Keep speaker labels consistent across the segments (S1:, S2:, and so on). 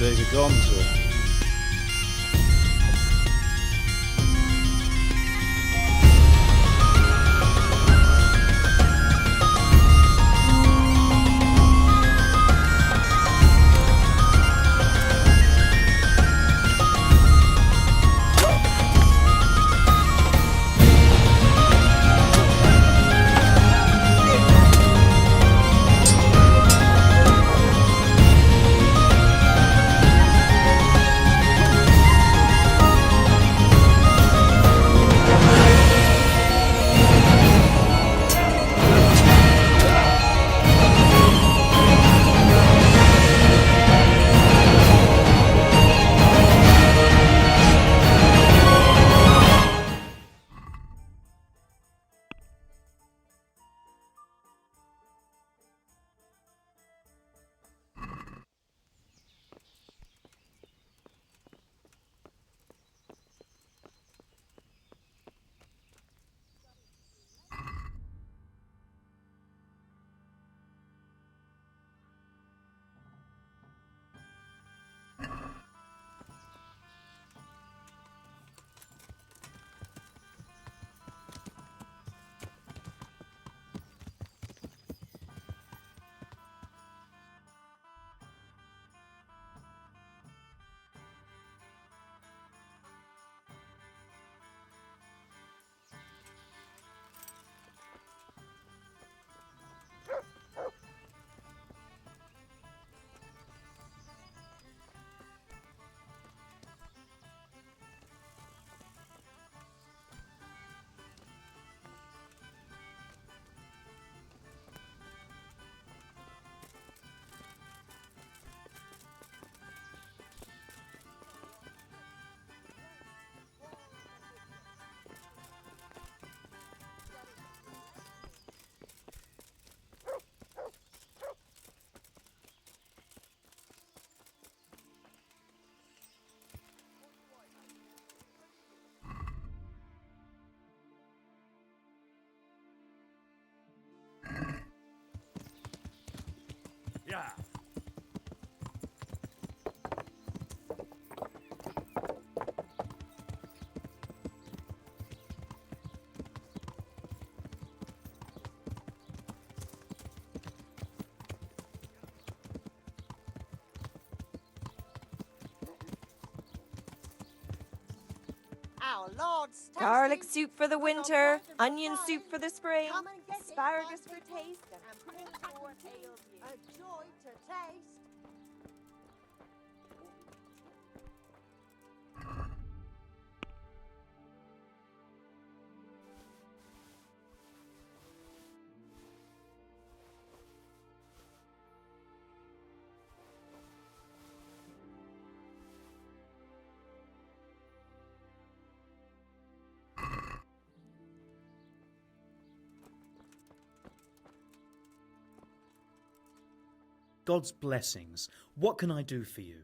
S1: days are gone, sir.
S2: Yeah.
S3: Our Lord's
S4: Garlic
S3: tasty.
S4: soup for the
S3: We got
S4: winter,
S3: bread for
S4: onion
S3: frying.
S4: soup for the spring,
S3: Come and get it,
S4: asparagus
S3: my
S4: for
S3: people,
S4: taste, and
S3: and
S4: prince
S3: bring
S4: what ails you.
S3: a joy to taste.
S2: God's blessings. What can I do for you?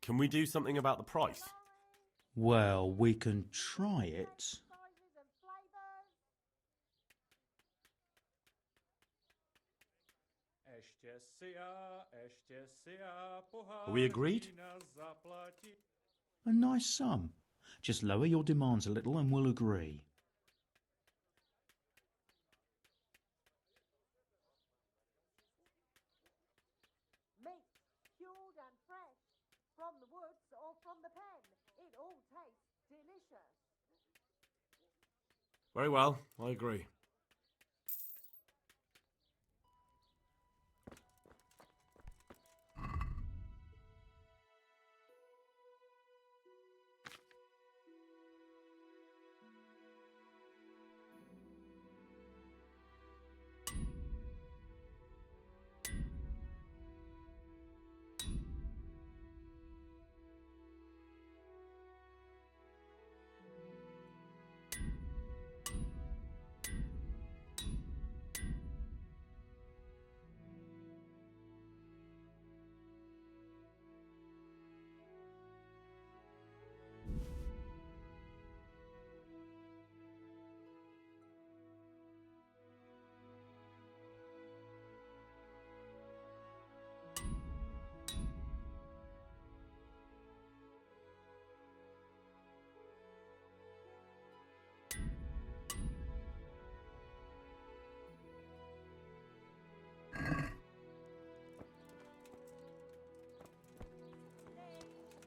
S2: Can we do something about the price?
S1: Well, we can try it. Are we agreed? A nice sum. Just lower your demands a little and we'll agree.
S3: Meat, cured and fresh, from the woods or from the pen. It all tastes delicious.
S4: Very well, I agree.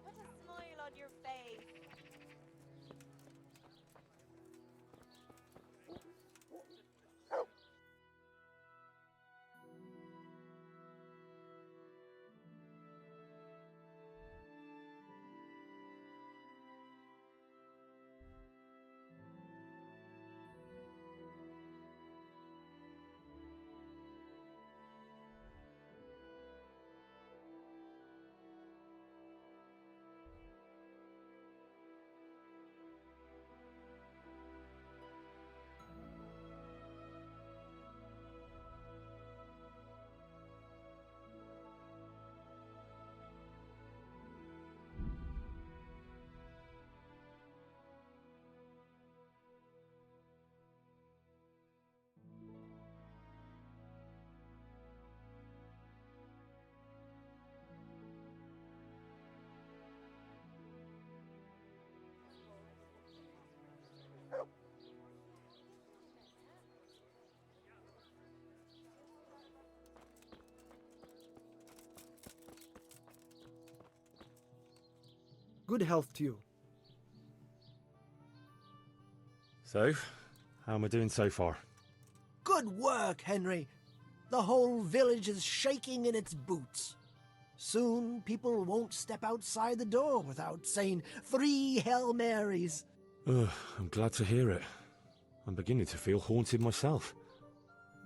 S3: Put a smile on your face.
S5: Good health to you.
S4: So, how am I doing so far?
S6: Good work, Henry. The whole village is shaking in its boots. Soon people won't step outside the door without saying 3 Hail Marys.
S4: Ugh, I'm glad to hear it. I'm beginning to feel haunted myself.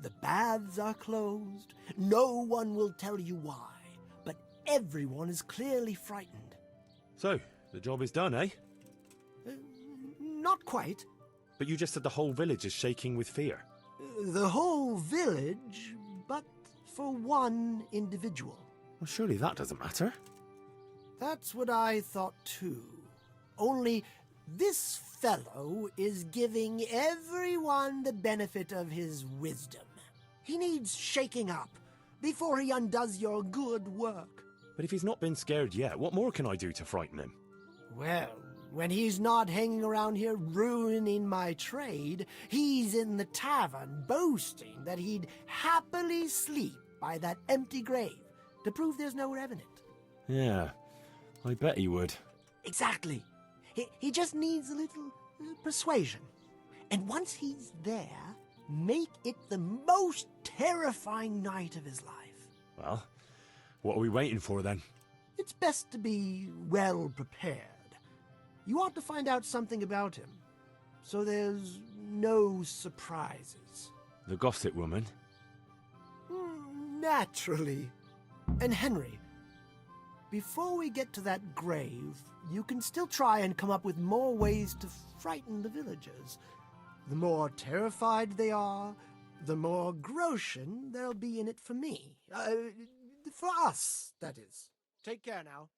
S6: The baths are closed. No one will tell you why, but everyone is clearly frightened.
S4: So, the job is done, eh?
S6: Not quite.
S4: But you just said the whole village is shaking with fear.
S6: The whole village, but for one individual.
S4: Well, surely that doesn't matter.
S6: That's what I thought too. Only this fellow is giving everyone the benefit of his wisdom. He needs shaking up before he undoes your good work.
S4: But if he's not been scared yet, what more can I do to frighten him?
S6: Well, when he's not hanging around here ruining my trade, he's in the tavern boasting that he'd happily sleep by that empty grave to prove there's no revenant.
S4: Yeah, I bet he would.
S6: Exactly. He just needs a little persuasion. And once he's there, make it the most terrifying night of his life.
S4: Well, what are we waiting for then?
S6: It's best to be well prepared. You ought to find out something about him, so there's no surprises.
S4: The gossip woman?
S6: Naturally. And Henry, before we get to that grave, you can still try and come up with more ways to frighten the villagers. The more terrified they are, the more groschen there'll be in it for me. For us, that is. Take care now.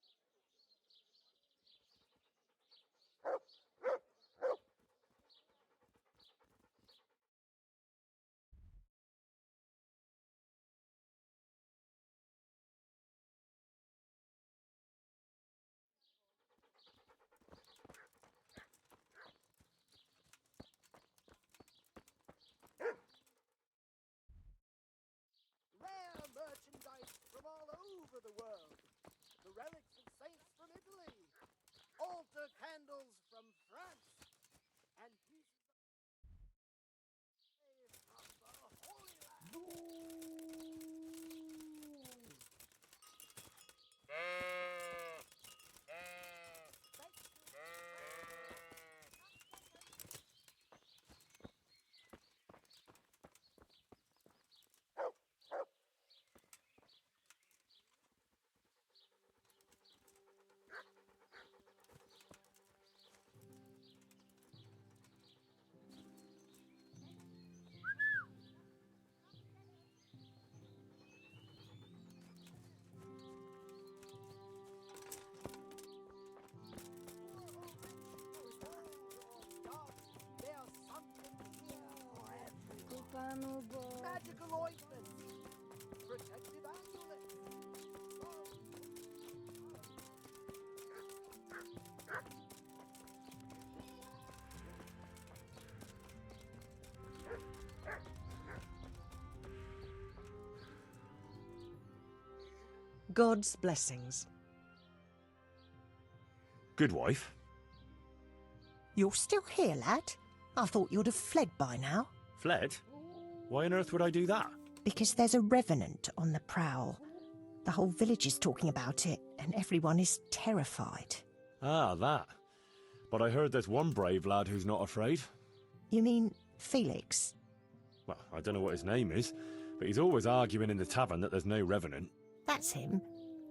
S6: over the world. The relics of saints from Italy. Altar candles from France. And pieces of from the Holy Land. There's something here for everyone. Magical ointments, protective amulets.
S5: God's blessings.
S4: Good wife.
S5: You're still here, lad? I thought you'd have fled by now.
S4: Fled? Why on earth would I do that?
S5: Because there's a revenant on the prowl. The whole village is talking about it, and everyone is terrified.
S4: Ah, that. But I heard there's one brave lad who's not afraid.
S5: You mean Felix?
S4: Well, I don't know what his name is, but he's always arguing in the tavern that there's no revenant.
S5: That's him.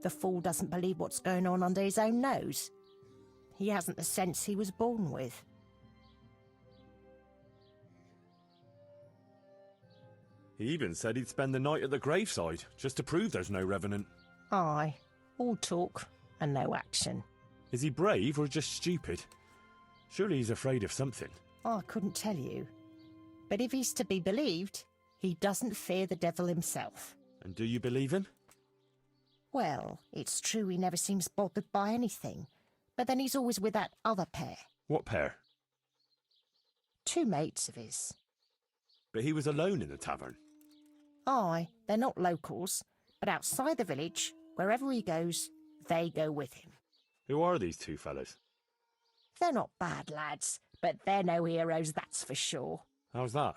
S5: The fool doesn't believe what's going on under his own nose. He hasn't the sense he was born with.
S4: He even said he'd spend the night at the graveside, just to prove there's no revenant.
S5: Aye, all talk and no action.
S4: Is he brave or just stupid? Surely he's afraid of something.
S5: I couldn't tell you. But if he's to be believed, he doesn't fear the devil himself.
S4: And do you believe him?
S5: Well, it's true he never seems bothered by anything. But then he's always with that other pair.
S4: What pair?
S5: Two mates of his.
S4: But he was alone in the tavern.
S5: Aye, they're not locals. But outside the village, wherever he goes, they go with him.
S4: Who are these two fellas?
S5: They're not bad lads, but they're no heroes, that's for sure.
S4: How's that?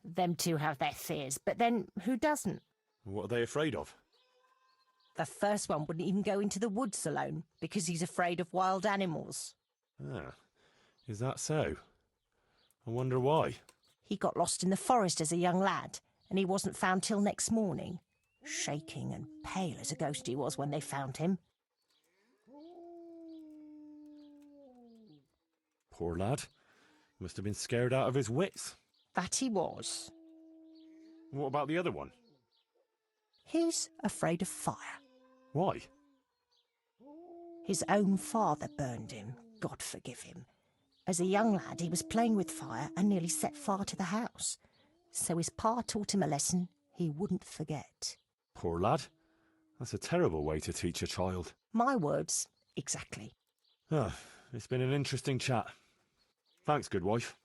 S5: Them two have their fears, but then who doesn't?
S4: What are they afraid of?
S5: The first one wouldn't even go into the woods alone, because he's afraid of wild animals.
S4: Ah, is that so? I wonder why.
S5: He got lost in the forest as a young lad, and he wasn't found till next morning. Shaking and pale as a ghost he was when they found him.
S4: Poor lad. Must have been scared out of his wits.
S5: That he was.
S4: What about the other one?
S5: He's afraid of fire.
S4: Why?
S5: His own father burned him, God forgive him. As a young lad, he was playing with fire and nearly set fire to the house. So his pa taught him a lesson he wouldn't forget.
S4: Poor lad. That's a terrible way to teach a child.
S5: My words, exactly.
S4: Ah, it's been an interesting chat. Thanks, good wife.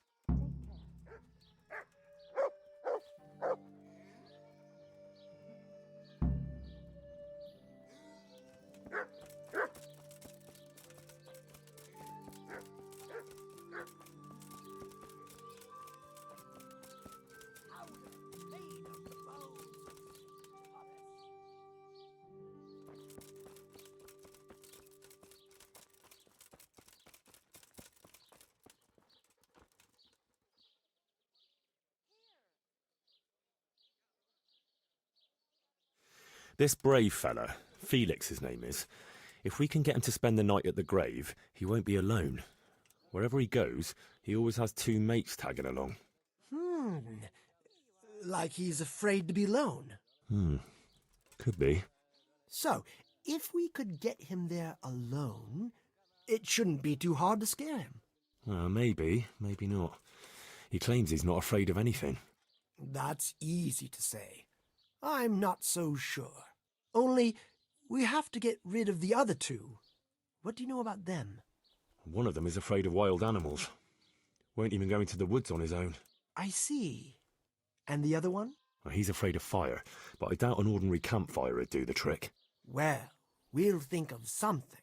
S4: This brave fella, Felix his name is, if we can get him to spend the night at the grave, he won't be alone. Wherever he goes, he always has two mates tagging along.
S6: Like he's afraid to be alone.
S4: Could be.
S6: So, if we could get him there alone, it shouldn't be too hard to scare him.
S4: Maybe, maybe not. He claims he's not afraid of anything.
S6: That's easy to say. I'm not so sure. Only, we have to get rid of the other two. What do you know about them?
S4: One of them is afraid of wild animals. Won't even go into the woods on his own.
S6: I see. And the other one?
S4: He's afraid of fire, but I doubt an ordinary campfire would do the trick.
S6: Well, we'll think of something.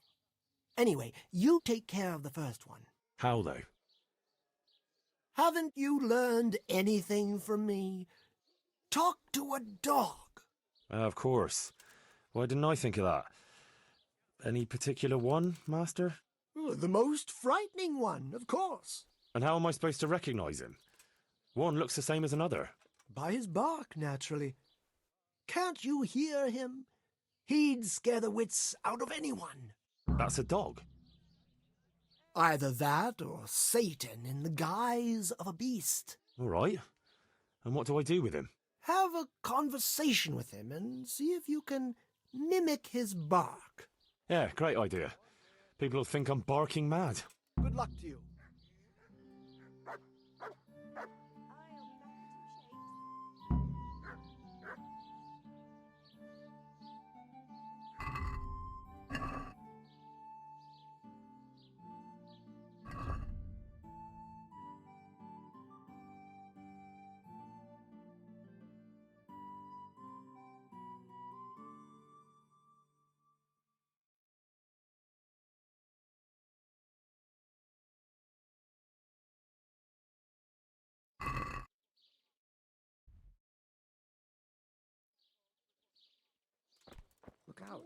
S6: Anyway, you take care of the first one.
S4: How, though?
S6: Haven't you learned anything from me? Talk to a dog.
S4: Of course. Why didn't I think of that? Any particular one, Master?
S6: The most frightening one, of course.
S4: And how am I supposed to recognise him? One looks the same as another.
S6: By his bark, naturally. Can't you hear him? He'd scare the wits out of anyone.
S4: That's a dog.
S6: Either that or Satan in the guise of a beast.
S4: All right. And what do I do with him?
S6: Have a conversation with him and see if you can mimic his bark.
S4: Yeah, great idea. People will think I'm barking mad.
S6: Good luck to you. Look out.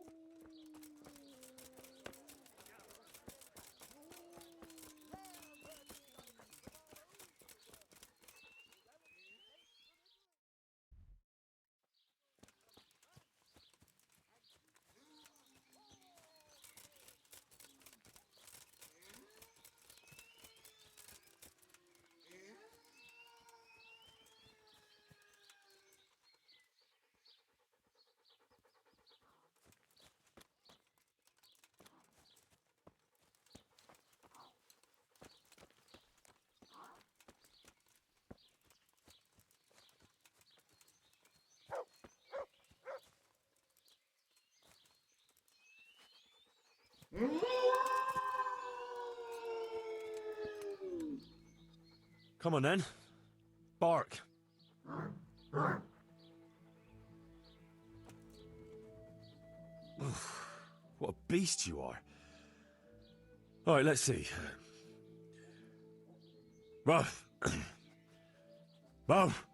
S4: Come on then. Bark. What a beast you are. All right, let's see. Ruff. Ruff.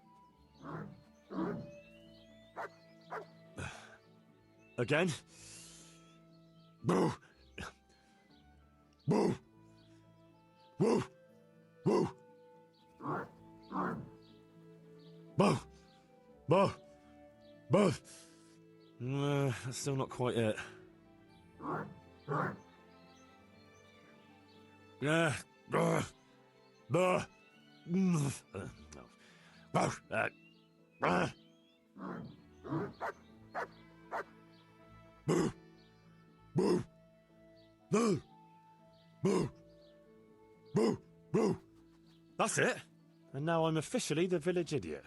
S4: Again. Boo. Boo. Woo. Woo. Boo. Boo. Boo. That's still not quite it. Yeah. Boo. Boo. Boo. Boo. Boo. No. Boo. Boo. Boo. That's it. And now I'm officially the village idiot.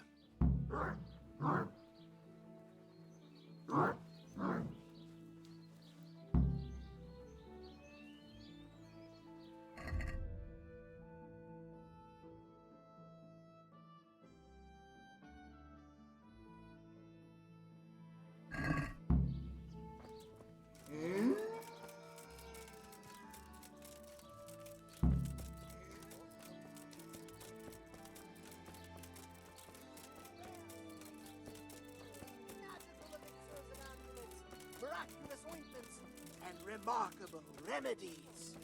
S6: Miraculous ointments and remarkable remedies.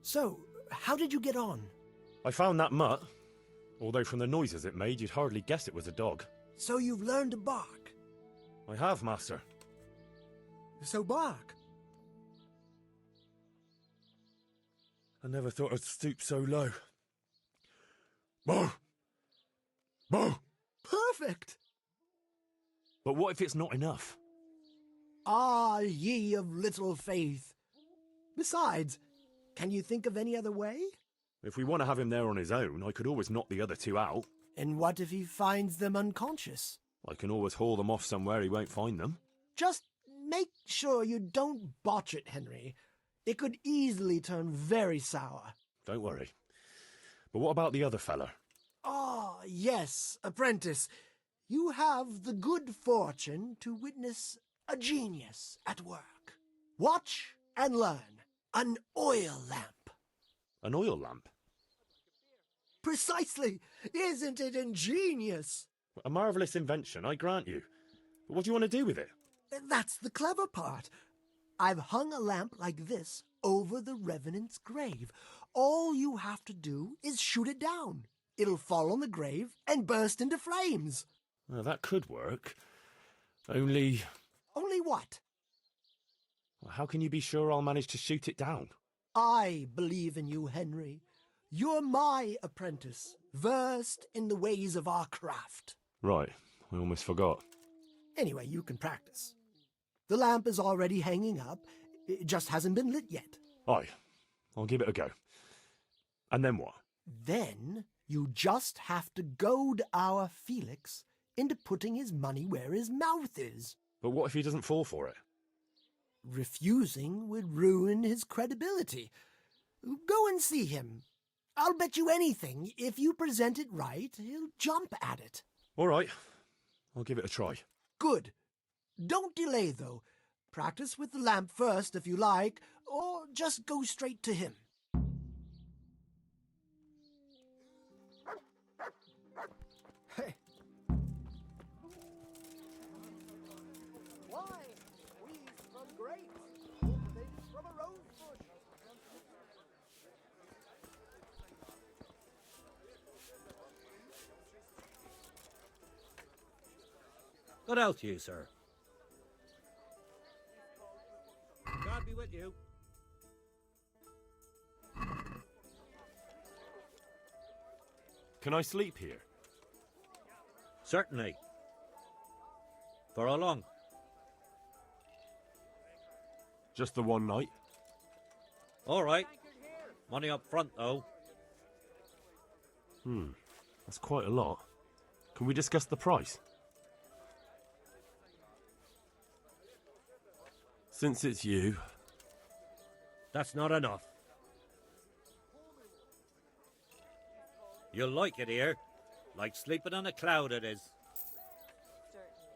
S6: So, how did you get on?
S4: I found that mutt. Although from the noises it made, you'd hardly guess it was a dog.
S6: So you've learned to bark?
S4: I have, Master.
S6: So bark.
S4: I never thought I'd stoop so low. Boo! Boo!
S6: Perfect!
S4: But what if it's not enough?
S6: Ah, ye of little faith. Besides, can you think of any other way?
S4: If we want to have him there on his own, I could always knock the other two out.
S6: And what if he finds them unconscious?
S4: I can always haul them off somewhere he won't find them.
S6: Just make sure you don't botch it, Henry. It could easily turn very sour.
S4: Don't worry. But what about the other fella?
S6: Ah, Yes, apprentice. You have the good fortune to witness a genius at work. Watch and learn. An oil lamp.
S4: An oil lamp?
S6: Precisely. Isn't it ingenious?
S4: A marvellous invention, I grant you. But what do you want to do with it?
S6: That's the clever part. I've hung a lamp like this over the Revenant's grave. All you have to do is shoot it down. It'll fall on the grave and burst into flames.
S4: Well, that could work. Only
S6: What?
S4: how can you be sure I'll manage to shoot it down?
S6: I believe in you, Henry. You're my apprentice, versed in the ways of our craft.
S4: Right, I almost forgot.
S6: Anyway, you can practice. The lamp is already hanging up. It just hasn't been lit yet.
S4: Aye, I'll give it a go. And then what?
S6: Then you just have to goad our Felix into putting his money where his mouth is.
S4: But what if he doesn't fall for it?
S6: Refusing would ruin his credibility. Go and see him. I'll bet you anything, if you present it right, he'll jump at it.
S4: All right, I'll give it a try.
S6: Good. Don't delay, though. Practice with the lamp first, if you like, or just go straight to him. Hey. Wine squeezed from grapes, cultivated from a rose bush.
S7: Good health to you, sir. God be with you.
S4: Can I sleep here?
S7: Certainly. For how long?
S4: Just the one night?
S7: All right. Money up front, though.
S4: That's quite a lot. Can we discuss the price? Since it's you.
S7: That's not enough. You'll like it here. Like sleeping on a cloud it is.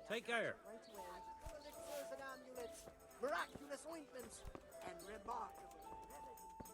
S7: Take care.
S6: Elixirs and amulets, miraculous ointments, and remarkable remedies.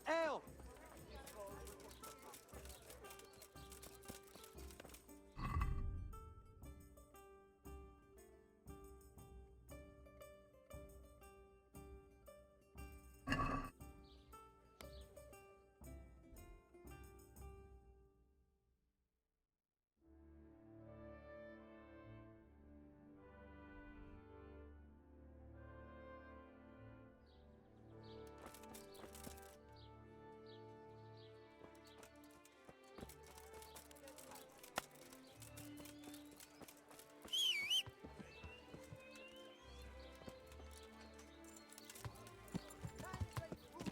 S3: Ale!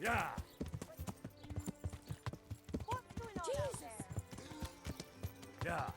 S7: Yeah.
S3: What's going on out there?
S7: Yeah.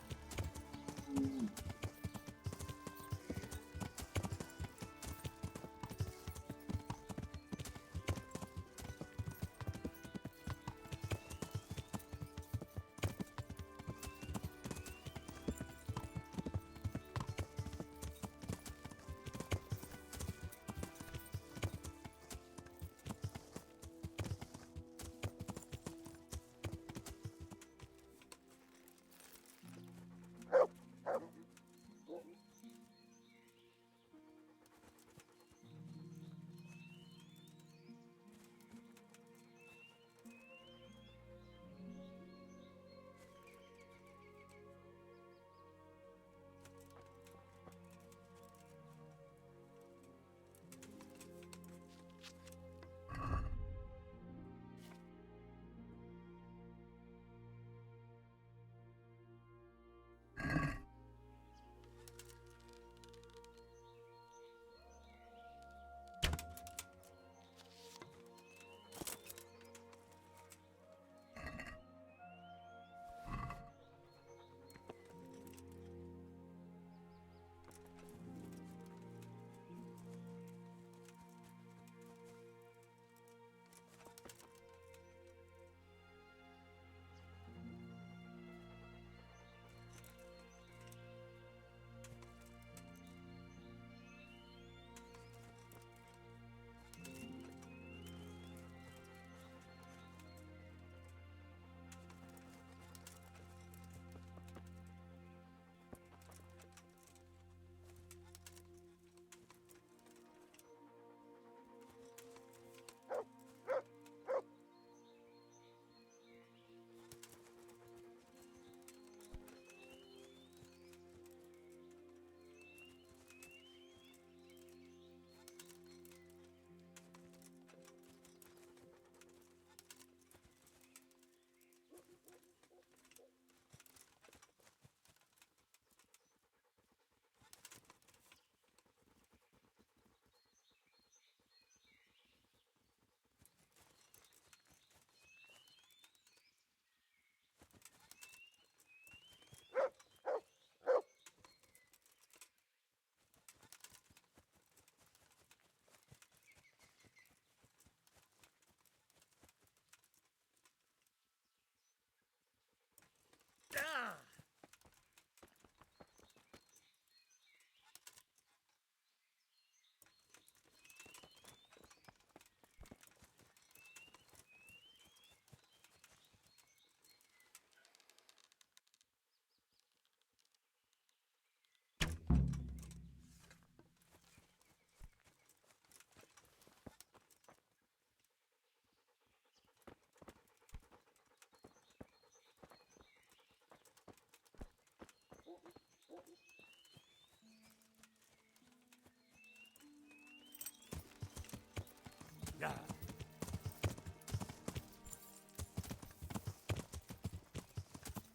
S7: Yeah.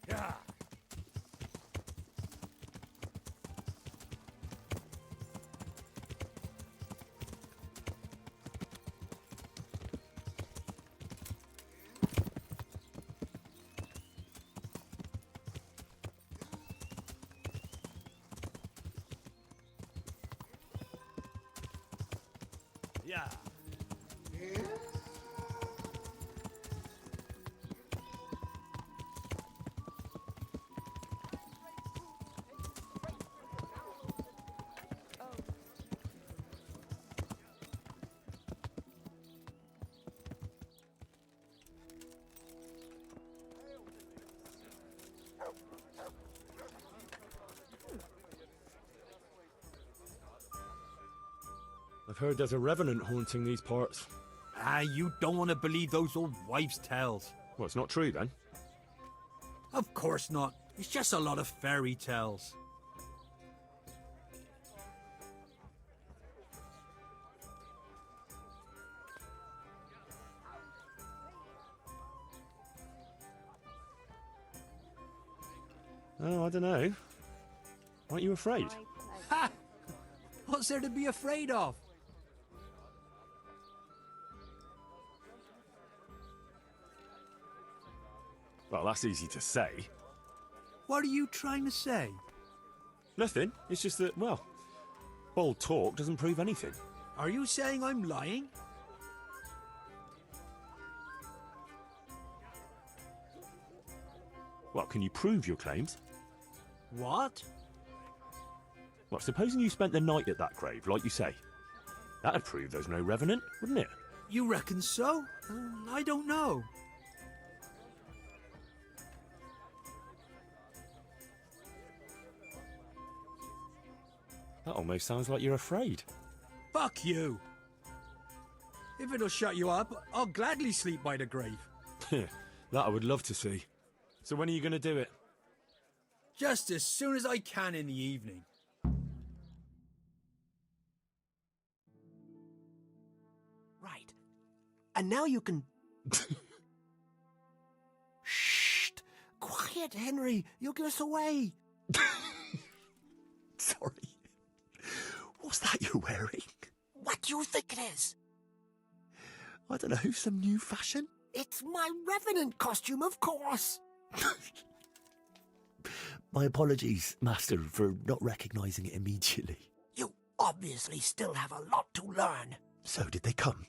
S7: Yeah. Yeah.
S4: I've heard there's a revenant haunting these parts.
S7: Ah, you don't want to believe those old wives' tales.
S4: Well, it's not true then.
S7: Of course not. It's just a lot of fairy tales.
S4: Oh, I don't know. Aren't you afraid?
S7: Ha! What's there to be afraid of?
S4: Well, that's easy to say.
S7: What are you trying to say?
S4: Nothing. It's just that, well, bold talk doesn't prove anything.
S7: Are you saying I'm lying?
S4: Well, can you prove your claims?
S7: What?
S4: Well, supposing you spent the night at that grave, like you say. That'd prove there's no revenant, wouldn't it?
S7: You reckon so? I don't know.
S4: That almost sounds like you're afraid.
S7: Fuck you! If it'll shut you up, I'll gladly sleep by the grave.
S4: That I would love to see. So when are you going to do it?
S7: Just as soon as I can in the evening.
S6: Right. And now you can... Shh! Quiet, Henry. You'll give us away.
S8: Sorry. What's that you're wearing?
S6: What do you think it is?
S8: I don't know, some new fashion?
S6: It's my Revenant costume, of course.
S8: My apologies, Master, for not recognising it immediately.
S6: You obviously still have a lot to learn.
S8: So, did they come?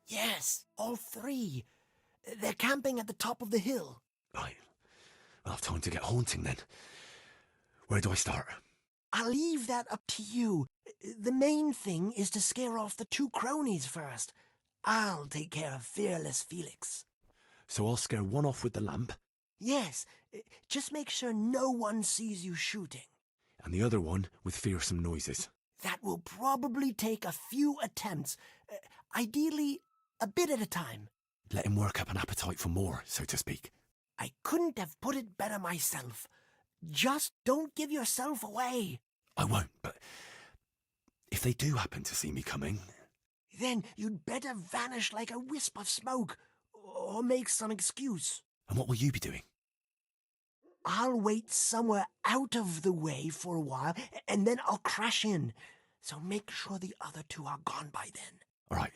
S6: Yes, all three. They're camping at the top of the hill.
S8: Right. I'll have time to get haunting then. Where do I start?
S6: I'll leave that up to you. The main thing is to scare off the two cronies first. I'll take care of fearless Felix.
S8: So I'll scare one off with the lamp,
S6: Yes, just make sure no one sees you shooting.
S8: and the other one with fearsome noises.
S6: That will probably take a few attempts. Ideally, a bit at a time.
S8: Let him work up an appetite for more, so to speak.
S6: I couldn't have put it better myself. Just don't give yourself away.
S8: I won't, but if they do happen to see me coming...
S6: Then you'd better vanish like a wisp of smoke, or make some excuse.
S8: And what will you be doing?
S6: I'll wait somewhere out of the way for a while, and then I'll crash in. So make sure the other two are gone by then.
S8: All right.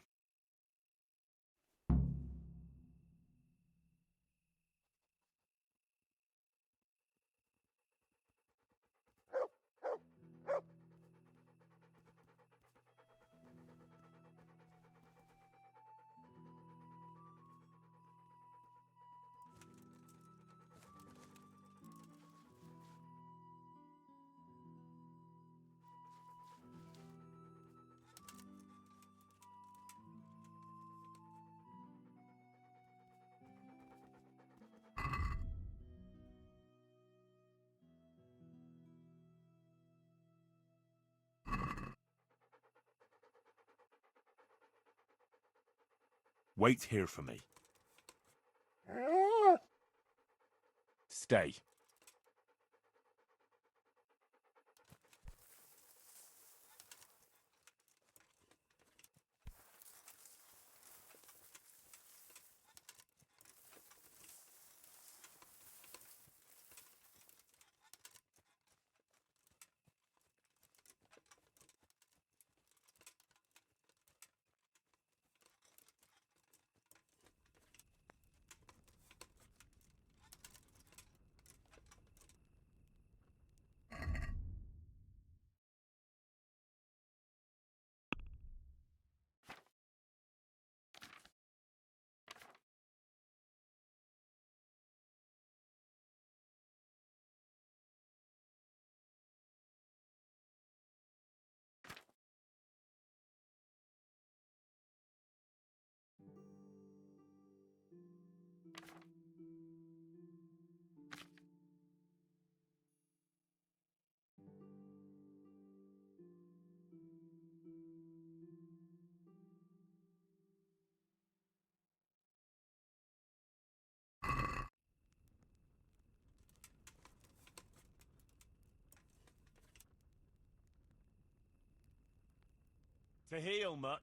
S4: Wait here for me. Stay. To heel, mutt.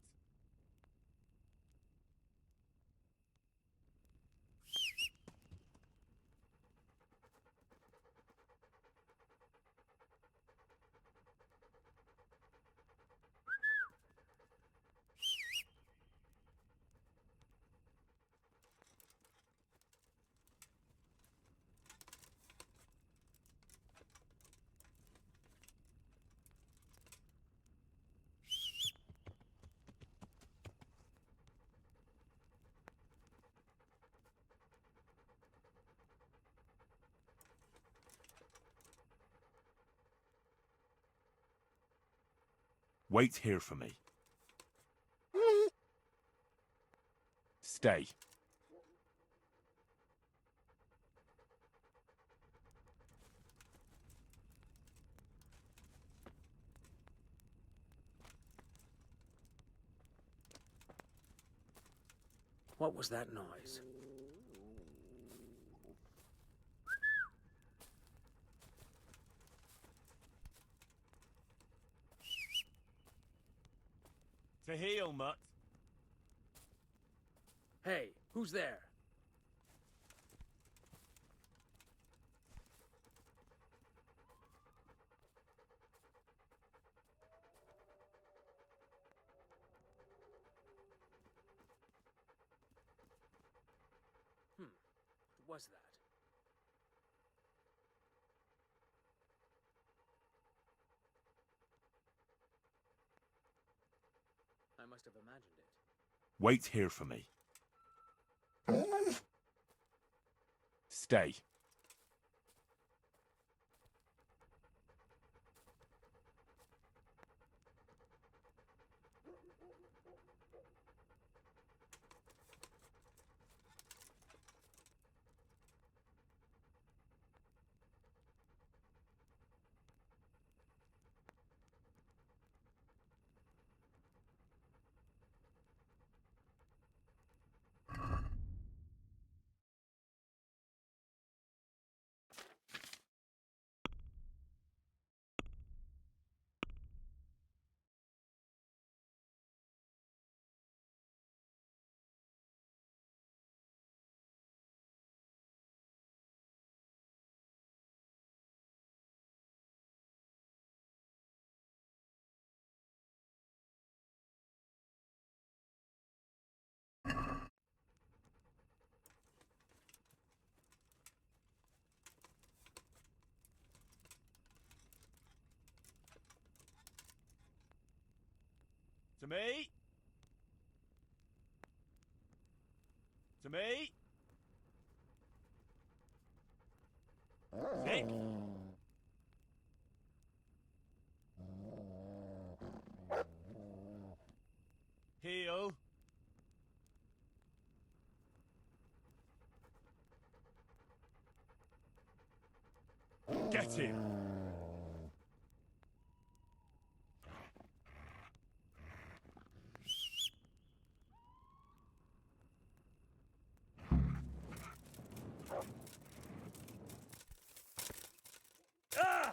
S4: Wait here for me. Stay.
S2: What was that noise?
S4: To heel, mutt.
S2: Hey, who's there? What was that? I must have imagined it.
S4: Wait here for me. Stay. To me. To me. Sick. Heel. Get him. Ah!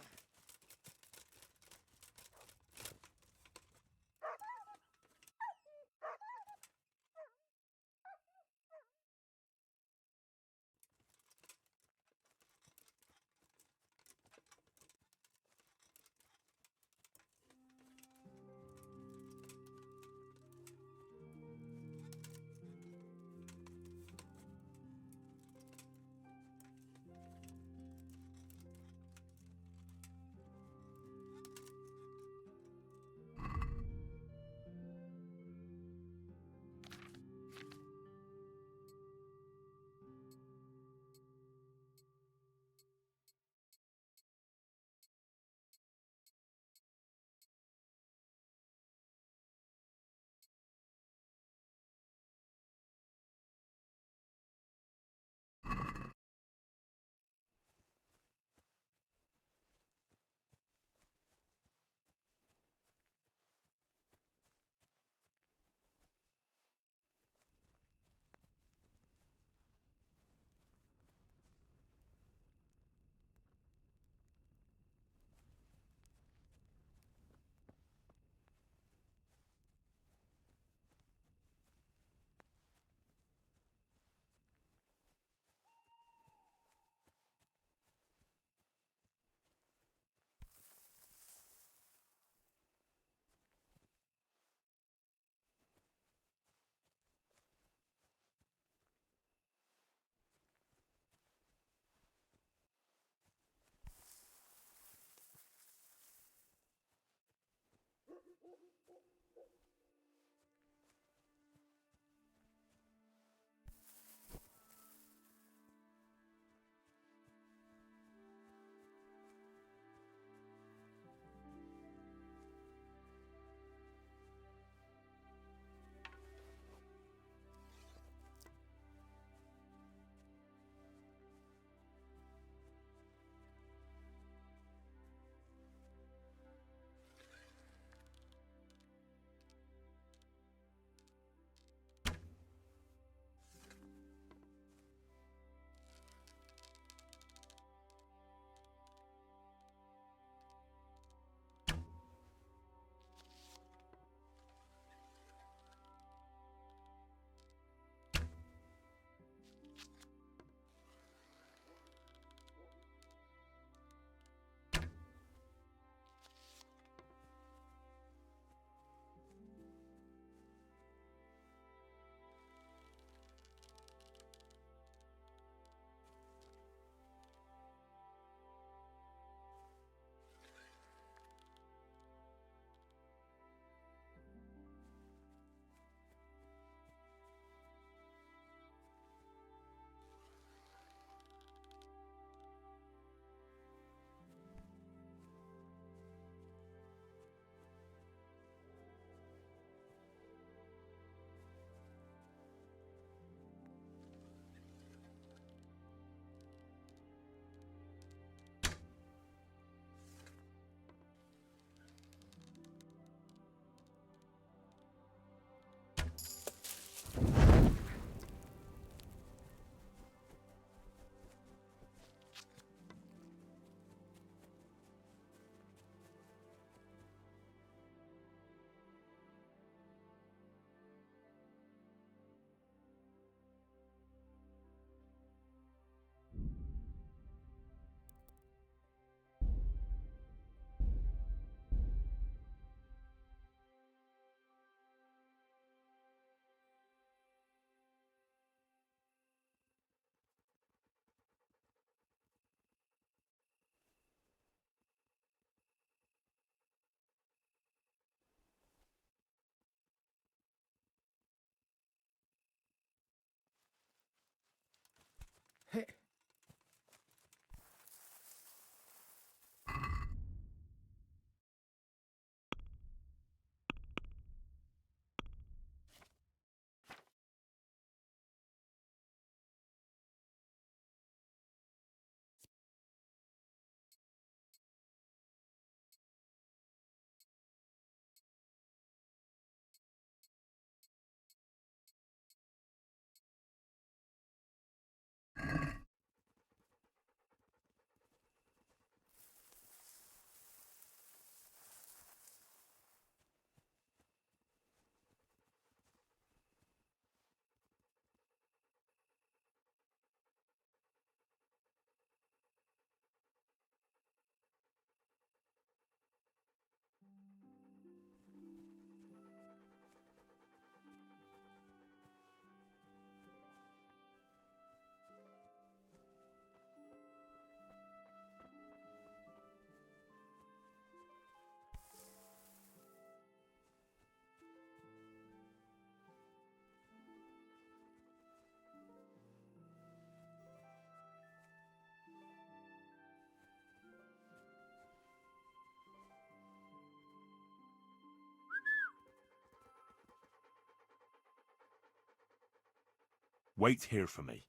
S4: Wait here for me.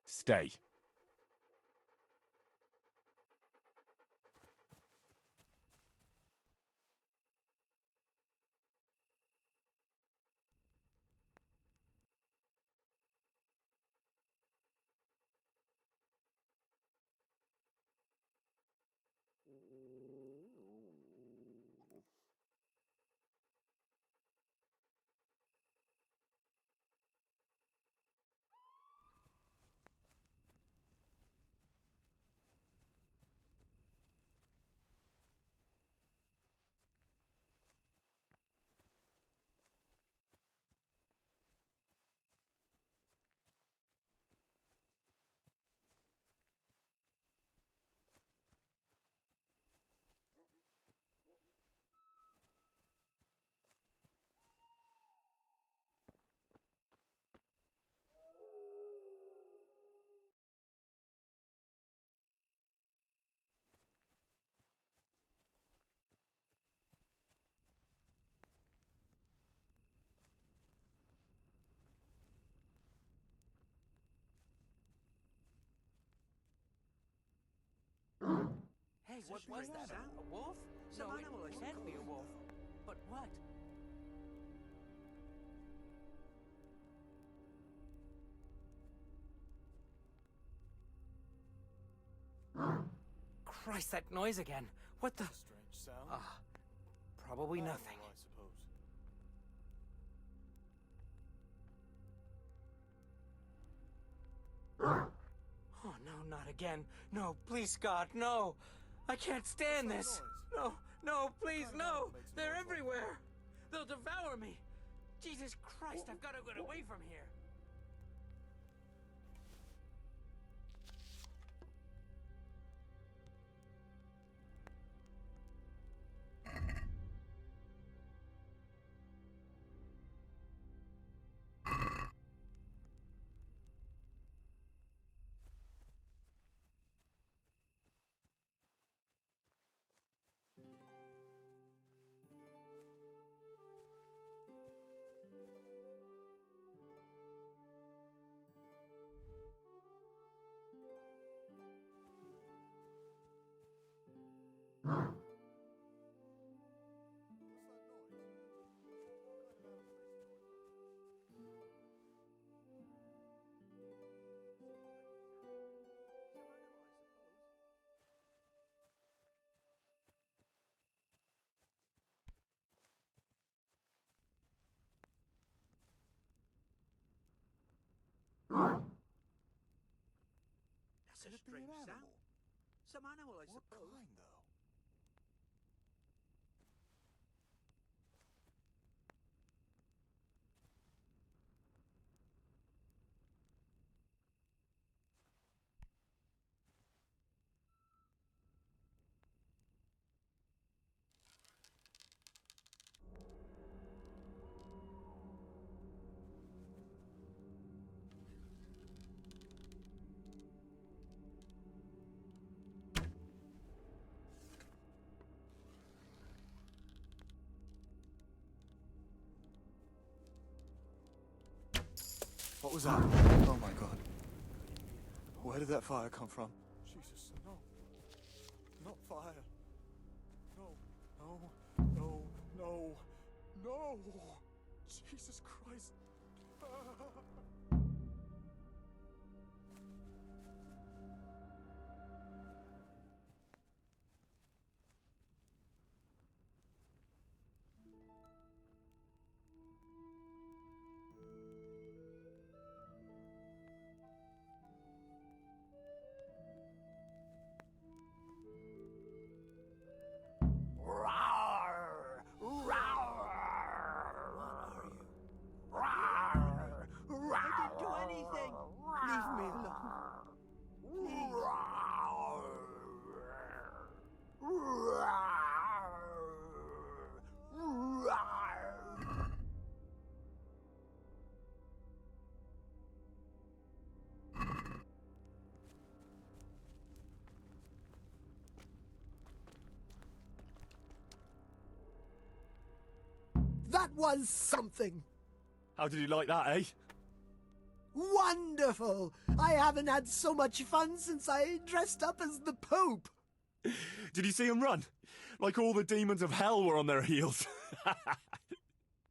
S4: Stay.
S9: Hey, what was that? A wolf?
S3: Some
S9: No,
S3: animal, I
S9: it can't be a
S3: suppose.
S9: wolf. But what? Christ, that noise again. What the?
S10: Strange sound.
S9: Ah, probably
S10: Animal,
S9: nothing.
S10: I suppose.
S9: Oh, no, not again. No, please, God, no. I can't stand
S10: What's
S9: this.
S10: that noise?
S9: No, please,
S10: kind of
S9: no.
S10: animal makes a
S9: They're
S10: noise like that?
S9: everywhere. They'll devour me. Jesus Christ, I've got to get away from here.
S3: That's
S10: Could
S3: a
S10: it be an
S3: strange sound.
S10: animal?
S3: Some animal, I
S10: What
S3: suppose.
S10: kind, though? What was that? Oh my god. Where did that fire come from? Jesus, no. Not fire. No, no, no, no, no! Jesus Christ.
S9: Rawr! Rawr!
S3: What are you?
S9: Rawr!
S3: I didn't do anything. Leave me alone. Please.
S6: That was something!
S8: How did you like that, eh?
S6: Wonderful! I haven't had so much fun since I dressed up as the Pope!
S8: Did you see him run? Like all the demons of hell were on their heels.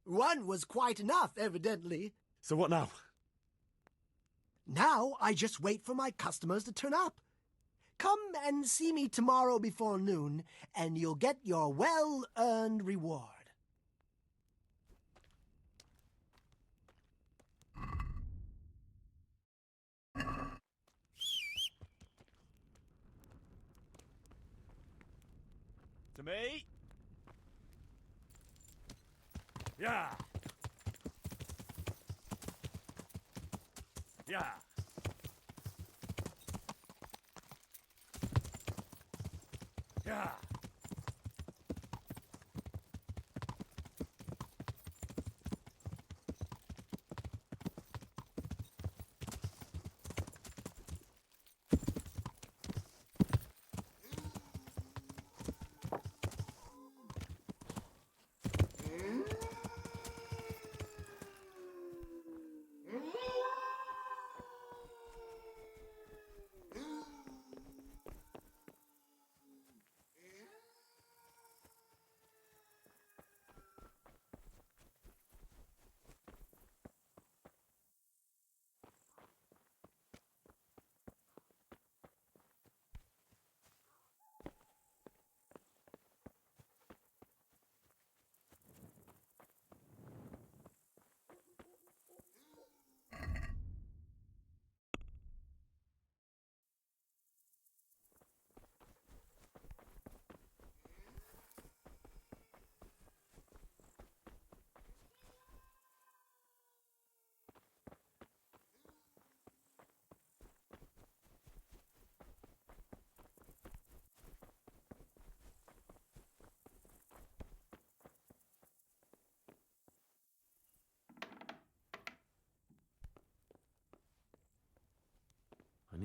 S6: One was quite enough, evidently.
S8: So what now?
S6: Now I just wait for my customers to turn up. Come and see me tomorrow before noon, and you'll get your well-earned reward.
S8: To me? Yeah. Yeah. Yeah.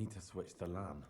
S4: need to switch the LAN.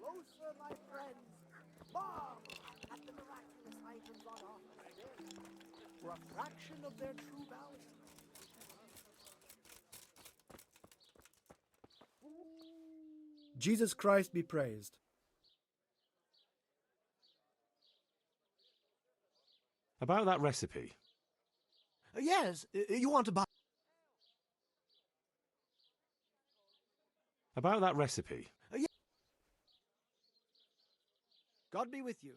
S6: Closer, my friends. Marvel at the miraculous items on offer today. For a fraction of their true value. Jesus Christ be praised.
S4: About that recipe.
S6: Yes, you want to buy...
S4: About that recipe.
S6: God be with you.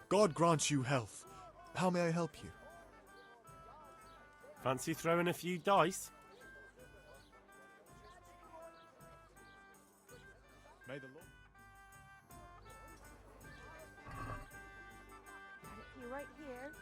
S10: God grant you health. How may I help you?
S11: Fancy throwing a few dice?
S10: May the Lord...
S3: Got it for you right here.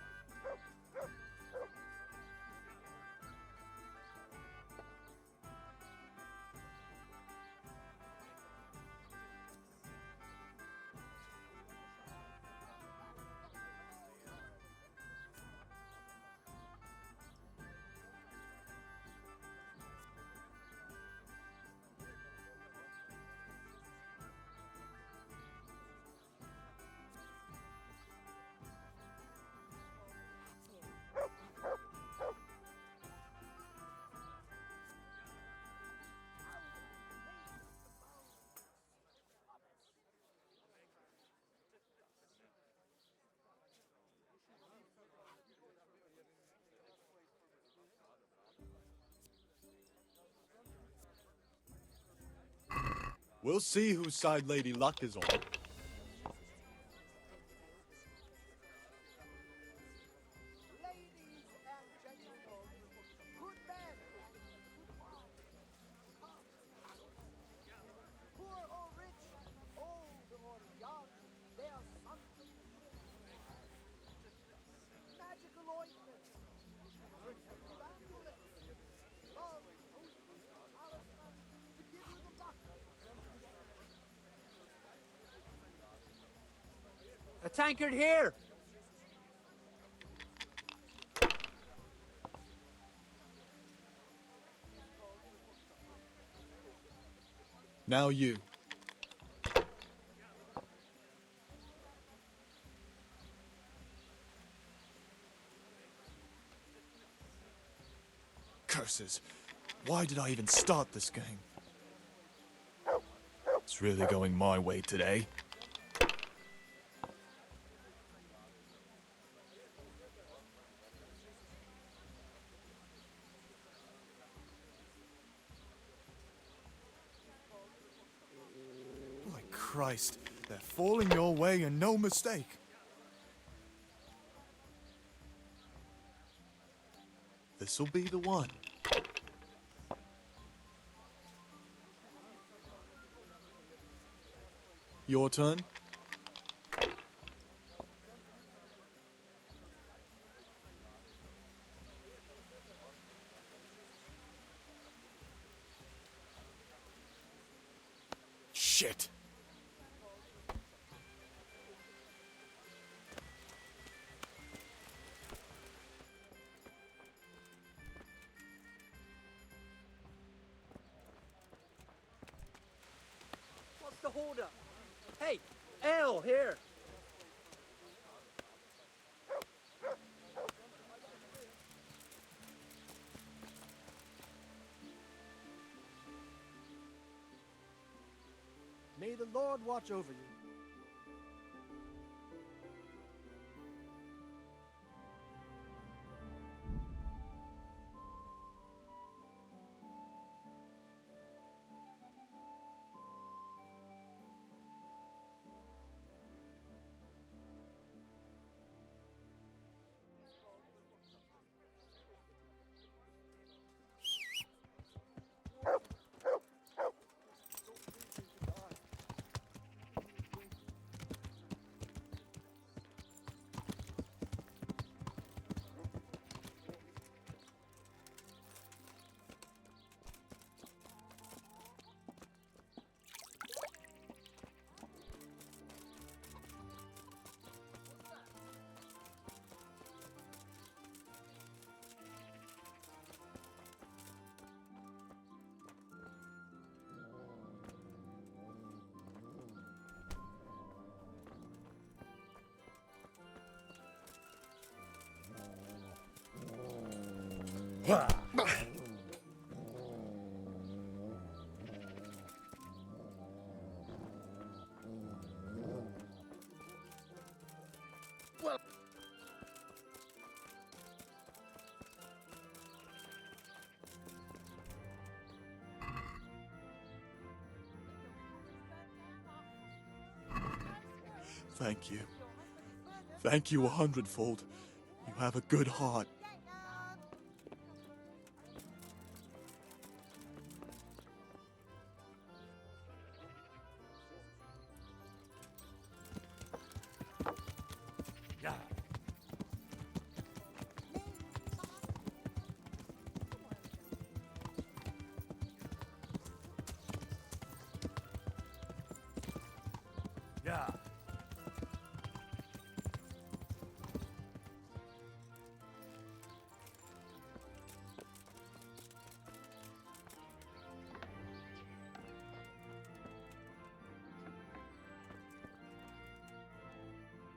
S10: We'll see whose side Lady Luck is on.
S3: Ladies and gentlemen, good men and good wives, poor or rich, old or young, their something. Magical ointments, protective amulets, love, talismans to give you the luck.
S9: A tankard here!
S10: Now you. Curses. Why did I even start this game? It's really going my way today. My Christ, they're falling your way and no mistake. This'll be the one. Your turn. Shit.
S9: What's the holdup? Hey, L here!
S6: May the Lord watch over you.
S10: Thank you. Thank you 100-fold. You have a good heart.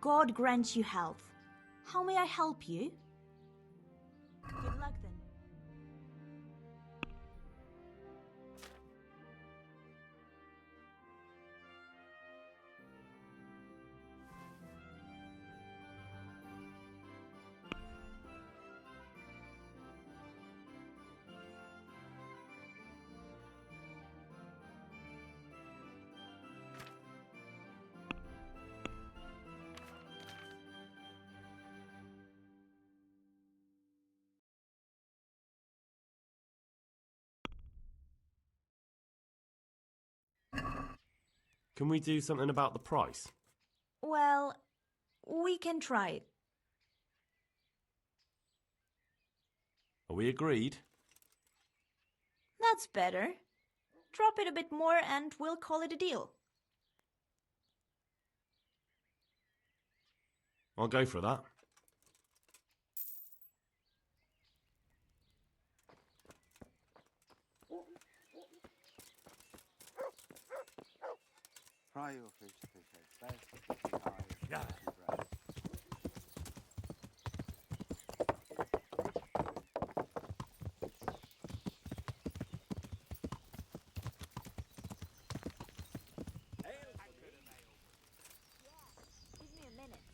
S12: God grant you health. How may I help you? Good luck then.
S11: Can we do something about the price?
S12: Well, we can try it.
S11: Are we agreed?
S12: That's better. Drop it a bit more and we'll call it a deal.
S11: I'll go for that.
S13: Fry your fish eggs best. Yeah.
S12: Give me a minute.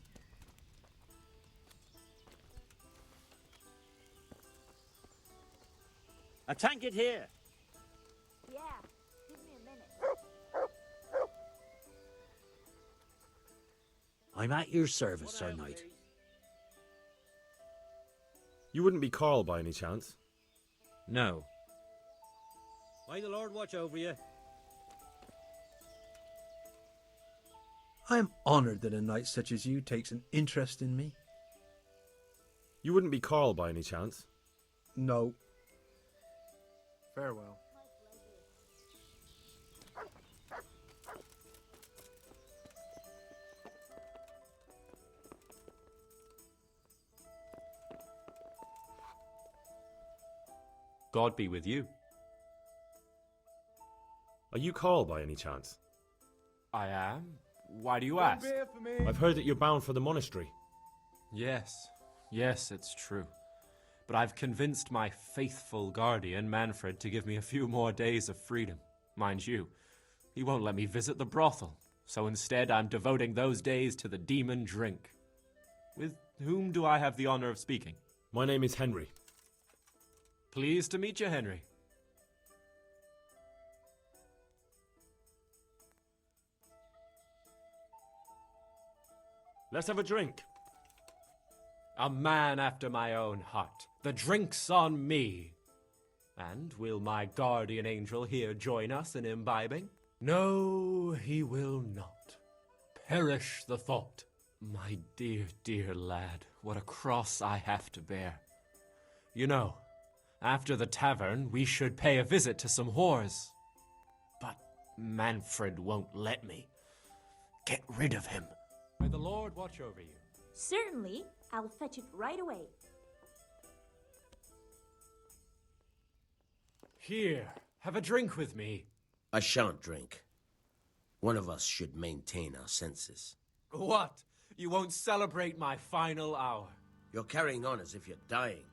S7: A tankard here.
S12: Yeah, give me a minute.
S14: I'm at your service, Sir Knight.
S4: You wouldn't be Carl by any chance?
S7: No. May the Lord watch over you.
S15: I am honoured that a knight such as you takes an interest in me.
S4: You wouldn't be Carl by any chance?
S15: No.
S10: Farewell.
S11: God be with you.
S4: Are you Carl by any chance?
S11: I am. Why do you ask?
S4: I've heard that you're bound for the monastery.
S11: Yes, it's true. But I've convinced my faithful guardian, Manfred, to give me a few more days of freedom. Mind you, he won't let me visit the brothel, so instead I'm devoting those days to the demon drink. With whom do I have the honor of speaking?
S4: My name is Henry.
S11: Pleased to meet you, Henry.
S4: Let's have a drink.
S11: A man after my own heart. The drink's on me. And will my guardian angel here join us in imbibing? No, he will not. Perish the thought. My dear, dear lad, what a cross I have to bear. You know, after the tavern, we should pay a visit to some whores. But Manfred won't let me. Get rid of him. May the Lord watch over you.
S12: Certainly, I'll fetch it right away.
S11: Here, have a drink with me.
S14: I shan't drink. One of us should maintain our senses.
S11: What? You won't celebrate my final hour?
S14: You're carrying on as if you're dying.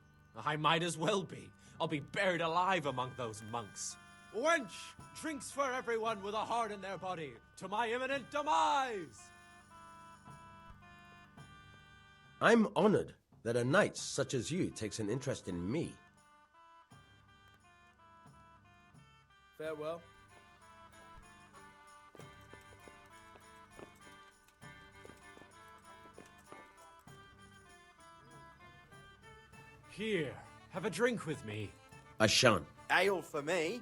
S11: I might as well be. I'll be buried alive among those monks. Wench! Drinks for everyone with a heart in their body, to my imminent demise!
S14: I'm honoured that a knight such as you takes an interest in me.
S10: Farewell.
S11: Here, have a drink with me.
S14: I shan't.
S13: Ale for me.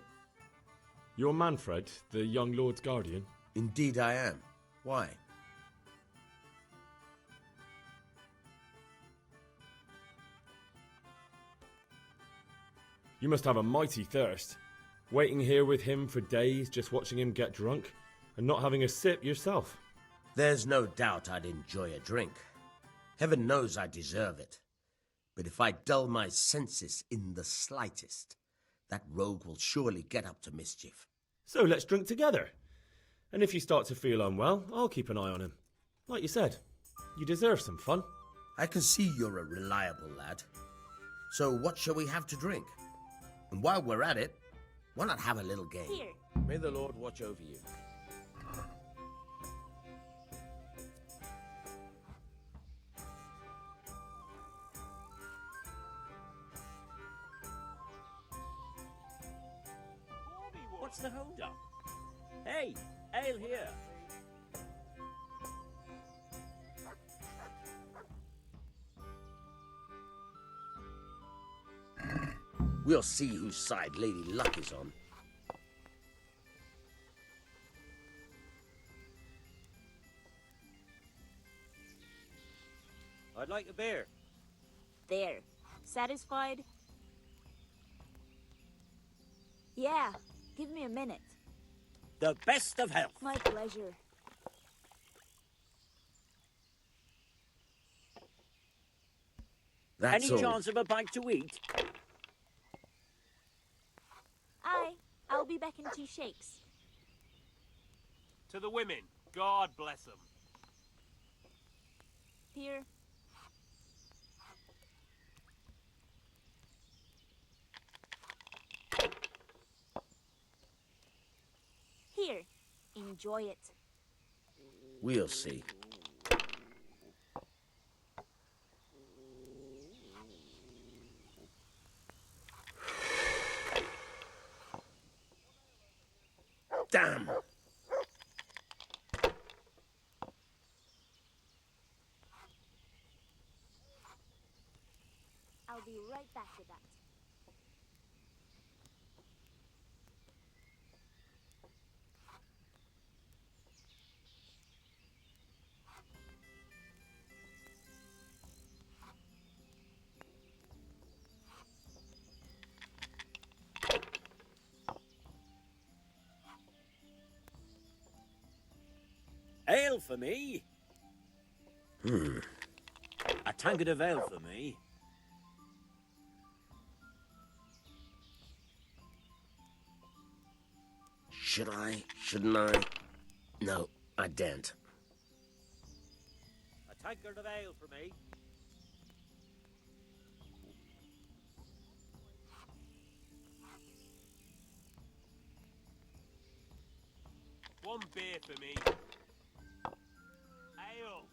S4: You're Manfred, the young lord's guardian?
S14: Indeed I am. Why?
S4: You must have a mighty thirst. Waiting here with him for days, just watching him get drunk, and not having a sip yourself.
S14: There's no doubt I'd enjoy a drink. Heaven knows I deserve it. But if I dull my senses in the slightest, that rogue will surely get up to mischief.
S4: So let's drink together. And if you start to feel unwell, I'll keep an eye on him. Like you said. You deserve some fun.
S14: I can see you're a reliable lad. So what shall we have to drink? And while we're at it, why not have a little game?
S12: Here.
S14: May the Lord watch over you.
S7: What's the hold-up? Hey, ale here.
S14: We'll see whose side Lady Luck is on.
S7: I'd like a beer.
S12: There. Satisfied? Yeah. Give me a minute.
S7: The best of health.
S12: My pleasure.
S14: That's
S7: Any
S14: all.
S7: chance of a bite to eat?
S12: Aye. I'll be back in 2 shakes.
S11: To the women, God bless them.
S12: Here. Here. Enjoy it.
S14: We'll see. Damn!
S12: I'll be right back with that.
S7: Ale for me. A tankard of ale for me.
S14: Should I? Shouldn't I? No, I daren't.
S7: A tankard of ale for me.
S11: One beer for me. Ale.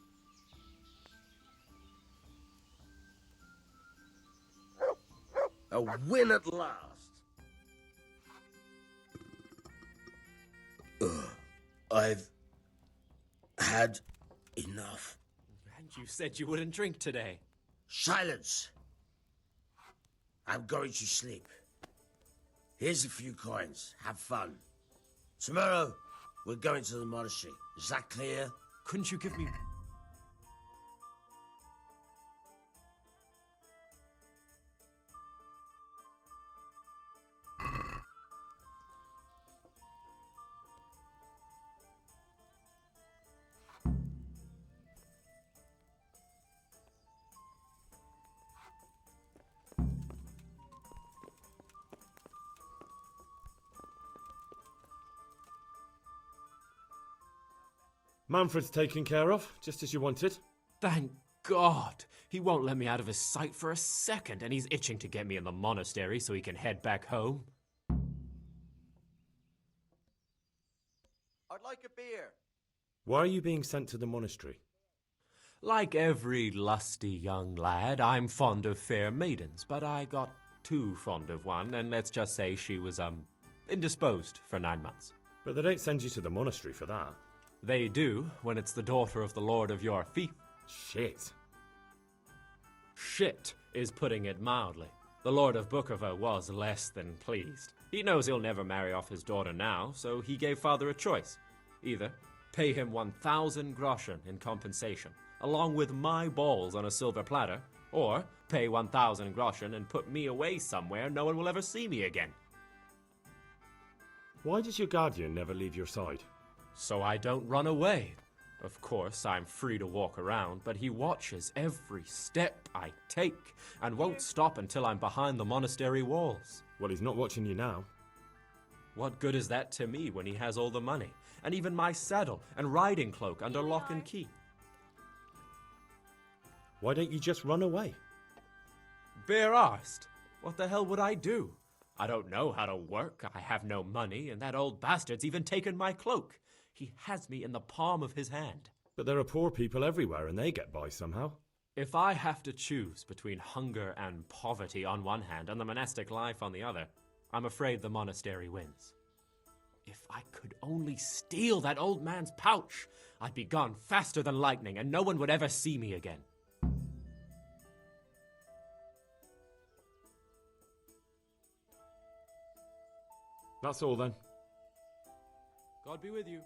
S14: A win at last. I've had enough.
S11: And you said you wouldn't drink today.
S14: Silence! I'm going to sleep. Here's a few coins. Have fun. Tomorrow, we're going to the monastery. Is that clear?
S11: Couldn't you give me...
S4: Manfred's taken care of, just as you wanted.
S11: Thank God! He won't let me out of his sight for a second, and he's itching to get me in the monastery so he can head back home.
S13: I'd like a beer.
S4: Why are you being sent to the monastery?
S11: Like every lusty young lad, I'm fond of fair maidens, but I got too fond of one, and let's just say she was, indisposed for 9 months.
S4: But they don't send you to the monastery for that.
S11: They do, when it's the daughter of the Lord of your fief.
S4: Shit.
S11: Shit is putting it mildly. The Lord of Bukovo was less than pleased. He knows he'll never marry off his daughter now, so he gave father a choice. Either pay him 1,000 groschen in compensation, along with my balls on a silver platter, or pay 1,000 groschen and put me away somewhere no one will ever see me again.
S4: Why does your guardian never leave your side?
S11: So I don't run away. Of course, I'm free to walk around, but he watches every step I take and won't stop until I'm behind the monastery walls.
S4: Well, he's not watching you now.
S11: What good is that to me when he has all the money, and even my saddle and riding cloak under lock and key?
S4: Why don't you just run away?
S11: Bare arsed? What the hell would I do? I don't know how to work, I have no money, and that old bastard's even taken my cloak. He has me in the palm of his hand.
S4: But there are poor people everywhere and they get by somehow.
S11: If I have to choose between hunger and poverty on one hand and the monastic life on the other, I'm afraid the monastery wins. If I could only steal that old man's pouch, I'd be gone faster than lightning and no one would ever see me again.
S4: That's all then.
S11: God be with you.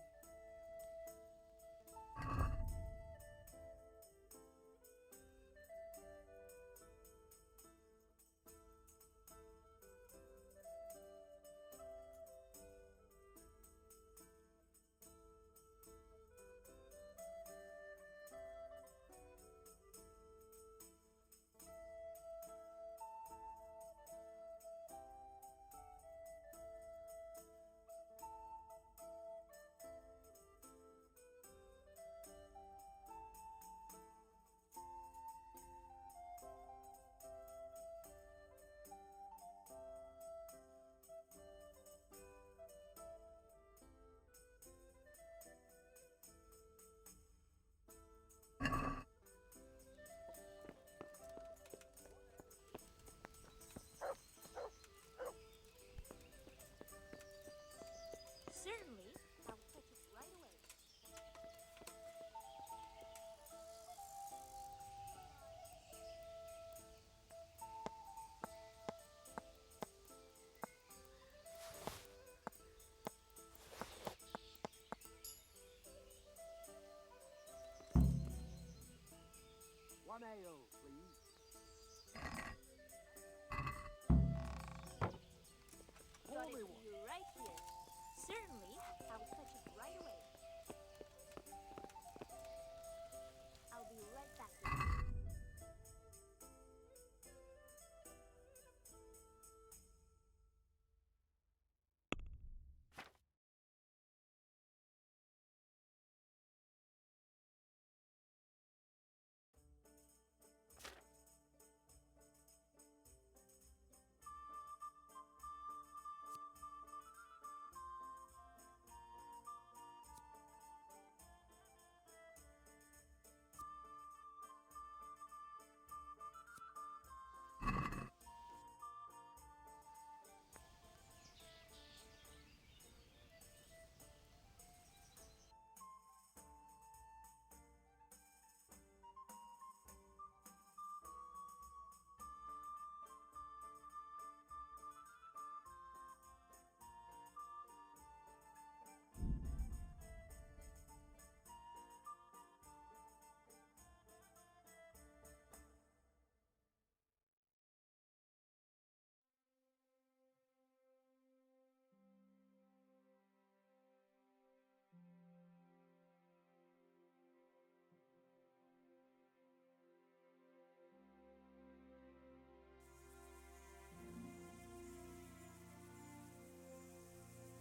S12: Certainly, I'll fetch it right away.
S13: One ale, please.
S12: Got it for you right here. Certainly, I'll fetch it right away. I'll be right back with you.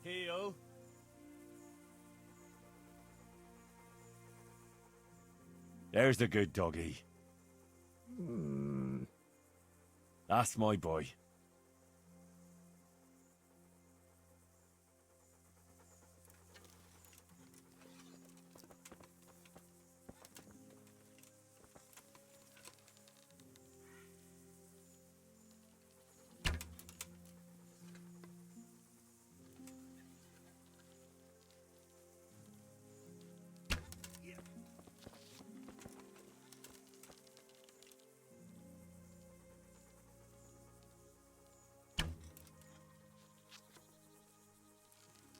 S7: Heel.
S4: There's the good doggy. That's my boy.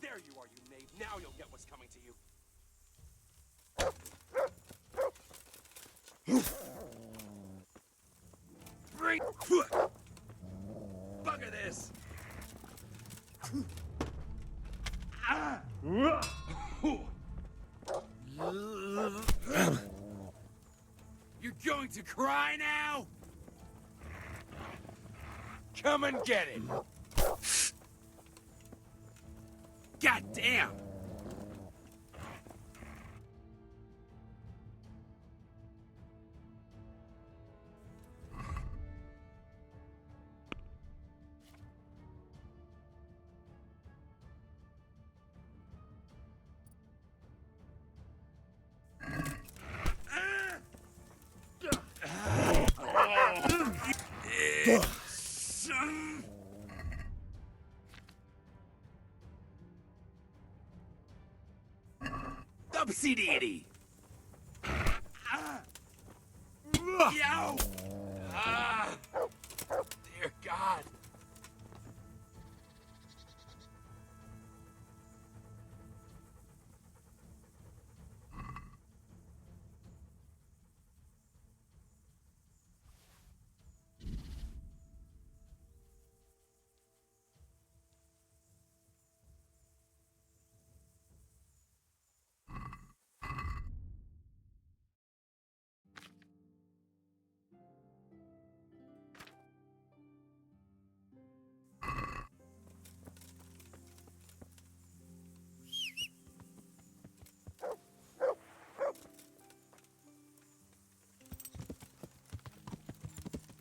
S16: There you are, you knave. Now you'll get what's coming to you. Great! Bugger this! You're going to cry now? Come and get it! God damn! Dubsy-dee-dee. Yow! Dear God.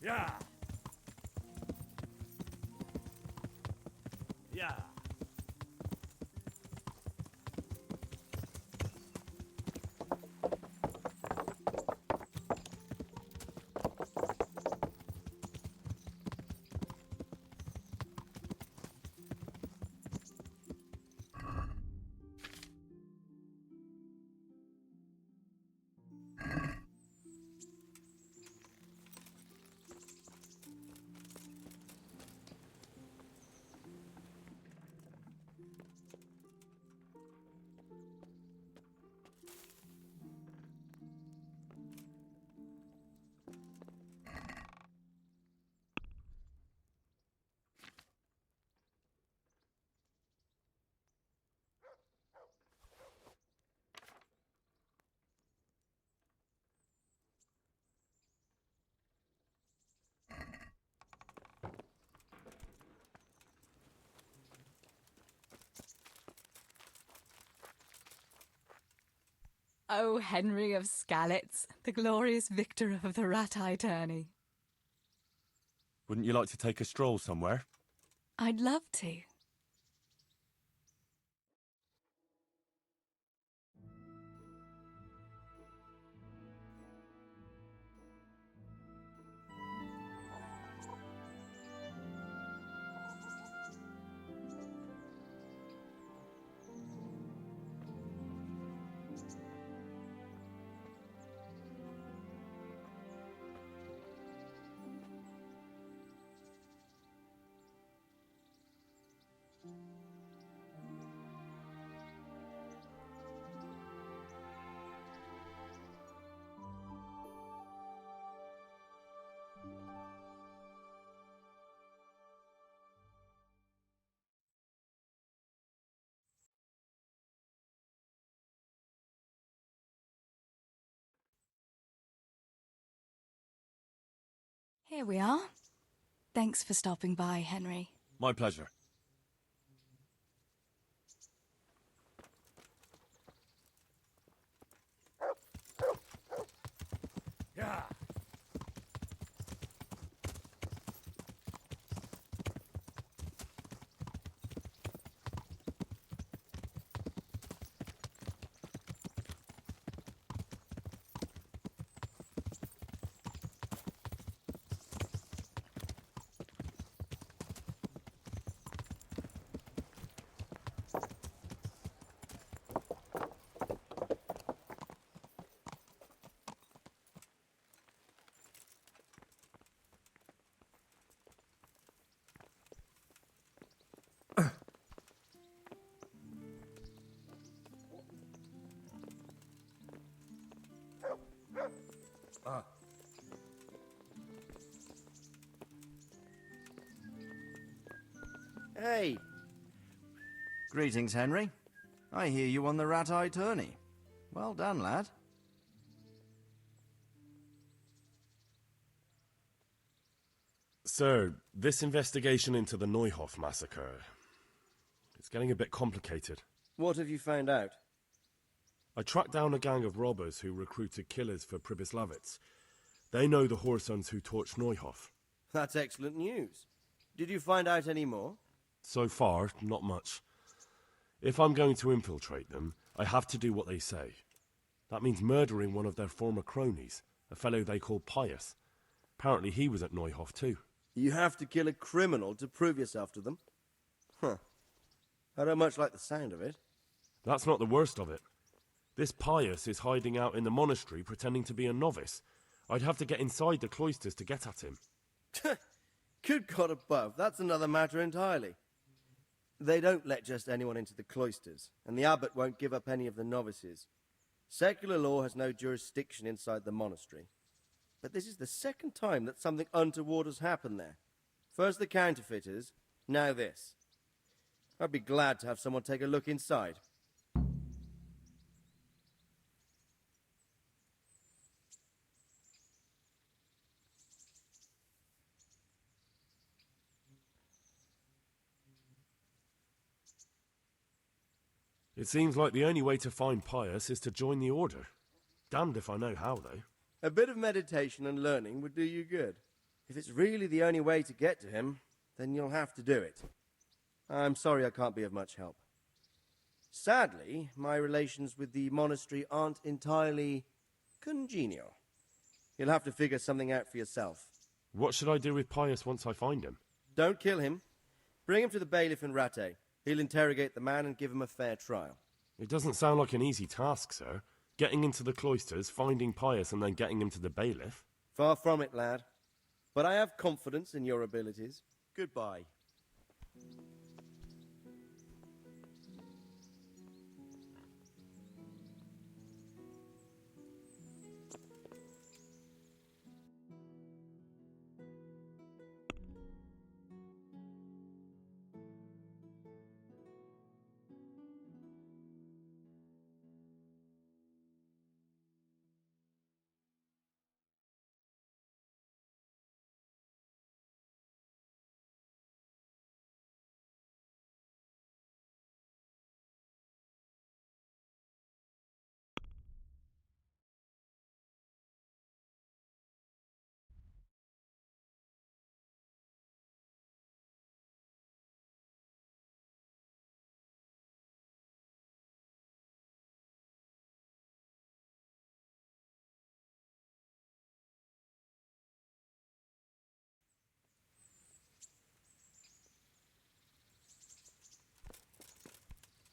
S16: Yeah. Yeah.
S17: O Henry of Skalitz, the glorious victor of the Rat-Eye tourney.
S4: Wouldn't you like to take a stroll somewhere?
S17: I'd love to. Here we are. Thanks for stopping by, Henry.
S4: My pleasure.
S16: Yeah.
S18: Hey. Greetings, Henry. I hear you won the Rat-Eye tourney. Well done, lad.
S4: Sir, this investigation into the Neuhof massacre, it's getting a bit complicated.
S18: What have you found out?
S4: I tracked down a gang of robbers who recruited killers for Pribyslavitz. They know the Horsons who torched Neuhof.
S18: That's excellent news. Did you find out any more?
S4: So far, not much. If I'm going to infiltrate them, I have to do what they say. That means murdering one of their former cronies, a fellow they call Pius. Apparently he was at Neuhof too.
S19: You have to kill a criminal to prove yourself to them? Huh. I don't much like the sound of it.
S4: That's not the worst of it. This Pius is hiding out in the monastery pretending to be a novice. I'd have to get inside the cloisters to get at him.
S19: Good God above, that's another matter entirely. They don't let just anyone into the cloisters, and the abbot won't give up any of the novices. Secular law has no jurisdiction inside the monastery. But this is the second time that something untoward has happened there. First the counterfeiters, now this. I'd be glad to have someone take a look inside.
S4: It seems like the only way to find Pius is to join the order. Damned if I know how, though.
S19: A bit of meditation and learning would do you good. If it's really the only way to get to him, then you'll have to do it. I'm sorry I can't be of much help. Sadly, my relations with the monastery aren't entirely congenial. You'll have to figure something out for yourself.
S4: What should I do with Pius once I find him?
S19: Don't kill him. Bring him to the bailiff in Rattay. He'll interrogate the man and give him a fair trial.
S4: It doesn't sound like an easy task, sir. Getting into the cloisters, finding Pius, and then getting him to the bailiff.
S19: Far from it, lad. But I have confidence in your abilities. Goodbye.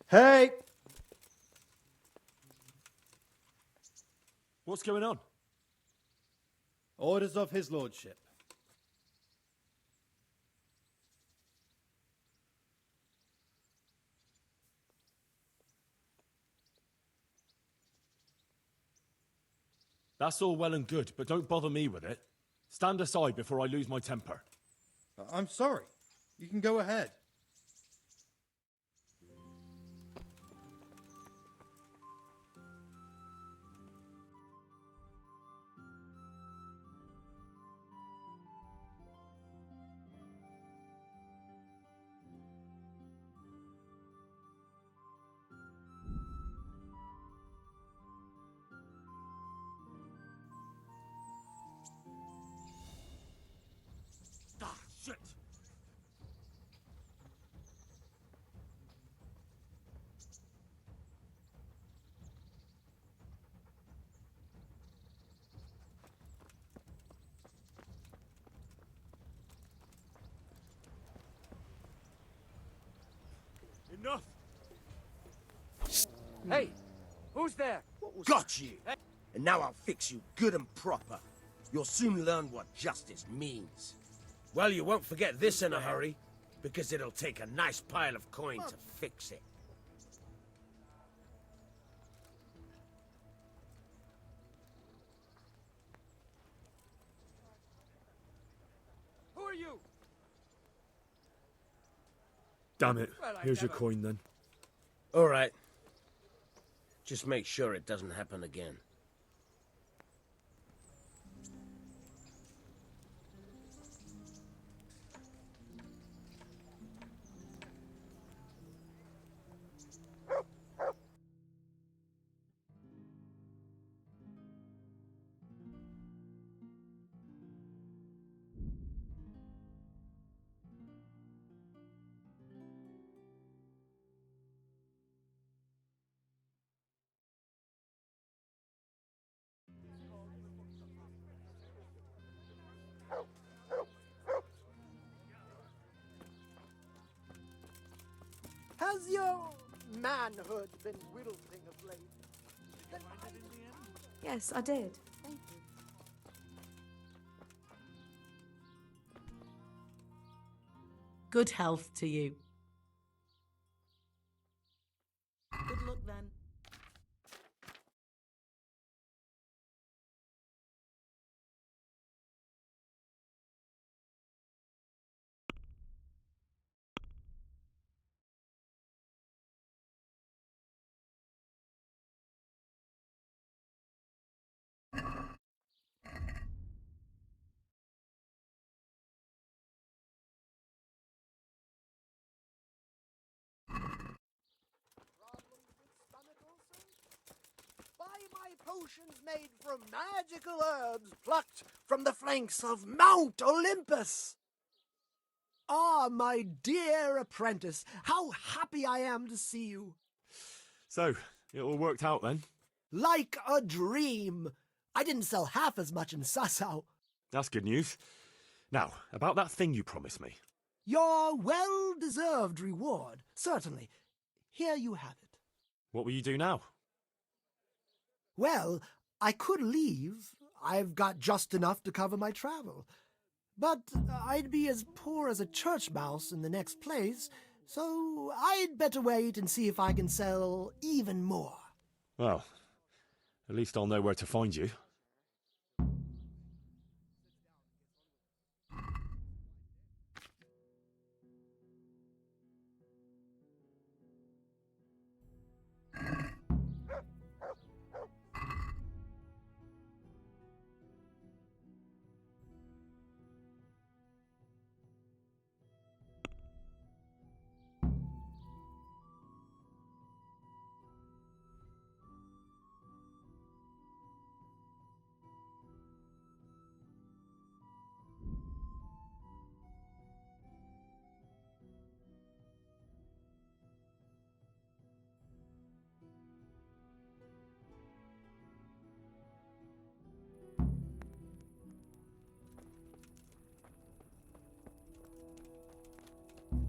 S19: Hey!
S20: What's going on?
S2: Orders of his lordship.
S20: That's all well and good, but don't bother me with it. Stand aside before I lose my temper.
S15: I'm sorry. You can go ahead.
S20: Ah, shit! Enough!
S14: Hey, who's there? Got you! And now I'll fix you good and proper. You'll soon learn what justice means. Well, you won't forget this in a hurry, because it'll take a nice pile of coin to fix it.
S9: Who are you?
S20: Damn it.
S9: Well, I
S20: Here's your
S9: never-
S20: coin then.
S14: All right. Just make sure it doesn't happen again.
S6: Has your manhood been wilting of late?
S12: Yes, I did. Thank you.
S21: Good health to you.
S3: Good luck then.
S6: Buy my potions made from magical herbs plucked from the flanks of Mount Olympus. Ah, my dear apprentice, how happy I am to see you.
S4: So, it all worked out then?
S6: Like a dream. I didn't sell half as much in Sasau.
S4: That's good news. Now, about that thing you promised me.
S6: Your well-deserved reward, certainly. Here you have it.
S4: What will you do now?
S6: Well, I could leave. I've got just enough to cover my travel. But I'd be as poor as a church mouse in the next place, so I'd better wait and see if I can sell even more.
S4: Well, at least I'll know where to find you.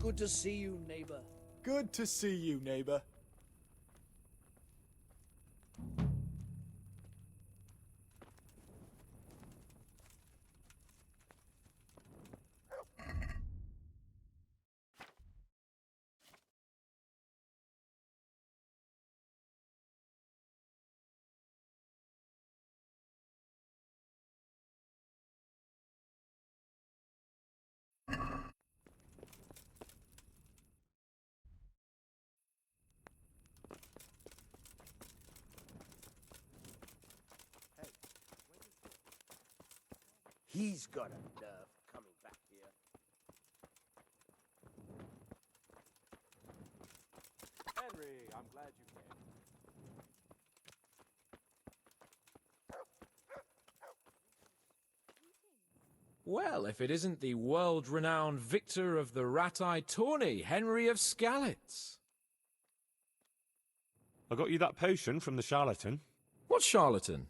S22: Good to see you, neighbor.
S10: Good to see you, neighbor.
S14: He's got a nerve coming back here.
S13: Henry, I'm glad you came.
S23: Well, if it isn't the world-renowned victor of the rat-eye tourney, Henry of Skalitz.
S4: I got you that potion from the charlatan.
S23: What charlatan?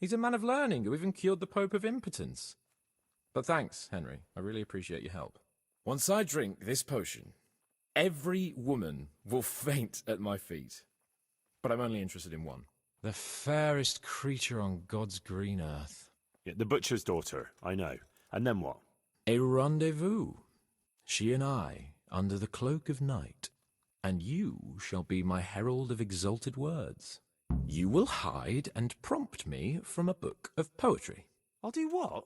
S23: He's a man of learning who even cured the Pope of impotence. But thanks, Henry. I really appreciate your help. Once I drink this potion, every woman will faint at my feet. But I'm only interested in one. The fairest creature on God's green earth.
S4: Yeah, the butcher's daughter, I know. And then what?
S23: A rendezvous. She and I, under the cloak of night. And you shall be my herald of exalted words. You will hide and prompt me from a book of poetry.
S4: I'll do what?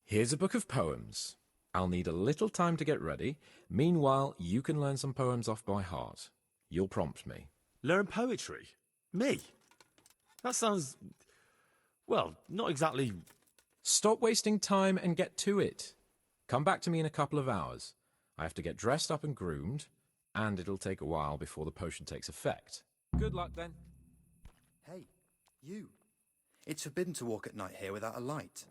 S23: Here's a book of poems. I'll need a little time to get ready. Meanwhile, you can learn some poems off by heart. You'll prompt me.
S4: Learn poetry? Me? That sounds... well, not exactly...
S23: Stop wasting time and get to it. Come back to me in a couple of hours. I have to get dressed up and groomed, and it'll take a while before the potion takes effect. Good luck, then.
S10: Hey, you. It's forbidden to walk at night here without a light.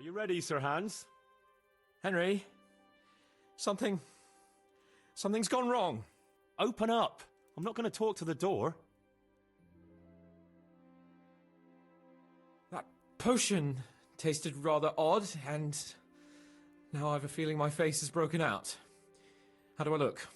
S20: Are you ready, Sir Hans?
S11: Henry, something's gone wrong.
S20: Open up. I'm not going to talk to the door.
S11: That potion tasted rather odd, and now I have a feeling my face is broken out. How do I look?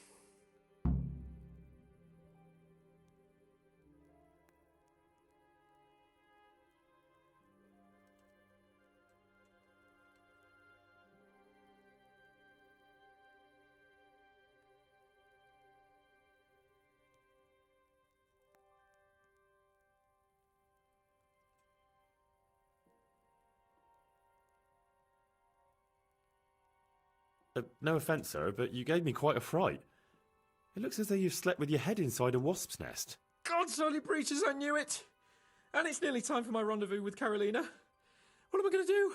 S20: No offence, sir, but you gave me quite a fright. It looks as though you've slept with your head inside a wasp's nest.
S11: God's holy preachers, I knew it! And it's nearly time for my rendezvous with Carolina. What am I going to do?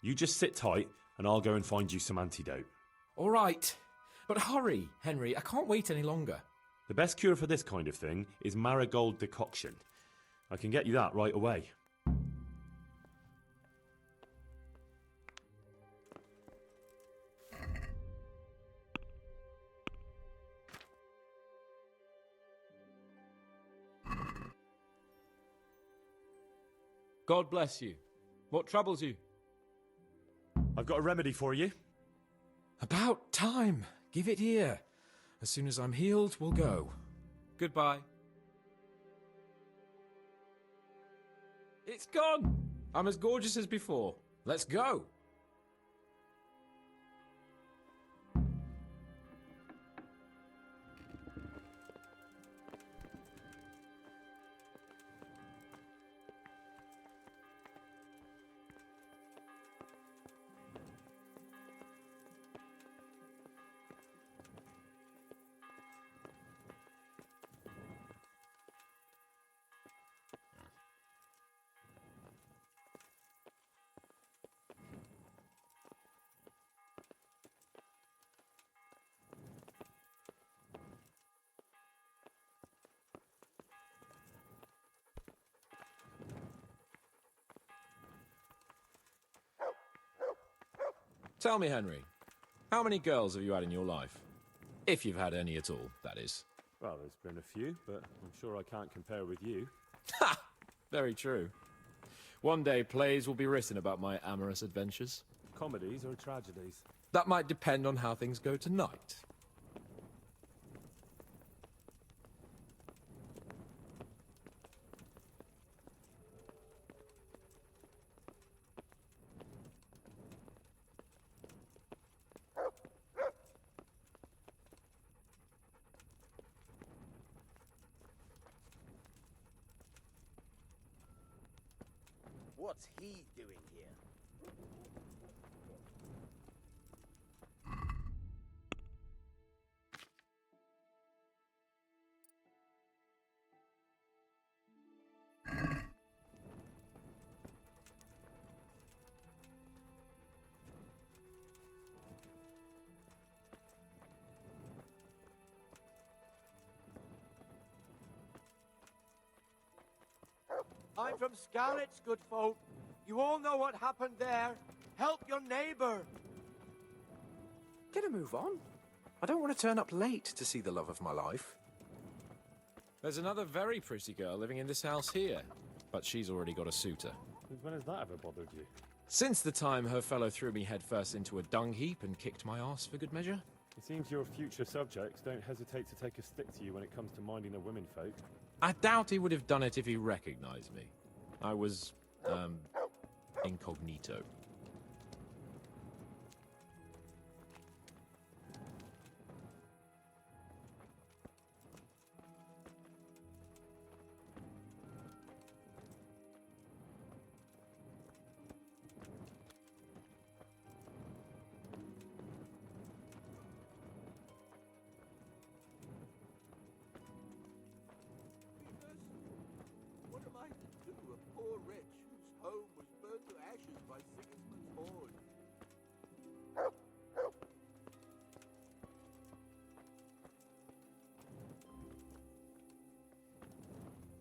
S20: You just sit tight, and I'll go and find you some antidote.
S11: All right. But hurry, Henry. I can't wait any longer.
S20: The best cure for this kind of thing is marigold decoction. I can get you that right away.
S11: God bless you. What troubles you?
S20: I've got a remedy for you.
S11: About time. Give it here. As soon as I'm healed, we'll go. Goodbye. It's gone! I'm as gorgeous as before. Let's go! Tell me, Henry, how many girls have you had in your life? If you've had any at all, that is.
S20: Well, there's been a few, but I'm sure I can't compare with you.
S11: Ha! Very true. One day plays will be written about my amorous adventures.
S20: Comedies or tragedies?
S11: That might depend on how things go tonight.
S14: What's he doing here?
S9: I'm from Scarlet's, good folk. You all know what happened there. Help your neighbor.
S11: Get a move on. I don't want to turn up late to see the love of my life. There's another very pretty girl living in this house here, but she's already got a suitor.
S20: Since when has that ever bothered you?
S11: Since the time her fellow threw me headfirst into a dung heap and kicked my arse for good measure.
S20: It seems your future subjects don't hesitate to take a stick to you when it comes to minding the womenfolk.
S11: I doubt he would have done it if he recognized me. I was, incognito.
S10: What am I to do? A poor wretch whose home was burned to ashes by Sigurd's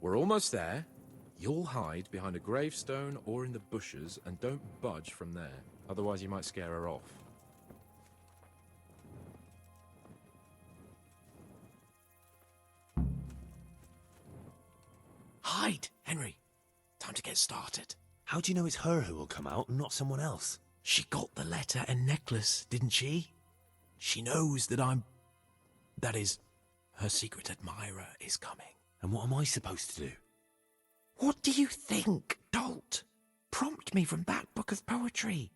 S23: We're almost there. You'll hide behind a gravestone or in the bushes and don't budge from there. Otherwise you might scare her off.
S8: Hide, Henry. Time to get started. How do you know it's her who will come out and not someone else? She got the letter and necklace, didn't she? She knows that that is, her secret admirer is coming.
S18: And what am I supposed to do?
S8: What do you think, dolt? Prompt me from that book of poetry.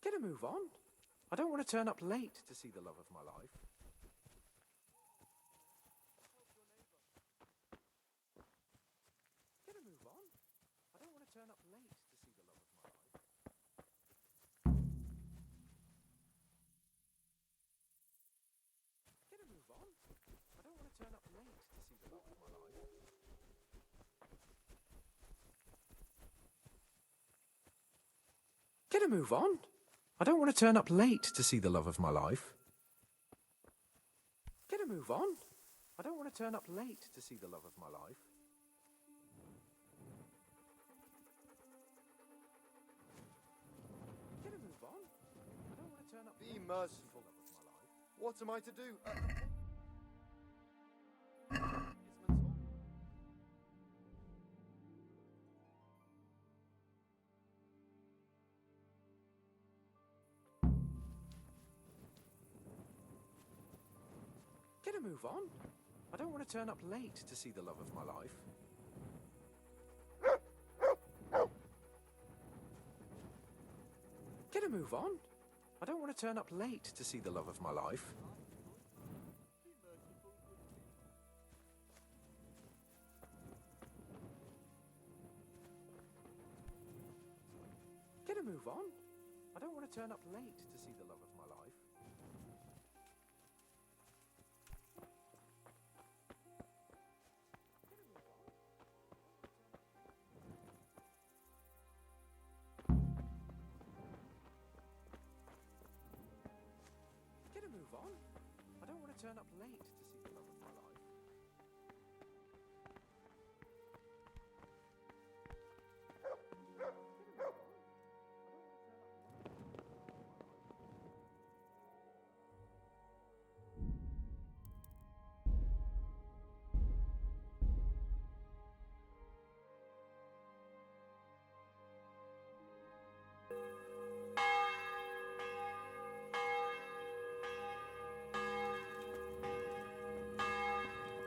S11: Get a move on. I don't want to turn up late to see the love of my life. Get a move on. I don't want to turn up late to see the love of my life. Get a move on. I don't want to turn up late to see the love of my life. Get a move on. I don't want to turn up late to see the love of my life. Get a move on. I don't want to turn up late to see the love of my life. Get a move on. I don't want to turn up
S10: Be
S11: late to see the
S10: merciful.
S11: love of my life.
S10: What am I to do?
S11: Get a move on. I don't want to turn up late to see the love of my life. Get a move on. I don't want to turn up late to see the love of my life. Get a move on. I don't want to turn up late to see the love of my life. Get a move on. I don't want to turn up late to see the love of my life.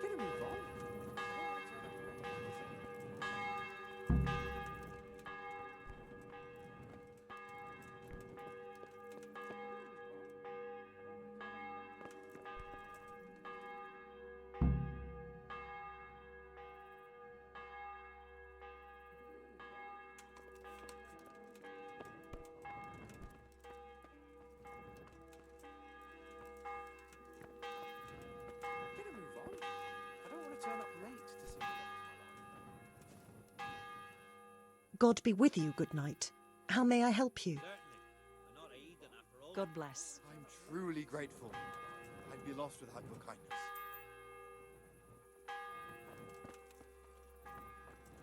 S11: Get a move on. Get a move on. I don't want to turn up late to see the love of my life.
S1: God be with you, good knight. How may I help you?
S7: We're not a heathen after all.
S1: God bless.
S10: I'm truly grateful. I'd be lost without your kindness.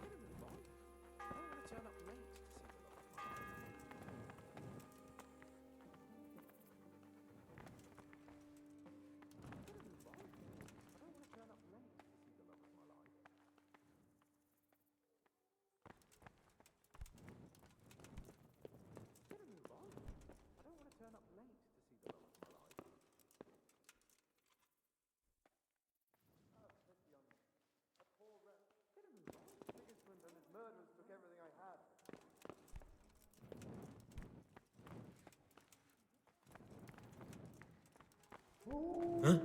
S11: Get a move on. I don't want to turn up late to see the love of my life. Get a move on. I don't want to turn up late to see the love of
S20: Huh?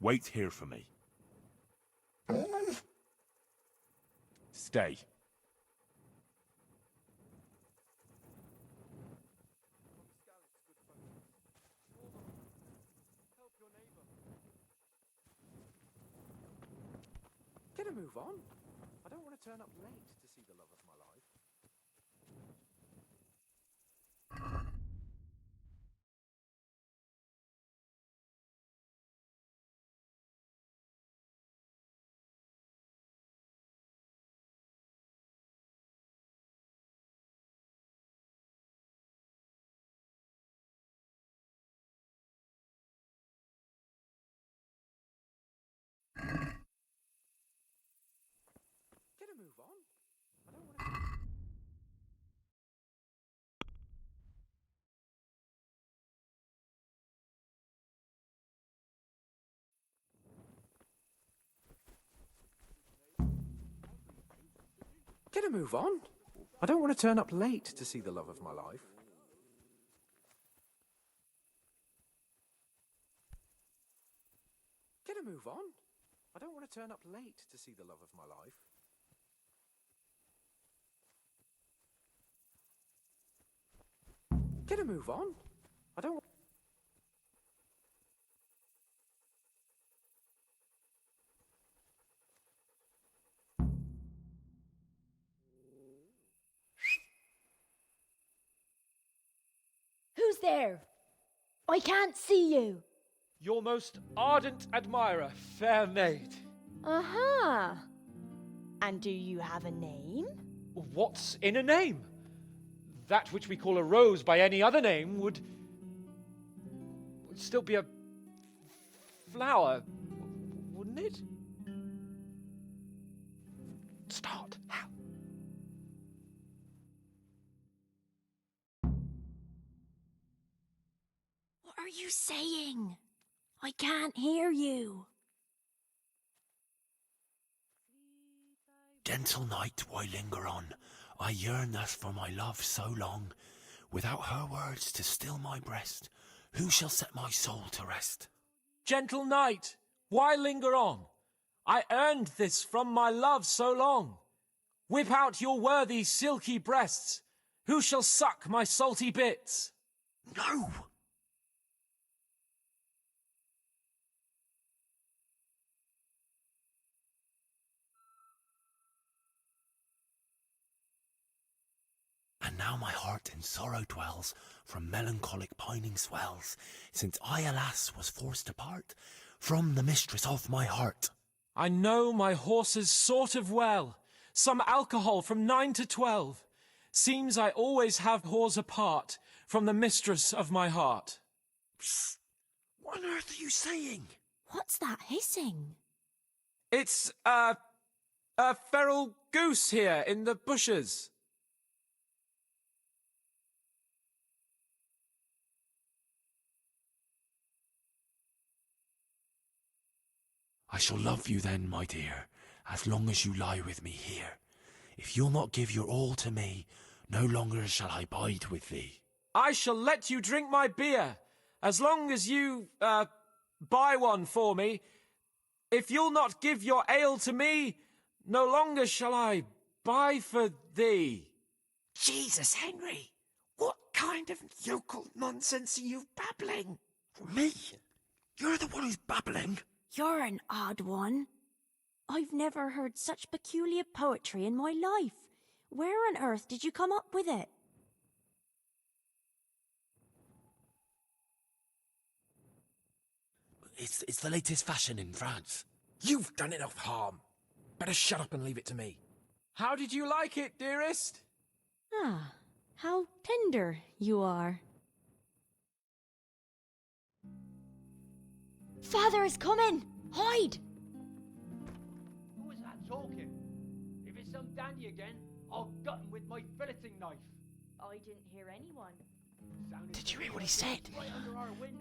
S4: Wait here for me. Stay.
S11: Get a move on. I don't want to turn up late to see the love of my life. Get a move on. I don't want to... Get a move on. I don't want to turn up late to see the love of my life. Get a move on. I don't want to turn up late to see the love of my life. Get a move on. I don't...
S5: Who's there? I can't see you.
S17: Your most ardent admirer, fair maid.
S5: Uh-huh. And do you have a name?
S17: What's in a name? That which we call a rose by any other name would still be a flower, wouldn't it? Start. How?
S5: What are you saying? I can't hear you.
S8: Gentle night, why linger on? I yearn thus for my love so long. Without her words to still my breast, who shall set my soul to rest?
S11: Gentle night, why linger on? I earned this from my love so long. Whip out your worthy silky breasts. Who shall suck my salty bits?
S8: No! And now my heart in sorrow dwells, from melancholic pining swells, since I, alas, was forced to part from the mistress of my heart.
S11: I know my horses sort of well, some alcohol from 9 to 12. Seems I always have whores apart from the mistress of my heart.
S8: Psst! What on earth are you saying?
S5: What's that hissing?
S11: It's a feral goose here in the bushes.
S8: I shall love you then, my dear, as long as you lie with me here. If you'll not give your all to me, no longer shall I bide with thee.
S11: I shall let you drink my beer, as long as you, buy one for me. If you'll not give your ale to me, no longer shall I buy for thee.
S8: Jesus, Henry! What kind of yokel nonsense are you babbling? Me? You're the one who's babbling.
S5: You're an odd one. I've never heard such peculiar poetry in my life. Where on earth did you come up with it?
S8: It's the latest fashion in France.
S11: You've done enough harm. Better shut up and leave it to me. How did you like it, dearest?
S5: Ah, how tender you are. Father is coming! Hide!
S9: Who is that talking? If it's some dandy again, I'll gut him with my filleting knife.
S12: I didn't hear anyone.
S11: Did you hear what he said?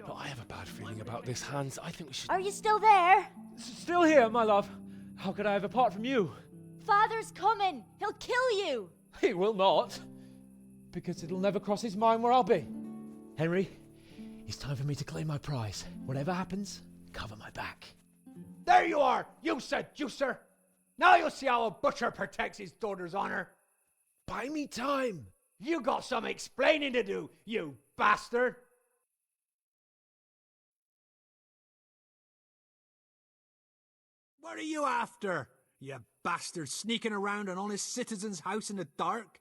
S11: But I have a bad feeling about this, Hans. I think we should...
S12: Are you still there?
S17: Still here, my love. How could I have apart from you?
S12: Father's coming! He'll kill you!
S17: He will not. Because it'll never cross his mind where I'll be. Henry, it's time for me to claim my prize. Whatever happens, cover my back.
S9: There you are, you seducer! Now you'll see how a butcher protects his daughter's honor.
S11: Buy me time.
S9: You got some explaining to do, you bastard!
S15: What are you after, you bastard, sneaking around an honest citizen's house in the dark?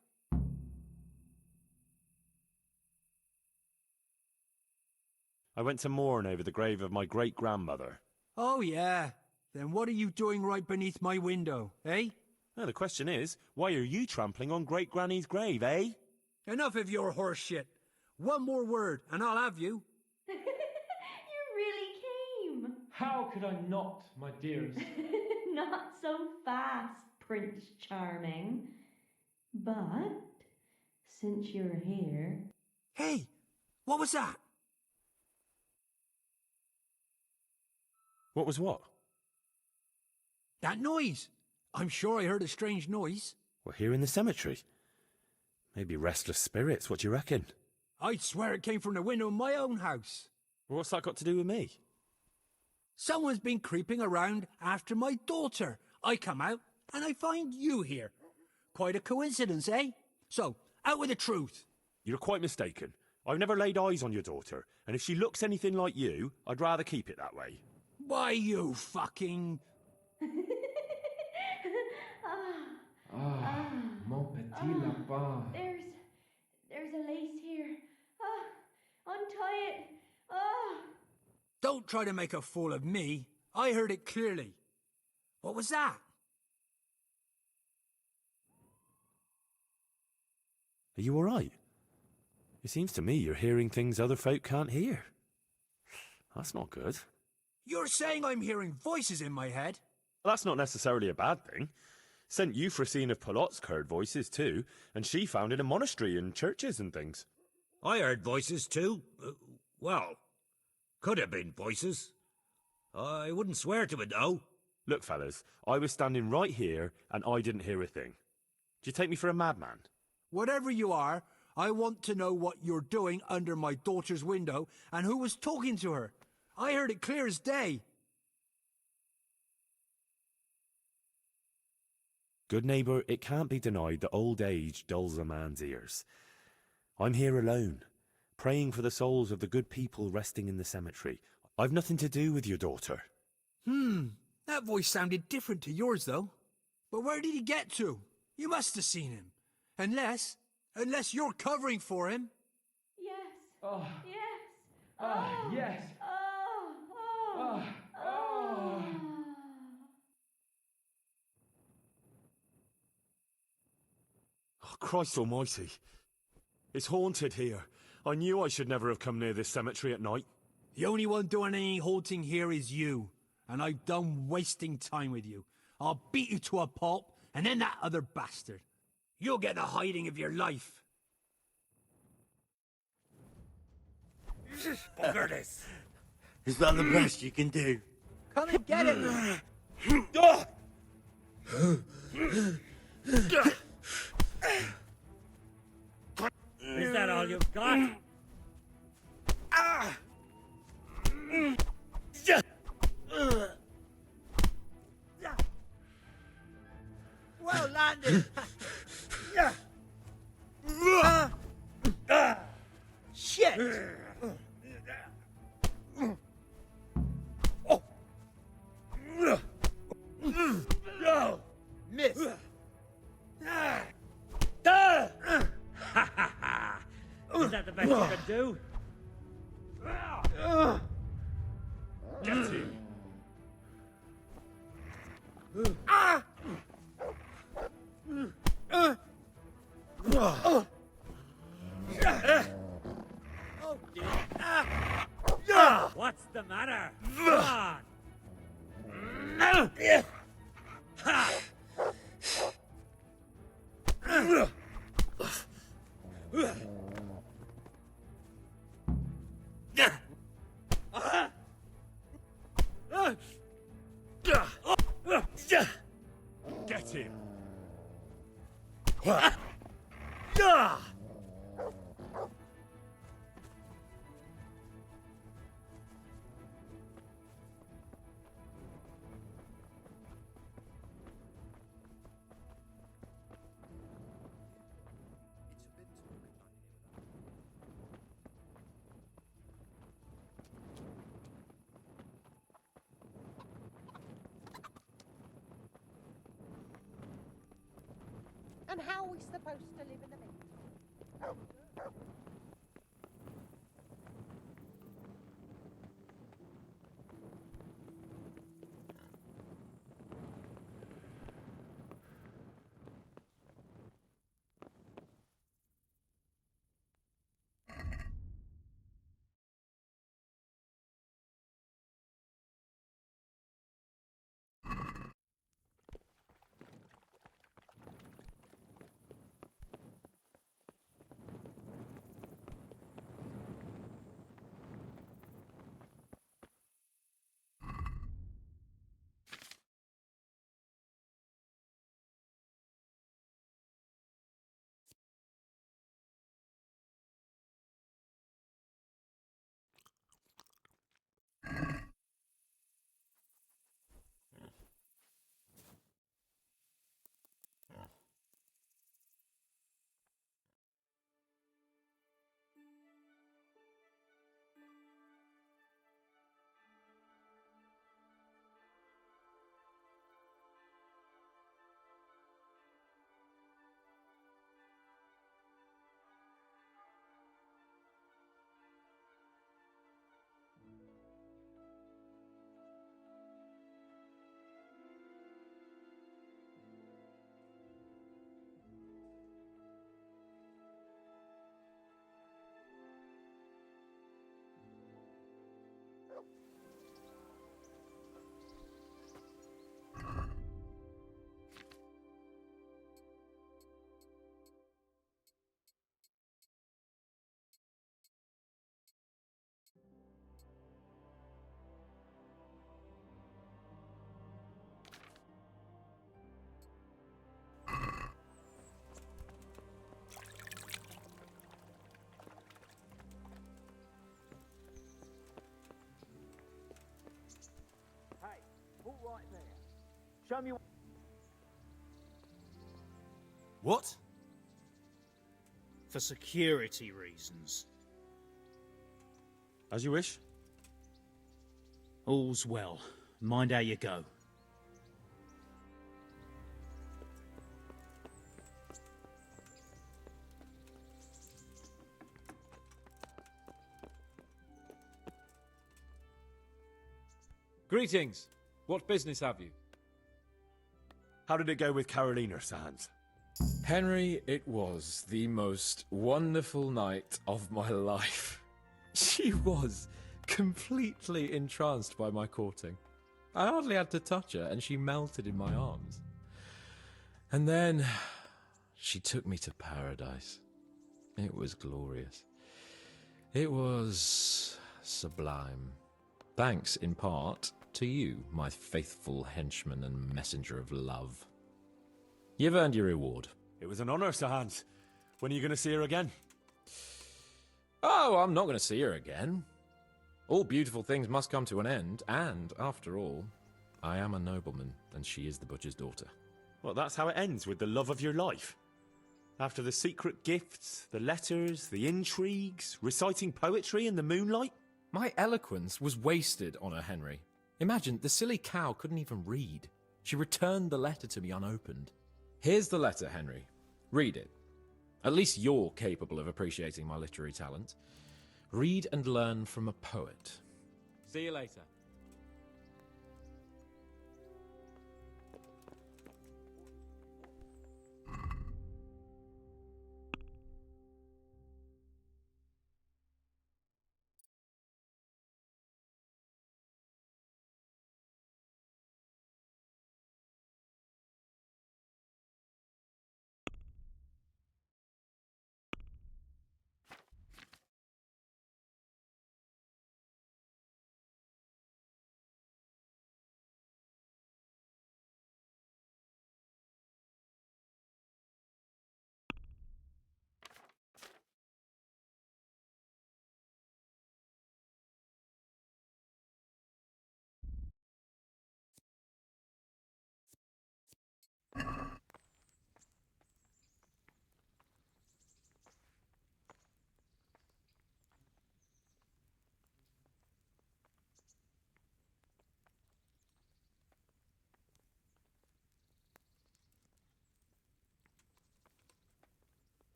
S4: I went to mourn over the grave of my great-grandmother.
S15: Oh, yeah. Then what are you doing right beneath my window, eh?
S4: Well, the question is, why are you trampling on great-granny's grave, eh?
S15: Enough of your horse shit. One more word, and I'll have you.
S12: You really came.
S17: How could I not, my dearest?
S12: Not so fast, Prince Charming. But, since you're here...
S15: Hey, what was that?
S4: What was what?
S15: That noise. I'm sure I heard a strange noise.
S4: We're here in the cemetery. Maybe restless spirits, what do you reckon?
S15: I'd swear it came from the window of my own house.
S4: Well, what's that got to do with me?
S15: Someone's been creeping around after my daughter. I come out, and I find you here. Quite a coincidence, eh? So, out with the truth.
S4: You're quite mistaken. I've never laid eyes on your daughter, and if she looks anything like you, I'd rather keep it that way.
S15: Why, you fucking...
S17: Mon petit lapin.
S12: There's a lace here. Untie it.
S15: Don't try to make a fool of me. I heard it clearly. What was that?
S4: Are you all right? It seems to me you're hearing things other folk can't hear. That's not good.
S15: You're saying I'm hearing voices in my head?
S4: Well, that's not necessarily a bad thing. St. Euphrosyne of Polotsk heard voices too, and she founded a monastery and churches and things.
S7: I heard voices too. Well, could have been voices. I wouldn't swear to it, though.
S4: Look, fellas, I was standing right here, and I didn't hear a thing. Do you take me for a madman?
S15: Whatever you are, I want to know what you're doing under my daughter's window, and who was talking to her. I heard it clear as day.
S4: Good neighbour, it can't be denied that old age dulls a man's ears. I'm here alone, praying for the souls of the good people resting in the cemetery. I've nothing to do with your daughter.
S15: That voice sounded different to yours, though. But where did he get to? You must have seen him. Unless you're covering for him.
S12: Yes.
S17: Oh.
S12: Yes.
S17: Yes.
S4: Oh, Christ almighty. It's haunted here. I knew I should never have come near this cemetery at night.
S15: The only one doing any haunting here is you. And I've done wasting time with you. I'll beat you to a pulp, and then that other bastard. You'll get the hiding of your life.
S7: Bugger this.
S14: Is that the best you can do?
S9: Come and get it!
S7: Is that all you've got?
S9: Well landed! Shit! Miss!
S7: Is that the best you can do?
S4: Get him!
S7: What's the matter? Come on! Ha!
S20: Get him!
S3: And how are we supposed to live in the meantime?
S9: Right there. Show me.
S2: What? For security reasons.
S20: As you wish.
S2: All's well. Mind how you go.
S23: Greetings. What business have you?
S20: How did it go with Carolina, Sans?
S23: Henry, it was the most wonderful night of my life. She was completely entranced by my courting. I hardly had to touch her, and she melted in my arms. And then she took me to paradise. It was glorious. It was sublime. Thanks, in part, to you, my faithful henchman and messenger of love. You've earned your reward.
S20: It was an honour, Sir Hans. When are you going to see her again?
S23: Oh, I'm not going to see her again. All beautiful things must come to an end, and, after all, I am a nobleman, and she is the butcher's daughter.
S20: Well, that's how it ends, with the love of your life. After the secret gifts, the letters, the intrigues, reciting poetry in the moonlight.
S23: My eloquence was wasted on her, Henry. Imagine, the silly cow couldn't even read. She returned the letter to me unopened. Here's the letter, Henry. Read it. At least you're capable of appreciating my literary talent. Read and learn from a poet. See you later.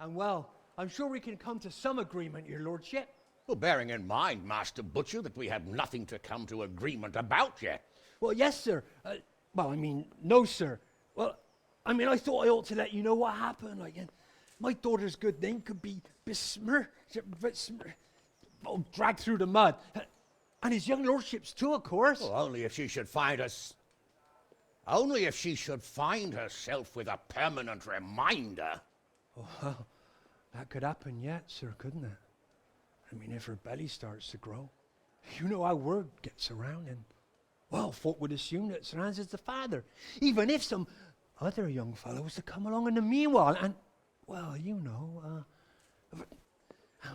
S9: And well, I'm sure we can come to some agreement, your lordship.
S16: Well, bearing in mind, Master Butcher, that we have nothing to come to agreement about yet.
S9: Well, yes, sir. No, sir. Well, I thought I ought to let you know what happened. My daughter's good name could be dragged through the mud. And his young lordship's too, of course.
S16: Well, only if she should find us... Only if she should find herself with a permanent reminder.
S9: Oh, well, that could happen yet, sir, couldn't it? If her belly starts to grow. You know how word gets around, and, well, folk would assume that Sir Hans is the father, even if some other young fellow was to come along in the meanwhile, and, well, and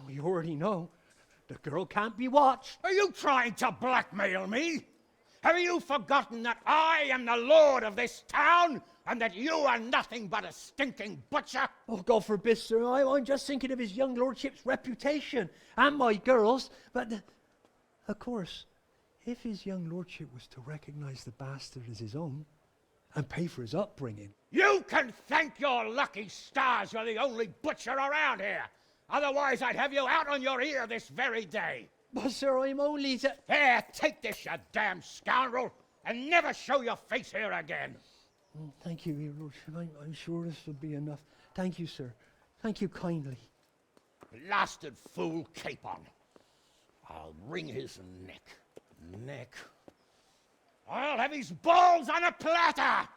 S9: we already know, the girl can't be watched.
S16: Are you trying to blackmail me? Have you forgotten that I am the lord of this town, and that you are nothing but a stinking butcher?
S9: Oh, God forbid, sir. I'm just thinking of his young lordship's reputation, and my girl's. But, of course, if his young lordship was to recognize the bastard as his own, and pay for his upbringing...
S16: You can thank your lucky stars you're the only butcher around here. Otherwise, I'd have you out on your ear this very day.
S9: But, sir, I'm only...
S16: Here, take this, you damn scoundrel, and never show your face here again.
S9: Thank you, your lordship. I'm sure this will be enough. Thank you, sir. Thank you kindly.
S16: Blasted fool capon. I'll wring his neck. I'll have his balls on a platter!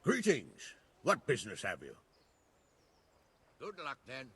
S19: Greetings. What business have you?
S16: Good luck, then.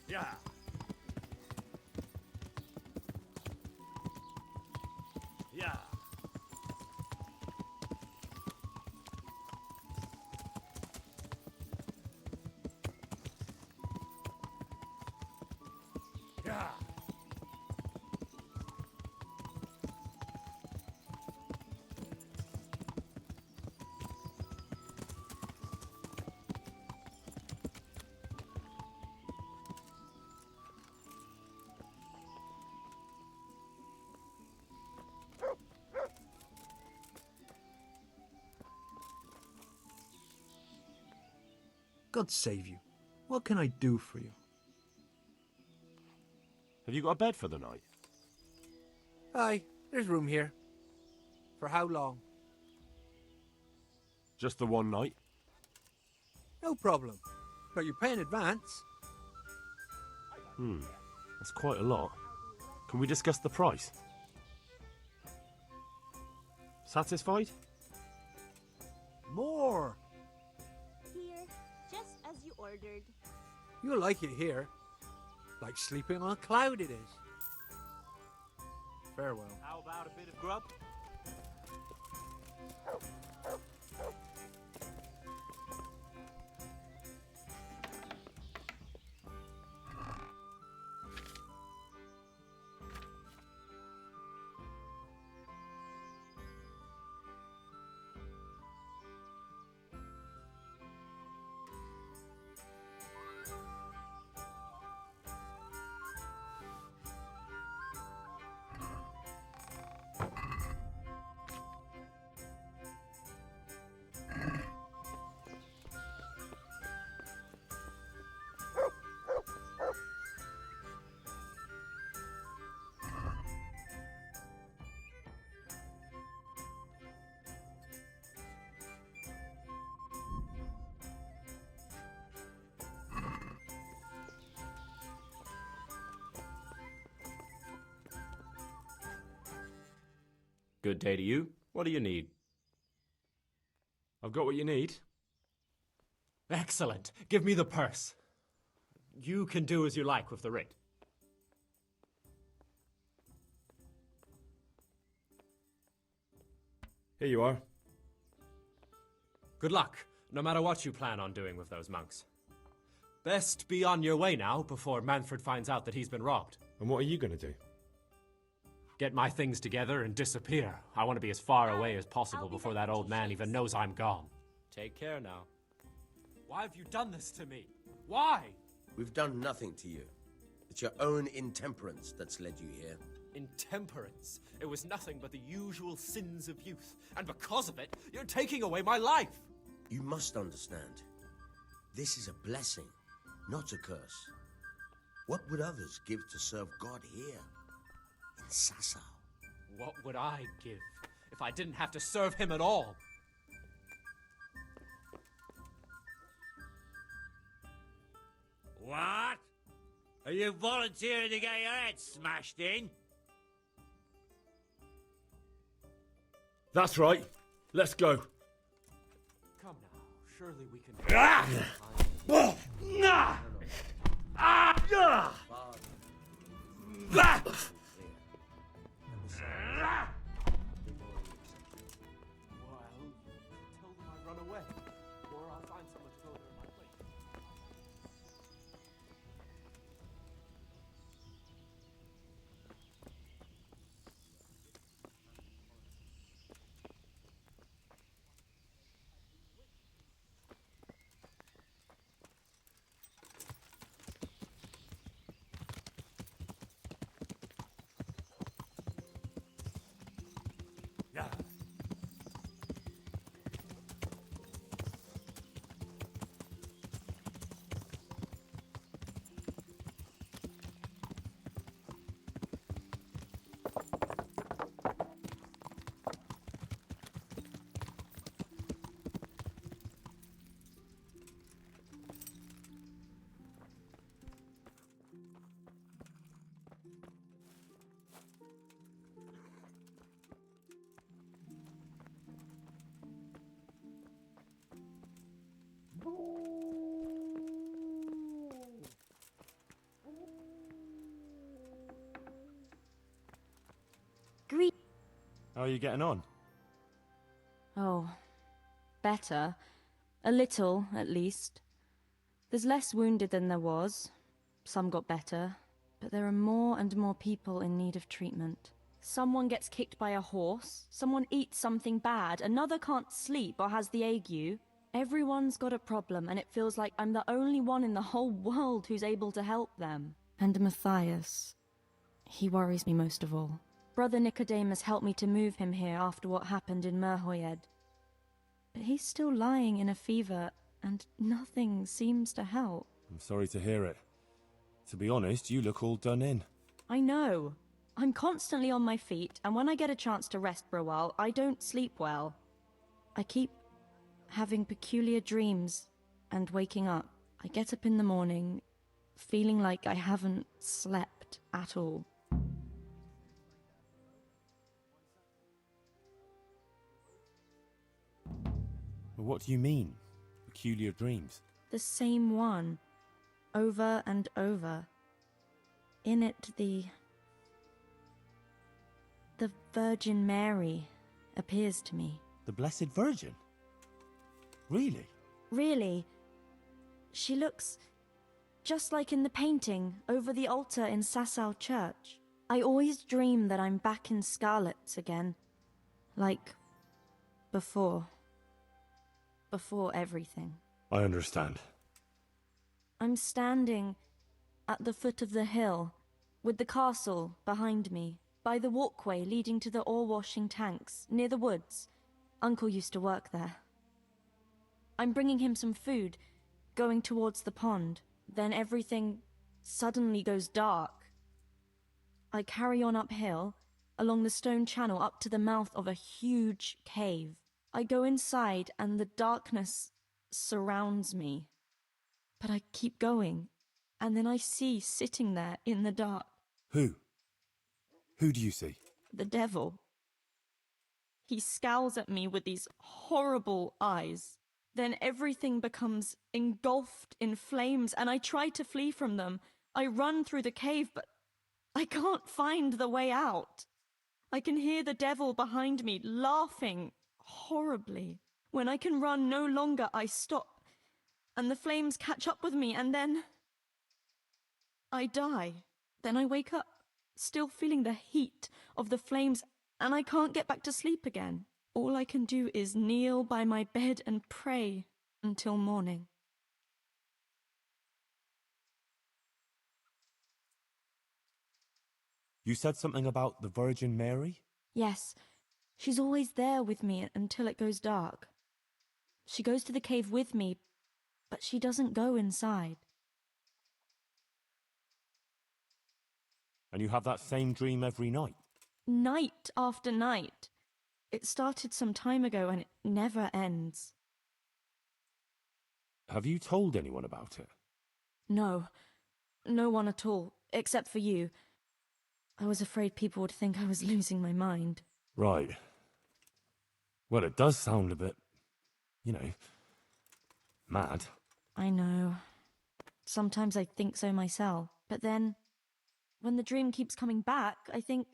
S19: Yeah. Yeah. Yeah.
S9: God save you. What can I do for you?
S4: Have you got a bed for the night?
S9: Aye, there's room here. For how long?
S4: Just the one night?
S9: No problem. But you pay in advance.
S4: That's quite a lot. Can we discuss the price? Satisfied?
S9: More!
S12: Here, just as you ordered.
S9: You'll like it here. Like sleeping on a cloud it is. Farewell.
S11: How about a bit of grub? Good day to you. What do you need?
S20: I've got what you need.
S11: Excellent. Give me the purse. You can do as you like with the ring.
S20: Here you are.
S11: Good luck, no matter what you plan on doing with those monks. Best be on your way now before Manfred finds out that he's been robbed.
S20: And what are you going to do?
S11: Get my things together and disappear. I want to be as far away as possible before that old man even knows I'm gone. Take care now. Why have you done this to me? Why?
S14: We've done nothing to you. It's your own intemperance that's led you here.
S11: Intemperance. It was nothing but the usual sins of youth. And because of it, you're taking away my life.
S14: You must understand. This is a blessing, not a curse. What would others give to serve God here, in Sasau?
S11: What would I give if I didn't have to serve him at all?
S7: What? Are you volunteering to get your head smashed in?
S20: That's right. Let's go.
S11: Come now, surely we can... Well, tell them I run away, or I'll find someone to go over in my place.
S20: How are you getting on?
S5: Oh, better. A little, at least. There's less wounded than there was. Some got better. But there are more and more people in need of treatment. Someone gets kicked by a horse, someone eats something bad, another can't sleep or has the ague. Everyone's got a problem, and it feels like I'm the only one in the whole world who's able to help them. And Matthias, he worries me most of all. Brother Nicodemus helped me to move him here after what happened in Merhoyed. But he's still lying in a fever, and nothing seems to help.
S20: I'm sorry to hear it. To be honest, you look all done in.
S5: I know. I'm constantly on my feet, and when I get a chance to rest for a while, I don't sleep well. I keep having peculiar dreams and waking up. I get up in the morning, feeling like I haven't slept at all.
S20: Well, what do you mean? Peculiar dreams?
S5: The same one. Over and over. In it, the Virgin Mary appears to me.
S20: The Blessed Virgin? Really?
S5: Really. She looks just like in the painting over the altar in Sasau Church. I always dream that I'm back in Scarlet's again. Like before. Before everything.
S20: I understand.
S5: I'm standing at the foot of the hill, with the castle behind me, by the walkway leading to the ore-washing tanks, near the woods. Uncle used to work there. I'm bringing him some food, going towards the pond. Then everything suddenly goes dark. I carry on uphill, along the stone channel up to the mouth of a huge cave. I go inside and the darkness surrounds me. But I keep going, and then I see sitting there in the dark.
S20: Who? Who do you see?
S5: The devil. He scowls at me with these horrible eyes. Then everything becomes engulfed in flames, and I try to flee from them. I run through the cave, but I can't find the way out. I can hear the devil behind me laughing horribly. When I can run no longer, I stop, and the flames catch up with me, and then I die. Then I wake up, still feeling the heat of the flames, and I can't get back to sleep again. All I can do is kneel by my bed and pray until morning.
S4: You said something about the Virgin Mary?
S5: Yes, she's always there with me until it goes dark. She goes to the cave with me, but she doesn't go inside.
S4: And you have that same dream every night?
S5: Night after night. It started some time ago and it never ends.
S4: Have you told anyone about it?
S5: No, no one at all, except for you. I was afraid people would think I was losing my mind.
S4: Right. Well, it does sound a bit, mad.
S5: I know. Sometimes I think so myself. But then, when the dream keeps coming back, I think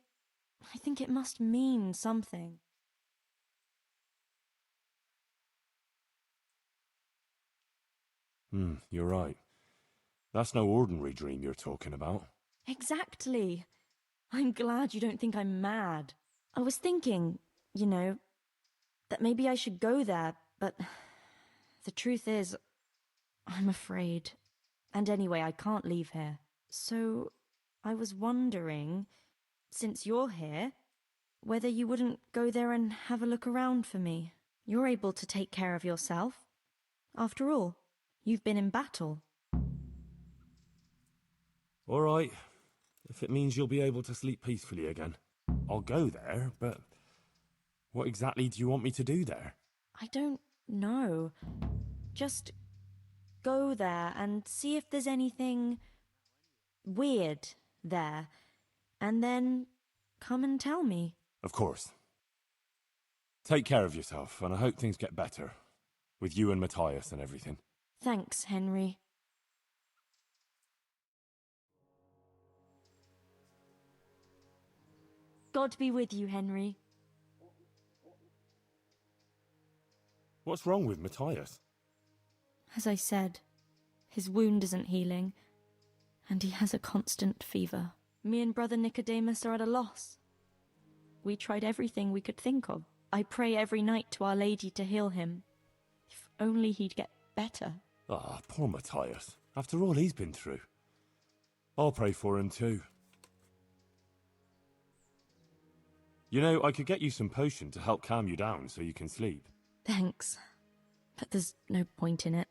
S5: it must mean something.
S4: You're right. That's no ordinary dream you're talking about.
S5: Exactly. I'm glad you don't think I'm mad. I was thinking, that maybe I should go there, but the truth is, I'm afraid. And anyway, I can't leave here. So, I was wondering, since you're here, whether you wouldn't go there and have a look around for me. You're able to take care of yourself. After all, you've been in battle.
S4: All right. If it means you'll be able to sleep peacefully again. I'll go there, but what exactly do you want me to do there?
S5: I don't know. Just go there and see if there's anything weird there, and then come and tell me.
S4: Of course. Take care of yourself, and I hope things get better. With you and Matthias and everything.
S5: Thanks, Henry. God be with you, Henry.
S4: What's wrong with Matthias?
S5: As I said, his wound isn't healing, and he has a constant fever. Me and Brother Nicodemus are at a loss. We tried everything we could think of. I pray every night to Our Lady to heal him. If only he'd get better.
S4: Ah, poor Matthias. After all he's been through. I'll pray for him too. I could get you some potion to help calm you down so you can sleep.
S5: Thanks, but there's no point in it.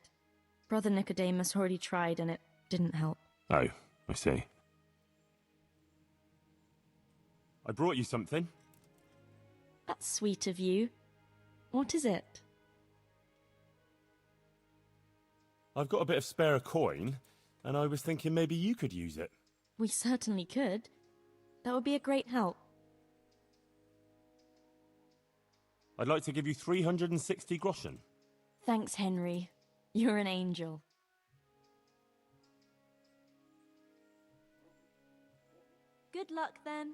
S5: Brother Nicodemus already tried and it didn't help.
S4: Oh, I see. I brought you something.
S5: That's sweet of you. What is it?
S4: I've got a bit of spare coin, and I was thinking maybe you could use it.
S5: We certainly could. That would be a great help.
S4: I'd like to give you 360 groschen.
S5: Thanks, Henry. You're an angel. Good luck, then.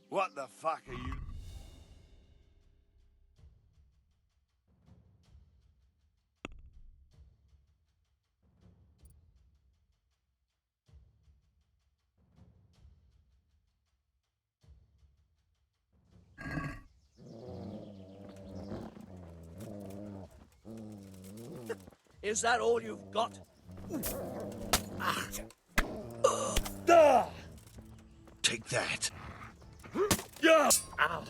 S18: What the fuck are you...
S14: Is that all you've got?
S19: Take that.
S14: Ow.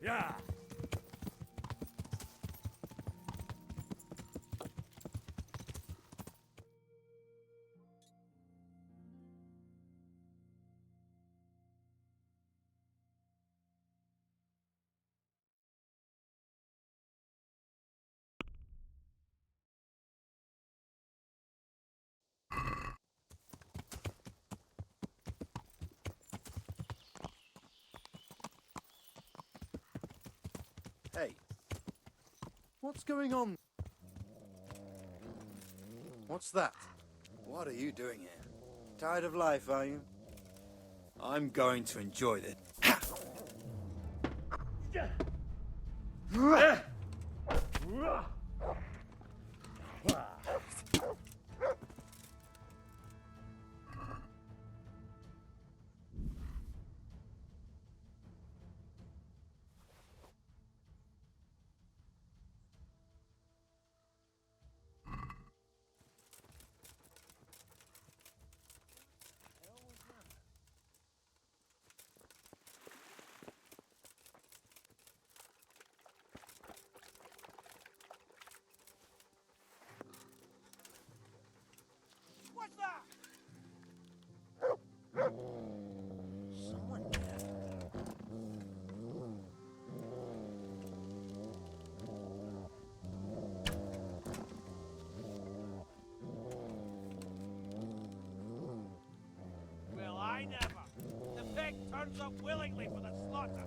S19: Yeah.
S18: Hey. What's going on? What's that?
S10: What are you doing here? Tired of life, are you? I'm going to enjoy this.
S16: What's that?
S14: Someone
S16: Well, I never. The pig turns up willingly for the slaughter.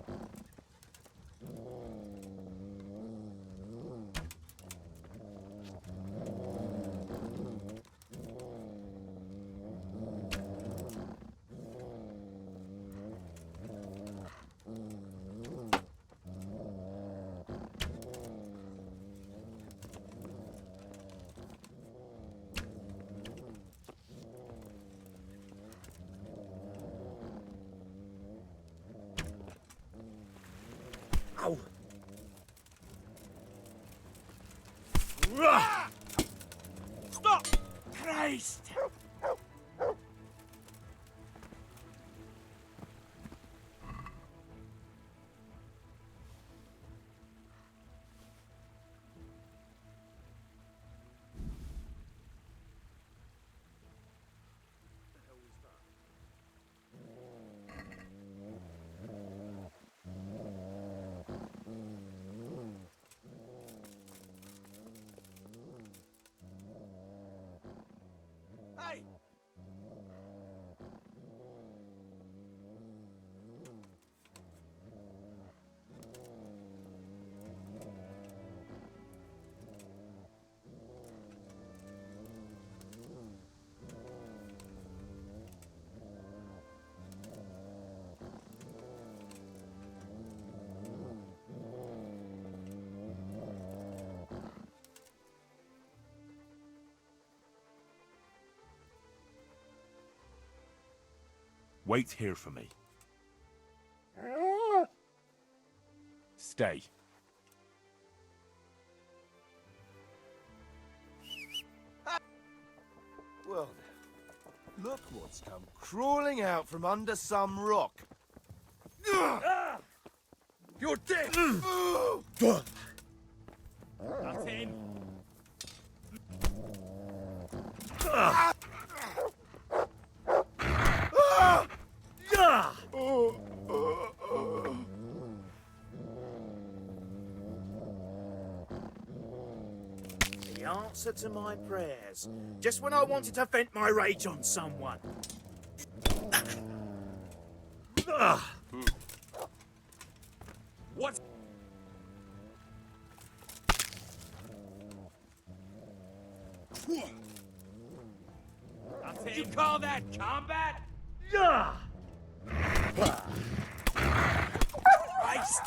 S14: Ow!
S16: Stop! Christ!
S4: Wait here for me. Stay.
S18: Well, look what's come crawling out from under some rock.
S19: You're dead!
S15: Nothing.
S2: The answer to my prayers. Just when I wanted to vent my rage on someone.
S15: What? You call that combat? Christ!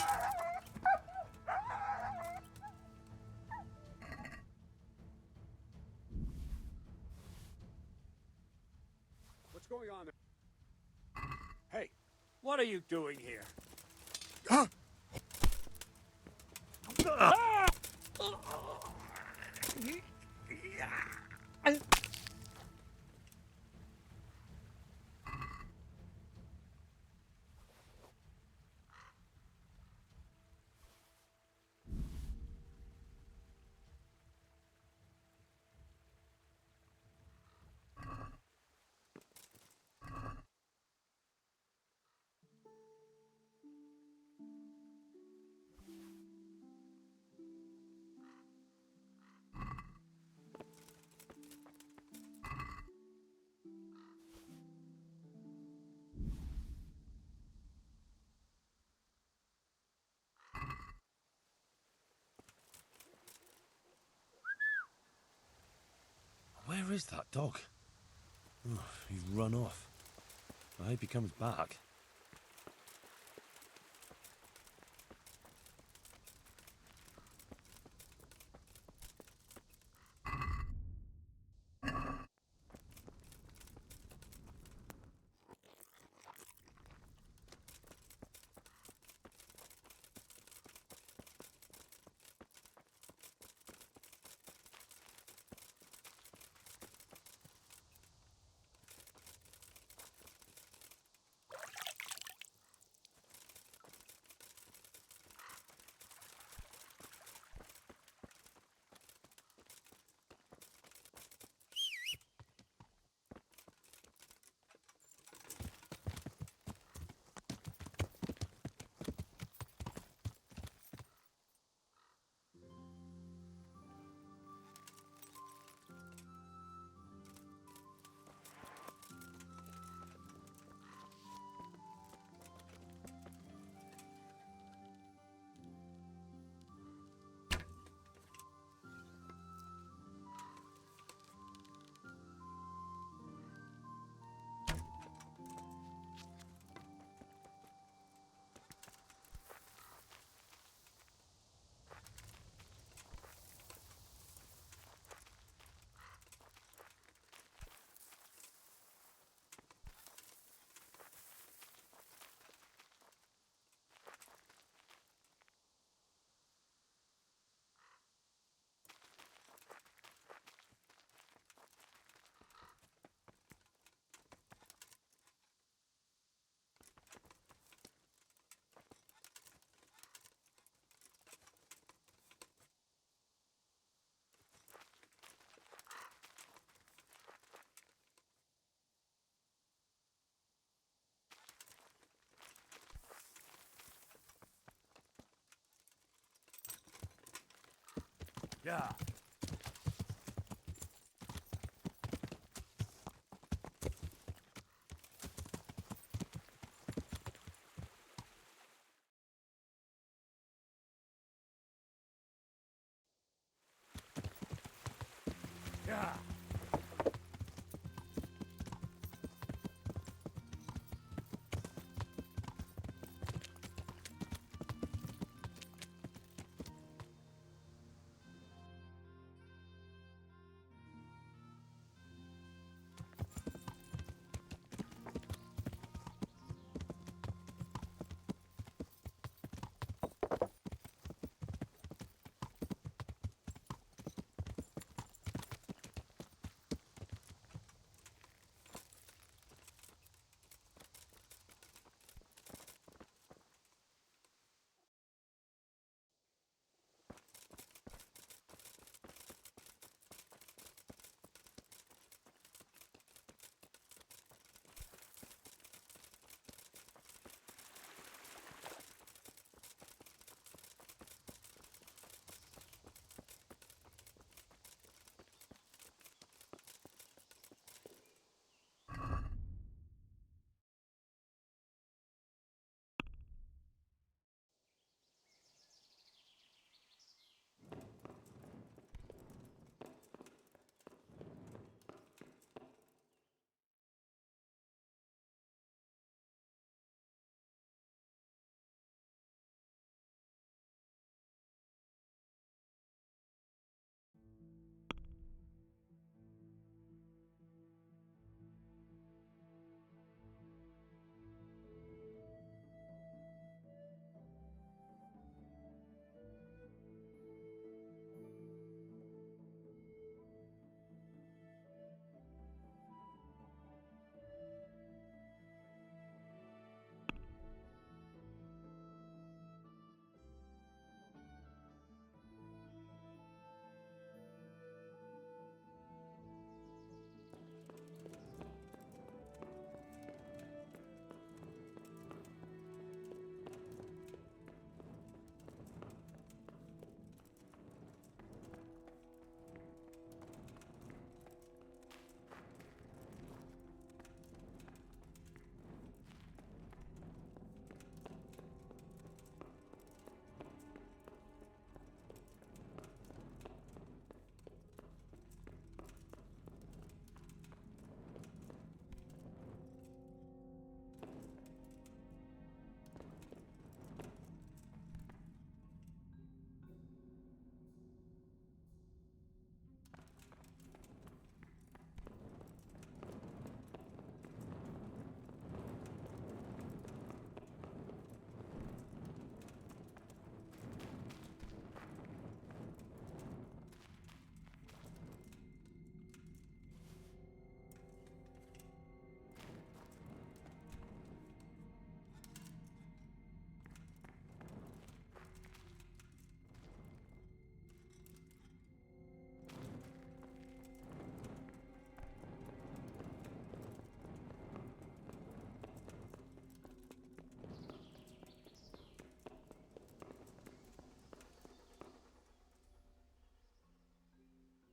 S16: What's going on there? Hey, what are you doing here?
S4: Where is that dog? Oh, he's run off. I hope he comes back.
S16: Yeah. Yeah.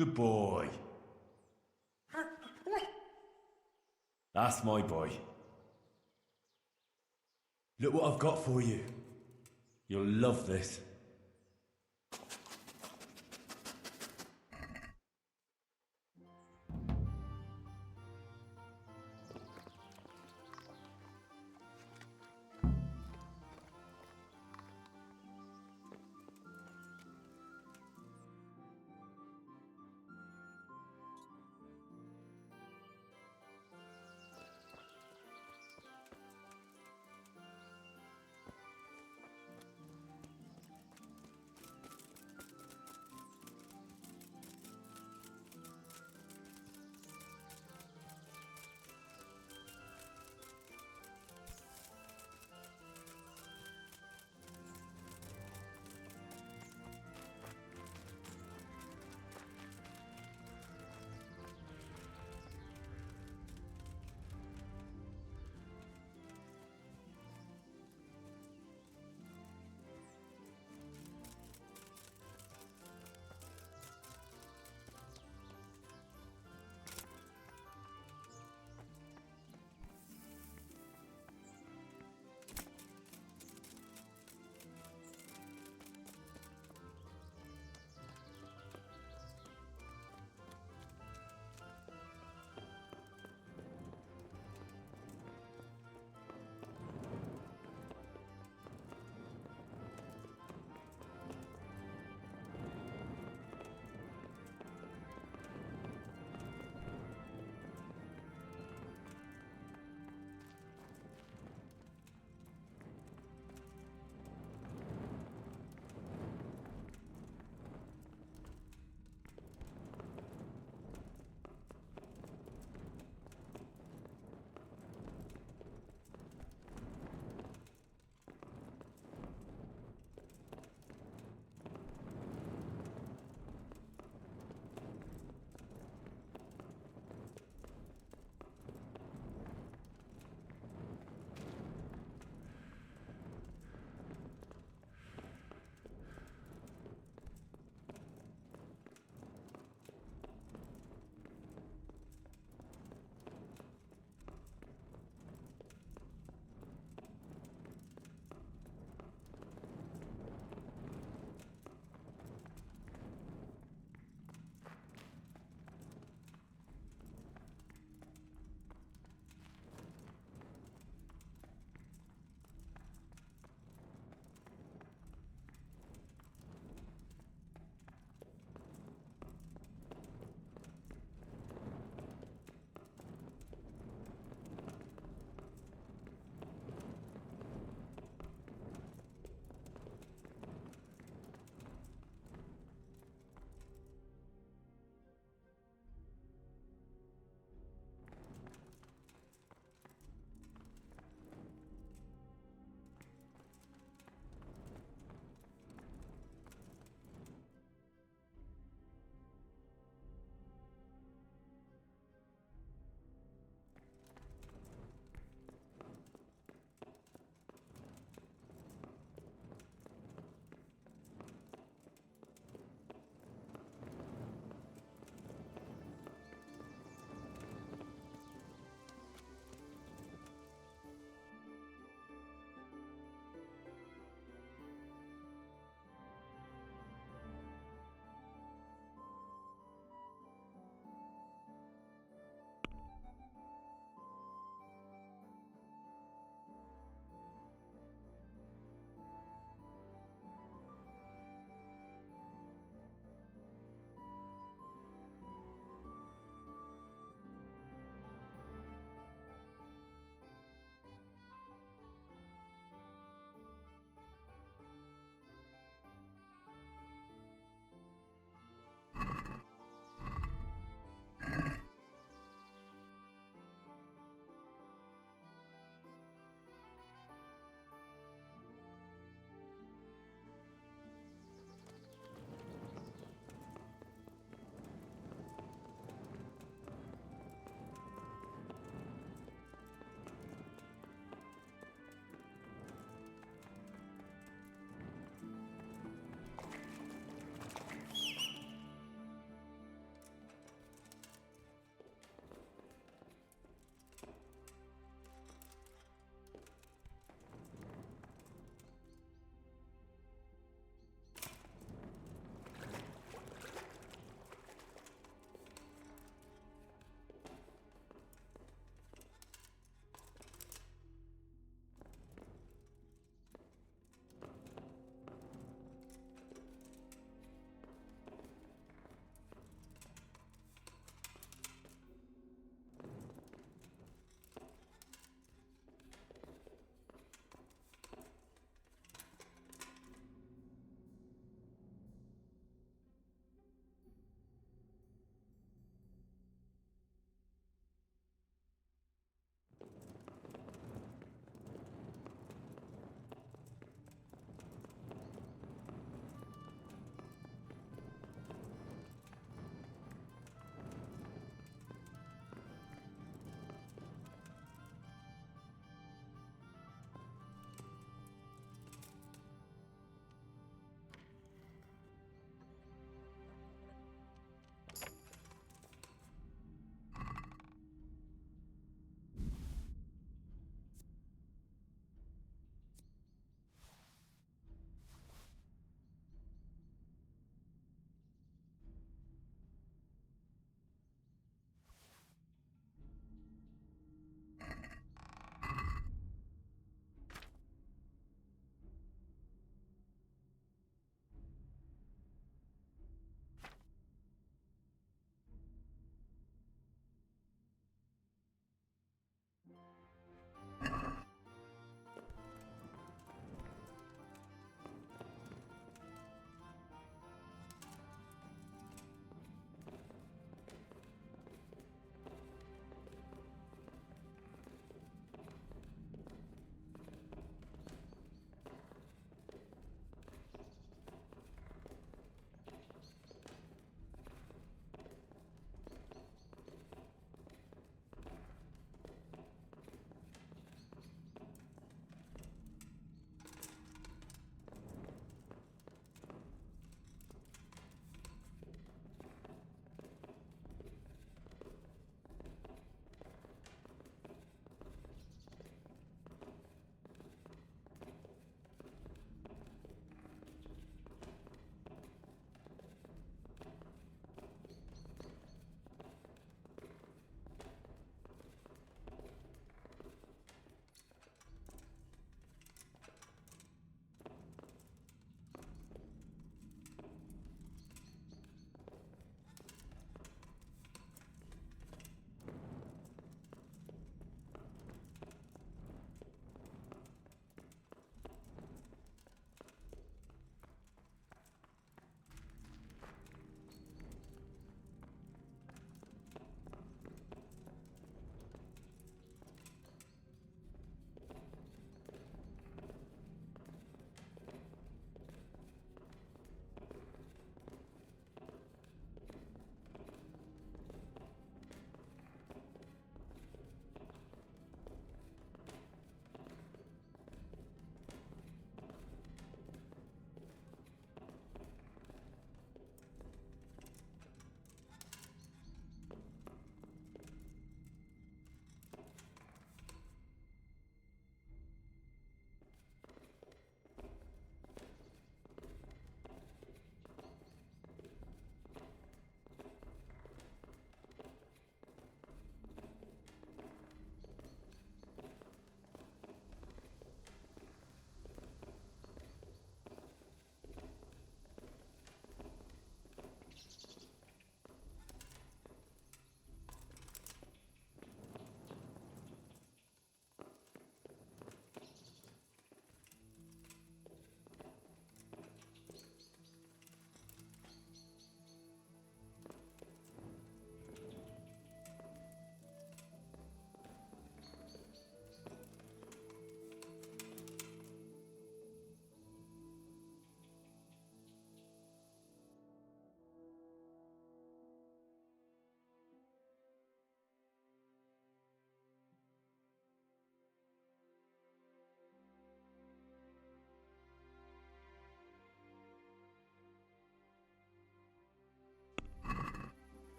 S4: Good boy. That's my boy. Look what I've got for you. You'll love this.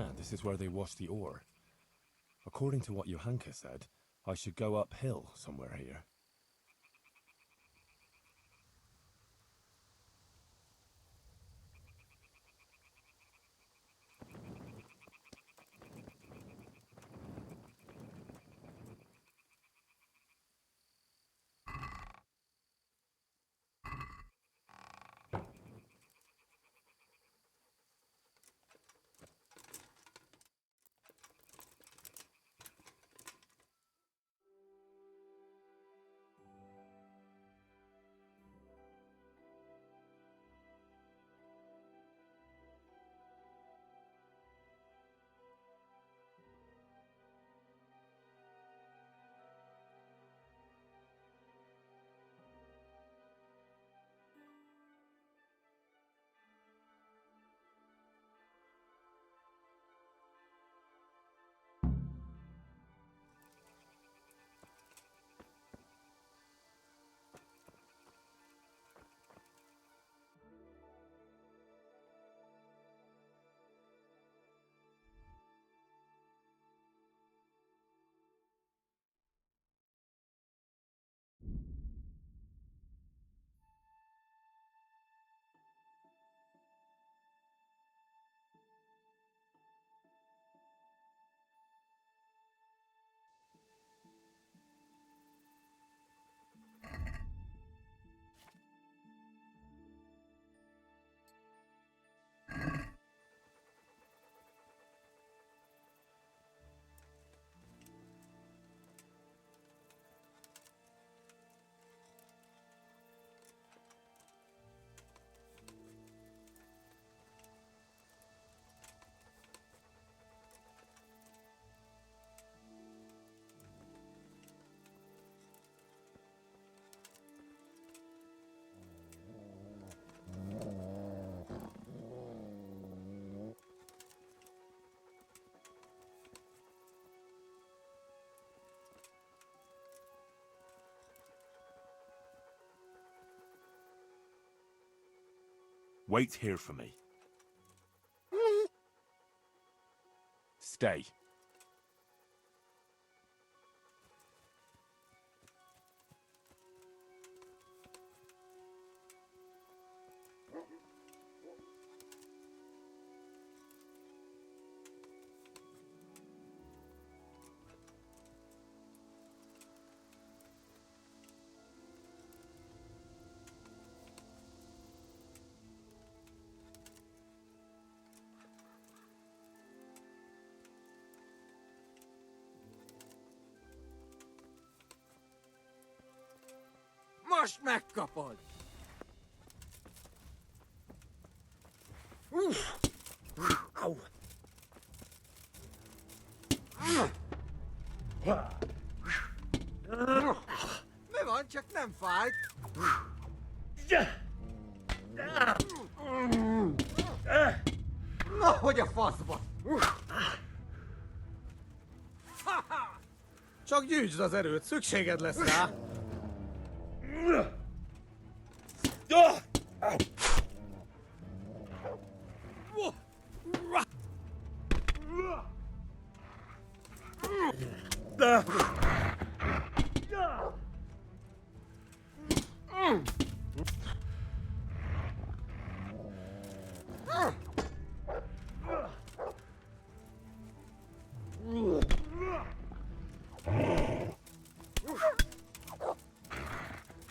S4: Ah, this is where they wash the ore. According to what Johanka said, I should go uphill somewhere here. Wait here for me. Stay.
S15: Most megkapod! Au! Mi van, csak nem fájt? Na, hogy a faszba! Csak gyűjtsd az erőt, szükséged lesz rá!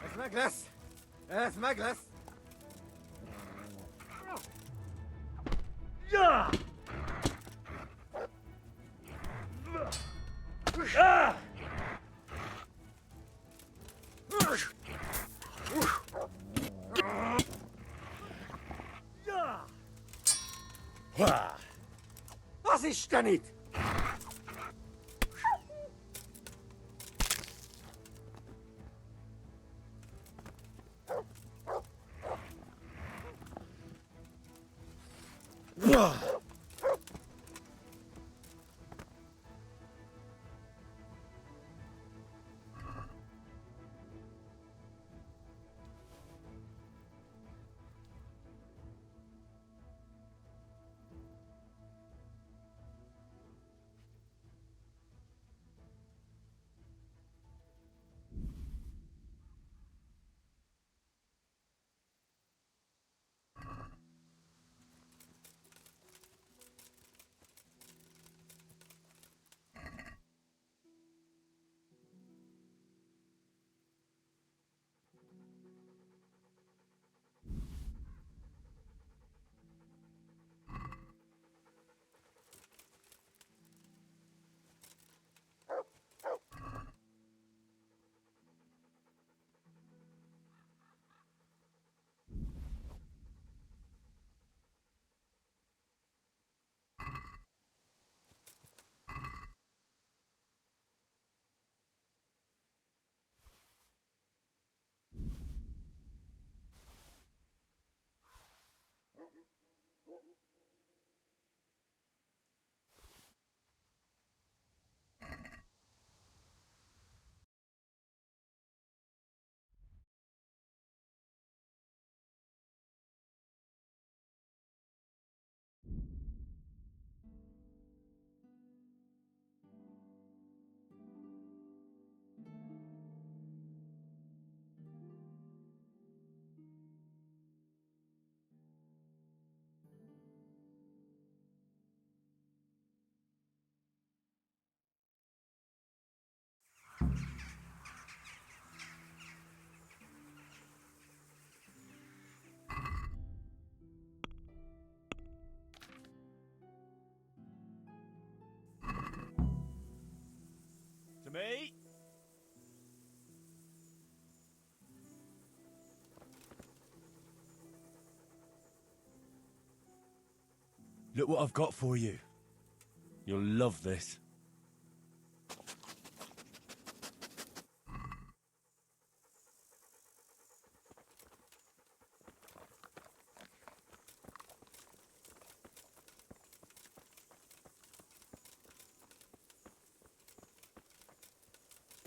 S15: Ez meg lesz! Ez meg lesz! Az Istenit!
S20: To me. Look what I've got for you. You'll love this.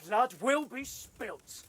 S2: Blood will be spilt.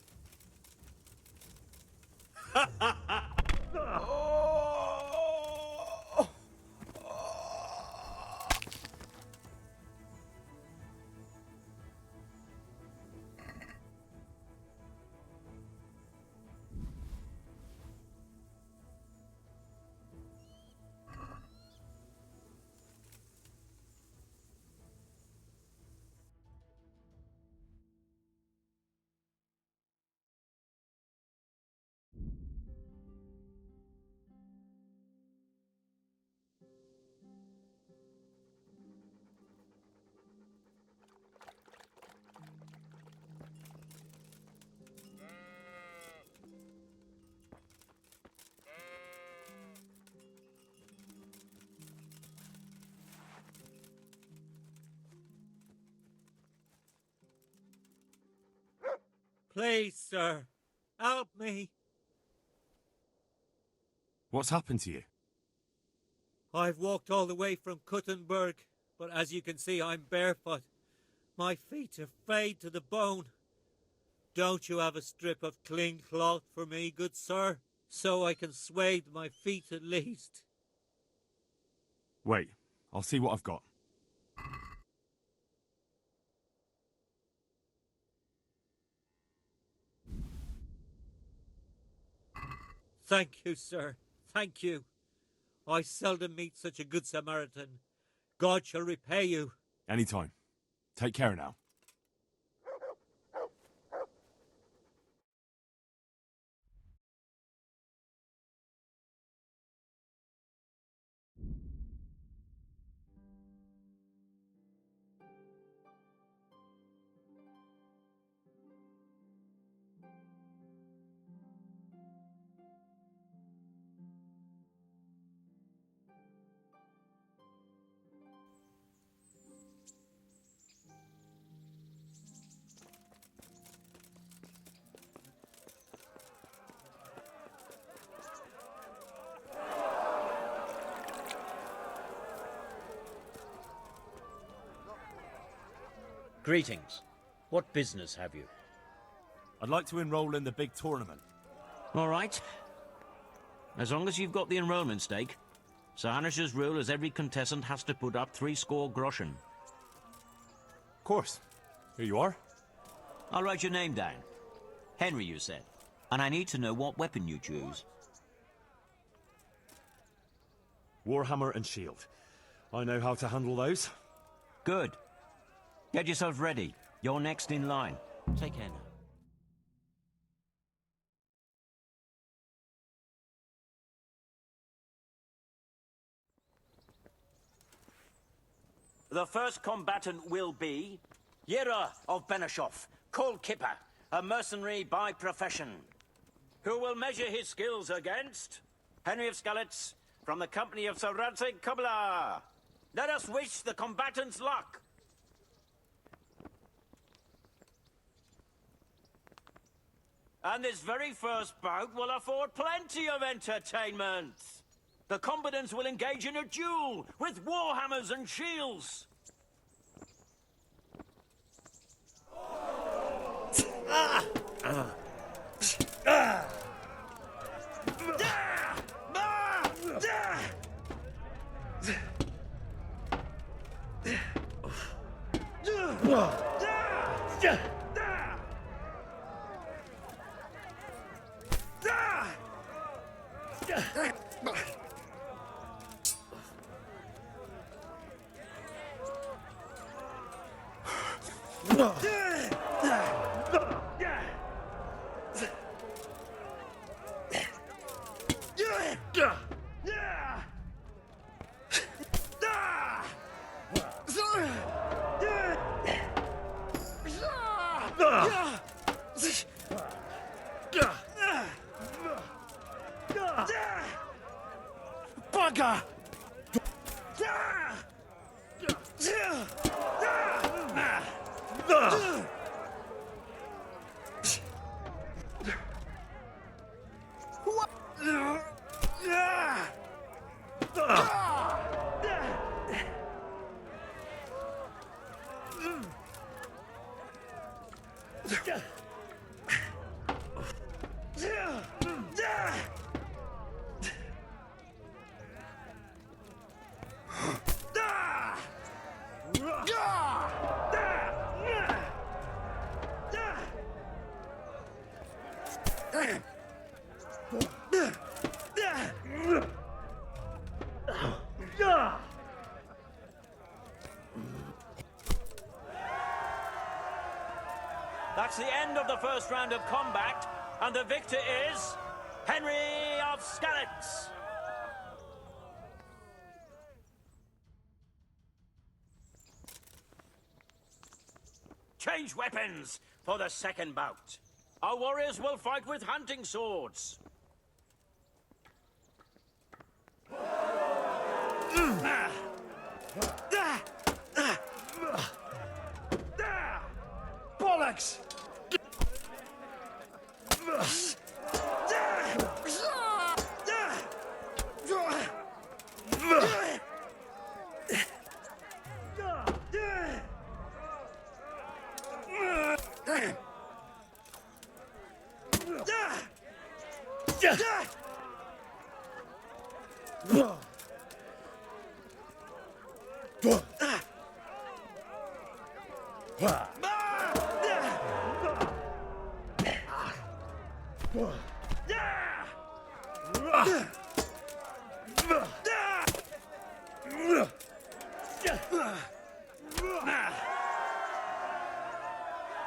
S7: Please, sir, help me.
S20: What's happened to you?
S7: I've walked all the way from Kuttenberg, but as you can see, I'm barefoot. My feet are frayed to the bone. Don't you have a strip of clean cloth for me, good sir, so I can swathe my feet at least?
S20: Wait, I'll see what I've got.
S7: Thank you, sir. Thank you. I seldom meet such a good Samaritan. God shall repay you.
S20: Anytime. Take care now.
S6: Greetings. What business have you?
S20: I'd like to enroll in the big tournament.
S6: All right. As long as you've got the enrollment stake. Sir Hanish's rule is every contestant has to put up 60 groschen.
S20: Of course. Here you are.
S6: I'll write your name down. Henry, you said. And I need to know what weapon you choose.
S20: Warhammer and shield. I know how to handle those.
S6: Good. Get yourself ready. You're next in line. Take care now. The first combatant will be Yera of Benishov, Cold Kipper, a mercenary by profession, who will measure his skills against Henry of Skalitz from the company of Sir Radzig Kubla. Let us wish the combatants luck. And this very first bout will afford plenty of entertainment. The combatants will engage in a duel with warhammers and shields.
S2: Bugger!
S6: That's the end of the first round of combat, and the victor is Henry of Skalitz. Change weapons for the second bout. Our warriors will fight with hunting swords.
S2: Bollocks!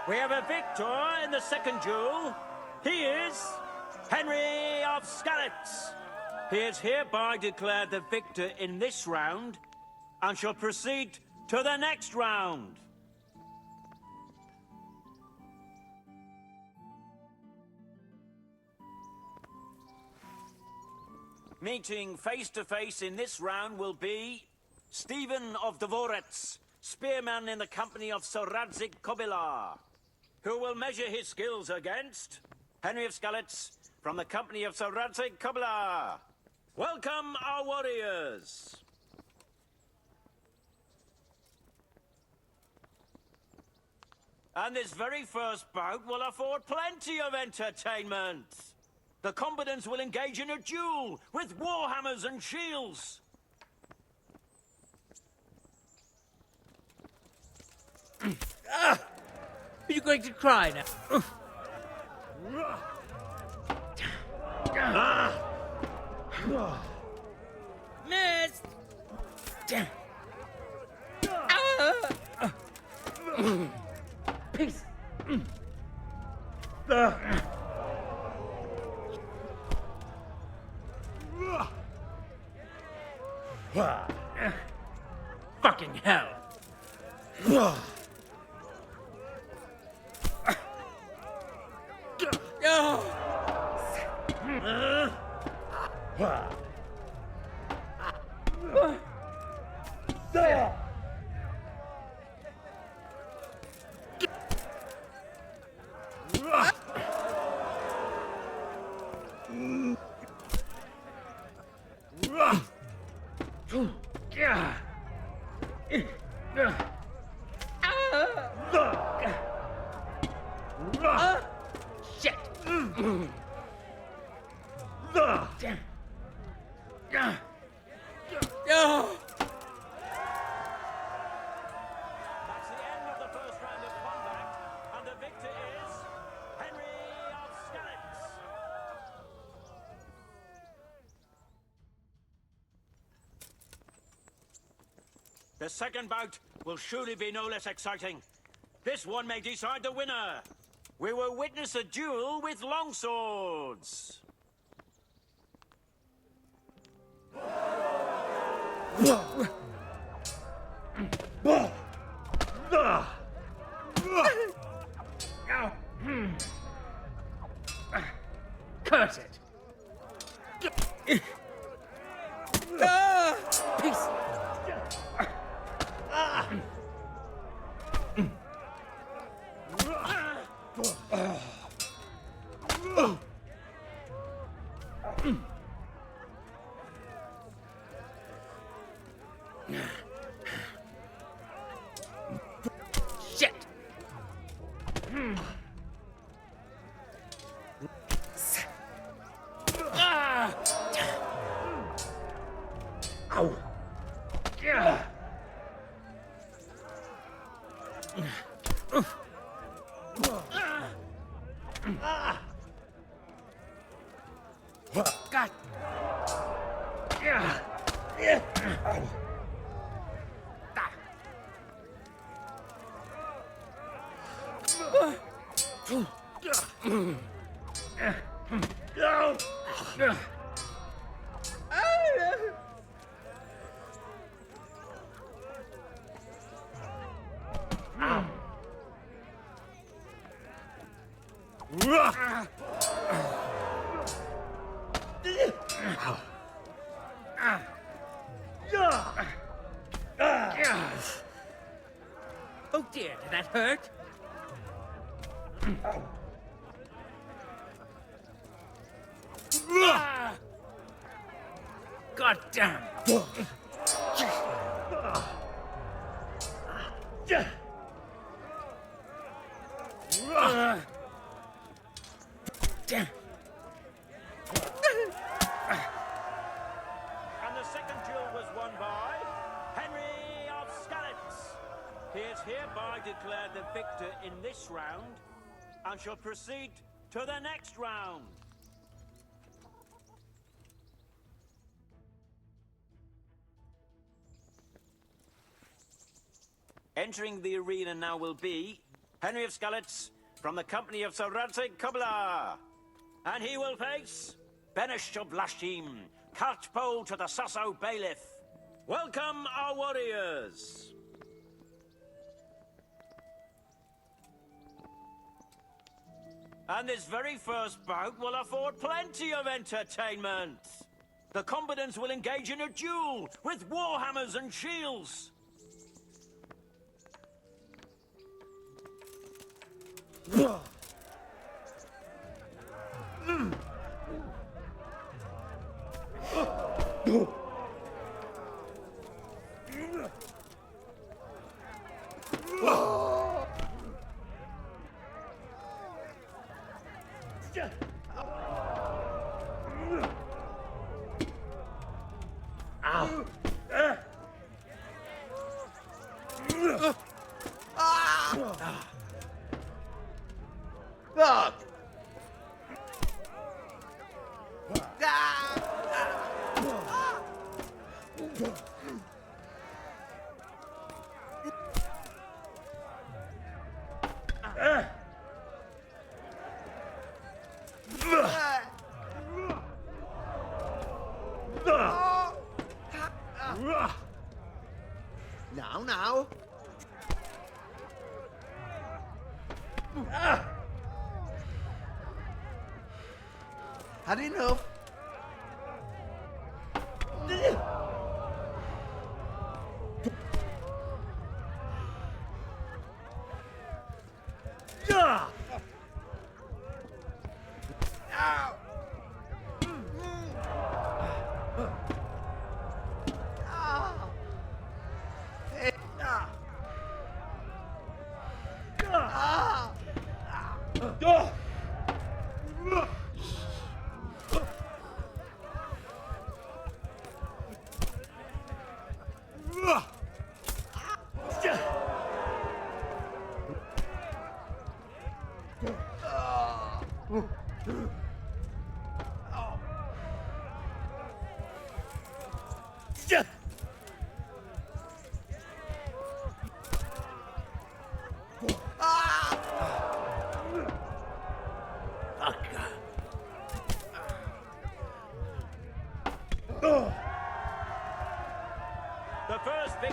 S6: We have a victor in the second duel. He is Henry of Skalitz. He is hereby declared the victor in this round and shall proceed to the next round. Meeting face to face in this round will be Stephen of Deliverance, spearman in the company of Sir Radzik Kobilar, who will measure his skills against Henry of Skalitz from the company of Sir Radzik Kobilar. Welcome, our warriors. And this very first bout will afford plenty of entertainment. The combatants will engage in a duel with warhammers and shields.
S7: Are you going to cry now? Miss! Peace! Fucking hell!
S16: Shit!
S6: That's the end of the first round of combat, and the victor is Henry of Skalitz. The second bout will surely be no less exciting. This one may decide the winner. We will witness a duel with longswords.
S16: Curse it! Peace! Shit! Ow! Yeah! God! Yeah! Yeah! Oh dear, did that hurt? God damn! Damn!
S6: And the second duel was won by Henry of Skalitz. He is hereby declared the victor in this round and shall proceed to the next round. Entering the arena now will be Henry of Skalitz from the company of Sir Radzig Kobyla. And he will face Benish of Lashim, Cartpole to the Sasso Bailiff. Welcome, our warriors! And this very first bout will afford plenty of entertainment. The combatants will engage in a duel with warhammers and shields.
S13: Now. Had enough.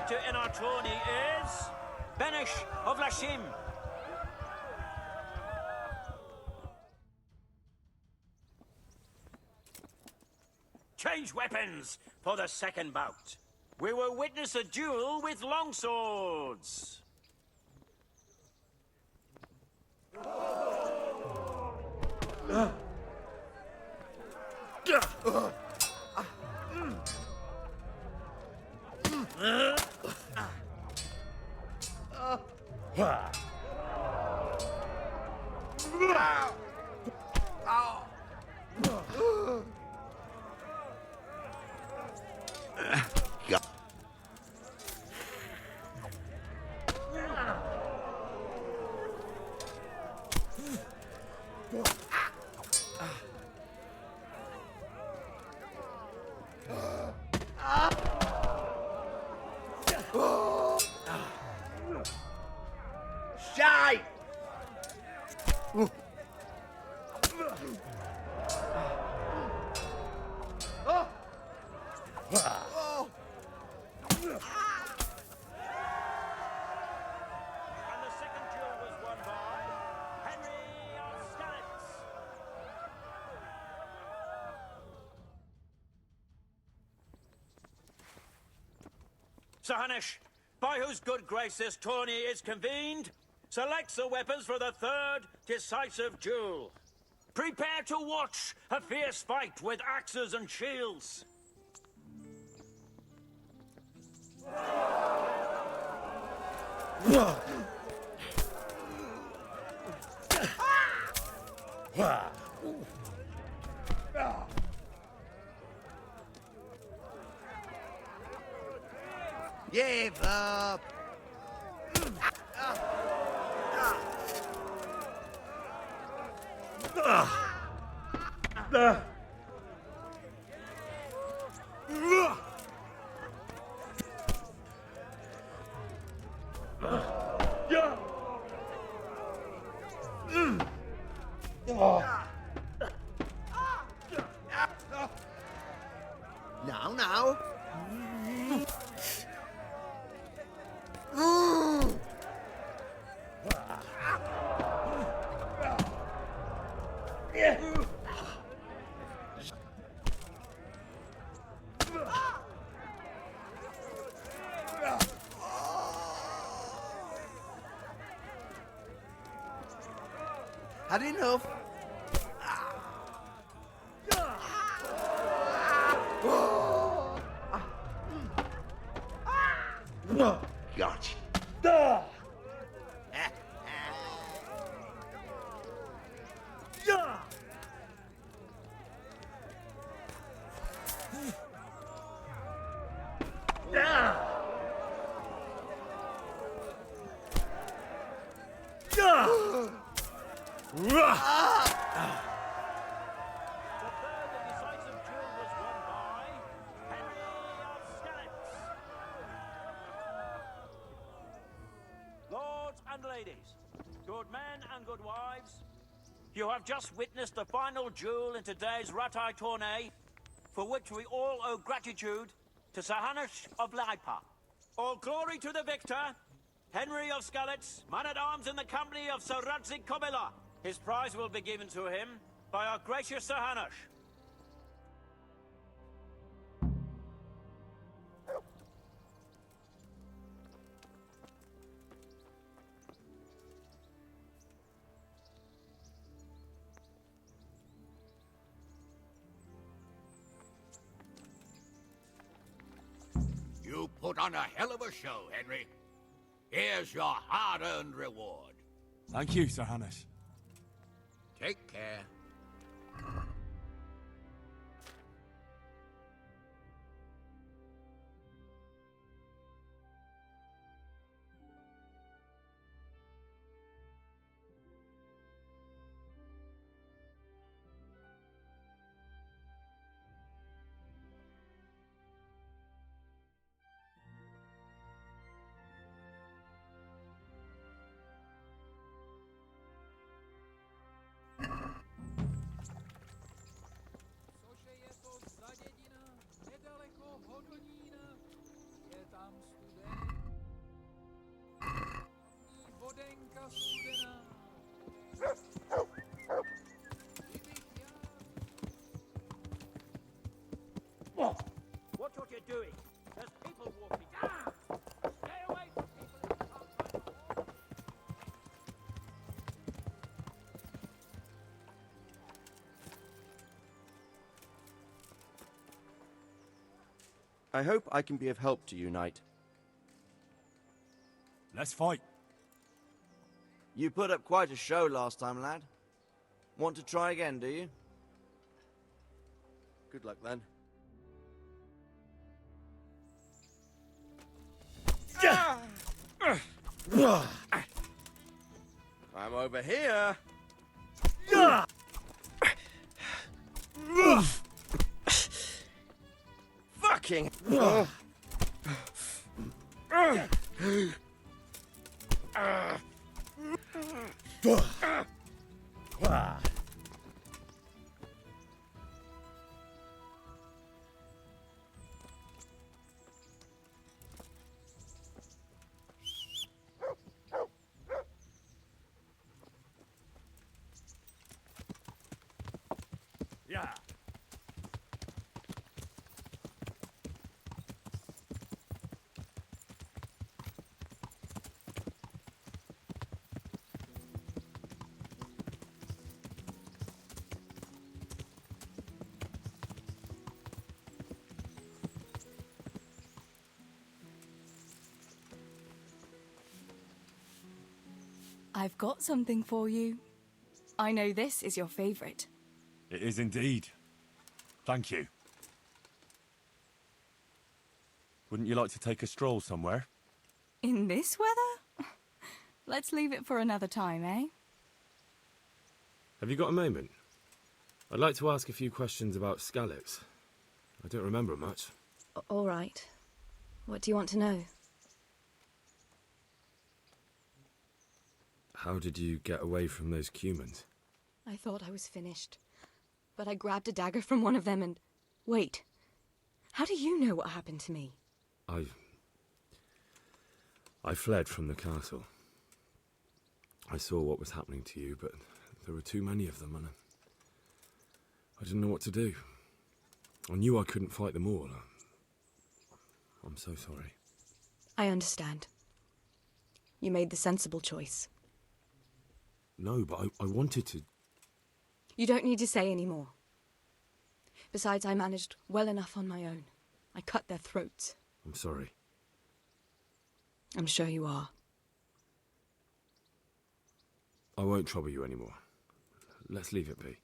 S6: victor in our tourney is Benish of Lashim. Change weapons for the second bout. We will witness a duel with longswords.
S13: Shy!
S6: And the second duel was won by Henry of Skalitz. Sir Hanush, by whose good grace this tourney is convened, selects the weapons for the third decisive duel. Prepare to watch a fierce fight with axes and shields.
S13: Give up! Now. Had enough. Gotcha.
S6: Lords and ladies, good men and good wives, you have just witnessed the final duel in today's Ratai tourney, for which we all owe gratitude to Sir Hanush of Laipa. All glory to the victor, Henry of Skalitz, man-at-arms in the company of Sir Radzik Kobila. His prize will be given to him by our gracious Sir Hanush.
S16: You put on a hell of a show, Henry. Here's your hard-earned reward.
S1: Thank you, Sir Hanush.
S16: Take care.
S18: I hope I can be of help to you, Knight.
S1: Let's fight.
S18: You put up quite a show last time, lad. Want to try again, do you? Good luck, then. I'm over here. Fucking.
S1: Yeah.
S8: I've got something for you. I know this is your favourite.
S1: It is indeed. Thank you.
S20: Wouldn't you like to take a stroll somewhere?
S8: In this weather? Let's leave it for another time, eh?
S4: Have you got a moment? I'd like to ask a few questions about Skalitz. I don't remember much.
S12: All right. What do you want to know?
S4: How did you get away from those Cumans?
S12: I thought I was finished. But I grabbed a dagger from one of them and... Wait. How do you know what happened to me?
S4: I fled from the castle. I saw what was happening to you, but there were too many of them, and I didn't know what to do. I knew I couldn't fight them all. I'm so sorry.
S12: I understand. You made the sensible choice.
S4: No, but I wanted to...
S12: You don't need to say any more. Besides, I managed well enough on my own. I cut their throats.
S4: I'm sorry.
S12: I'm sure you are.
S4: I won't trouble you anymore. Let's leave it be.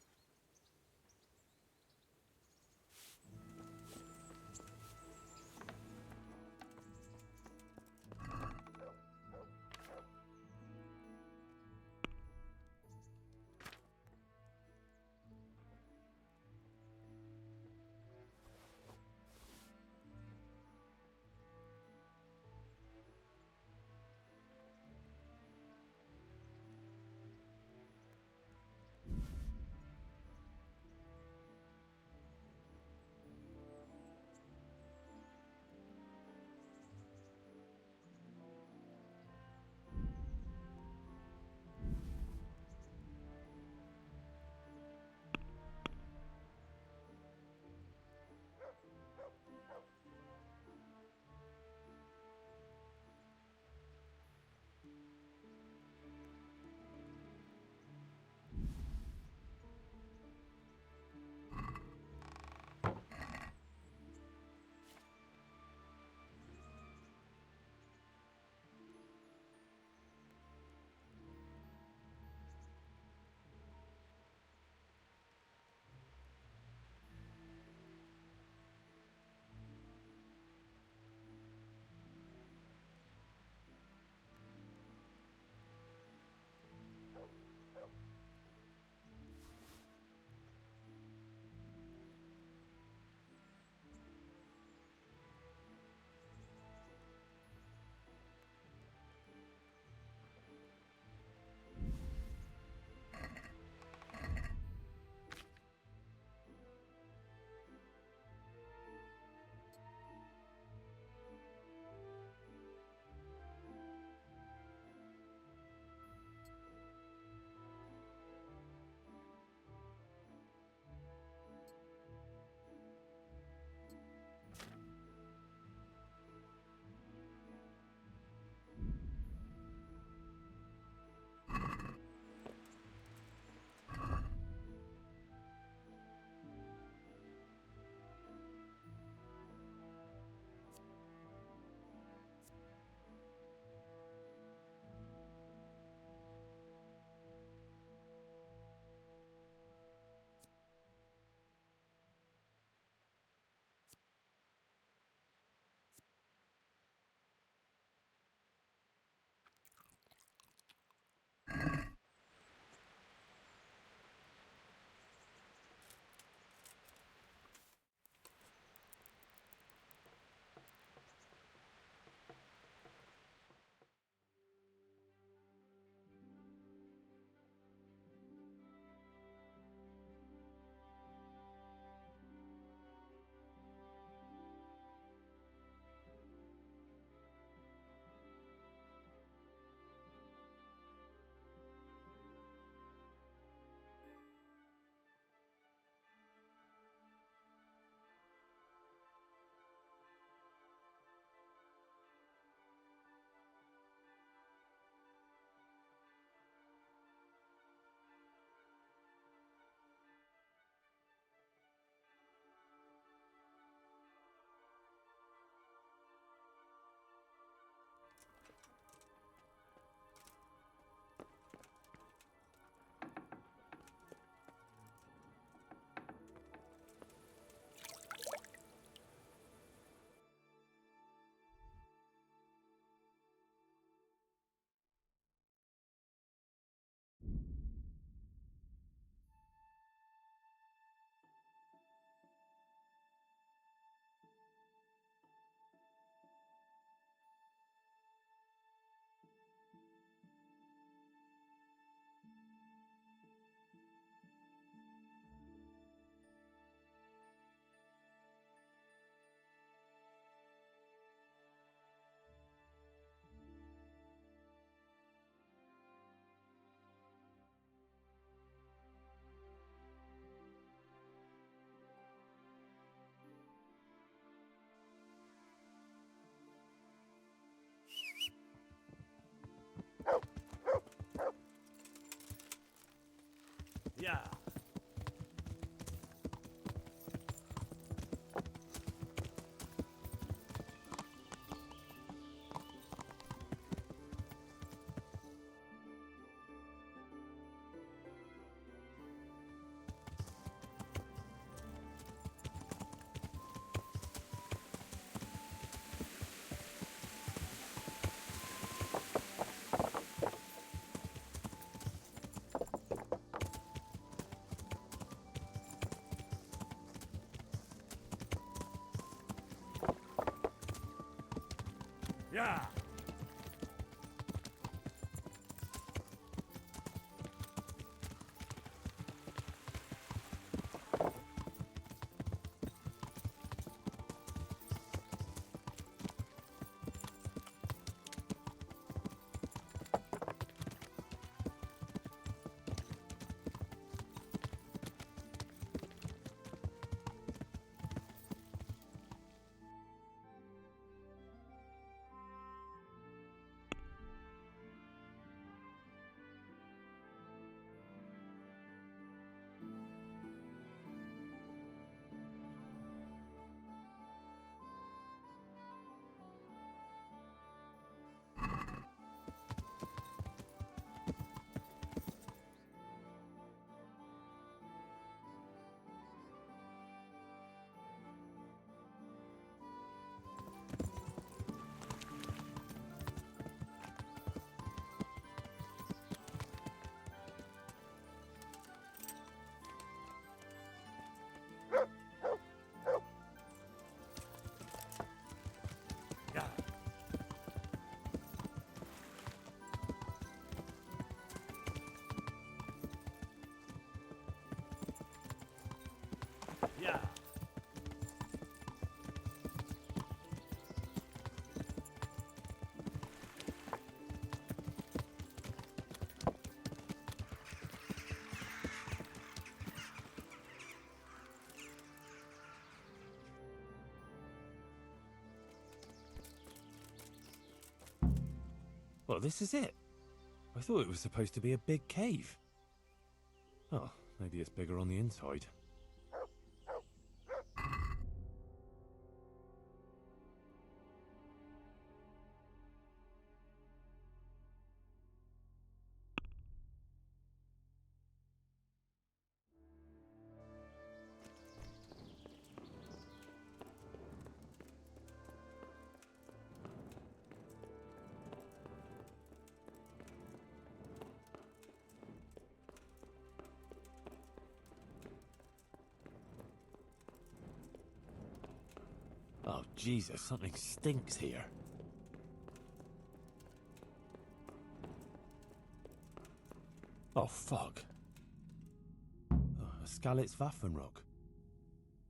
S4: Well, this is it. I thought it was supposed to be a big cave. Oh, maybe it's bigger on the inside. Oh, Jesus, something stinks here. Oh, fuck. Oh, a Skalitz Waffenrock.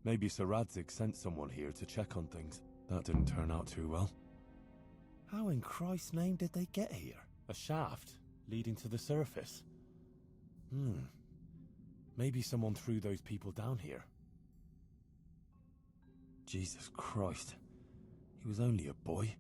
S4: Maybe Sir Radzig sent someone here to check on things. That didn't turn out too well. How in Christ's name did they get here? A shaft leading to the surface. Maybe someone threw those people down here. Jesus Christ. He was only a boy.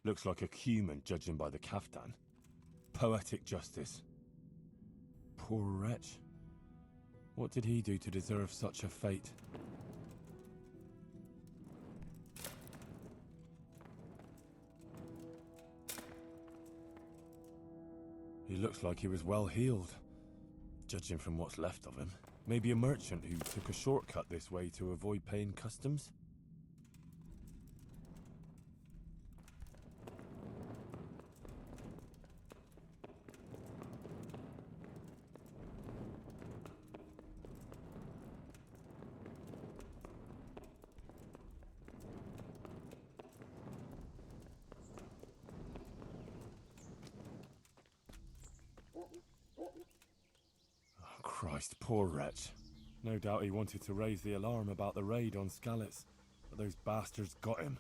S4: Looks like a human, judging by the kaftan. Poetic justice. Poor wretch. What did he do to deserve such a fate? He looks like he was well healed, judging from what's left of him. Maybe a merchant who took a shortcut this way to avoid paying customs? Christ, poor wretch. No doubt he wanted to raise the alarm about the raid on Skalitz, but those bastards got him.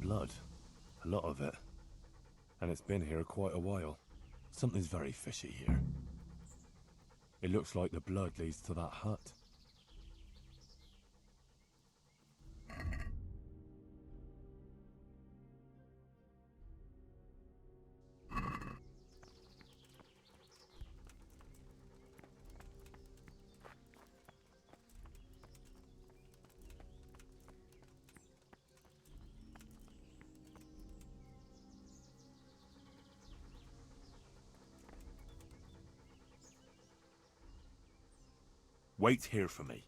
S4: Blood. A lot of it. And it's been here quite a while. Something's very fishy here. It looks like the blood leads to that hut. Wait here for me.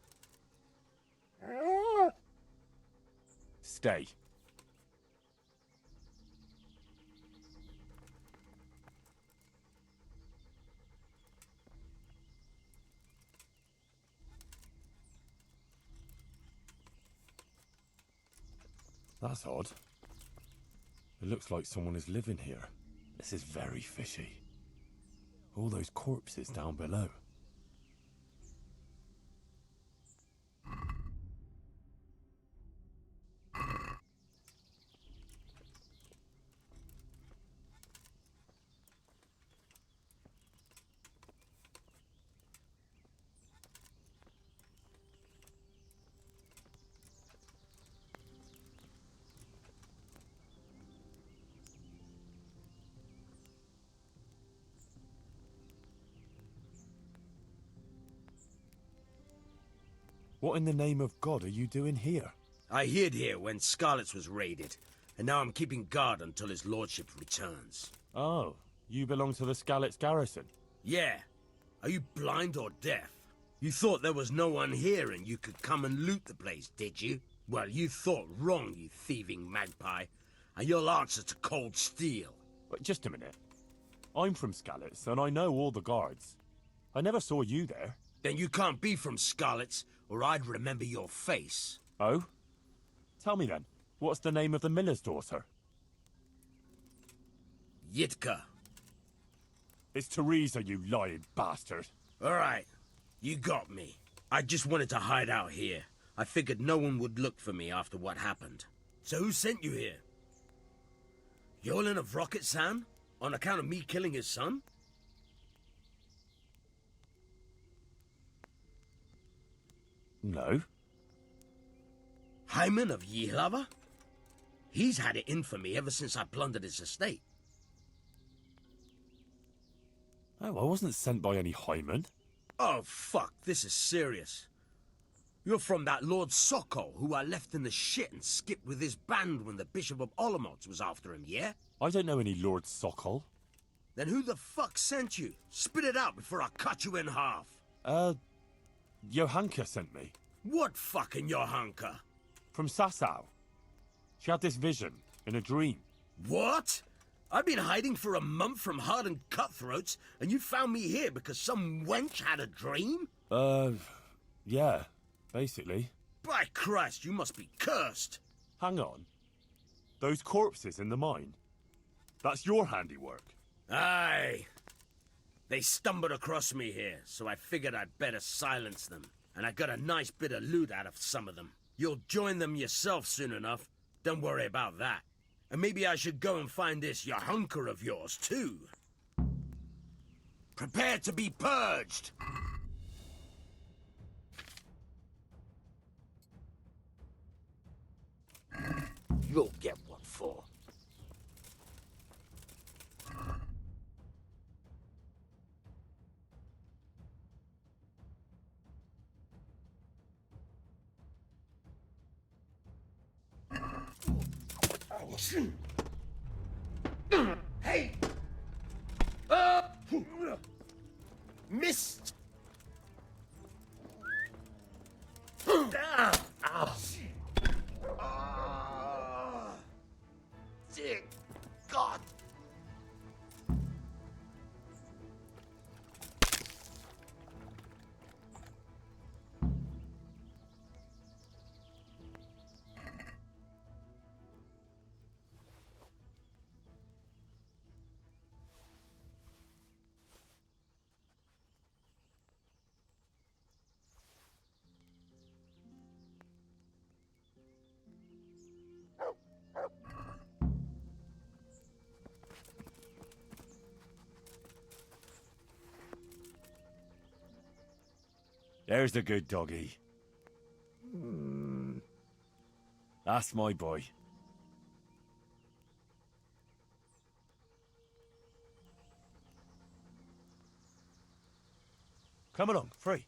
S4: Stay. That's odd. It looks like someone is living here. This is very fishy. All those corpses down below. What in the name of God are you doing here?
S14: I hid here when Scarlet's was raided, and now I'm keeping guard until his lordship returns.
S4: Oh, you belong to the Skalitz garrison?
S14: Yeah. Are you blind or deaf? You thought there was no one here and you could come and loot the place, did you? Well, you thought wrong, you thieving magpie, and you'll answer to cold steel.
S4: But just a minute. I'm from Skalitz, and I know all the guards. I never saw you there.
S14: Then you can't be from Scarlet's, or I'd remember your face.
S4: Oh? Tell me then, what's the name of the miller's daughter?
S14: Yitka.
S4: It's Teresa, you lying bastard.
S14: All right, you got me. I just wanted to hide out here. I figured no one would look for me after what happened. So who sent you here? Yolen of Rocket Sam? On account of me killing his son?
S4: No.
S14: Hyman of Yihlava? He's had it in for me ever since I plundered his estate.
S4: Oh, I wasn't sent by any Hyman.
S14: Oh, fuck, this is serious. You're from that Lord Sokol, who I left in the shit and skipped with his band when the Bishop of Olomouc was after him, yeah?
S4: I don't know any Lord Sokol.
S14: Then who the fuck sent you? Spit it out before I cut you in half.
S4: Johanka sent me.
S14: What fucking Johanka?
S4: From Sasau. She had this vision, in a dream.
S14: What? I've been hiding for a month from hardened cutthroats, and you found me here because some wench had a dream?
S4: Yeah, basically.
S14: By Christ, you must be cursed.
S4: Hang on. Those corpses in the mine? That's your handiwork?
S14: Aye. They stumbled across me here, so I figured I'd better silence them. And I got a nice bit of loot out of some of them. You'll join them yourself soon enough. Don't worry about that. And maybe I should go and find this Yahunker of yours, too. Prepare to be purged! You'll get what for. Hey! Missed! Dear God!
S4: There's the good doggy. That's my boy. Come along, free.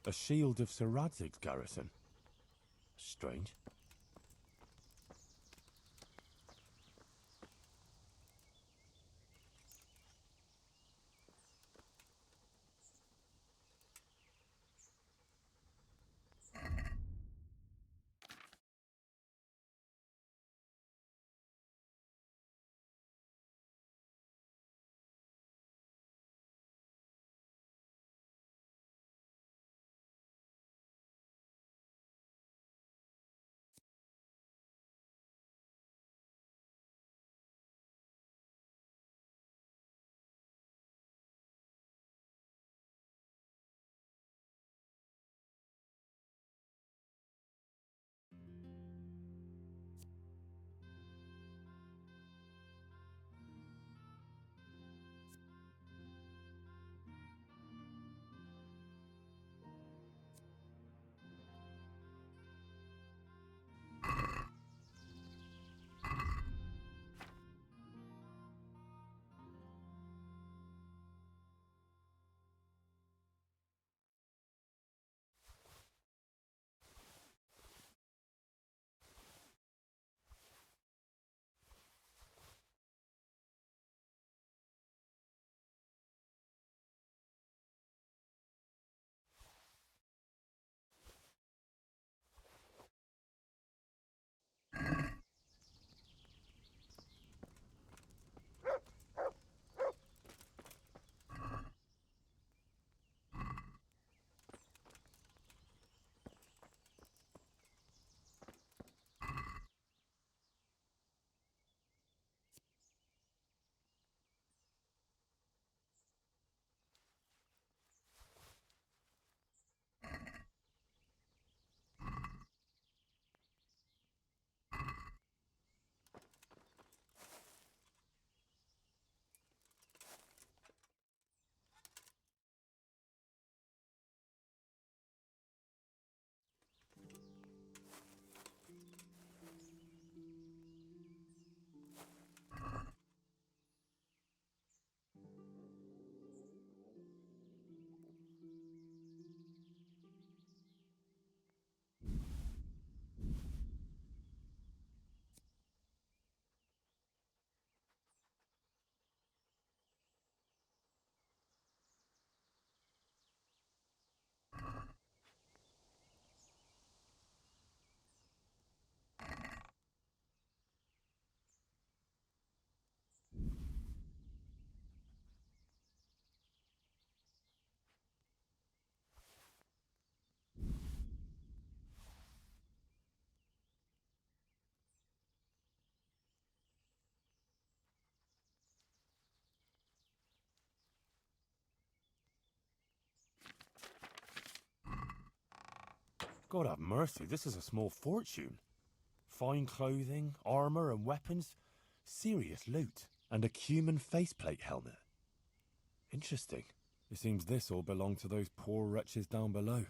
S4: A shield of Sir Radzig's garrison. Strange. God have mercy, this is a small fortune. Fine clothing, armour and weapons. Serious loot. And a cumin faceplate helmet. Interesting. It seems this all belonged to those poor wretches down below.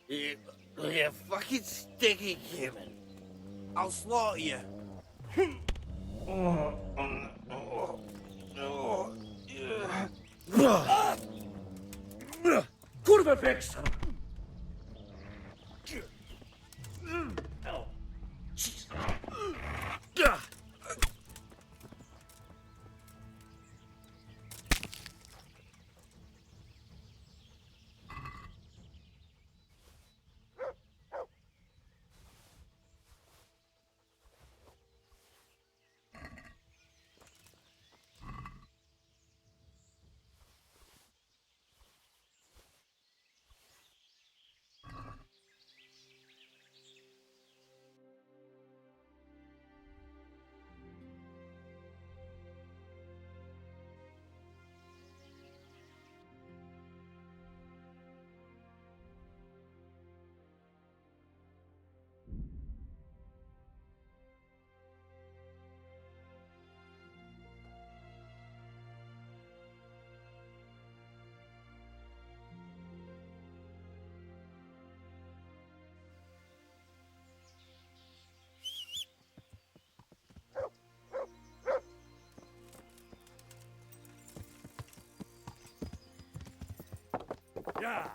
S13: You fucking sticky human. I'll slaughter you.
S16: Kurwa peksa!
S19: Yeah.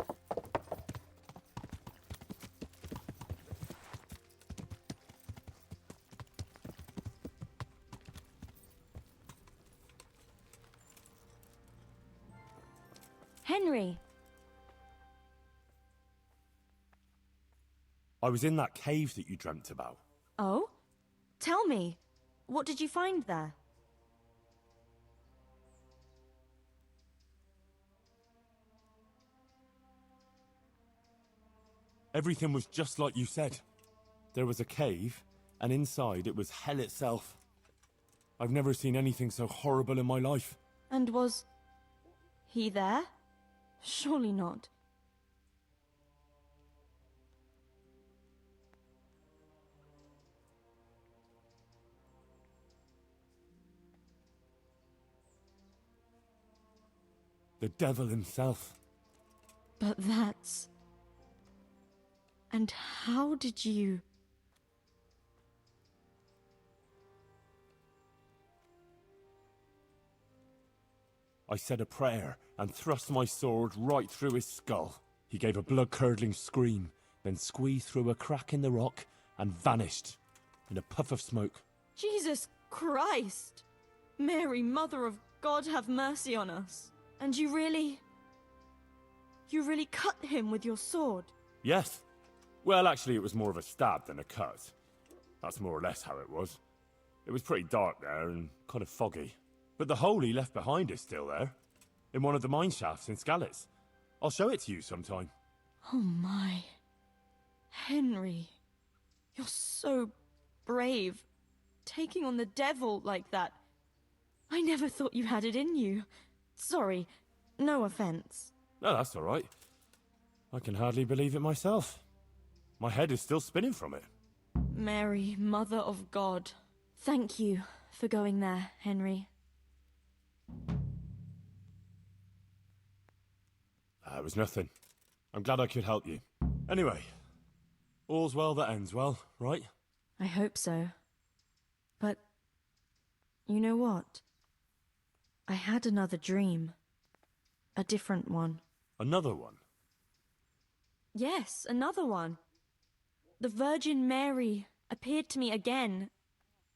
S5: Henry!
S4: I was in that cave that you dreamt about.
S5: Oh? Tell me, what did you find there?
S4: Everything was just like you said. There was a cave, and inside it was hell itself. I've never seen anything so horrible in my life.
S5: And was he there? Surely not.
S4: The devil himself.
S5: But that's... And how did you...
S4: I said a prayer and thrust my sword right through his skull. He gave a blood-curdling scream, then squeezed through a crack in the rock and vanished in a puff of smoke.
S5: Jesus Christ! Mary, Mother of God, have mercy on us. And you really cut him with your sword?
S4: Yes. Well, actually, it was more of a stab than a cut. That's more or less how it was. It was pretty dark there and kind of foggy. But the hole he left behind is still there, in one of the mine shafts in Skalitz. I'll show it to you sometime.
S5: Oh my. Henry, you're so brave. Taking on the devil like that. I never thought you had it in you. Sorry, no offense.
S4: No, that's all right. I can hardly believe it myself. My head is still spinning from it.
S5: Mary, Mother of God, thank you for going there, Henry.
S4: It was nothing. I'm glad I could help you. Anyway, all's well that ends well, right?
S5: I hope so. But you know what? I had another dream. A different one.
S20: Another one?
S5: Yes, another one. The Virgin Mary appeared to me again,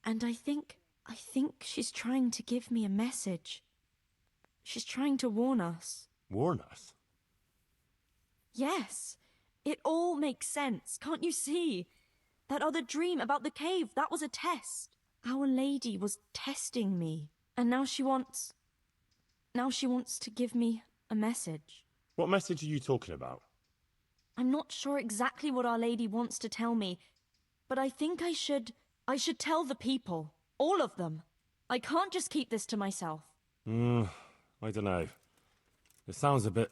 S5: and I think she's trying to give me a message. She's trying to warn us.
S20: Warn us?
S5: Yes, it all makes sense, can't you see? That other dream about the cave, that was a test. Our Lady was testing me, and now she wants to give me a message.
S20: What message are you talking about?
S5: I'm not sure exactly what Our Lady wants to tell me, but I think I should tell the people. All of them. I can't just keep this to myself.
S20: I don't know. It sounds a bit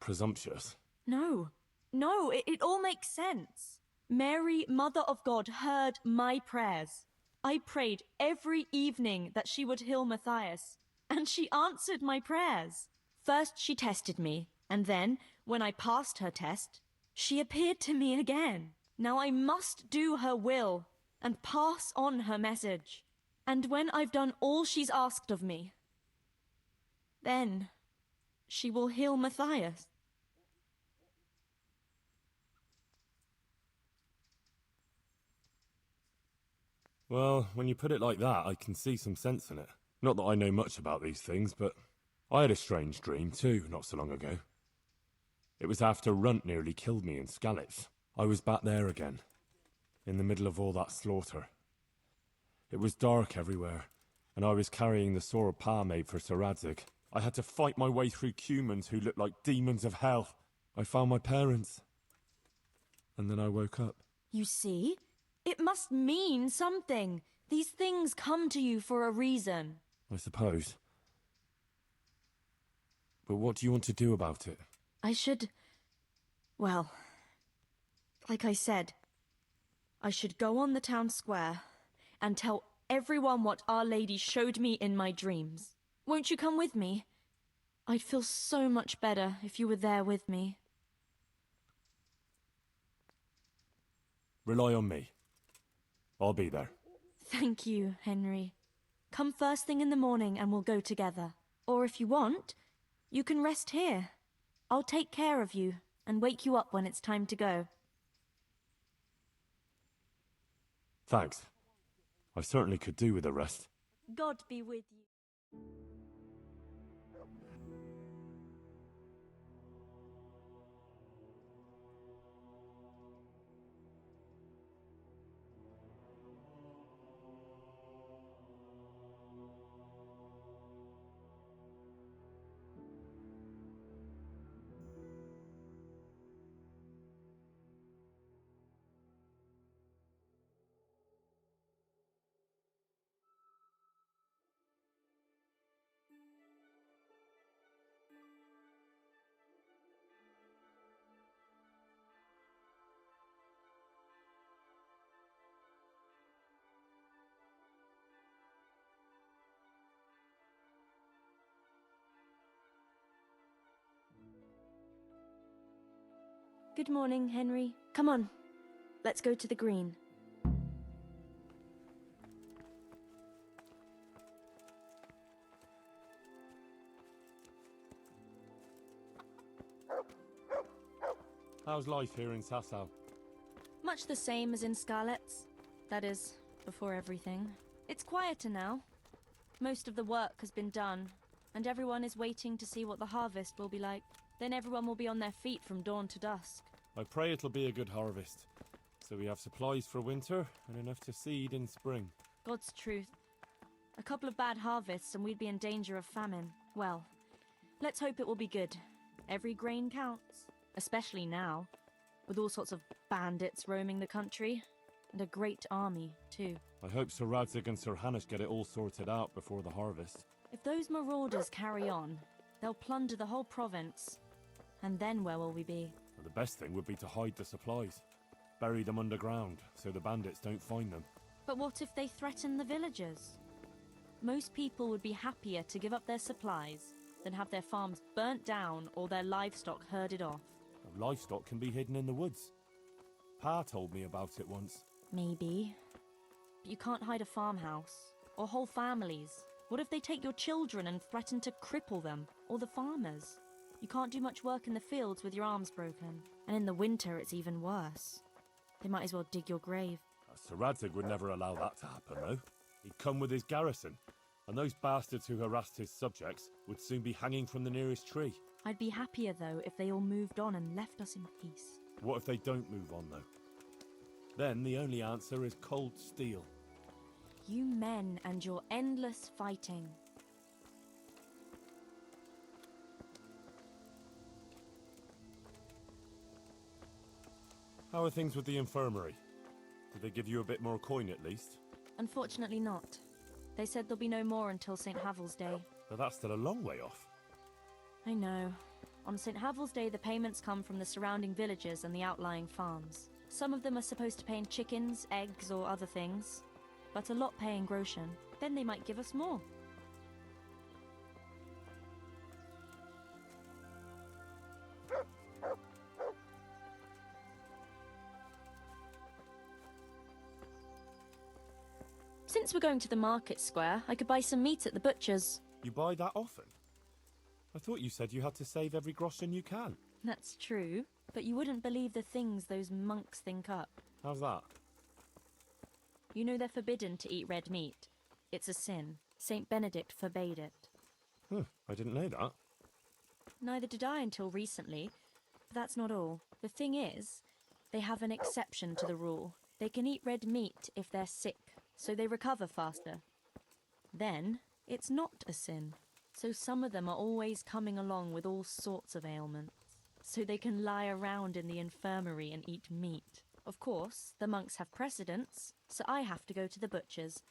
S20: presumptuous.
S5: No, it all makes sense. Mary, Mother of God, heard my prayers. I prayed every evening that she would heal Matthias, and she answered my prayers. First she tested me, and then, when I passed her test, she appeared to me again. Now I must do her will and pass on her message. And when I've done all she's asked of me, then she will heal Matthias.
S20: Well, when you put it like that, I can see some sense in it. Not that I know much about these things, but I had a strange dream too, not so long ago. It was after Runt nearly killed me in Skalitz. I was back there again, in the middle of all that slaughter. It was dark everywhere, and I was carrying the sword Pa made for Sir Radzig. I had to fight my way through humans who looked like demons of hell. I found my parents, and then I woke up.
S5: You see? It must mean something. These things come to you for a reason.
S20: I suppose. But what do you want to do about it?
S5: Well, like I said, I should go on the town square and tell everyone what Our Lady showed me in my dreams. Won't you come with me? I'd feel so much better if you were there with me.
S20: Rely on me. I'll be there.
S5: Thank you, Henry. Come first thing in the morning and we'll go together. Or if you want, you can rest here. I'll take care of you and wake you up when it's time to go.
S20: Thanks. I certainly could do with a rest.
S5: God be with you. Good morning, Henry. Come on. Let's go to the green.
S20: How's life here in Sasau?
S5: Much the same as in Skalitz. That is, before everything. It's quieter now. Most of the work has been done, and everyone is waiting to see what the harvest will be like. Then everyone will be on their feet from dawn to dusk.
S20: I pray it'll be a good harvest, so we have supplies for winter and enough to seed in spring.
S5: God's truth. A couple of bad harvests and we'd be in danger of famine. Well, let's hope it will be good. Every grain counts, especially now, with all sorts of bandits roaming the country, and a great army, too.
S20: I hope Sir Radzig and Sir Hanush get it all sorted out before the harvest.
S5: If those marauders carry on, they'll plunder the whole province. And then where will we be?
S20: Well, the best thing would be to hide the supplies. Bury them underground, so the bandits don't find them.
S5: But what if they threaten the villagers? Most people would be happier to give up their supplies than have their farms burnt down or their livestock herded off.
S20: Well, livestock can be hidden in the woods. Pa told me about it once.
S5: Maybe. But you can't hide a farmhouse. Or whole families. What if they take your children and threaten to cripple them? Or the farmers? You can't do much work in the fields with your arms broken. And in the winter, it's even worse. They might as well dig your grave.
S20: Sir Radzig would never allow that to happen, though. He'd come with his garrison, and those bastards who harassed his subjects would soon be hanging from the nearest tree.
S5: I'd be happier, though, if they all moved on and left us in peace.
S20: What if they don't move on, though? Then the only answer is cold steel.
S5: You men and your endless fighting.
S20: How are things with the infirmary? Did they give you a bit more coin at least?
S5: Unfortunately not. They said there'll be no more until St. Havel's Day.
S20: But that's still a long way off.
S5: I know. On St. Havel's Day, the payments come from the surrounding villages and the outlying farms. Some of them are supposed to pay in chickens, eggs, or other things. But a lot pay in groschen. Then they might give us more. Since we're going to the market square, I could buy some meat at the butcher's.
S20: You buy that often? I thought you said you had to save every groschen you can.
S5: That's true, but you wouldn't believe the things those monks think up.
S20: How's that?
S5: You know they're forbidden to eat red meat. It's a sin. Saint Benedict forbade it.
S20: I didn't know that.
S5: Neither did I until recently. But that's not all. The thing is, they have an exception to the rule. They can eat red meat if they're sick, so they recover faster. Then, it's not a sin. So some of them are always coming along with all sorts of ailments. So they can lie around in the infirmary and eat meat. Of course, the monks have precedence, so I have to go to the butcher's.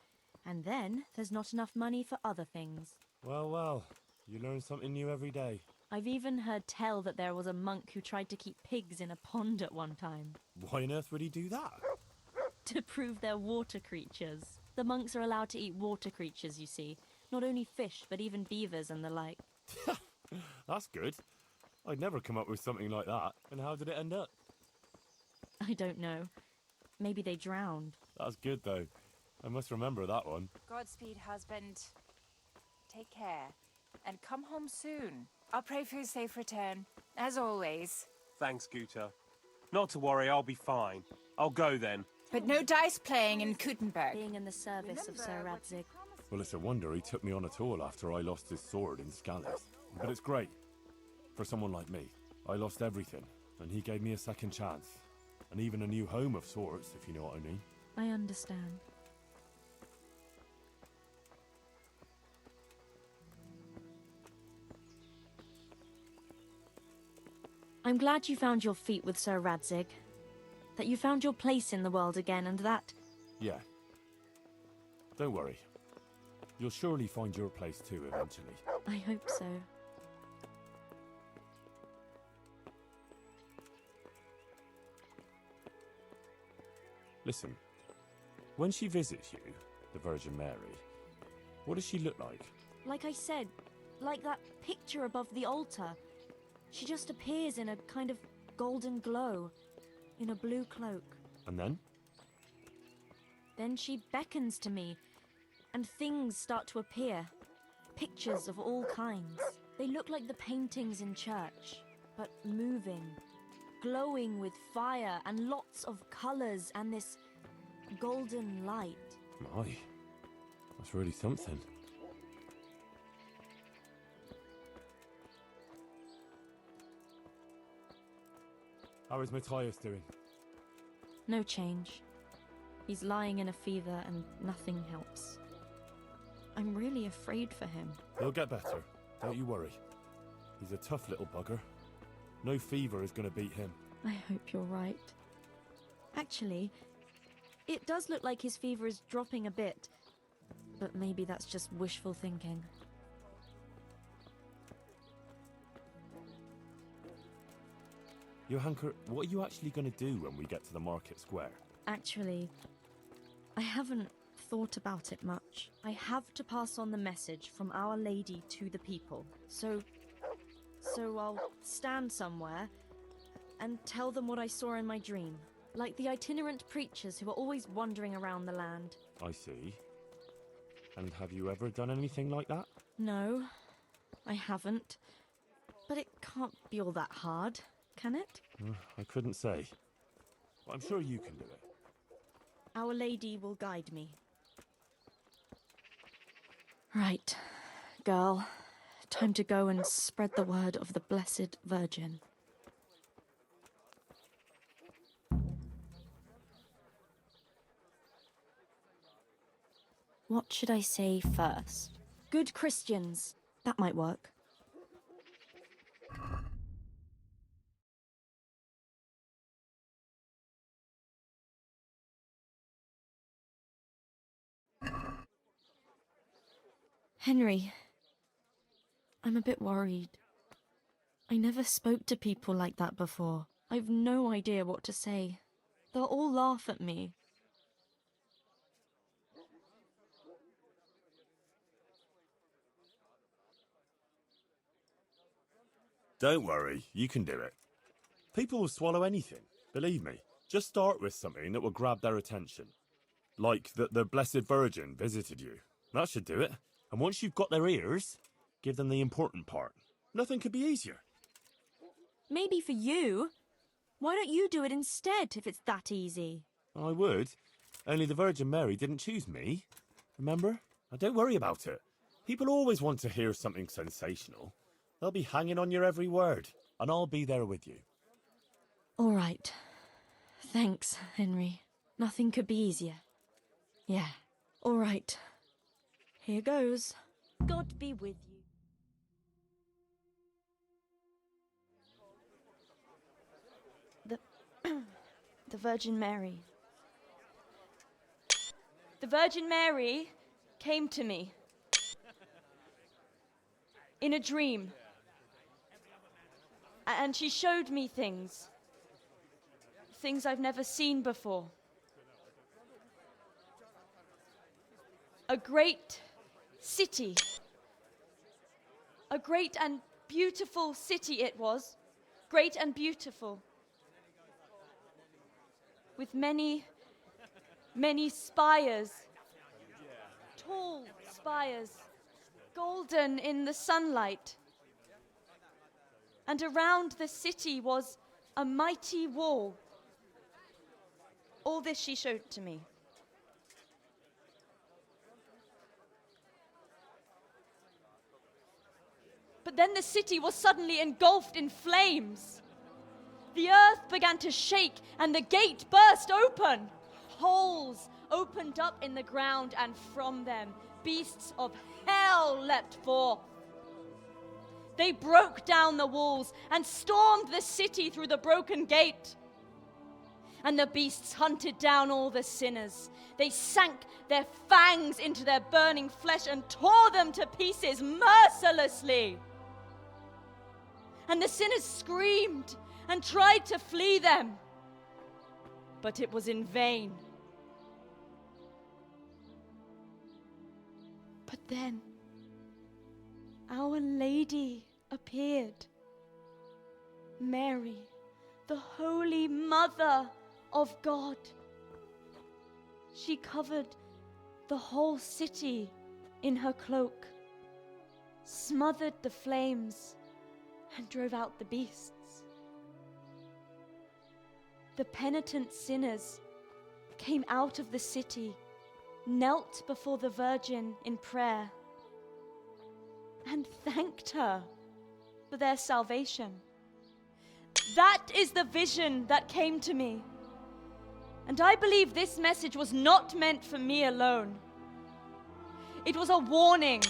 S5: And then, there's not enough money for other things.
S20: Well, well, you learn something new every day.
S5: I've even heard tell that there was a monk who tried to keep pigs in a pond at one time.
S20: Why on earth would he do that?
S5: To prove they're water creatures. The monks are allowed to eat water creatures, you see. Not only fish, but even beavers and the like.
S20: That's good. I'd never come up with something like that. And how did it end up?
S5: I don't know. Maybe they drowned.
S20: That's good, though. I must remember that one.
S17: Godspeed, husband. Take care. And come home soon. I'll pray for your safe return, as always.
S21: Thanks, Guta. Not to worry, I'll be fine. I'll go then.
S17: But no dice playing in Kuttenberg.
S5: Being in the service of Sir Radzig.
S20: Well, it's a wonder he took me on at all after I lost his sword in Scalise. But it's great. For someone like me. I lost everything, and he gave me a second chance. And even a new home of sorts, if you know what I mean.
S5: I understand. I'm glad you found your feet with Sir Radzig. That you found your place in the world again, and that...
S20: Yeah. Don't worry. You'll surely find your place too, eventually.
S5: I hope so.
S20: Listen, when she visits you, the Virgin Mary, what does she look like?
S5: Like I said, like that picture above the altar. She just appears in a kind of golden glow, in a blue cloak.
S20: And then?
S5: Then she beckons to me, and things start to appear. Pictures of all kinds. They look like the paintings in church, but moving. Glowing with fire and lots of colours and this golden light.
S20: My, that's really something. How is Matthias doing?
S5: No change. He's lying in a fever and nothing helps. I'm really afraid for him.
S20: He'll get better, don't you worry. He's a tough little bugger. No fever is going to beat him.
S5: I hope you're right. Actually, it does look like his fever is dropping a bit. But maybe that's just wishful thinking.
S20: Johanker, what are you actually going to do when we get to the market square?
S5: Actually, I haven't thought about it much. I have to pass on the message from Our Lady to the people. So I'll stand somewhere and tell them what I saw in my dream. Like the itinerant preachers who are always wandering around the land.
S20: I see. And have you ever done anything like that?
S5: No, I haven't. But it can't be all that hard, can it?
S20: I couldn't say. But I'm sure you can do it.
S5: Our Lady will guide me. Right, girl. Time to go and spread the word of the Blessed Virgin. What should I say first? Good Christians. That might work. Henry, I'm a bit worried. I never spoke to people like that before. I've no idea what to say. They'll all laugh at me.
S20: Don't worry, you can do it. People will swallow anything, believe me. Just start with something that will grab their attention. Like that the Blessed Virgin visited you. That should do it. And once you've got their ears, give them the important part. Nothing could be easier.
S5: Maybe for you. Why don't you do it instead, if it's that easy?
S20: I would. Only the Virgin Mary didn't choose me. Remember? Now don't worry about it. People always want to hear something sensational. They'll be hanging on your every word, and I'll be there with you.
S5: All right. Thanks, Henry. Nothing could be easier. Yeah. All right. Here goes. God be with you. The Virgin Mary. The Virgin Mary came to me in a dream. And she showed me things. Things I've never seen before. A great city. A great and beautiful city it was. Great and beautiful. With many, many spires. Tall spires. Golden in the sunlight. And around the city was a mighty wall. All this she showed to me. But then the city was suddenly engulfed in flames. The earth began to shake and the gate burst open. Holes opened up in the ground and from them beasts of hell leapt forth. They broke down the walls and stormed the city through the broken gate. And the beasts hunted down all the sinners. They sank their fangs into their burning flesh and tore them to pieces mercilessly. And the sinners screamed and tried to flee them. But it was in vain. But then Our Lady appeared. Mary, the Holy Mother of God. She covered the whole city in her cloak, smothered the flames, and drove out the beasts. The penitent sinners came out of the city, knelt before the Virgin in prayer, and thanked her for their salvation. That is the vision that came to me. And I believe this message was not meant for me alone. It was a warning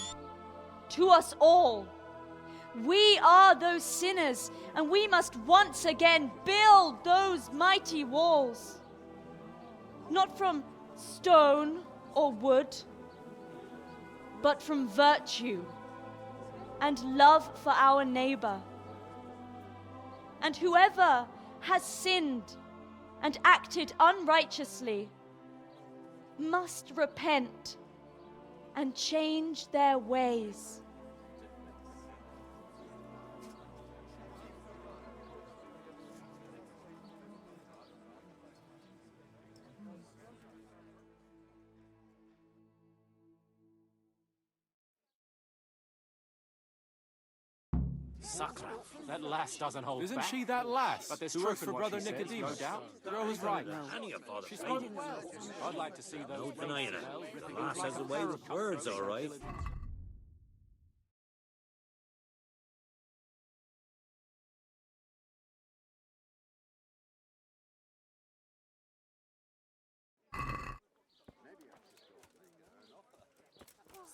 S5: to us all. We are those sinners, and we must once again build those mighty walls. Not from stone or wood, but from virtue and love for our neighbor. And whoever has sinned and acted unrighteously must repent and change their ways.
S11: Sacre, that lass doesn't hold
S21: Isn't
S11: back.
S21: she that lass
S11: But there's
S21: who
S11: truth
S21: works
S11: in
S21: for
S11: what
S21: Brother
S11: she says,
S21: Nicodemus?
S11: no doubt.
S21: The girl is right.
S11: She's spoken well. I'd like to see those.
S3: No denying it.
S11: ripping
S3: The lass
S11: like
S3: has a
S11: a
S3: way with
S11: parrot.
S3: words, all right.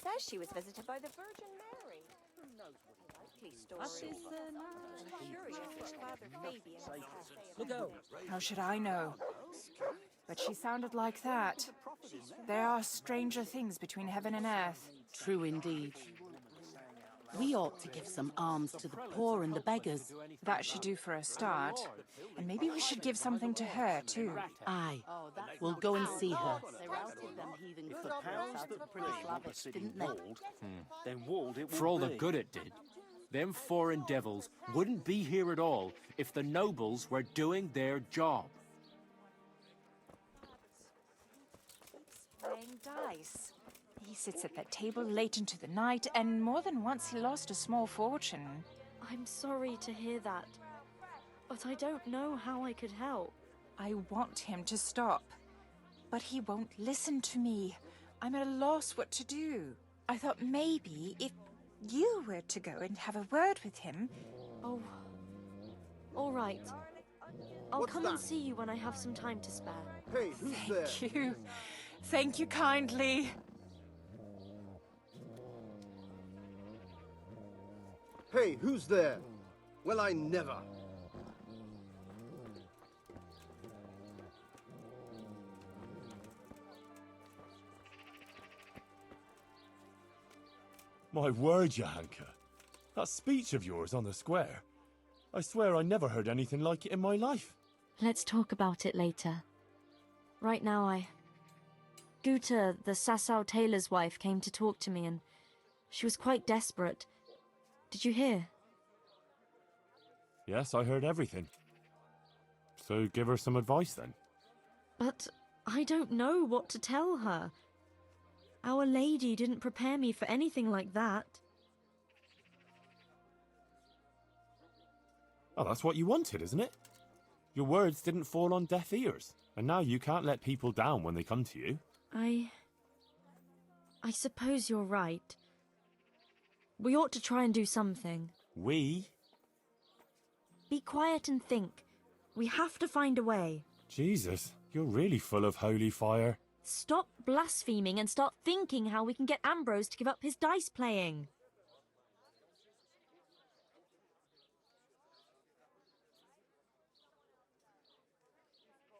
S22: Says she was visited by the Virgin Mary. Who knows what likely story? I'm curious which Father Fabian has to say
S3: Look out!
S17: How should I know? But she sounded like that. There are stranger things between heaven and earth.
S23: True indeed. We ought to give some alms to the poor and the beggars.
S17: That should do for a start. And maybe we should give something to her, too.
S23: Aye. We'll go and see her. They routed them heathen footprints out of Prince Lavish, didn't they?
S21: Then walled it for all the good it did. Them foreign devils wouldn't be here at all if the nobles were doing their job.
S17: Playing dice. He sits at that table late into the night, and more than once he lost a small fortune.
S5: I'm sorry to hear that, but I don't know how I could help.
S17: I want him to stop, but he won't listen to me. I'm at a loss what to do. I thought maybe if you were to go and have a word with him...
S5: Oh, all right. I'll come and see you when I have some time to spare.
S10: Hey, who's there?
S17: Thank you. Thank you kindly.
S10: Hey, who's there? Well, I never.
S20: My word, Johanka. That speech of yours on the square. I swear I never heard anything like it in my life.
S5: Let's talk about it later. Right now, Guta, the Sasau tailor's wife, came to talk to me, and she was quite desperate. Did you hear?
S20: Yes, I heard everything. So give her some advice then.
S5: But I don't know what to tell her. Our Lady didn't prepare me for anything like that.
S20: Oh, that's what you wanted, isn't it? Your words didn't fall on deaf ears, and now you can't let people down when they come to you.
S5: I suppose you're right. We ought to try and do something.
S20: We?
S5: Be quiet and think. We have to find a way.
S20: Jesus, you're really full of holy fire.
S5: Stop blaspheming and start thinking how we can get Ambrose to give up his dice playing.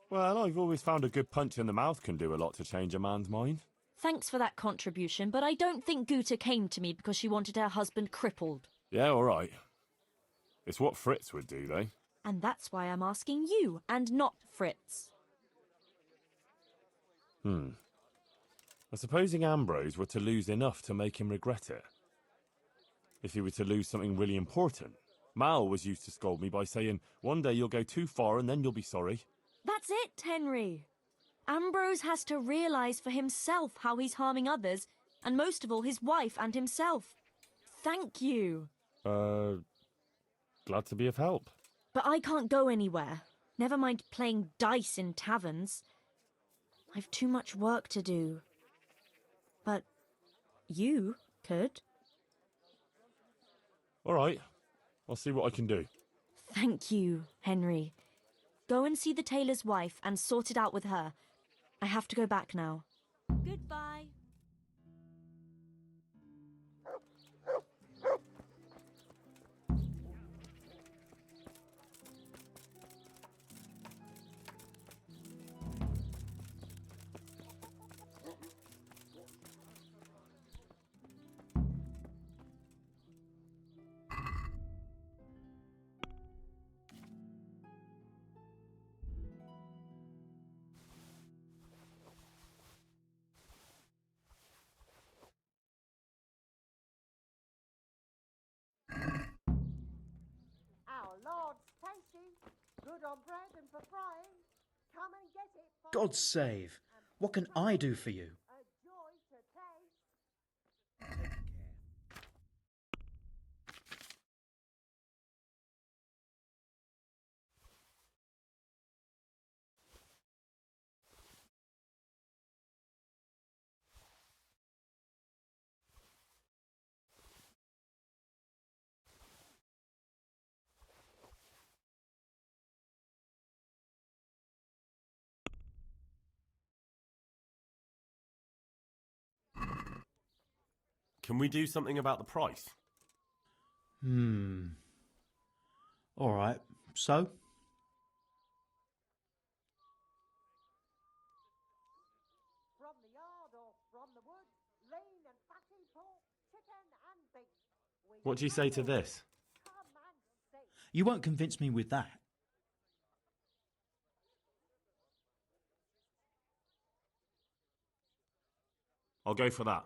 S20: Well, I've always found a good punch in the mouth can do a lot to change a man's mind.
S5: Thanks for that contribution, but I don't think Guta came to me because she wanted her husband crippled.
S20: Yeah, all right. It's what Fritz would do, though.
S5: And that's why I'm asking you, and not Fritz.
S20: Supposing Ambrose were to lose enough to make him regret it. If he were to lose something really important. Mal was used to scold me by saying, one day you'll go too far and then you'll be sorry.
S5: That's it, Henry. Ambrose has to realise for himself how he's harming others, and most of all his wife and himself. Thank you.
S20: Glad to be of help.
S5: But I can't go anywhere. Never mind playing dice in taverns. I've too much work to do. But you could.
S20: All right. I'll see what I can do.
S5: Thank you, Henry. Go and see the tailor's wife and sort it out with her. I have to go back now. Goodbye.
S24: Our Lord's tasty, good on bread and for frying. Come and get it.
S25: God save. What can I do for you?
S20: Can we do something about the price?
S25: All right, so?
S24: From the yard or from the woods, lean and fatty pork, chicken and beef.
S20: What do you say to this?
S24: Come and see.
S25: You won't convince me with that.
S20: I'll go for that.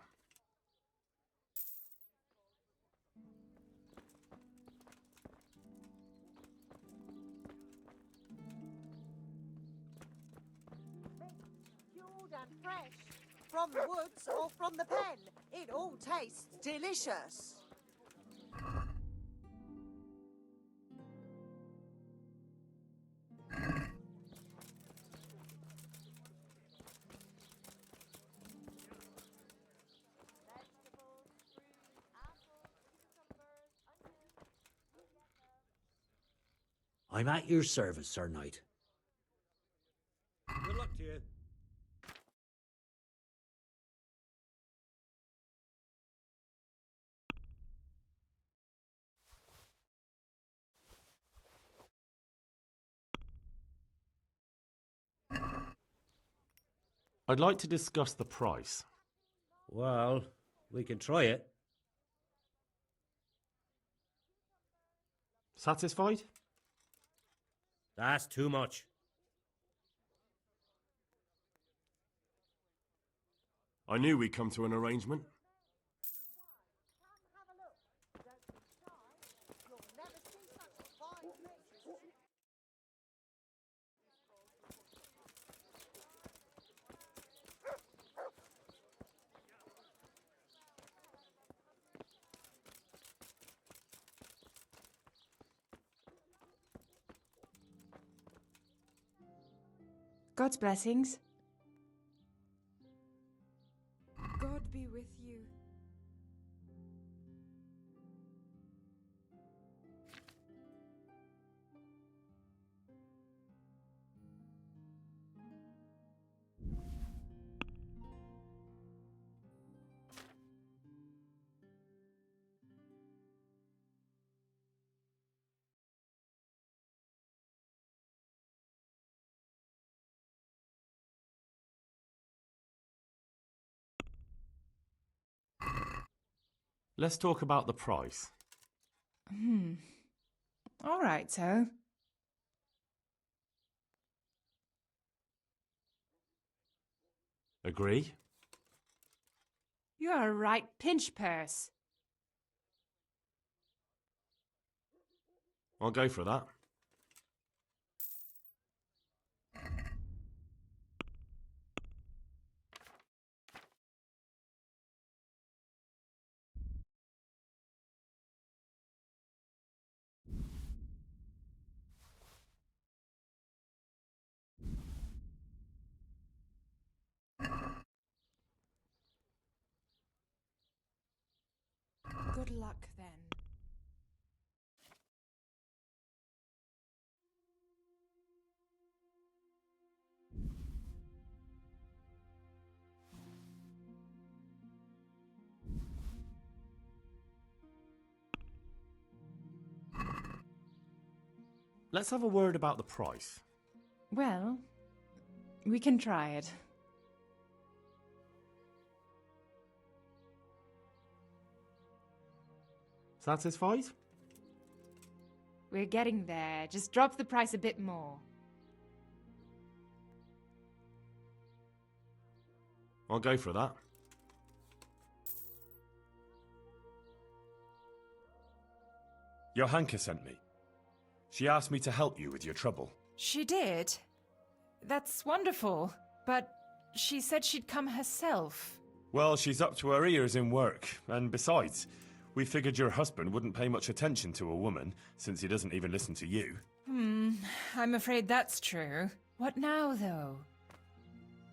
S24: Cured and fresh. From the woods or from the pen. It all tastes delicious.
S2: I'm at your service, Sir Knight.
S11: Good luck to you.
S20: I'd like to discuss the price.
S2: Well, we can try it.
S20: Satisfied?
S2: That's too much.
S20: I knew we'd come to an arrangement.
S24: Come have a look. Don't be shy. You'll never see such fine things.
S17: God's blessings. God be with you.
S20: Let's talk about the price.
S17: All right, so.
S20: Agree?
S17: You are a right pinch purse.
S20: I'll go for that.
S17: Good luck then.
S20: Let's have a word about the price.
S17: Well, we can try it.
S20: Satisfied?
S17: We're getting there. Just drop the price a bit more.
S20: I'll go for that. Johanka sent me. She asked me to help you with your trouble.
S17: She did? That's wonderful. But she said she'd come herself.
S20: Well, she's up to her ears in work, and besides, we figured your husband wouldn't pay much attention to a woman, since he doesn't even listen to you.
S17: I'm afraid that's true. What now, though?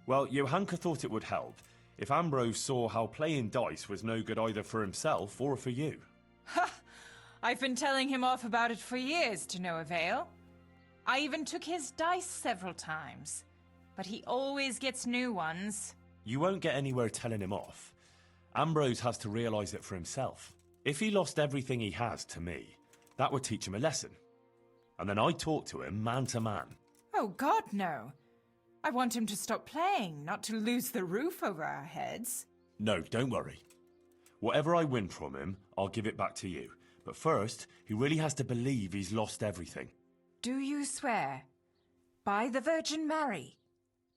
S20: Well, Johanka thought it would help if Ambrose saw how playing dice was no good either for himself or for you.
S17: Ha! I've been telling him off about it for years to no avail. I even took his dice several times. But he always gets new ones.
S20: You won't get anywhere telling him off. Ambrose has to realise it for himself. If he lost everything he has to me, that would teach him a lesson. And then I talk to him man to man.
S17: Oh, God, no. I want him to stop playing, not to lose the roof over our heads.
S20: No, don't worry. Whatever I win from him, I'll give it back to you. But first, he really has to believe he's lost everything.
S17: Do you swear, by the Virgin Mary,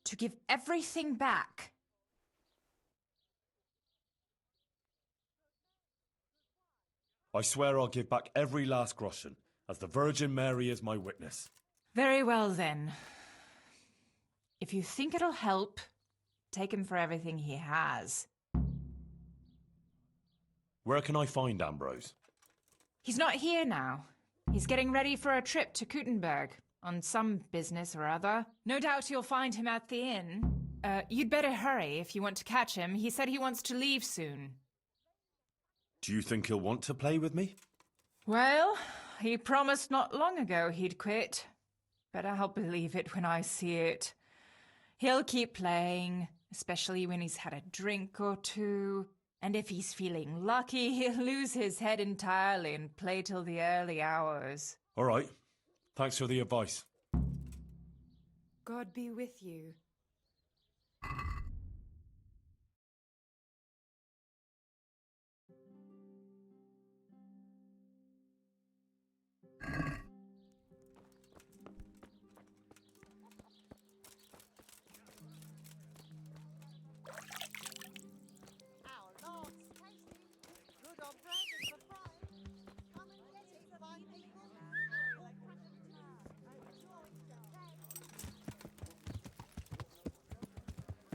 S17: to give everything back?
S20: I swear I'll give back every last groschen, as the Virgin Mary is my witness.
S17: Very well, then. If you think it'll help, take him for everything he has.
S20: Where can I find Ambrose?
S17: He's not here now. He's getting ready for a trip to Kuttenberg, on some business or other. No doubt you'll find him at the inn. You'd better hurry if you want to catch him. He said he wants to leave soon.
S20: Do you think he'll want to play with me?
S17: Well, he promised not long ago he'd quit. But I'll believe it when I see it. He'll keep playing, especially when he's had a drink or two. And if he's feeling lucky, he'll lose his head entirely and play till the early hours.
S20: All right. Thanks for the advice.
S17: God be with you.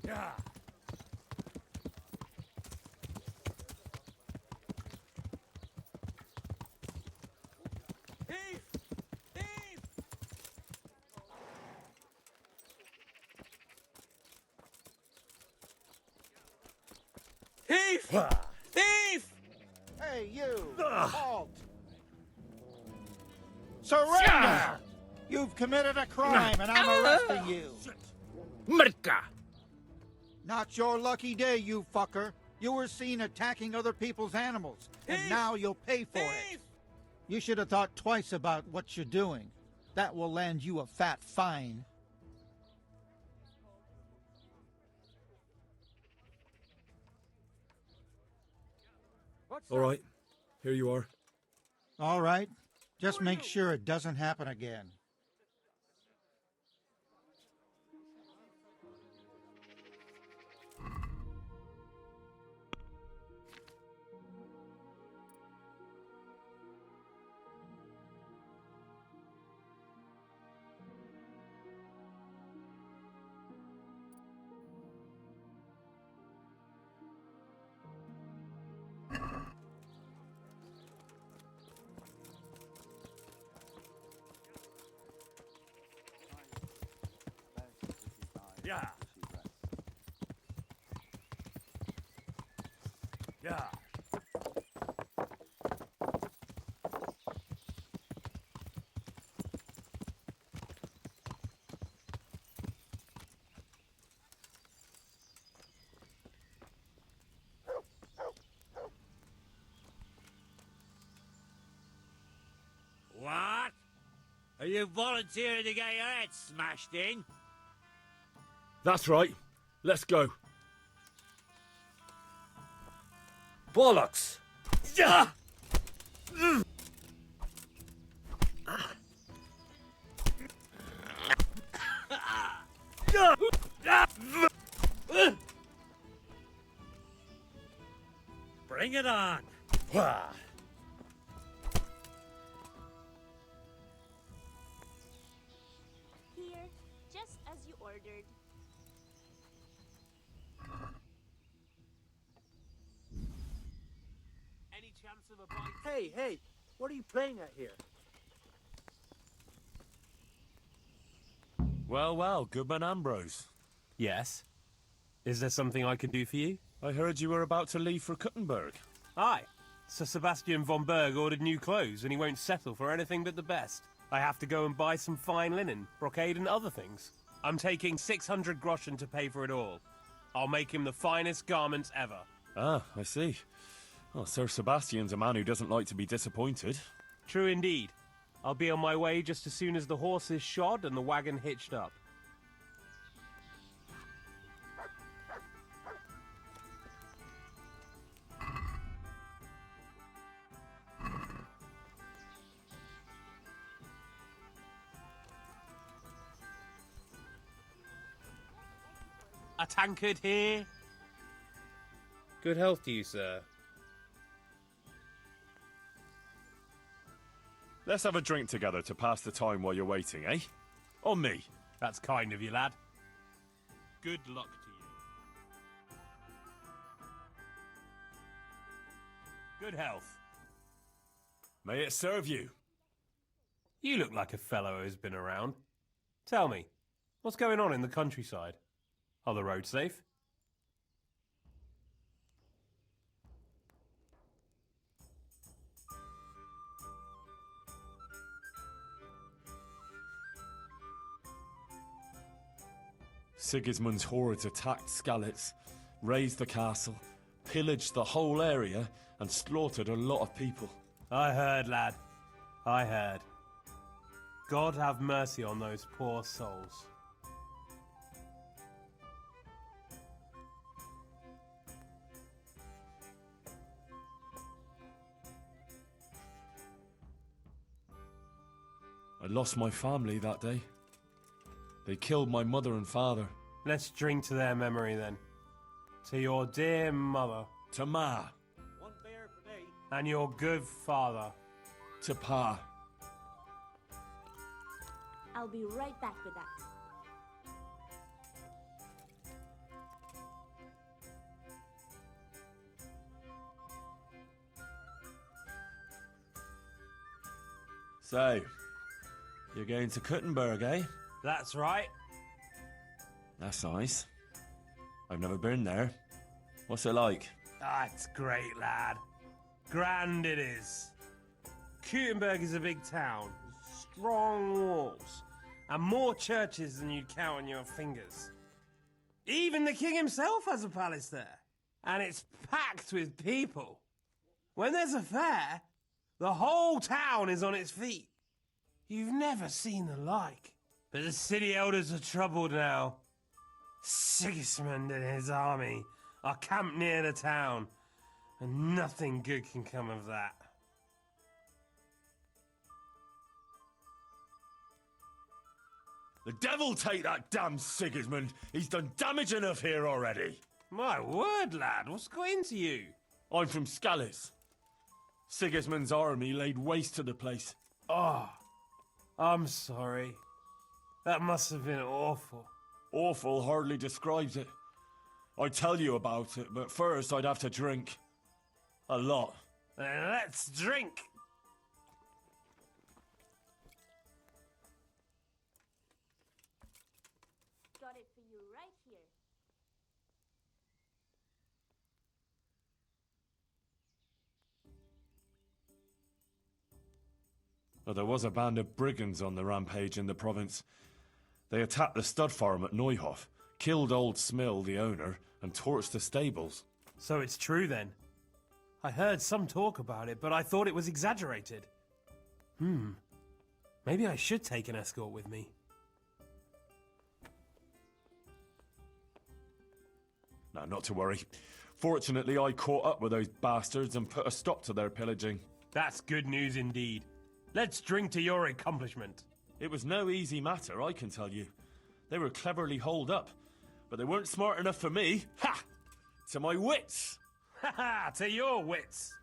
S19: Yeah. Thief! Thief! Thief! Thief!
S16: Hey, you! Halt! Surrender! You've committed a crime, and I'm arresting you.
S13: Merca!
S16: Not your lucky day, you fucker. You were seen attacking other people's animals, and now you'll pay for it. You should have thought twice about what you're doing. That will land you a fat fine.
S20: All right. Here you are.
S16: All right. Just make sure it doesn't happen again.
S19: Yeah. Yeah.
S13: What? Are you volunteering to get your head smashed in?
S20: That's right. Let's go. Bollocks!
S13: Yeah! Bring it on!
S22: Here, just as you ordered.
S21: Any chance of a bite?
S23: Hey, what are you playing at here?
S20: Well, well, Goodman Ambrose.
S21: Yes. Is there something I can do for you?
S20: I heard you were about to leave for Kuttenberg.
S21: Aye. Sir Sebastian von Berg ordered new clothes and he won't settle for anything but the best. I have to go and buy some fine linen, brocade and other things. I'm taking 600 groschen to pay for it all. I'll make him the finest garments ever.
S20: Ah, I see. Well, Sir Sebastian's a man who doesn't like to be disappointed.
S3: True indeed. I'll be on my way just as soon as the horse is shod and the wagon hitched up. A tankard here. Good health to you, sir.
S20: Let's have a drink together to pass the time while you're waiting, eh? On me.
S3: That's kind of you, lad. Good luck to you. Good health.
S20: May it serve you.
S3: You look like a fellow who's been around. Tell me, what's going on in the countryside? Are the roads safe?
S20: Sigismund's hordes attacked Skalitz, razed the castle, pillaged the whole area, and slaughtered a lot of people.
S3: I heard, lad. I heard. God have mercy on those poor souls.
S20: I lost my family that day. They killed my mother and father.
S3: Let's drink to their memory then. To your dear mother.
S20: To Ma.
S13: One beer for me.
S3: And your good father.
S20: To Pa.
S22: I'll be right back with that.
S20: So, you're going to Kuttenberg, eh?
S3: That's right.
S20: That's nice. I've never been there. What's it like?
S3: Ah, it's great, lad. Grand it is. Kuttenberg is a big town, strong walls, and more churches than you'd count on your fingers. Even the king himself has a palace there, and it's packed with people. When there's a fair, the whole town is on its feet. You've never seen the like. But the city elders are troubled now. Sigismund and his army are camped near the town, and nothing good can come of that.
S20: The devil take that damn Sigismund! He's done damage enough here already!
S3: My word, lad, what's got into you?
S20: I'm from Skalitz. Sigismund's army laid waste to the place.
S3: Oh, I'm sorry. That must have been awful.
S20: Awful hardly describes it. I'd tell you about it, but first I'd have to drink. A lot.
S3: Then let's drink.
S22: Got it for you right here.
S20: Well, there was a band of brigands on the rampage in the province. They attacked the stud farm at Neuhof, killed old Smill, the owner, and torched the stables.
S3: So it's true then? I heard some talk about it, but I thought it was exaggerated. Maybe I should take an escort with me.
S20: No, not to worry. Fortunately, I caught up with those bastards and put a stop to their pillaging.
S3: That's good news indeed. Let's drink to your accomplishment.
S20: It was no easy matter, I can tell you. They were cleverly holed up, but they weren't smart enough for me. Ha! To my wits!
S3: Ha ha! To your wits!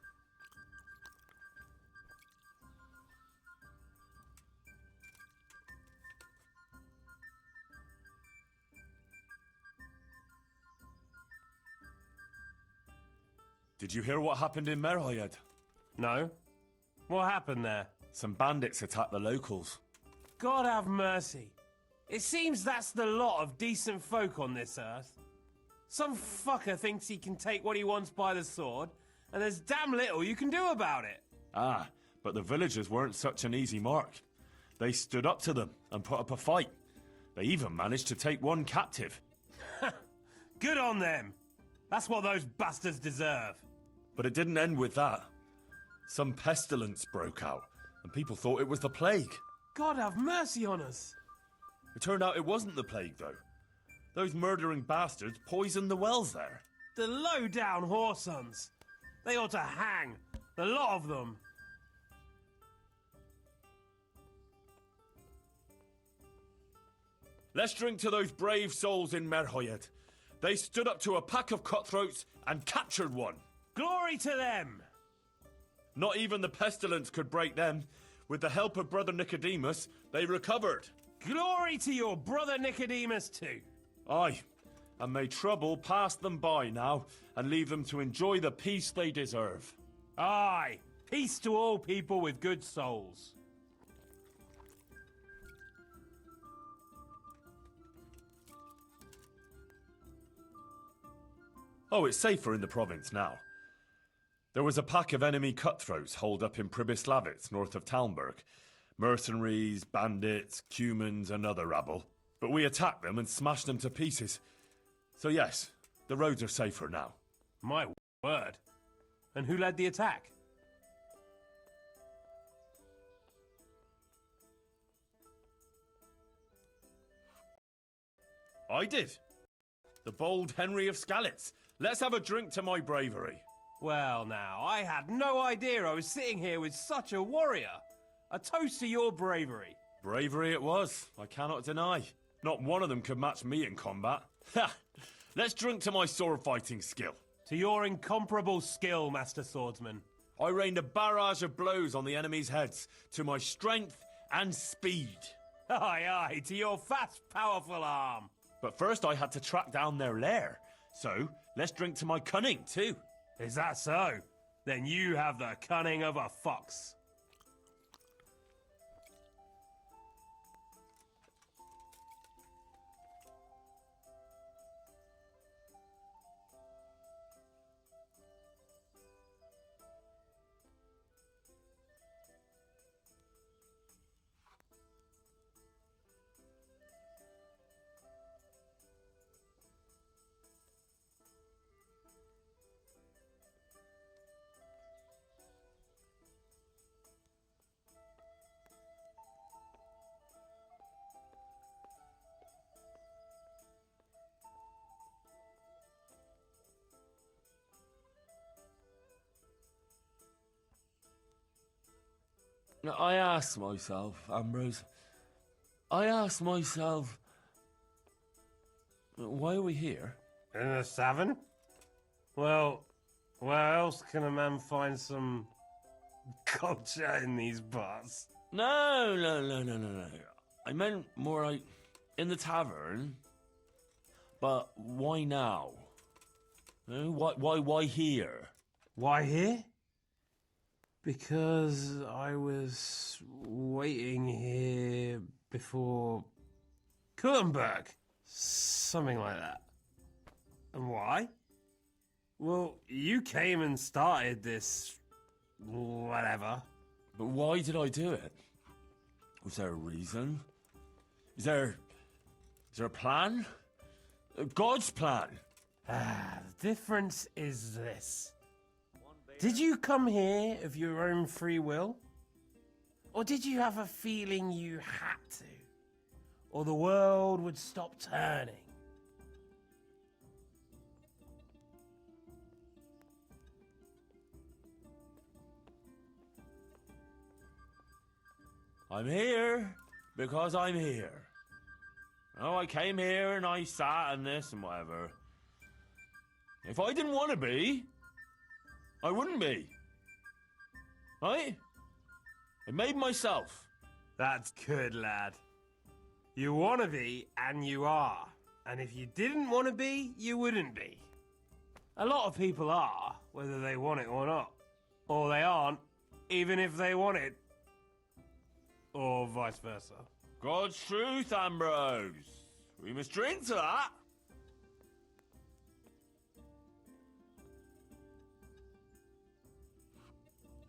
S20: Did you hear what happened in Merhayed?
S3: No. What happened there?
S20: Some bandits attacked the locals.
S3: God have mercy. It seems that's the lot of decent folk on this earth. Some fucker thinks he can take what he wants by the sword, and there's damn little you can do about it.
S20: Ah, but the villagers weren't such an easy mark. They stood up to them and put up a fight. They even managed to take one captive.
S3: Good on them. That's what those bastards deserve.
S20: But it didn't end with that. Some pestilence broke out, and people thought it was the plague.
S3: God have mercy on us.
S20: It turned out it wasn't the plague, though. Those murdering bastards poisoned the wells there.
S3: The low-down whoresons. They ought to hang. The lot of them.
S20: Let's drink to those brave souls in Merhoyed. They stood up to a pack of cutthroats and captured one.
S3: Glory to them!
S20: Not even the pestilence could break them. With the help of Brother Nicodemus, they recovered.
S3: Glory to your brother Nicodemus too.
S20: Aye, and may trouble pass them by now and leave them to enjoy the peace they deserve.
S3: Aye, peace to all people with good souls.
S20: Oh, it's safer in the province now. There was a pack of enemy cutthroats holed up in Pribyslavitz, north of Talmberg. Mercenaries, bandits, cumans, and other rabble. But we attacked them and smashed them to pieces. So yes, the roads are safer now.
S3: My word. And who led the attack?
S20: I did. The bold Henry of Skalitz. Let's have a drink to my bravery.
S3: Well now, I had no idea I was sitting here with such a warrior. A toast to your bravery.
S20: Bravery it was, I cannot deny. Not one of them could match me in combat. Ha! Let's drink to my sword fighting skill.
S3: To your incomparable skill, Master Swordsman.
S20: I rained a barrage of blows on the enemy's heads, to my strength and speed.
S3: Aye, aye, to your fast, powerful arm.
S20: But first I had to track down their lair. So, let's drink to my cunning, too.
S3: Is that so? Then you have the cunning of a fox.
S20: I asked myself, Ambrose, why are we here?
S3: In the savin? Well, where else can a man find some culture in these parts?
S20: No. I meant more like in the tavern. But why now? Why here?
S3: Why here? Because I was waiting here before Kurtenberg. Something like that. And why? Well, you came and started this... whatever.
S20: But why did I do it? Was there a reason? Is there a plan? God's plan?
S3: The difference is this. Did you come here of your own free will? Or did you have a feeling you had to? Or the world would stop turning?
S20: I'm here because I'm here. Oh, I came here and I sat and this and whatever. If I didn't want to be, I wouldn't be. Right? I made myself.
S3: That's good, lad. You want to be, and you are. And if you didn't want to be, you wouldn't be. A lot of people are, whether they want it or not. Or they aren't, even if they want it. Or vice versa.
S20: God's truth, Ambrose. We must drink to that.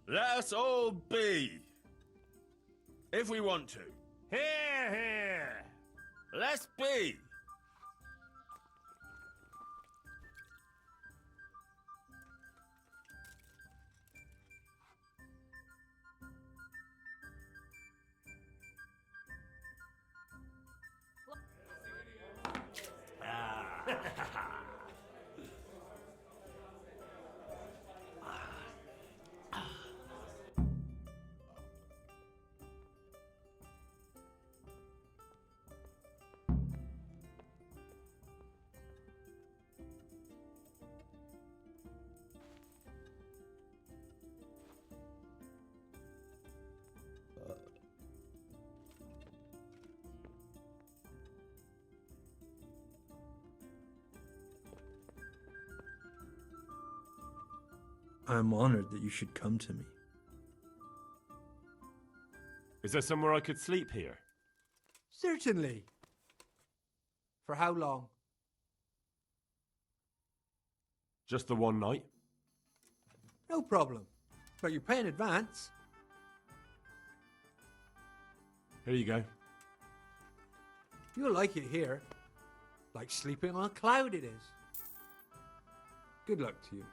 S20: Let us all be. If we want to.
S3: Here, here.
S20: Let's be.
S6: I am honored that you should come to me.
S20: Is there somewhere I could sleep here?
S7: Certainly. For how long?
S20: Just the one night?
S7: No problem. But you pay in advance.
S20: Here you go.
S7: You'll like it here. Like sleeping on a cloud it is. Good luck to you.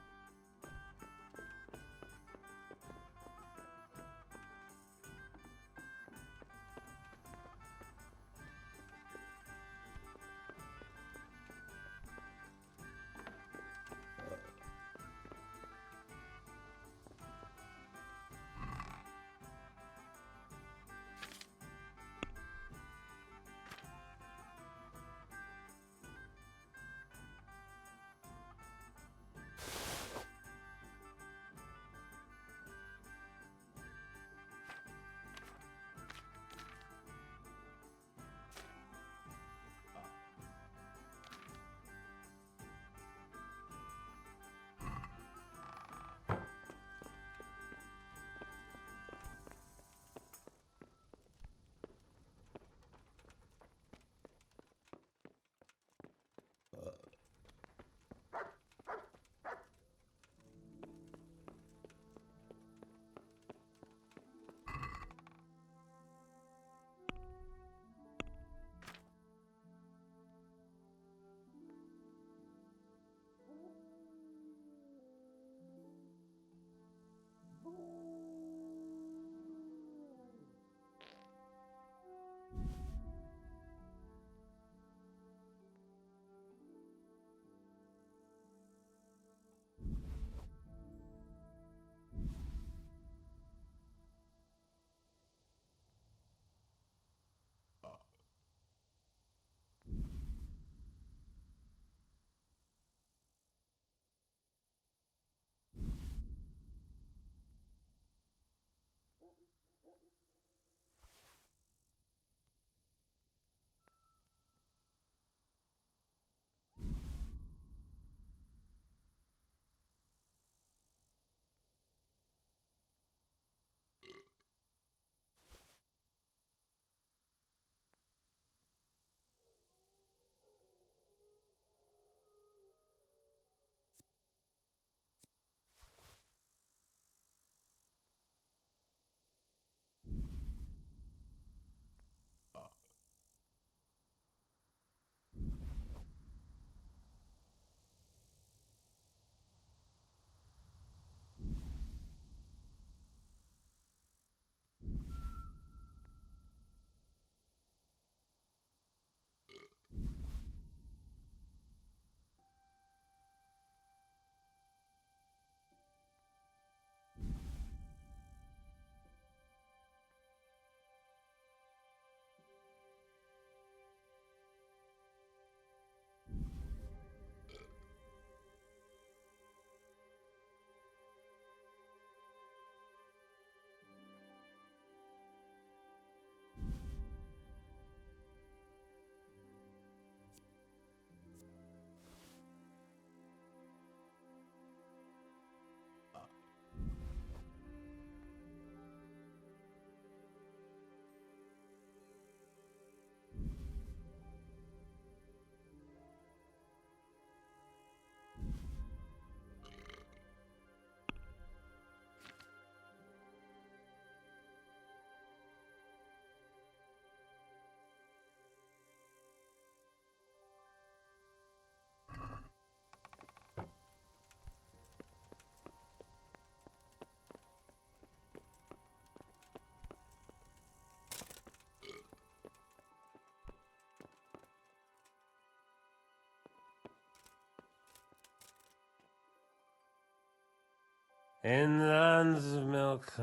S3: In the lands of milk,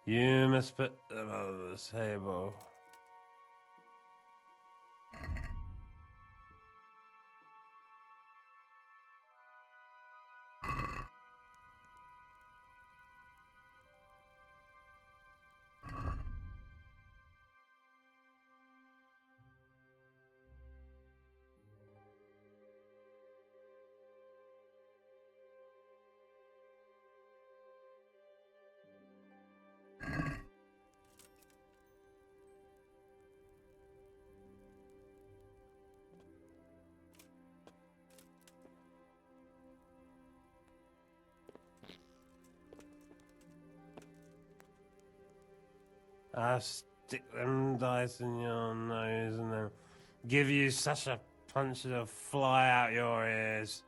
S3: you must put them on the table. I'll stick them dice in your nose and then give you such a punch it'll fly out your ears.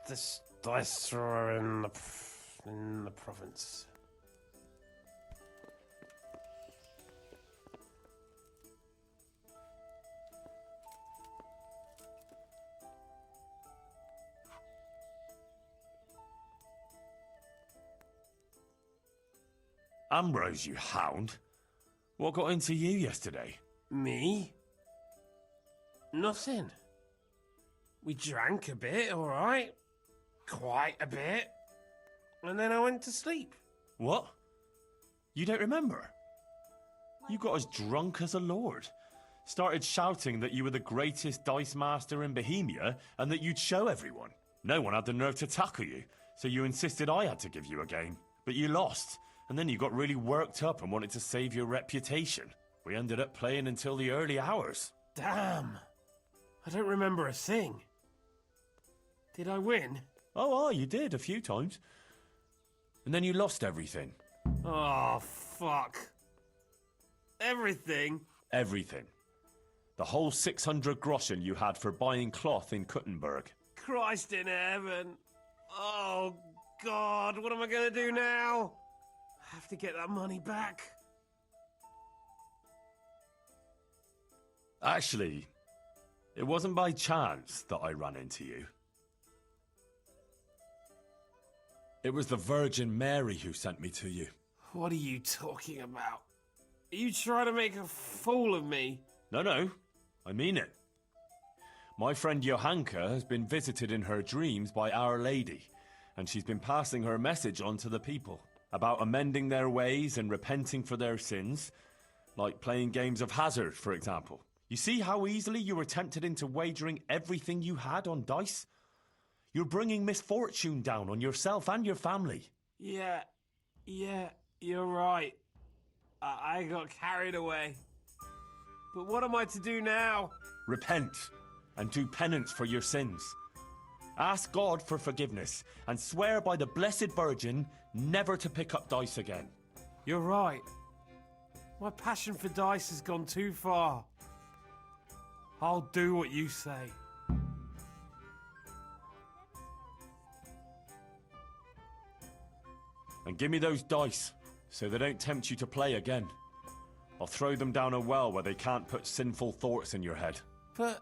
S3: This dice thrower in the province.
S20: Ambrose, you hound. What got into you yesterday?
S3: Me? Nothing. We drank a bit, all right. Quite a bit. And then I went to sleep.
S20: What? You don't remember? You got as drunk as a lord. Started shouting that you were the greatest dice master in Bohemia and that you'd show everyone. No one had the nerve to tackle you, so you insisted I had to give you a game. But you lost, and then you got really worked up and wanted to save your reputation. We ended up playing until the early hours.
S3: Damn. I don't remember a thing. Did I win?
S20: Oh, you did, a few times. And then you lost everything.
S3: Oh, fuck. Everything?
S20: Everything. The whole 600 groschen you had for buying cloth in Kuttenberg.
S3: Christ in heaven. Oh, God, what am I going to do now? I have to get that money back.
S20: Actually, it wasn't by chance that I ran into you. It was the Virgin Mary who sent me to you.
S3: What are you talking about? Are you trying to make a fool of me?
S20: No, I mean it. My friend Johanka has been visited in her dreams by Our Lady, and she's been passing her message on to the people about amending their ways and repenting for their sins, like playing games of hazard, for example. You see how easily you were tempted into wagering everything you had on dice? You're bringing misfortune down on yourself and your family.
S3: Yeah, you're right. I got carried away. But what am I to do now?
S20: Repent and do penance for your sins. Ask God for forgiveness and swear by the Blessed Virgin never to pick up dice again.
S3: You're right. My passion for dice has gone too far. I'll do what you say.
S20: And give me those dice, so they don't tempt you to play again. I'll throw them down a well where they can't put sinful thoughts in your head.
S3: But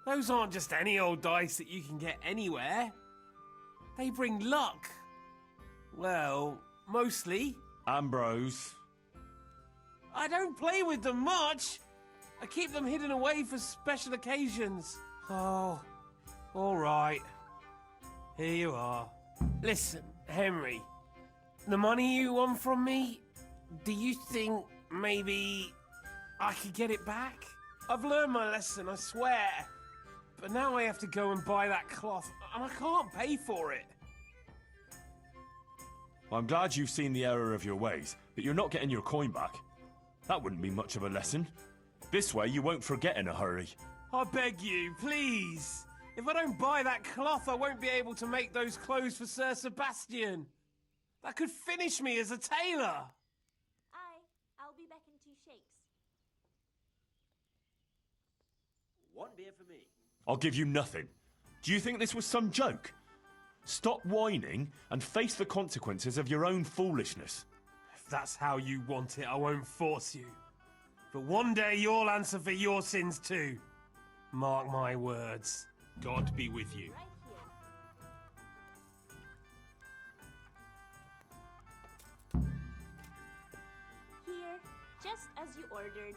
S3: those aren't just any old dice that you can get anywhere. They bring luck. Well, mostly.
S20: Ambrose.
S3: I don't play with them much. I keep them hidden away for special occasions. Oh, all right. Here you are. Listen, Henry. The money you won from me, do you think maybe I could get it back? I've learned my lesson, I swear. But now I have to go and buy that cloth, and I can't pay for it.
S20: I'm glad you've seen the error of your ways, but you're not getting your coin back. That wouldn't be much of a lesson. This way you won't forget in a hurry.
S3: I beg you, please. If I don't buy that cloth, I won't be able to make those clothes for Sir Sebastian. That could finish me as a tailor.
S22: I'll be back in 2 shakes.
S2: One beer for me.
S20: I'll give you nothing. Do you think this was some joke? Stop whining and face the consequences of your own foolishness.
S3: If that's how you want it, I won't force you. But one day you'll answer for your sins too. Mark my words. God be with you.
S22: Here, just as you ordered.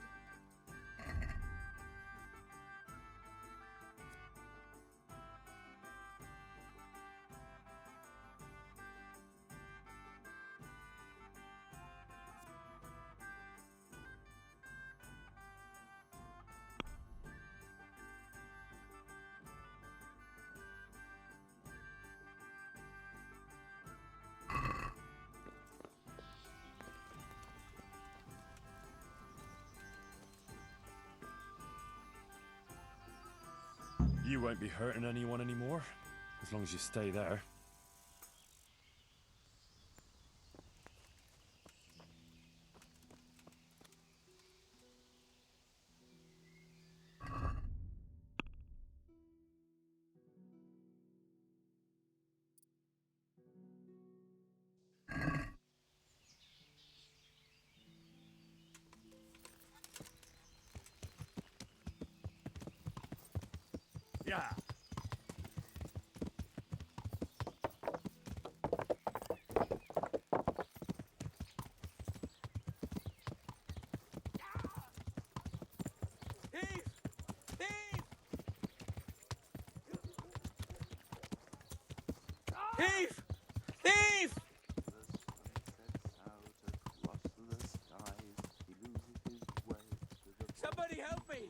S20: You won't be hurting anyone anymore, as long as you stay there.
S3: Yeah.
S19: Thief! Thief! Somebody help me!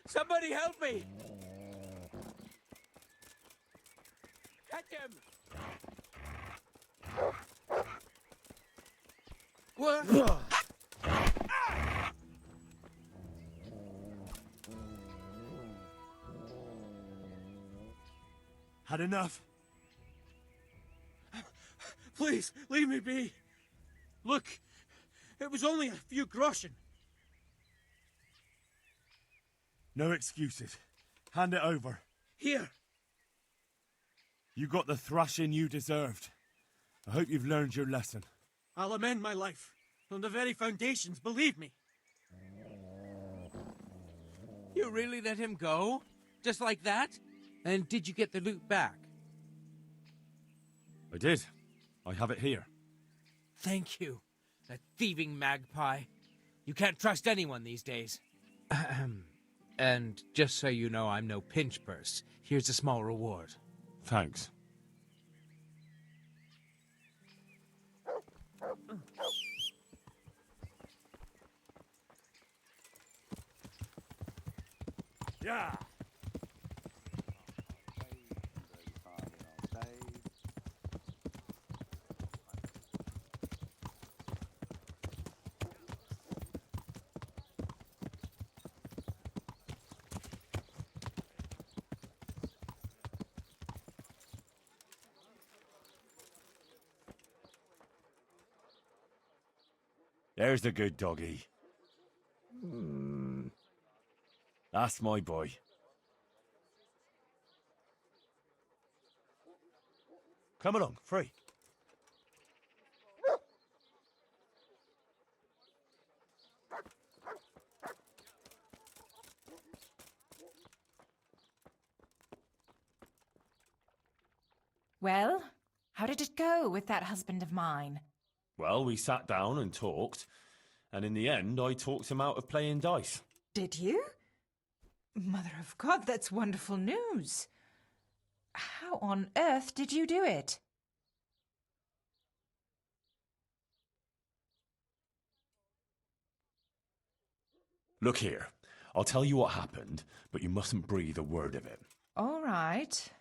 S19: Somebody help me! Catch him! What?
S3: Had enough. Please, leave me be. Look, it was only a few groschen.
S20: No excuses. Hand it over.
S3: Here.
S20: You got the thrashing you deserved. I hope you've learned your lesson.
S3: I'll amend my life. From the very foundations, believe me.
S1: You really let him go? Just like that? And did you get the loot back?
S20: I did. I have it here.
S1: Thank you. That thieving magpie. You can't trust anyone these days. And just so you know, I'm no pinch purse. Here's a small reward.
S20: Thanks.
S19: Yeah.
S20: There's the good doggy. That's my boy. Come along, free.
S17: Well, how did it go with that husband of mine?
S20: Well, we sat down and talked, and in the end, I talked him out of playing dice.
S17: Did you? Mother of God, that's wonderful news. How on earth did you do it?
S20: Look here, I'll tell you what happened, but you mustn't breathe a word of it.
S17: All right.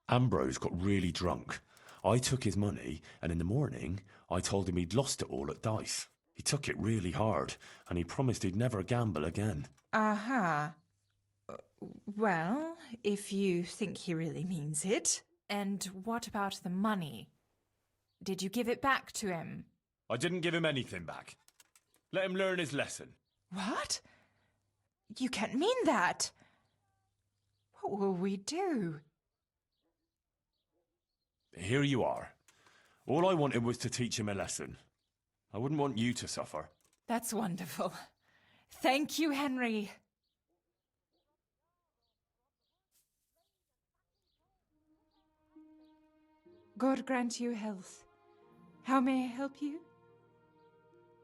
S20: Ambrose got really drunk. I took his money, and in the morning, I told him he'd lost it all at dice. He took it really hard, and he promised he'd never gamble again.
S17: Aha. Well, if you think he really means it. And what about the money? Did you give it back to him?
S20: I didn't give him anything back. Let him learn his lesson.
S17: What? You can't mean that. What will we do?
S20: Here you are. All I wanted was to teach him a lesson. I wouldn't want you to suffer.
S17: That's wonderful. Thank you, Henry. God grant you health. How may I help you?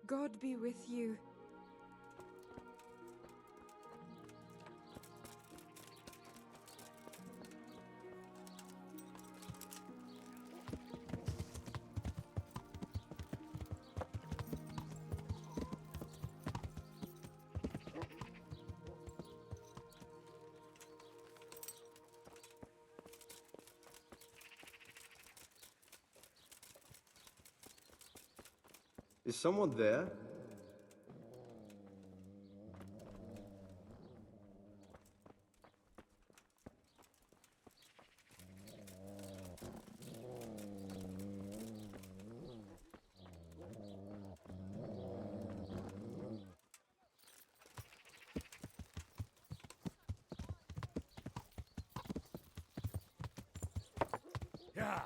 S12: God be with you.
S8: Is someone there?
S19: Yeah.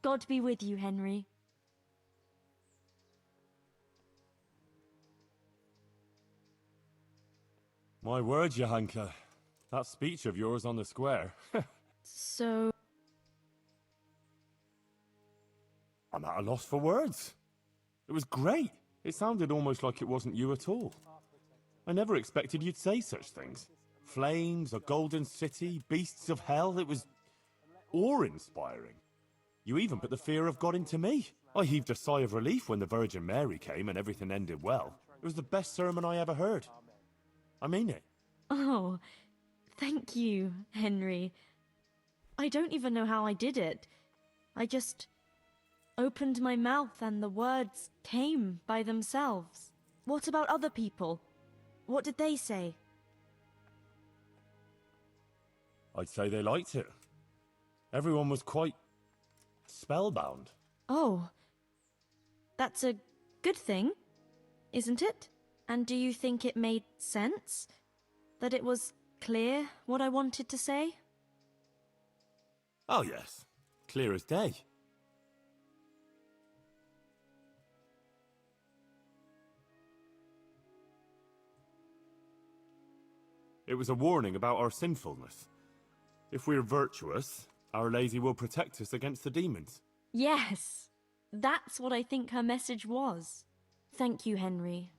S5: God be with you, Henry.
S20: My word, Johanka. That speech of yours on the square.
S5: So...
S20: I'm at a loss for words. It was great. It sounded almost like it wasn't you at all. I never expected you'd say such things. Flames, a golden city, beasts of hell. It was awe-inspiring. You even put the fear of God into me. I heaved a sigh of relief when the Virgin Mary came and everything ended well. It was the best sermon I ever heard. I mean it.
S5: Oh, thank you, Henry. I don't even know how I did it. I just opened my mouth and the words came by themselves. What about other people? What did they say?
S20: I'd say they liked it. Everyone was quite spellbound.
S5: Oh, that's a good thing, isn't it? And do you think it made sense? That it was clear what I wanted to say?
S20: Oh yes, clear as day. It was a warning about our sinfulness. If we're virtuous, Our Lady will protect us against the demons.
S5: Yes, that's what I think her message was. Thank you, Henry.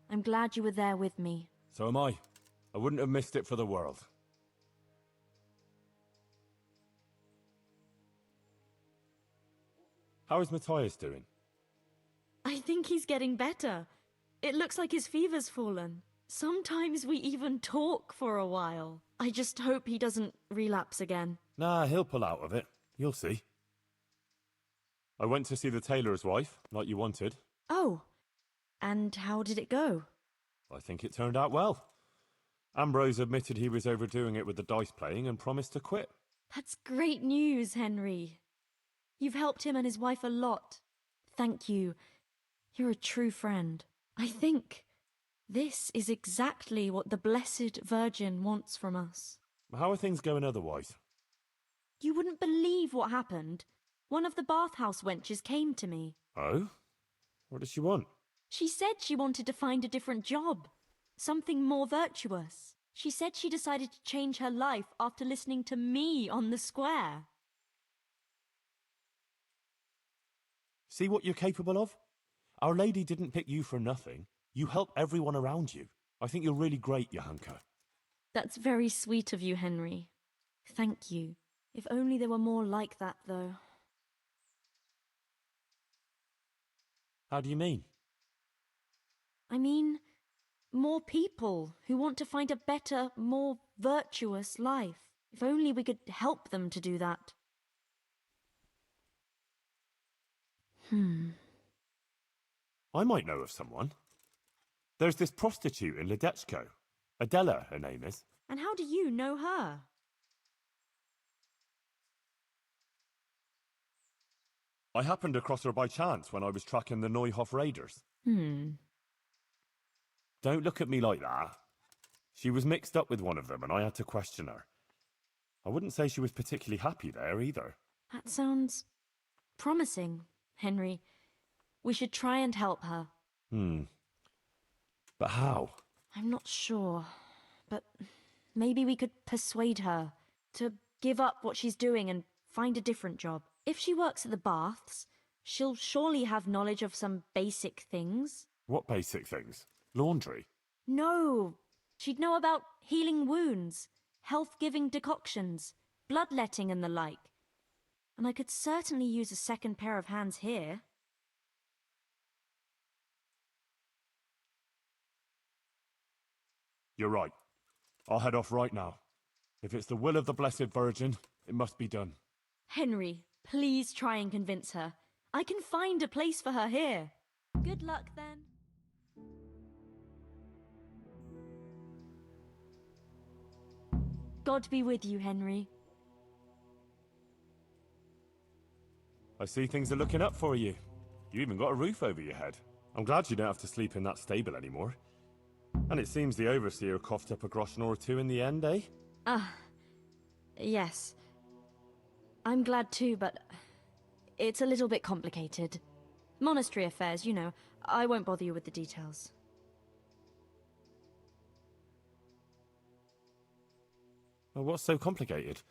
S5: I'm glad you were there with me.
S20: So am I. I wouldn't have missed it for the world. How is Matthias doing?
S5: I think he's getting better. It looks like his fever's fallen. Sometimes we even talk for a while. I just hope he doesn't relapse again.
S20: Nah, he'll pull out of it. You'll see. I went to see the tailor's wife, like you wanted.
S5: Oh, and how did it go?
S20: I think it turned out well. Ambrose admitted he was overdoing it with the dice playing and promised to quit.
S5: That's great news, Henry. You've helped him and his wife a lot. Thank you. You're a true friend. I think this is exactly what the Blessed Virgin wants from us.
S20: How are things going otherwise?
S5: You wouldn't believe what happened. One of the bathhouse wenches came to me.
S20: Oh? What does she want?
S5: She said she wanted to find a different job. Something more virtuous. She said she decided to change her life after listening to me on the square.
S20: See what you're capable of? Our Lady didn't pick you for nothing. You help everyone around you. I think you're really great, Johanka.
S5: That's very sweet of you, Henry. Thank you. If only there were more like that, though.
S20: How do you mean?
S5: I mean, more people who want to find a better, more virtuous life. If only we could help them to do that.
S20: I might know of someone. There's this prostitute in Ledechko. Adela, her name is.
S5: And how do you know her?
S20: I happened across her by chance when I was tracking the Neuhof raiders. Don't look at me like that. She was mixed up with one of them and I had to question her. I wouldn't say she was particularly happy there either.
S5: That sounds promising, Henry. We should try and help her.
S20: But how?
S5: I'm not sure, but maybe we could persuade her to give up what she's doing and find a different job. If she works at the baths, she'll surely have knowledge of some basic things.
S20: What basic things? Laundry?
S5: No, she'd know about healing wounds, health-giving decoctions, bloodletting and the like. And I could certainly use a second pair of hands here.
S20: You're right. I'll head off right now. If it's the will of the Blessed Virgin, it must be done.
S5: Henry, please try and convince her. I can find a place for her here. Good luck, then. God be with you, Henry.
S20: I see things are looking up for you. You even got a roof over your head. I'm glad you don't have to sleep in that stable anymore. And it seems the overseer coughed up a groschen or two in the end, eh?
S5: Yes. I'm glad too, but It's a little bit complicated. Monastery affairs, you know. I won't bother you with the details.
S20: Well, what's so complicated?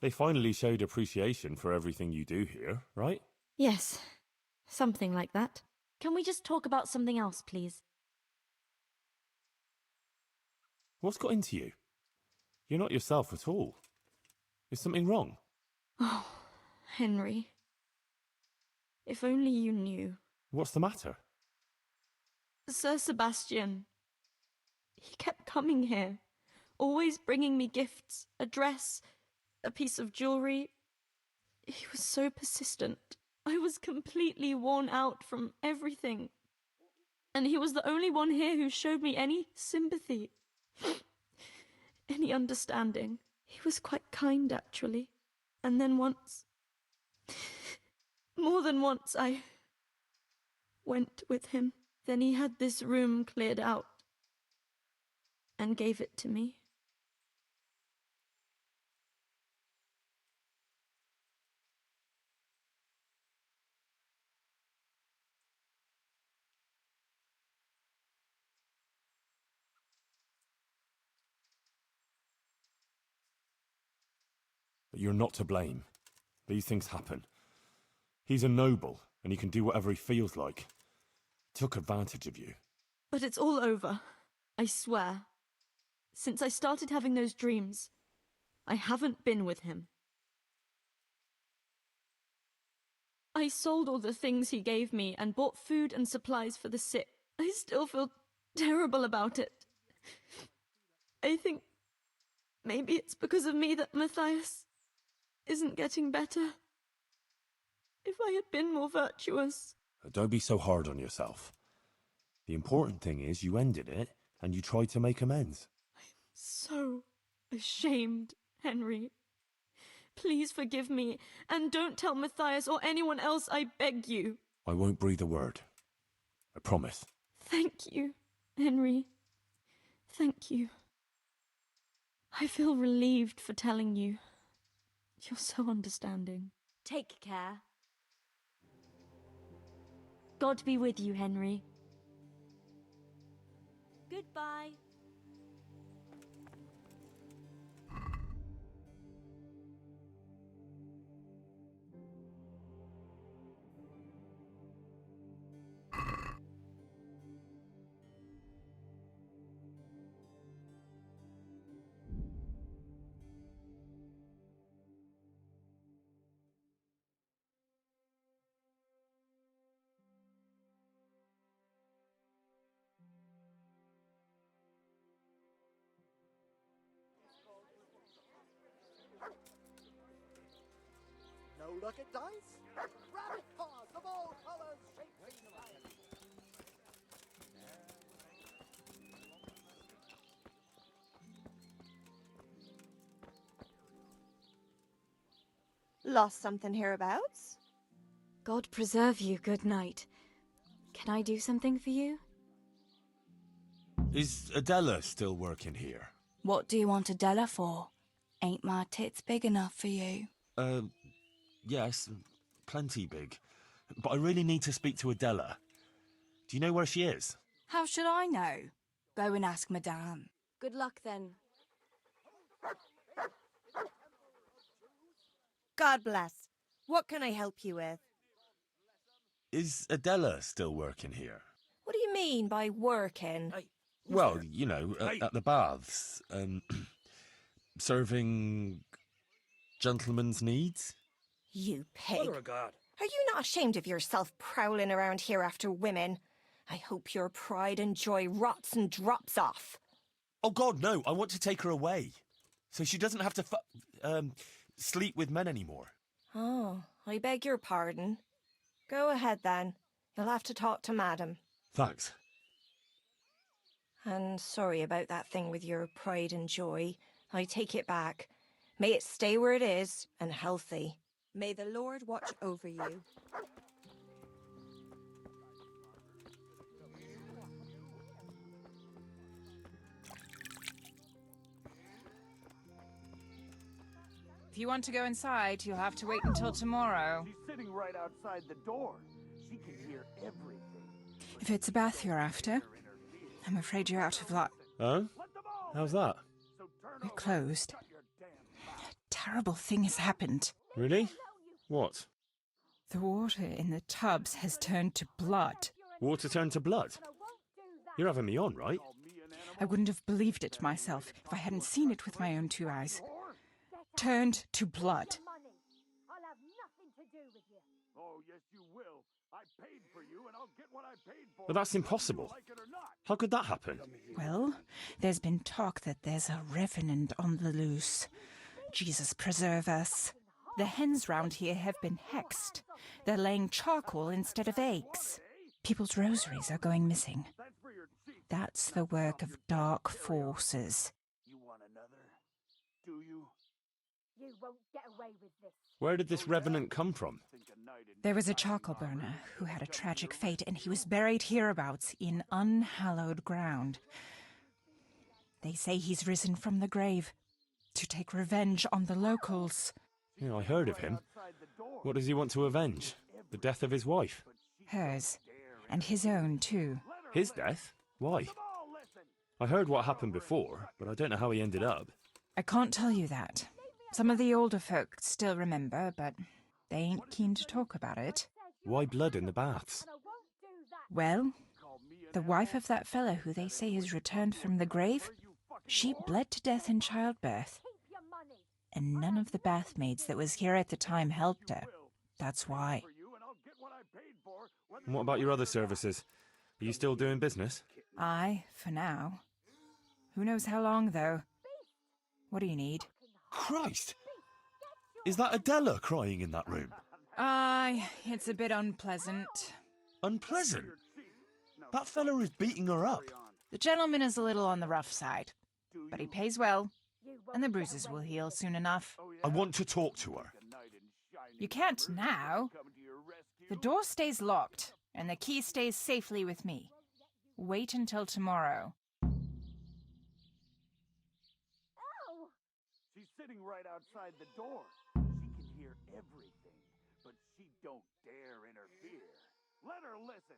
S20: They finally showed appreciation for everything you do here, right?
S5: Yes, something like that. Can we just talk about something else, please?
S20: What's got into you? You're not yourself at all. Is something wrong?
S5: Oh, Henry. If only you knew.
S20: What's the matter?
S5: Sir Sebastian. He kept coming here, always bringing me gifts, a dress, a piece of jewelry. He was so persistent. I was completely worn out from everything. And he was the only one here who showed me any sympathy, any understanding. He was quite kind, actually. And then once, more than once, I went with him. Then he had this room cleared out and gave it to me.
S20: But you're not to blame. These things happen. He's a noble, and he can do whatever he feels like. Took advantage of you.
S5: But it's all over, I swear. Since I started having those dreams, I haven't been with him. I sold all the things he gave me and bought food and supplies for the sick. I still feel terrible about it. I think maybe it's because of me that Matthias isn't getting better. If I had been more virtuous...
S20: Don't be so hard on yourself. The important thing is you ended it, and you tried to make amends.
S5: I'm so ashamed, Henry. Please forgive me, and don't tell Matthias or anyone else, I beg you.
S20: I won't breathe a word. I promise.
S5: Thank you, Henry. Thank you. I feel relieved for telling you. You're so understanding.
S22: Take care.
S5: God be with you, Henry.
S22: Goodbye.
S10: No luck at dice? Rabbit paws of all colors, shapes, and sizes.
S12: Lost something hereabouts? God preserve you, good night. Can I do something for you?
S20: Is Adela still working here?
S8: What do you want Adela for? Ain't my tits big enough for you?
S20: Yes, plenty big. But I really need to speak to Adela. Do you know where she is?
S8: How should I know? Go and ask Madame.
S12: Good luck, then.
S9: God bless. What can I help you with?
S20: Is Adela still working here?
S9: What do you mean by working?
S20: Well, you know, at the baths. Serving gentlemen's needs?
S9: You pig.
S10: Mother of God.
S9: Are you not ashamed of yourself prowling around here after women? I hope your pride and joy rots and drops off.
S20: Oh God, no! I want to take her away, so she doesn't have to sleep with men anymore.
S9: Oh, I beg your pardon. Go ahead then. You'll have to talk to Madam.
S20: Thanks.
S9: And sorry about that thing with your pride and joy. I take it back. May it stay where it is and healthy. May the Lord watch over you.
S17: If you want to go inside, you'll have to wait until tomorrow.
S10: sitting right outside the door. She can hear everything.
S17: If it's a bath you're after, I'm afraid you're out of luck.
S20: Oh? How's that?
S17: We're closed. A terrible thing has happened.
S20: Really? What?
S17: The water in the tubs has turned to blood.
S20: Water turned to blood? You're having me on, right?
S17: I wouldn't have believed it myself if I hadn't seen it with my own 2 eyes. Turned to blood.
S24: I'll have nothing to do with you.
S10: Oh, yes, you will. I paid for you, and I'll get what I paid for.
S20: But that's impossible. How could that happen?
S17: Well, there's been talk that there's a revenant on the loose. Jesus preserve us. The hens round here have been hexed. They're laying charcoal instead of eggs. People's rosaries are going missing. That's the work of dark forces.
S10: You want another? Do you?
S24: You won't get away with this.
S20: Where did this revenant come from?
S17: There was a charcoal burner who had a tragic fate, and he was buried hereabouts in unhallowed ground. They say he's risen from the grave to take revenge on the locals.
S20: Yeah, I heard of him. What does he want to avenge? The death of his wife?
S17: Hers. And his own, too.
S20: His death? Why? I heard what happened before, but I don't know how he ended up.
S17: I can't tell you that. Some of the older folk still remember, but they ain't keen to talk about it.
S20: Why blood in the baths?
S17: Well, the wife of that fellow who they say has returned from the grave, she bled to death in childbirth. And none of the bathmaids that was here at the time helped her. That's why.
S20: And what about your other services? Are you still doing business?
S17: Aye, for now. Who knows how long, though? What do you need?
S20: Christ! Is that Adela crying in that room?
S17: Aye, it's a bit unpleasant.
S20: Unpleasant? That fella is beating her up.
S17: The gentleman is a little on the rough side, but he pays well, and the bruises will heal soon enough.
S20: I want to talk to her.
S17: You can't now. The door stays locked, and the key stays safely with me. Wait until tomorrow.
S10: She's sitting right outside the door. She can hear everything, but she don't dare interfere. Let her listen.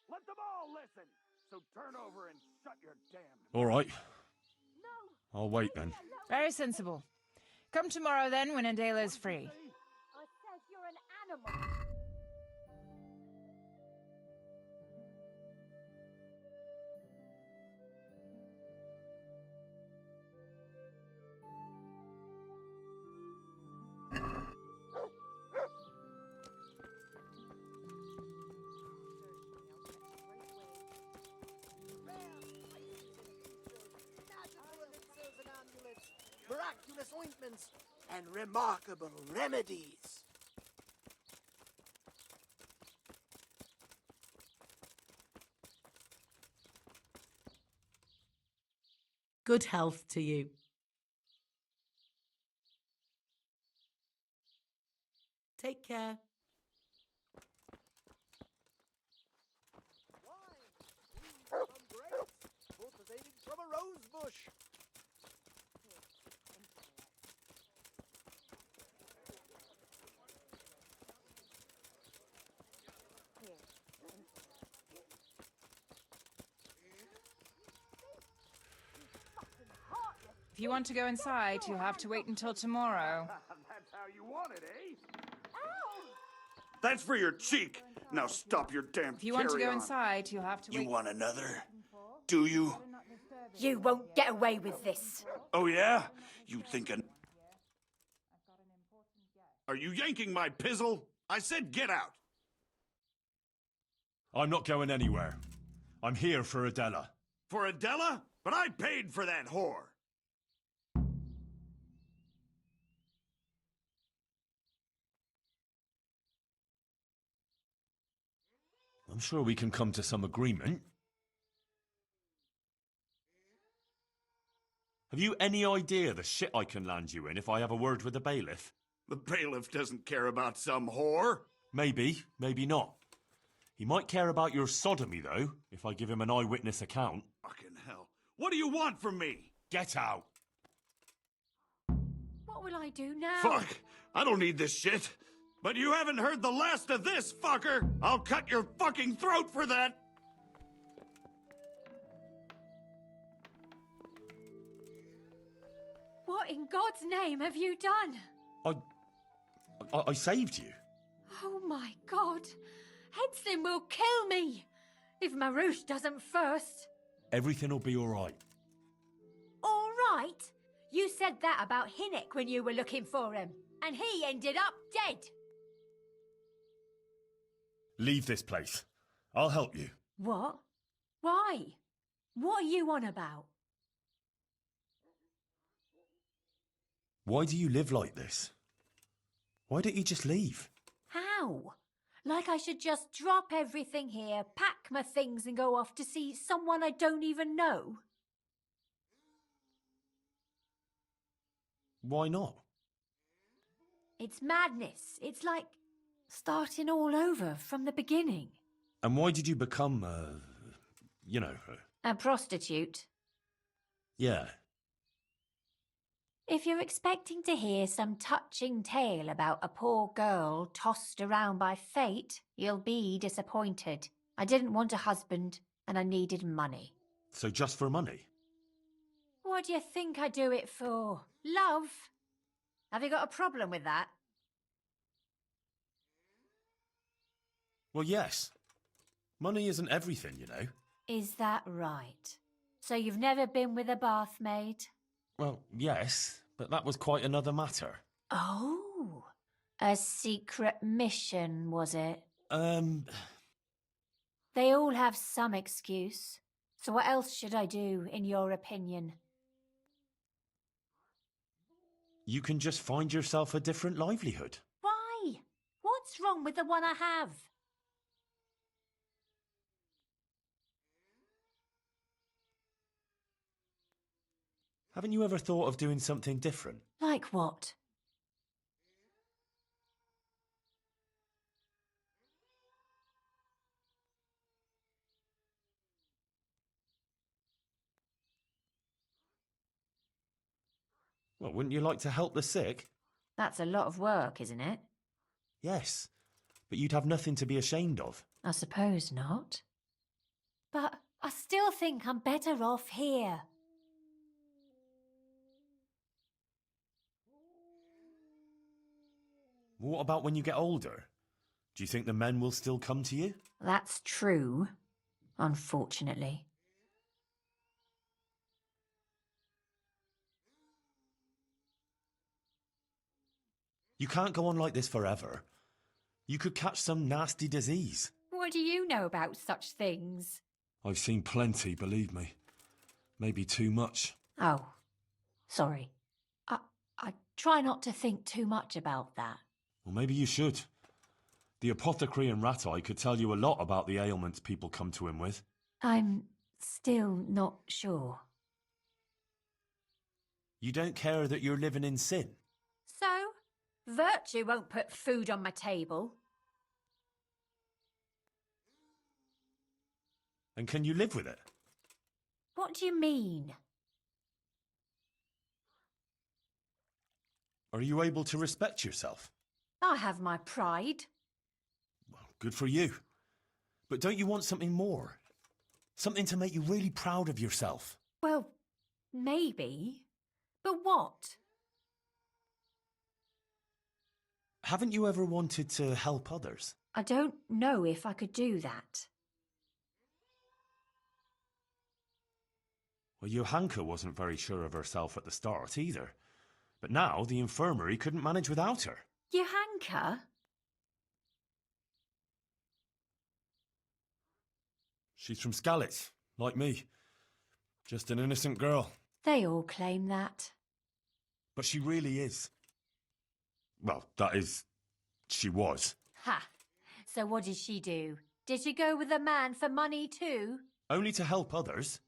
S10: Let them all listen. So turn over and shut your damn...
S20: All right. I'll wait then.
S17: Very sensible. Come tomorrow then, when Adela's free.
S24: I said you're an animal.
S4: Miraculous ointments and remarkable remedies.
S23: Good health to you. Take care.
S24: From grapes, cultivated from a rose bush.
S17: If you want to go inside, you'll have to wait until tomorrow.
S10: That's how you want it, eh? That's for your cheek. Now stop your damn
S17: If you want to go inside, you'll have to wait.
S10: You want another? Do you?
S24: You won't get away with this.
S10: Oh, yeah? You thinking... Are you yanking my pizzle? I said get out.
S20: I'm not going anywhere. I'm here for Adela.
S10: For Adela? But I paid for that whore.
S20: I'm sure we can come to some agreement. Have you any idea the shit I can land you in if I have a word with the bailiff?
S10: The bailiff doesn't care about some whore.
S20: Maybe, maybe not. He might care about your sodomy, though, if I give him an eyewitness account.
S10: Fucking hell. What do you want from me?
S20: Get out.
S24: What will I do now?
S10: Fuck! I don't need this shit.
S11: But you haven't heard the last of this, fucker! I'll cut your fucking throat for that!
S14: What in God's name have you done?
S20: I saved you.
S14: Oh my God. Headson will kill me if Marouche doesn't first.
S20: Everything will be all right.
S14: All right? You said that about Hinnick when you were looking for him, and he ended up dead.
S20: Leave this place. I'll help you.
S14: What? Why? What are you on about?
S20: Why do you live like this? Why don't you just leave?
S14: How? Like I should just drop everything here, pack my things and go off to see someone I don't even know?
S20: Why not?
S14: It's madness. It's like starting all over from the beginning.
S20: And why did you become,
S14: A prostitute.
S20: Yeah.
S14: If you're expecting to hear some touching tale about a poor girl tossed around by fate, you'll be disappointed. I didn't want a husband, and I needed money.
S20: So just for money?
S14: What do you think I do it for? Love? Have you got a problem with that?
S20: Well, yes. Money isn't everything, you know.
S14: Is that right? So you've never been with a bath maid?
S20: Well, yes, but that was quite another matter.
S14: Oh, a secret mission, was it? They all have some excuse. So what else should I do, in your opinion?
S20: You can just find yourself a different livelihood.
S14: Why? What's wrong with the one I have?
S20: Haven't you ever thought of doing something different?
S14: Like what?
S20: Well, wouldn't you like to help the sick?
S14: That's a lot of work, isn't it?
S20: Yes, but you'd have nothing to be ashamed of.
S14: I suppose not. But I still think I'm better off here.
S20: What about when you get older? Do you think the men will still come to you?
S14: That's true, unfortunately.
S20: You can't go on like this forever. You could catch some nasty disease.
S14: What do you know about such things?
S20: I've seen plenty, believe me. Maybe too much.
S14: Oh, sorry. I try not to think too much about that.
S20: Well, maybe you should. The apothecary in Rat Eye could tell you a lot about the ailments people come to him with.
S14: I'm still not sure.
S20: You don't care that you're living in sin?
S14: So, virtue won't put food on my table.
S20: And can you live with it?
S14: What do you mean?
S20: Are you able to respect yourself?
S14: I have my pride.
S20: Well, good for you. But don't you want something more? Something to make you really proud of yourself?
S14: Well, maybe. But what?
S20: Haven't you ever wanted to help others?
S14: I don't know if I could do that.
S20: Well, Johanka wasn't very sure of herself at the start either. But now the infirmary couldn't manage without her.
S14: Johanka?
S20: She's from Skalitz, like me. Just an innocent girl.
S14: They all claim that.
S20: But she really is. Well, that is, she was.
S14: Ha! So what did she do? Did she go with a man for money too?
S20: Only to help others.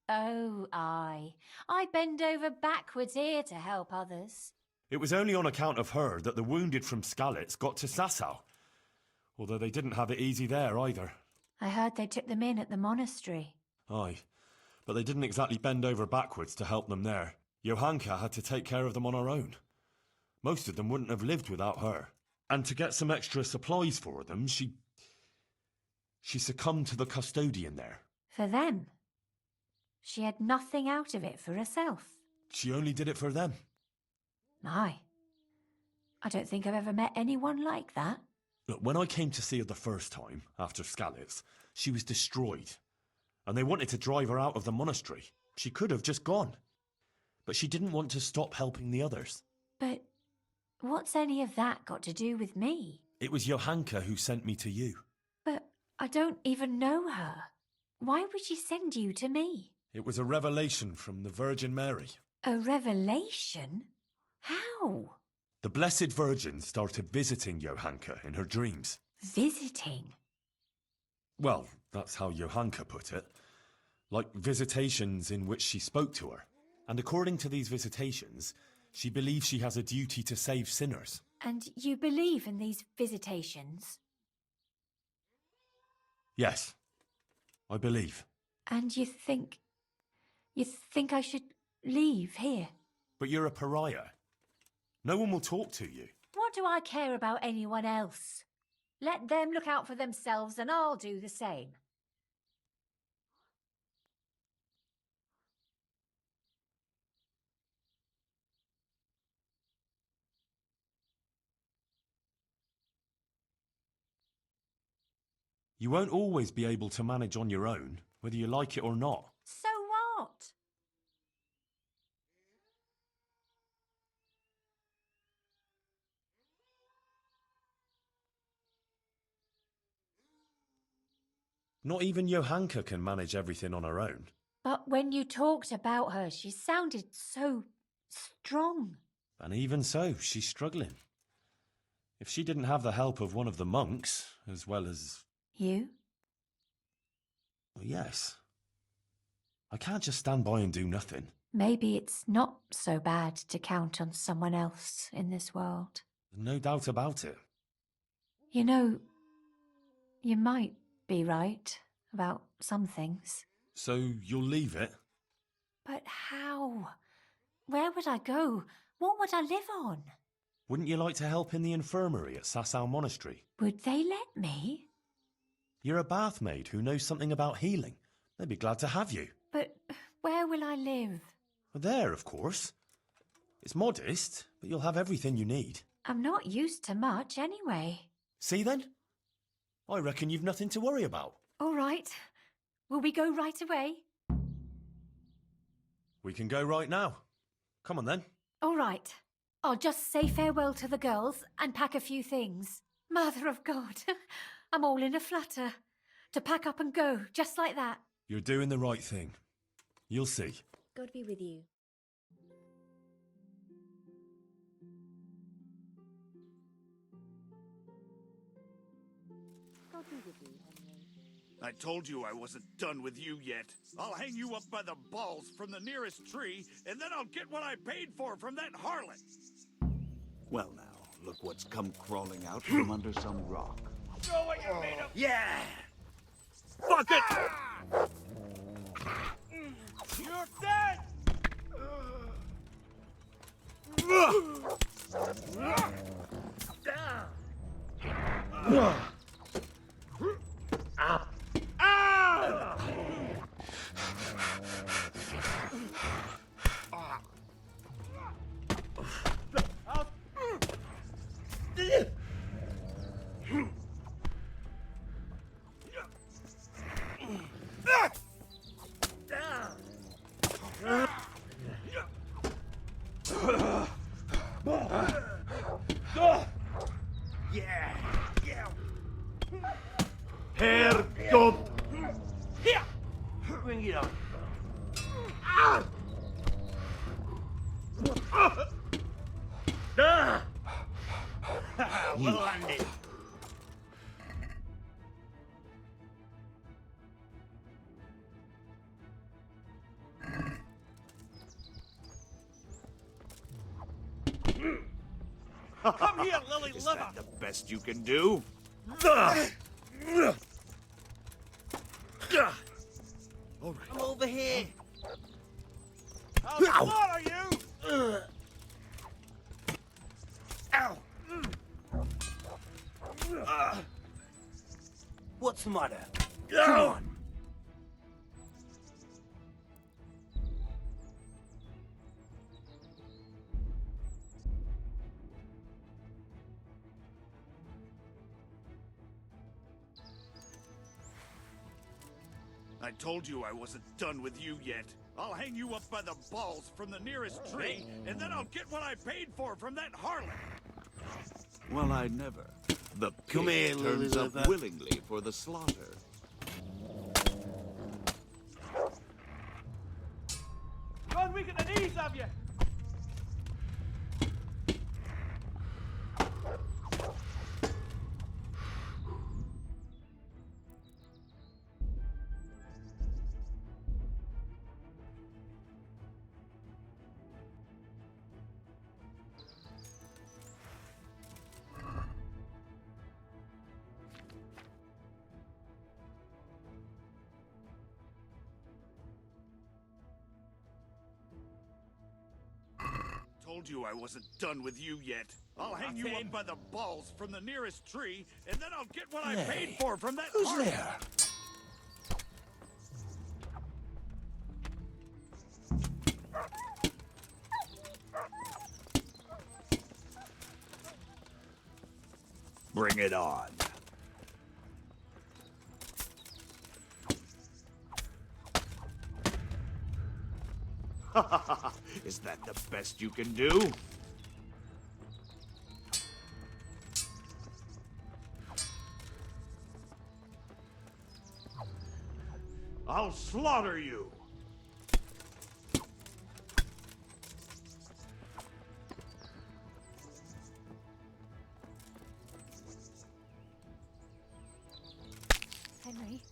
S14: Oh, I bend over backwards here to help others.
S20: It was only on account of her that the wounded from Skalitz got to Sasau. Although they didn't have it easy there either.
S14: I heard they took them in at the monastery.
S20: Aye, but they didn't exactly bend over backwards to help them there. Johanka had to take care of them on her own. Most of them wouldn't have lived without her. And to get some extra supplies for them, she succumbed to the custodian there.
S14: For them? She had nothing out of it for herself.
S20: She only did it for them.
S14: My. I don't think I've ever met anyone like that.
S20: Look, when I came to see her the first time, after Skalitz, she was destroyed. And they wanted to drive her out of the monastery. She could have just gone. But she didn't want to stop helping the others.
S14: But what's any of that got to do with me?
S20: It was Johanka who sent me to you.
S14: But I don't even know her. Why would she send you to me?
S20: It was a revelation from the Virgin Mary.
S14: A revelation? How?
S20: The Blessed Virgin started visiting Johanka in her dreams.
S14: Visiting?
S20: Well, that's how Johanka put it. Like visitations in which she spoke to her. And according to these visitations, she believes she has a duty to save sinners.
S14: And you believe in these visitations?
S20: Yes, I believe.
S14: And you think I should leave here?
S20: But you're a pariah. No one will talk to you.
S14: What do I care about anyone else? Let them look out for themselves and I'll do the same.
S20: You won't always be able to manage on your own, whether you like it or not.
S14: So what?
S20: Not even Johanka can manage everything on her own.
S14: But when you talked about her, she sounded so strong.
S20: And even so, she's struggling. If she didn't have the help of one of the monks, as well as...
S14: You?
S20: Well, yes. I can't just stand by and do nothing.
S14: Maybe it's not so bad to count on someone else in this world.
S20: No doubt about it.
S14: You know, you might be right about some things.
S20: So you'll leave it?
S14: But how? Where would I go? What would I live on?
S20: Wouldn't you like to help in the infirmary at Sasau Monastery?
S14: Would they let me?
S20: You're a bathmaid who knows something about healing. They'd be glad to have you.
S14: But where will I live?
S20: Well, there, of course. It's modest, but you'll have everything you need.
S14: I'm not used to much anyway.
S20: See then? I reckon you've nothing to worry about.
S14: All right. Will we go right away?
S20: We can go right now. Come on then.
S14: All right. I'll just say farewell to the girls and pack a few things. Mother of God, I'm all in a flutter. To pack up and go, just like that.
S20: You're doing the right thing. You'll see.
S14: God be with you. God be with you, Henry.
S11: I told you I wasn't done with you yet. I'll hang you up by the balls from the nearest tree, and then I'll get what I paid for from that harlot.
S15: Well now, look what's come crawling out from under some rock.
S11: Show what you're made of!
S15: Yeah!
S11: Fuck it!
S3: You're dead!
S11: Yeah! Yeah! Herrgott!
S3: Here! Bring it on.
S11: Well landed.
S3: Come here, Lily
S11: Is
S3: Liver!
S11: that the best you can do?
S3: All right.
S11: I'm over here.
S3: How smart are you?
S11: Ow!
S23: What's the matter? Come on.
S11: I told you I wasn't done with you yet. I'll hang you up by the balls from the nearest tree, and then I'll get what I paid for from that harlot.
S15: Well, I never. The pig
S23: Come here,
S15: turns up
S23: Elizabeth.
S15: willingly for the slaughter.
S24: God weaken the knees of you!
S11: Told you I wasn't done with you yet. I'll hang you up by the balls from the nearest tree, and then I'll get what I paid for from that
S23: Who's
S11: harlot.
S23: there?
S15: Bring it on. Is that the best you can do?
S11: I'll slaughter you.
S14: Henry?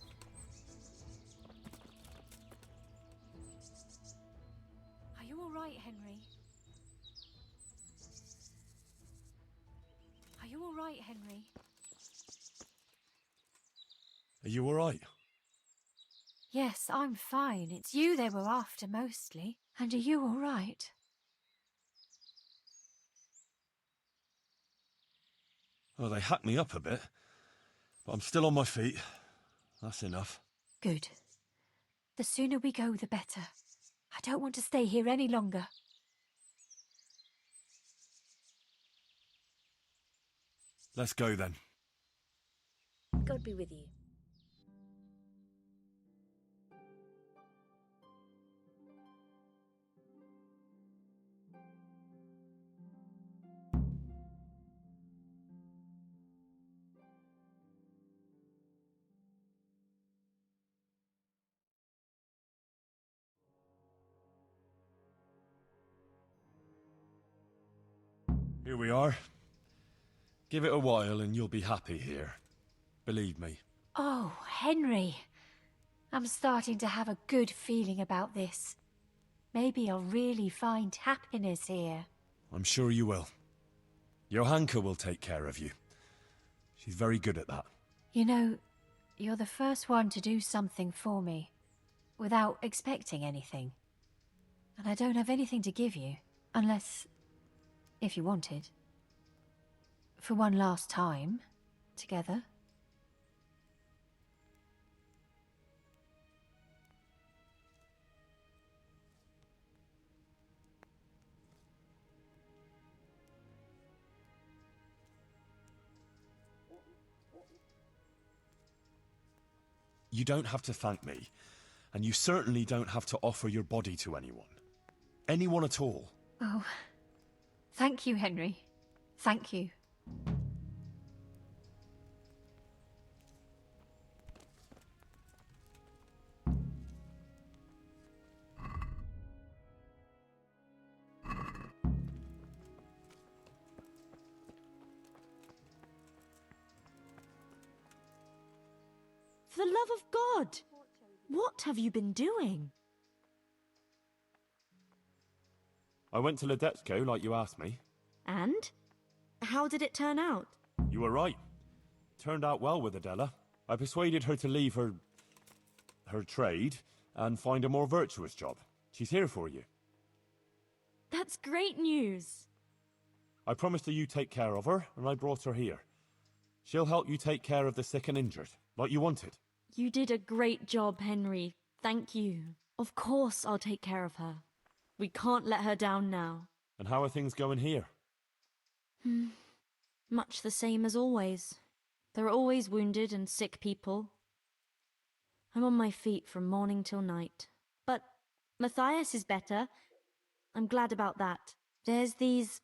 S14: Are you all right, Henry? Are you all right, Henry?
S20: Are you alright?
S14: Yes, I'm fine. It's you they were after mostly. And are you all right?
S20: Oh, they hacked me up a bit, but I'm still on my feet. That's enough.
S14: Good. The sooner we go, the better. I don't want to stay here any longer.
S20: Let's go then.
S23: God be with you.
S20: Here we are. Give it a while and you'll be happy here. Believe me.
S14: Oh, Henry. I'm starting to have a good feeling about this. Maybe I'll really find happiness here.
S20: I'm sure you will. Johanka will take care of you. She's very good at that.
S14: You know, you're the first one to do something for me, without expecting anything. And I don't have anything to give you, unless, if you wanted. For one last time, together.
S20: You don't have to thank me, and you certainly don't have to offer your body to anyone. Anyone at all.
S14: Oh, thank you, Henry. Thank you.
S13: For the love of God! What have you been doing?
S20: I went to Ledetsko like you asked me.
S13: And? How did it turn out?
S20: You were right. Turned out well with Adela. I persuaded her to leave her trade and find a more virtuous job. She's here for you.
S13: That's great news.
S20: I promised her you take care of her, and I brought her here. She'll help you take care of the sick and injured, like you wanted.
S13: You did a great job, Henry. Thank you. Of course I'll take care of her. We can't let her down now.
S20: And how are things going here?
S13: Much the same as always. There are always wounded and sick people. I'm on my feet from morning till night. But Matthias is better. I'm glad about that. There's these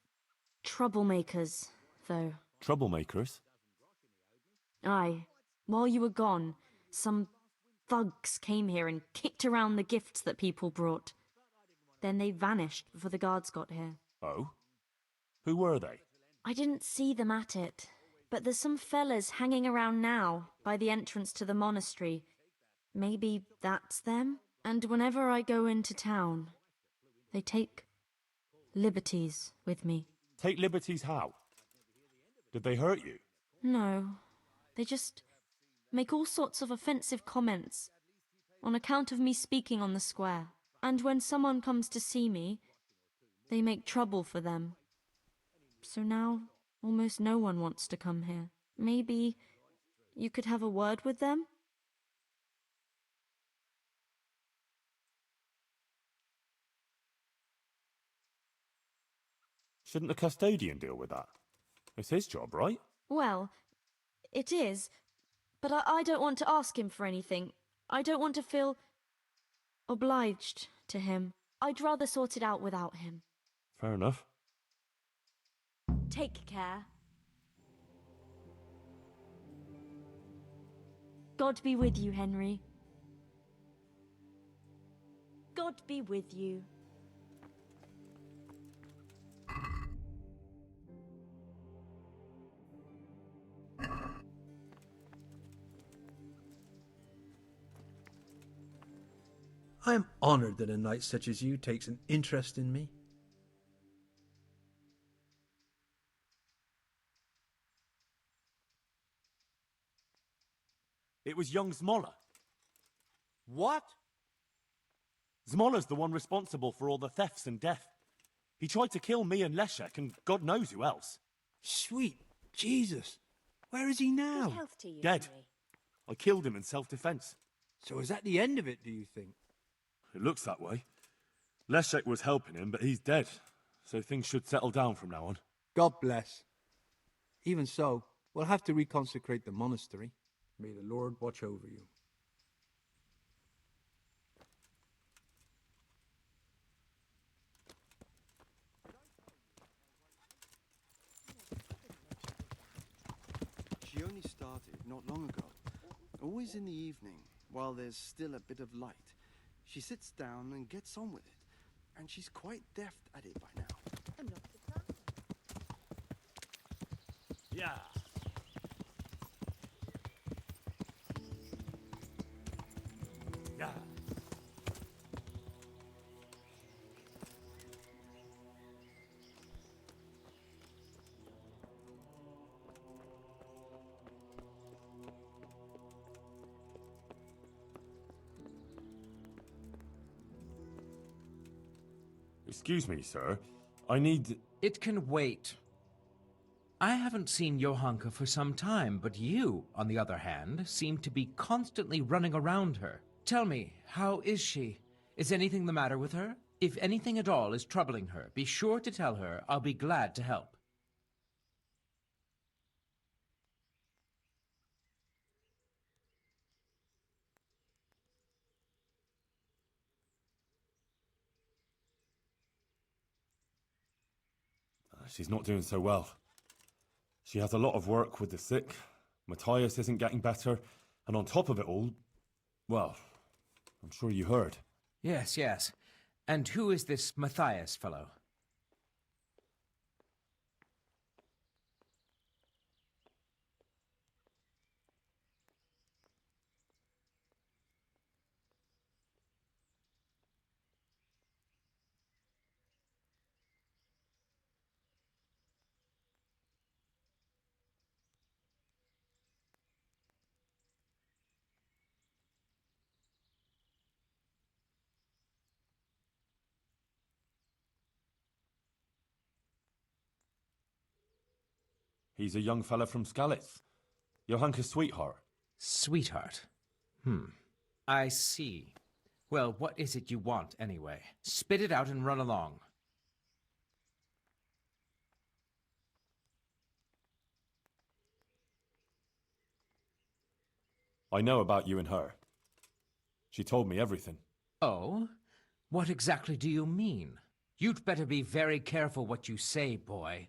S13: troublemakers, though.
S20: Troublemakers?
S13: Aye. While you were gone, some thugs came here and kicked around the gifts that people brought. Then they vanished before the guards got here.
S20: Oh? Who were they?
S13: I didn't see them at it, but there's some fellas hanging around now, by the entrance to the monastery. Maybe that's them? And whenever I go into town, they take liberties with me.
S20: Take liberties how? Did they hurt you?
S13: No, they just make all sorts of offensive comments on account of me speaking on the square. And when someone comes to see me, they make trouble for them. So now, almost no one wants to come here. Maybe you could have a word with them?
S20: Shouldn't the custodian deal with that? It's his job, right?
S13: Well, it is, but I don't want to ask him for anything. I don't want to feel obliged to him. I'd rather sort it out without him.
S20: Fair enough.
S13: Take care. God be with you, Henry. God be with you.
S7: I am honoured that a knight such as you takes an interest in me.
S20: It was young Zmolla.
S7: What?
S20: Zmolla's the one responsible for all the thefts and death. He tried to kill me and Leszek and God knows who else.
S7: Sweet Jesus. Where is he now?
S22: Good health to you,
S20: Dead.
S22: Henry.
S20: I killed him in self-defense.
S7: So is that the end of it, do you think?
S20: It looks that way. Leszek was helping him, but he's dead. So things should settle down from now on.
S7: God bless. Even so, we'll have to reconsecrate the monastery. May the Lord watch over you.
S10: She only started not long ago. Always in the evening, while there's still a bit of light. She sits down and gets on with it. And she's quite deft at it by now.
S19: Yeah. Yeah.
S20: Excuse me, sir. I need...
S1: It can wait. I haven't seen Johanka for some time, but you, on the other hand, seem to be constantly running around her. Tell me, how is she? Is anything the matter with her? If anything at all is troubling her, be sure to tell her. I'll be glad to help.
S20: She's not doing so well. She has a lot of work with the sick. Matthias isn't getting better. And on top of it all, well, I'm sure you heard.
S1: Yes, yes. And who is this Matthias fellow?
S20: He's a young fella from Skalitz. Johanka's sweetheart.
S1: Sweetheart? I see. Well, what is it you want, anyway? Spit it out and run along.
S20: I know about you and her. She told me everything.
S1: Oh? What exactly do you mean? You'd better be very careful what you say, boy.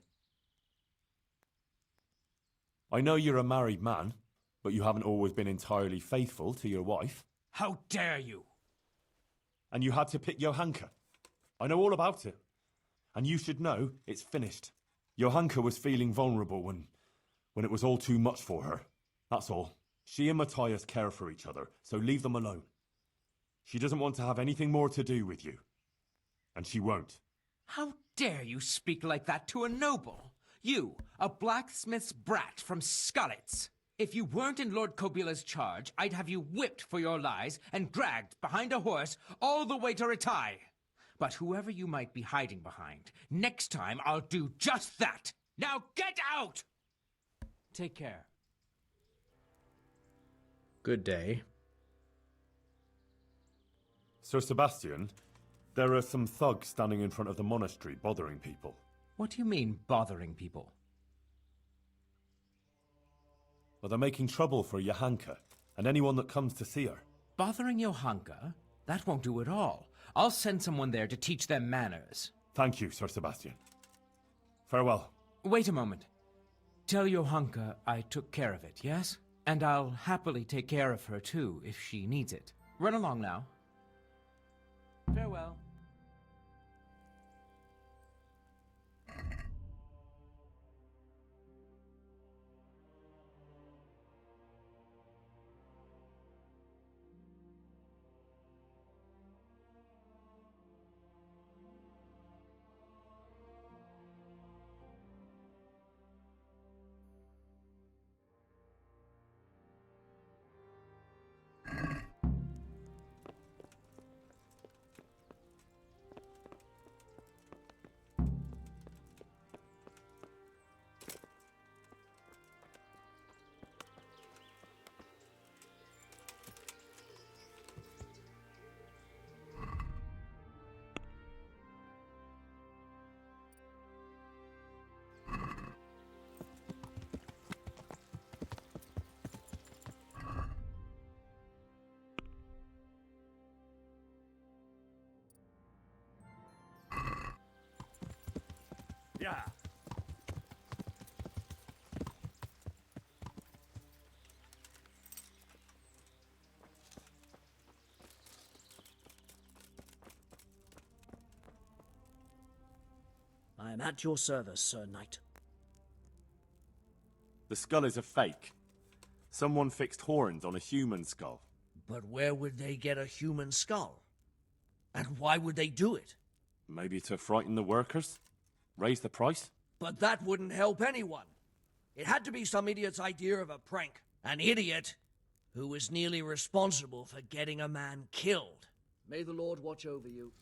S20: I know you're a married man, but you haven't always been entirely faithful to your wife.
S1: How dare you!
S20: And you had to pick Johanka. I know all about it. And you should know it's finished. Johanka was feeling vulnerable when it was all too much for her. That's all. She and Matthias care for each other, so leave them alone. She doesn't want to have anything more to do with you. And she won't.
S1: How dare you speak like that to a noble? You, a blacksmith's brat from Skalitz. If you weren't in Lord Kobila's charge, I'd have you whipped for your lies and dragged behind a horse all the way to Ratai. But whoever you might be hiding behind, next time I'll do just that. Now get out! Take care.
S6: Good day.
S20: Sir Sebastian, there are some thugs standing in front of the monastery bothering people.
S1: What do you mean, bothering people?
S20: Well, they're making trouble for Johanka and anyone that comes to see her.
S1: Bothering Johanka? That won't do at all. I'll send someone there to teach them manners.
S20: Thank you, Sir Sebastian. Farewell.
S1: Wait a moment. Tell Johanka I took care of it, yes? And I'll happily take care of her, too, if she needs it. Run along now. Farewell.
S19: Yeah.
S2: I am at your service, Sir Knight.
S20: The skull is a fake. Someone fixed horns on a human skull.
S2: But where would they get a human skull? And why would they do it?
S20: Maybe to frighten the workers? Raise the price?
S2: But that wouldn't help anyone. It had to be some idiot's idea of a prank. An idiot who was nearly responsible for getting a man killed. May the Lord watch over you.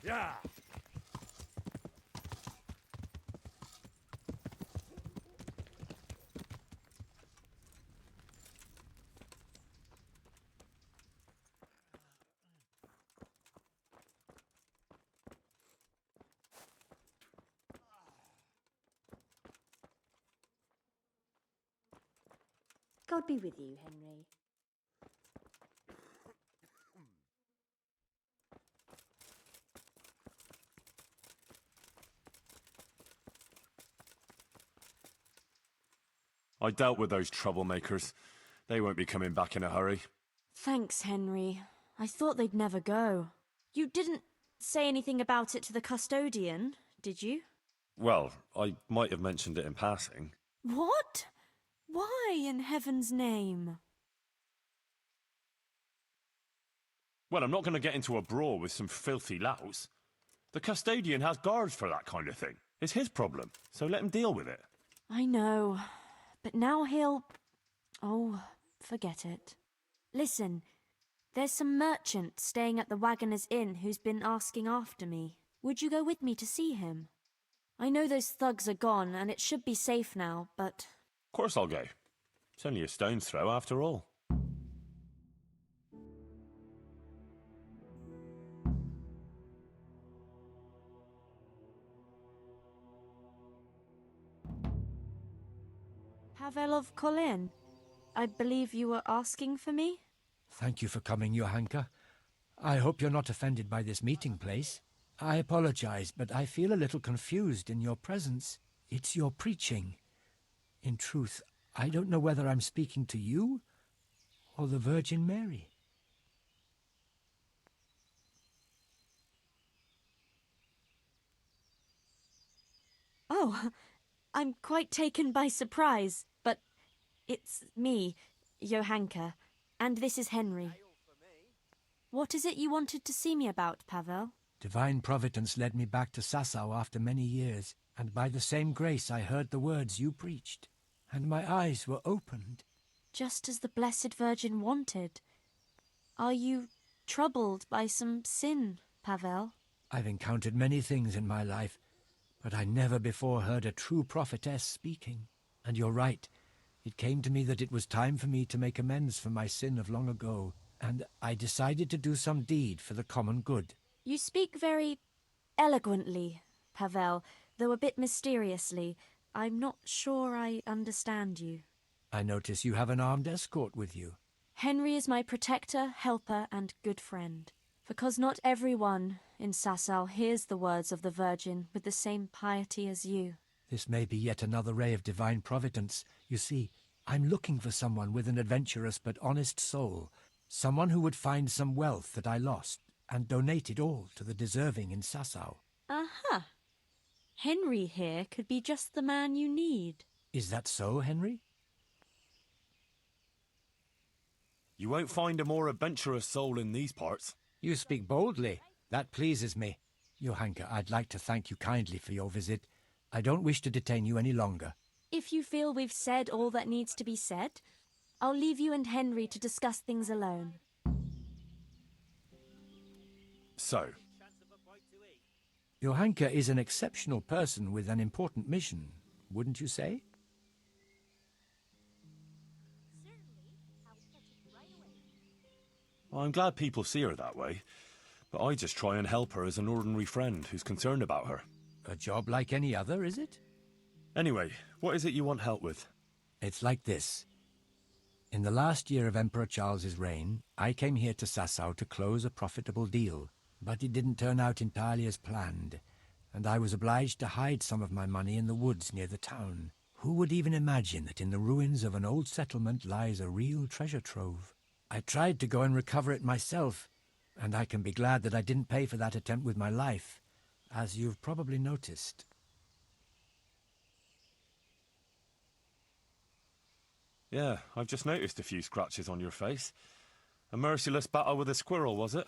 S19: Yeah.
S16: God be with you, Henry.
S20: I dealt with those troublemakers. They won't be coming back in a hurry.
S5: Thanks, Henry. I thought they'd never go. You didn't say anything about it to the custodian, did you?
S20: Well, I might have mentioned it in passing.
S5: What? Why, in heaven's name?
S20: Well, I'm not going to get into a brawl with some filthy louts. The custodian has guards for that kind of thing. It's his problem, so let him deal with it.
S5: I know. But now he'll... Oh,
S13: forget it. Listen, there's some merchant staying at the Wagoner's Inn who's been asking after me. Would you go with me to see him? I know those thugs are gone, and it should be safe now, but...
S20: Of course I'll go. It's only a stone's throw after all.
S13: Pavel of Colin, I believe you were asking for me?
S6: Thank you for coming, Johanka. I hope you're not offended by this meeting place. I apologize, but I feel a little confused in your presence. It's your preaching. In truth, I don't know whether I'm speaking to you or the Virgin Mary.
S13: Oh, I'm quite taken by surprise, but it's me, Johanka, and this is Henry. What is it you wanted to see me about, Pavel?
S6: Divine Providence led me back to Sasau after many years, and by the same grace I heard the words you preached, and my eyes were opened.
S13: Just as the Blessed Virgin wanted. Are you troubled by some sin, Pavel?
S6: I've encountered many things in my life, but I never before heard a true prophetess speaking. And you're right. It came to me that it was time for me to make amends for my sin of long ago, and I decided to do some deed for the common good.
S13: You speak very eloquently, Pavel, though a bit mysteriously. I'm not sure I understand you.
S6: I notice you have an armed escort with you.
S13: Henry is my protector, helper, and good friend. Because not everyone in Sasau hears the words of the Virgin with the same piety as you.
S6: This may be yet another ray of divine providence. You see, I'm looking for someone with an adventurous but honest soul. Someone who would find some wealth that I lost and donate it all to the deserving in Sasau.
S13: Aha! Henry here could be just the man you need.
S6: Is that so, Henry?
S20: You won't find a more adventurous soul in these parts.
S6: You speak boldly. That pleases me. Johanka, I'd like to thank you kindly for your visit. I don't wish to detain you any longer.
S13: If you feel we've said all that needs to be said, I'll leave you and Henry to discuss things alone.
S20: So?
S6: Johanka is an exceptional person with an important mission, wouldn't you say?
S20: Well, I'm glad people see her that way, but I just try and help her as an ordinary friend who's concerned about her.
S6: A job like any other, is it?
S20: Anyway, what is it you want help with?
S6: It's like this. In the last year of Emperor Charles's reign, I came here to Sasau to close a profitable deal, but it didn't turn out entirely as planned, and I was obliged to hide some of my money in the woods near the town. Who would even imagine that in the ruins of an old settlement lies a real treasure trove? I tried to go and recover it myself, and I can be glad that I didn't pay for that attempt with my life, as you've probably noticed.
S20: Yeah, I've just noticed a few scratches on your face. A merciless battle with a squirrel, was it?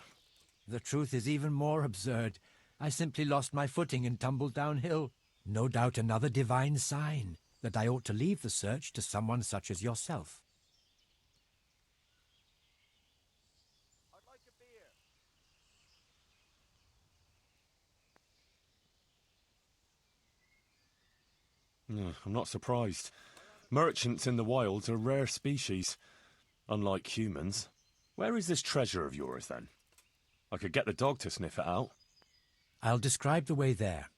S6: The truth is even more absurd. I simply lost my footing and tumbled downhill. No doubt another divine sign that I ought to leave the search to someone such as yourself.
S20: I'm not surprised. Merchants in the wilds are a rare species, unlike humans. Where is this treasure of yours, then? I could get the dog to sniff it out.
S6: I'll describe the way there.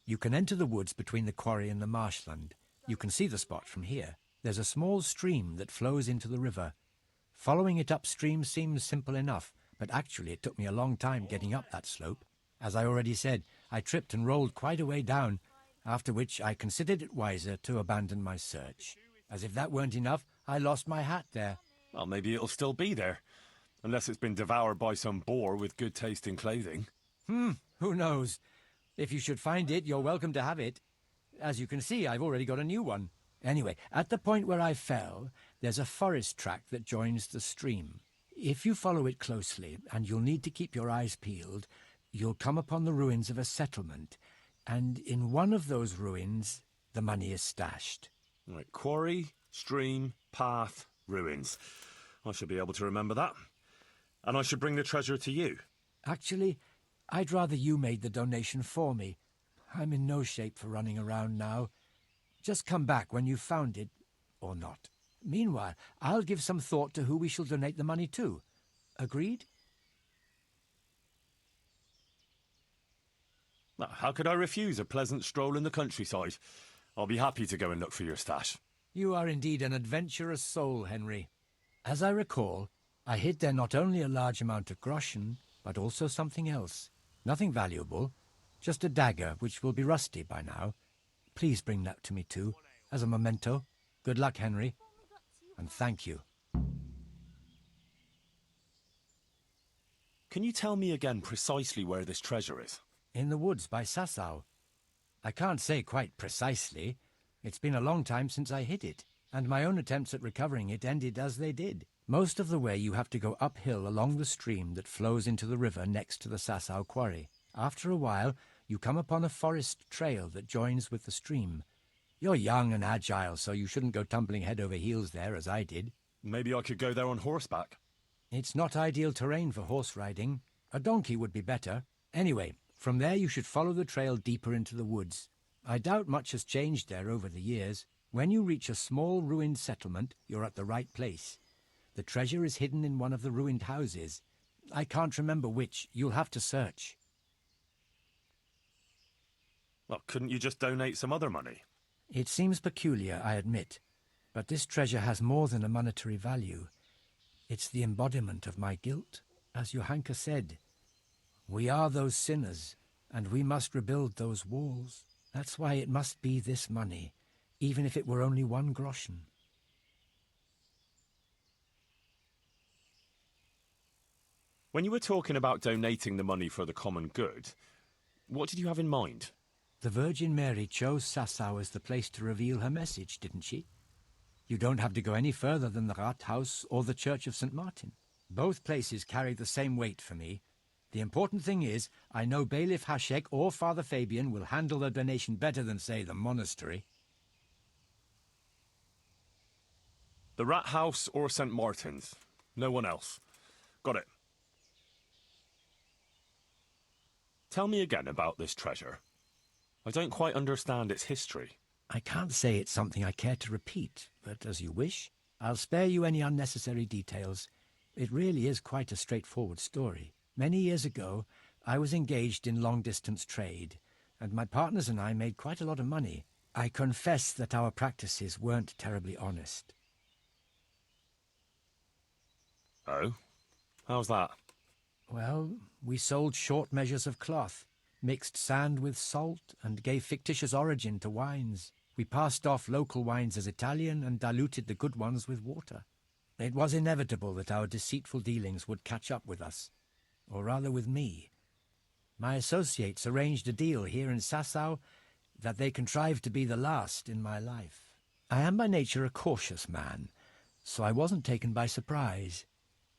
S6: You can enter the woods between the quarry and the marshland. You can see the spot from here. There's a small stream that flows into the river. Following it upstream seems simple enough, but actually it took me a long time getting up that slope. As I already said, I tripped and rolled quite a way down, after which I considered it wiser to abandon my search. As if that weren't enough, I lost my hat there.
S20: Well, maybe it'll still be there. Unless it's been devoured by some boar with good taste in clothing.
S6: Who knows? If you should find it, you're welcome to have it. As you can see, I've already got a new one. Anyway, at the point where I fell, there's a forest track that joins the stream. If you follow it closely, and you'll need to keep your eyes peeled, you'll come upon the ruins of a settlement, and in one of those ruins, the money is stashed.
S20: Right, quarry, stream, path, Ruins. I should be able to remember that. And I should bring the treasure to you.
S6: Actually, I'd rather you made the donation for me. I'm in no shape for running around now. Just come back when you've found it, or not. Meanwhile, I'll give some thought to who we shall donate the money to. Agreed?
S20: Well, how could I refuse a pleasant stroll in the countryside? I'll be happy to go and look for your stash.
S6: You are indeed an adventurous soul, Henry. As I recall, I hid there not only a large amount of groschen, but also something else. Nothing valuable, just a dagger which will be rusty by now. Please bring that to me too, as a memento. Good luck, Henry, and thank you.
S20: Can you tell me again precisely where this treasure is?
S6: In the woods by Sasau. I can't say quite precisely. It's been a long time since I hid it, and my own attempts at recovering it ended as they did. Most of the way you have to go uphill along the stream that flows into the river next to the Sasau quarry. After a while, you come upon a forest trail that joins with the stream. You're young and agile, so you shouldn't go tumbling head over heels there as I did.
S20: Maybe I could go there on horseback.
S6: It's not ideal terrain for horse riding. A donkey would be better. Anyway, from there you should follow the trail deeper into the woods. I doubt much has changed there over the years. When you reach a small ruined settlement, you're at the right place. The treasure is hidden in one of the ruined houses. I can't remember which. You'll have to search.
S20: Well, couldn't you just donate some other money?
S6: It seems peculiar, I admit, but this treasure has more than a monetary value. It's the embodiment of my guilt, as Johanka said. We are those sinners, and we must rebuild those walls. That's why it must be this money, even if it were only 1 groschen.
S20: When you were talking about donating the money for the common good, what did you have in mind?
S6: The Virgin Mary chose Sasau as the place to reveal her message, didn't she? You don't have to go any further than the Rathaus or the Church of St. Martin. Both places carry the same weight for me. The important thing is, I know Bailiff Haschek or Father Fabian will handle the donation better than, say, the monastery.
S20: The Rathaus or St. Martin's. No one else. Got it. Tell me again about this treasure. I don't quite understand its history.
S6: I can't say it's something I care to repeat, but as you wish. I'll spare you any unnecessary details. It really is quite a straightforward story. Many years ago, I was engaged in long-distance trade, and my partners and I made quite a lot of money. I confess that our practices weren't terribly honest.
S20: Oh? How's that?
S6: Well, we sold short measures of cloth, mixed sand with salt, and gave fictitious origin to wines. We passed off local wines as Italian and diluted the good ones with water. It was inevitable that our deceitful dealings would catch up with us, or rather with me. My associates arranged a deal here in Sasau that they contrived to be the last in my life. I am by nature a cautious man, so I wasn't taken by surprise.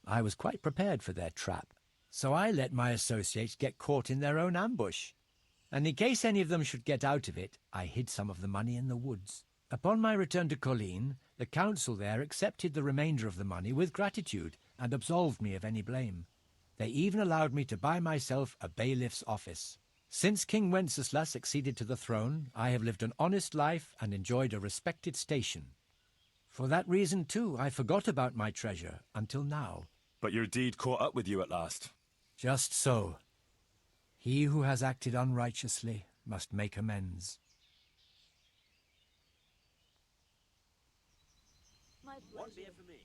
S6: I was quite prepared for their trap. So I let my associates get caught in their own ambush. And in case any of them should get out of it, I hid some of the money in the woods. Upon my return to Colleen, the council there accepted the remainder of the money with gratitude and absolved me of any blame. They even allowed me to buy myself a bailiff's office. Since King Wenceslas succeeded to the throne, I have lived an honest life and enjoyed a respected station. For that reason, too, I forgot about my treasure until now.
S20: But your deed caught up with you at last.
S6: Just so. He who has acted unrighteously must make amends.
S23: One beer for me.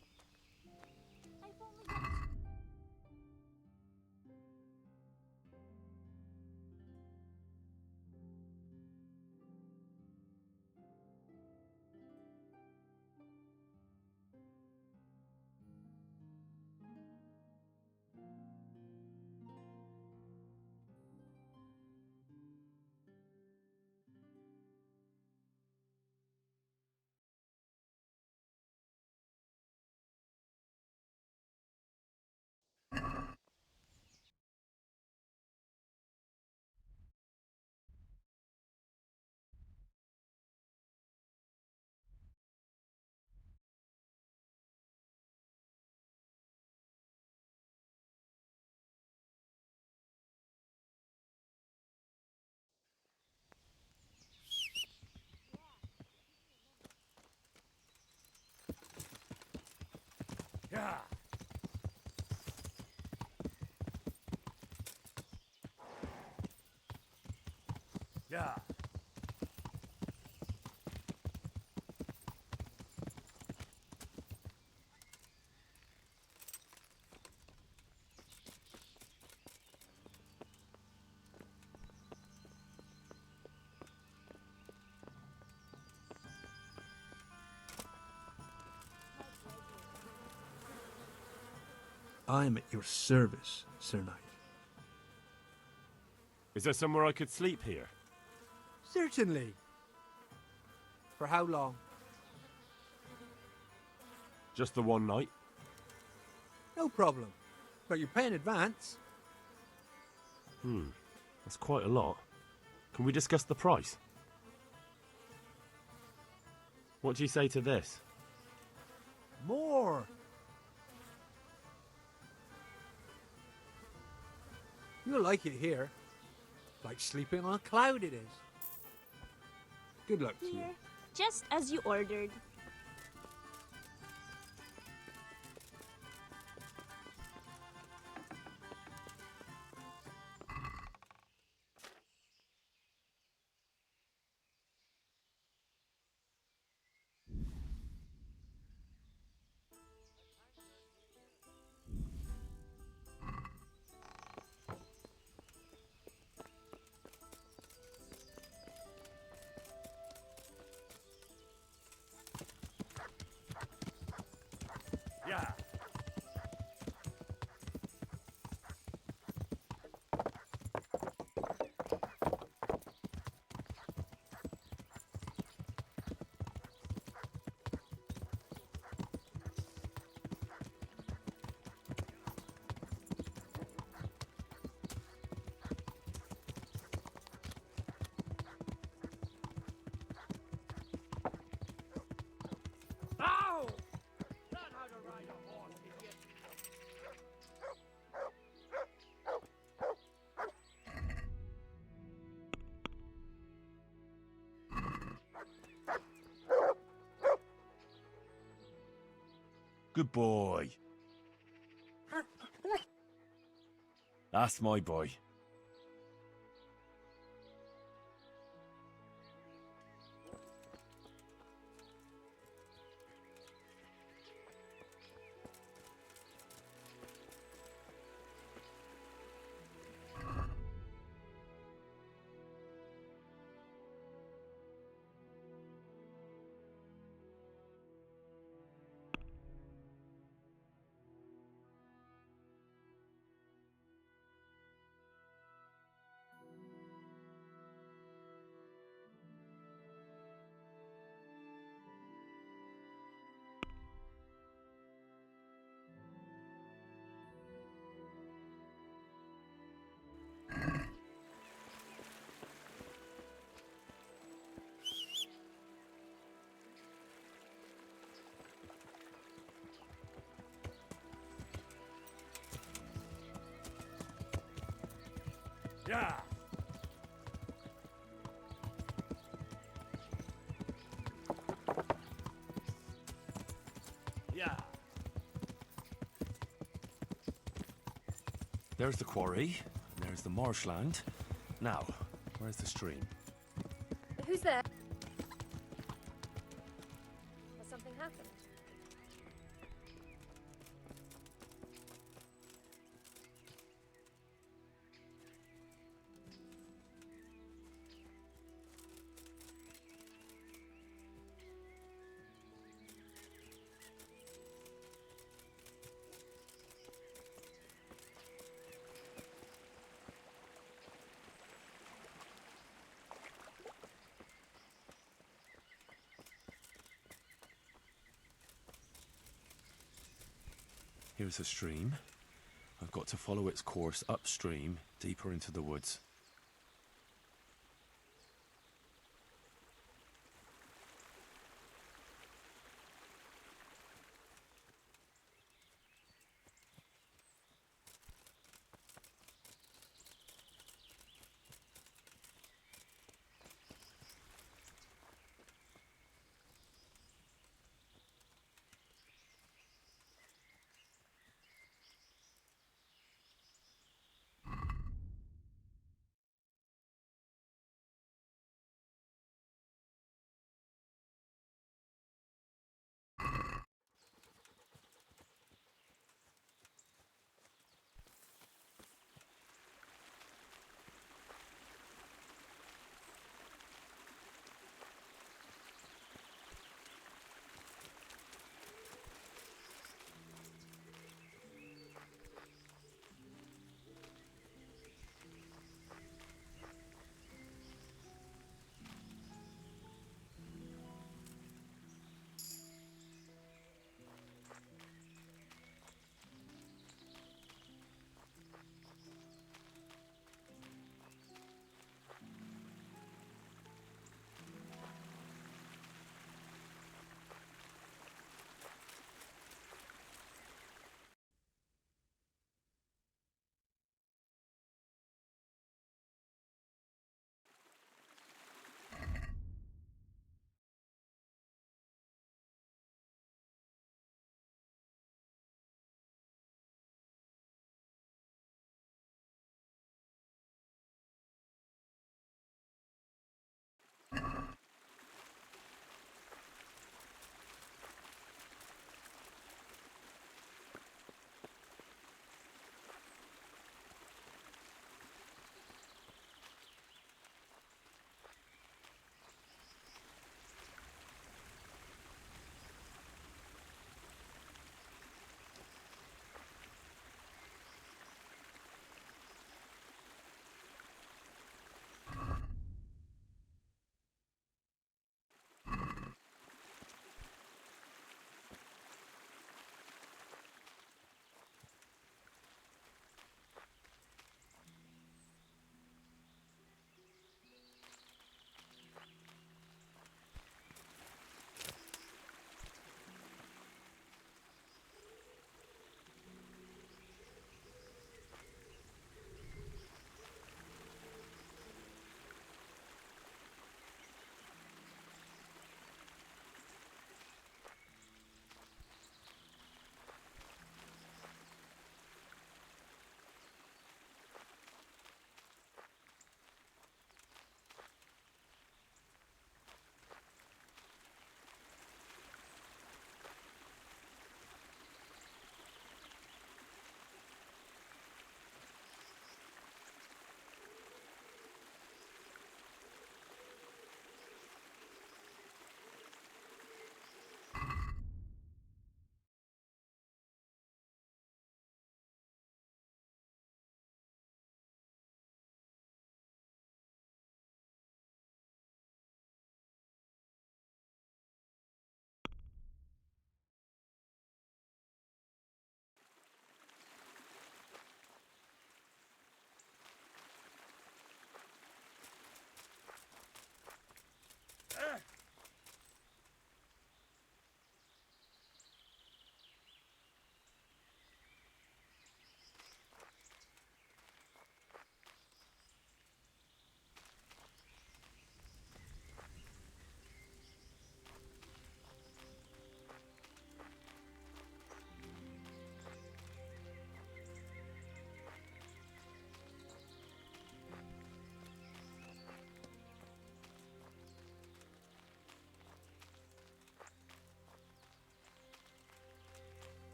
S19: Yeah. Yeah.
S10: I am at your service, Sir Knight.
S20: Is there somewhere I could sleep here?
S7: Certainly. For how long?
S20: Just the one night?
S7: No problem. But you pay in advance.
S20: That's quite a lot. Can we discuss the price? What do you say to this?
S7: More. You'll like it here. Like sleeping on a cloud it is. Good luck to you.
S8: Here, just as you ordered.
S19: Yeah.
S2: Ow! Learn how to ride a horse, idiot.
S20: Good boy. That's my boy.
S19: Yeah. Yeah.
S20: There's the quarry, and there's the marshland. Now, where's the stream?
S12: Who's there? Has something happened?
S20: Here's a stream. I've got to follow its course upstream, deeper into the woods.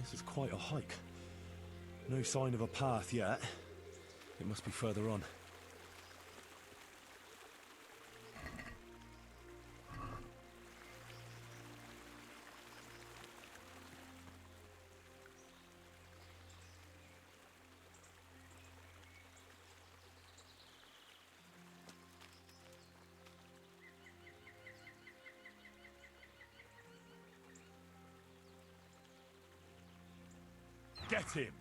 S20: This is quite a hike. No sign of a path yet. It must be further on. Get him!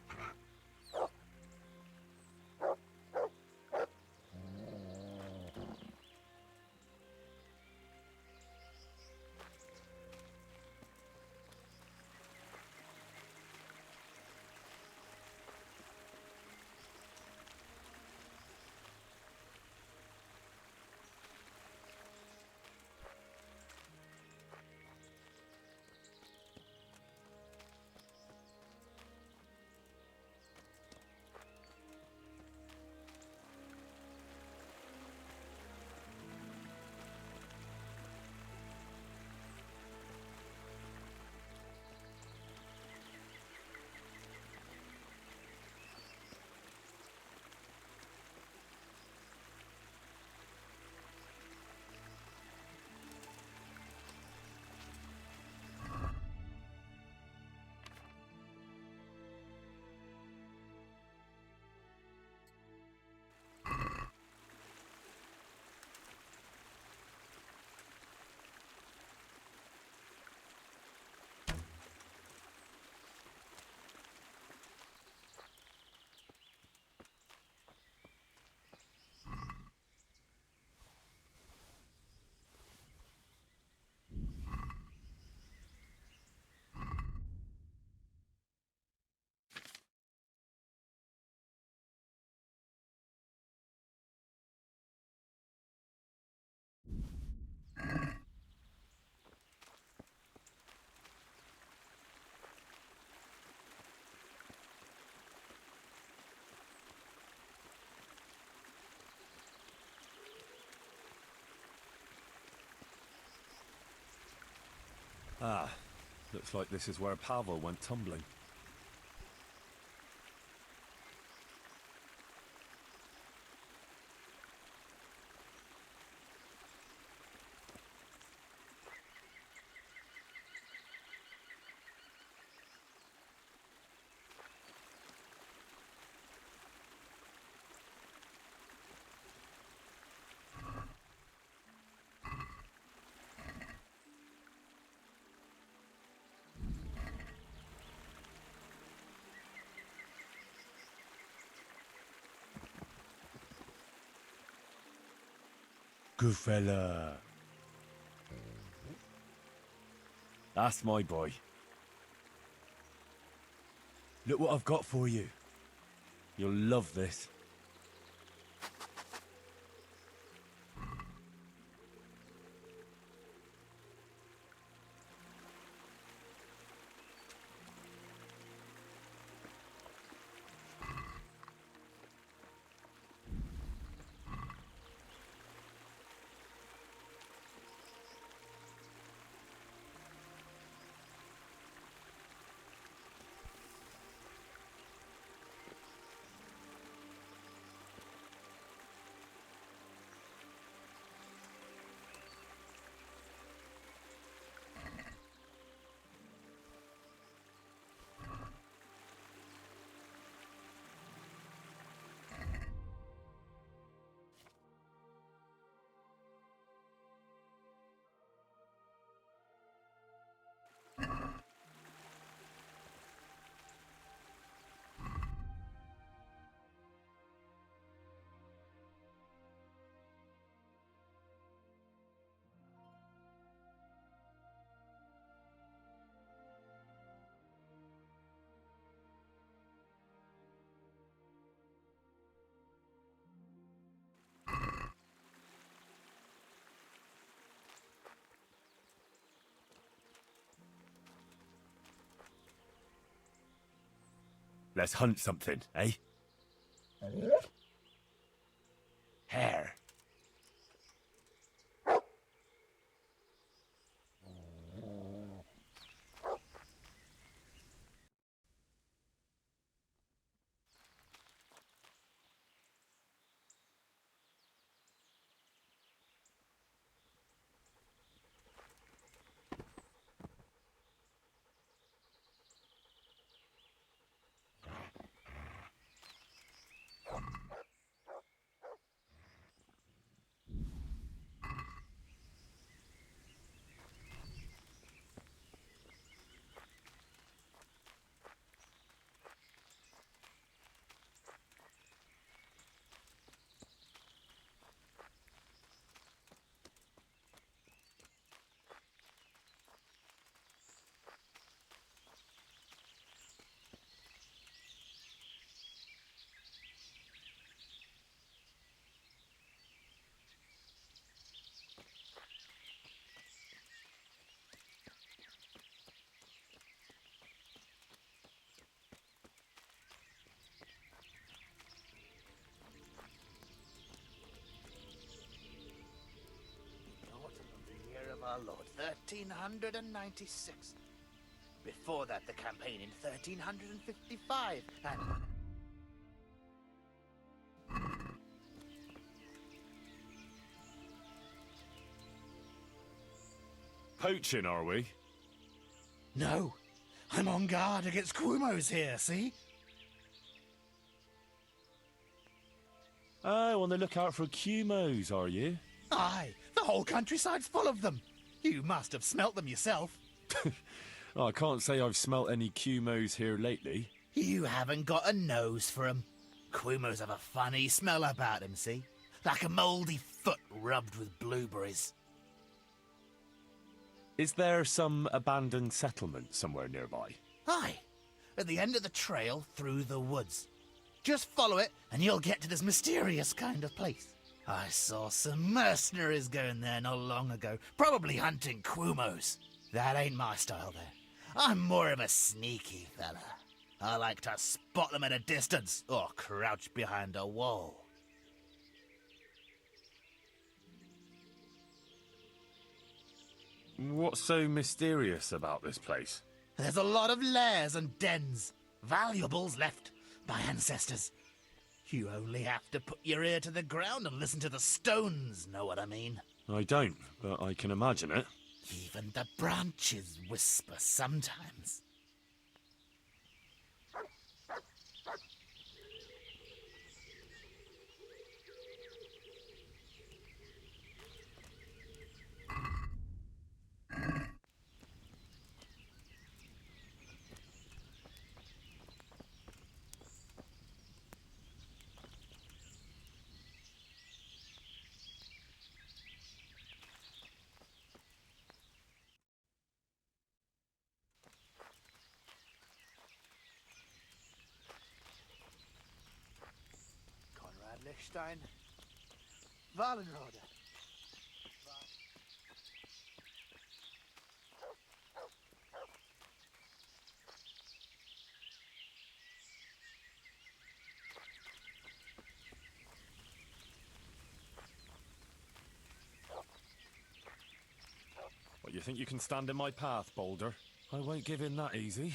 S20: Ah, looks like this is where Pavel went tumbling. Good fella. That's my boy. Look what I've got for you. You'll love this. Let's hunt something, eh? Hare.
S4: our Lord, 1396. Before that, the campaign in 1355, and...
S20: Poaching, are we?
S4: No, I'm on guard against Quumos here, see?
S20: Oh, on the lookout for Cumos, are you?
S4: Aye, the whole countryside's full of them. You must have smelt them yourself.
S20: Oh, I can't say I've smelt any Cumos here lately.
S4: You haven't got a nose for 'em. Quumos have a funny smell about 'em, see? Like a mouldy foot rubbed with blueberries.
S20: Is there some abandoned settlement somewhere nearby?
S4: Aye, at the end of the trail through the woods. Just follow it and you'll get to this mysterious kind of place. I saw some mercenaries going there not long ago, probably hunting Quumos. That ain't my style there. I'm more of a sneaky fella. I like to spot them at a distance or crouch behind a wall.
S20: What's so mysterious about this place?
S4: There's a lot of lairs and dens, valuables left by ancestors. You only have to put your ear to the ground and listen to the stones, know what I mean?
S20: I don't, but I can imagine it.
S4: Even the branches whisper sometimes. Lichstein, Wallenrode.
S20: What, you think you can stand in my path, Boulder? I won't give in that easy.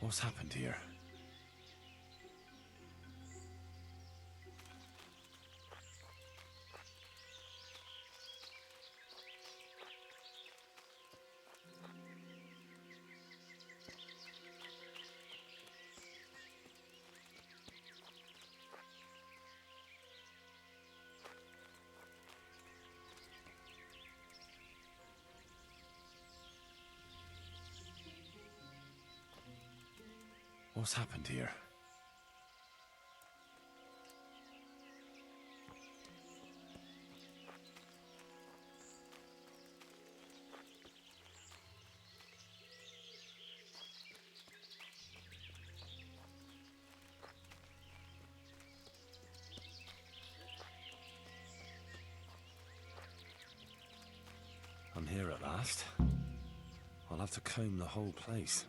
S20: What's happened here? What's happened here? I'm here at last. I'll have to comb the whole place.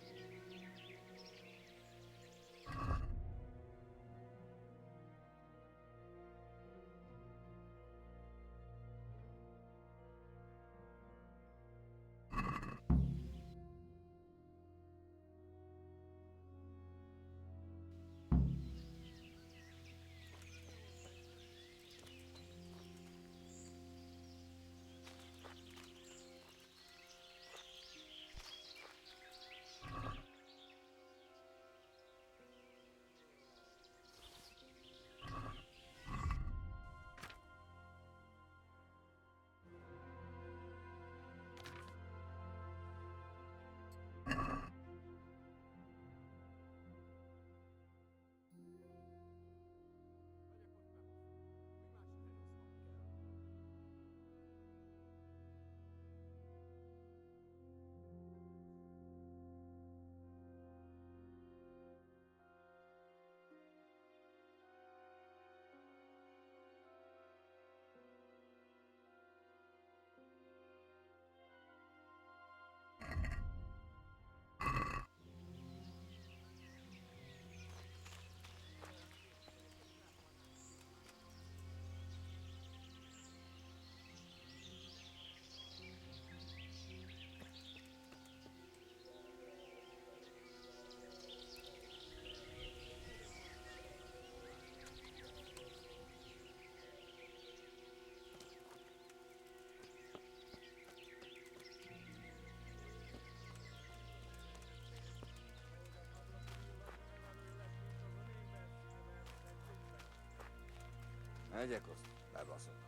S9: Megyek, azt bebaszok.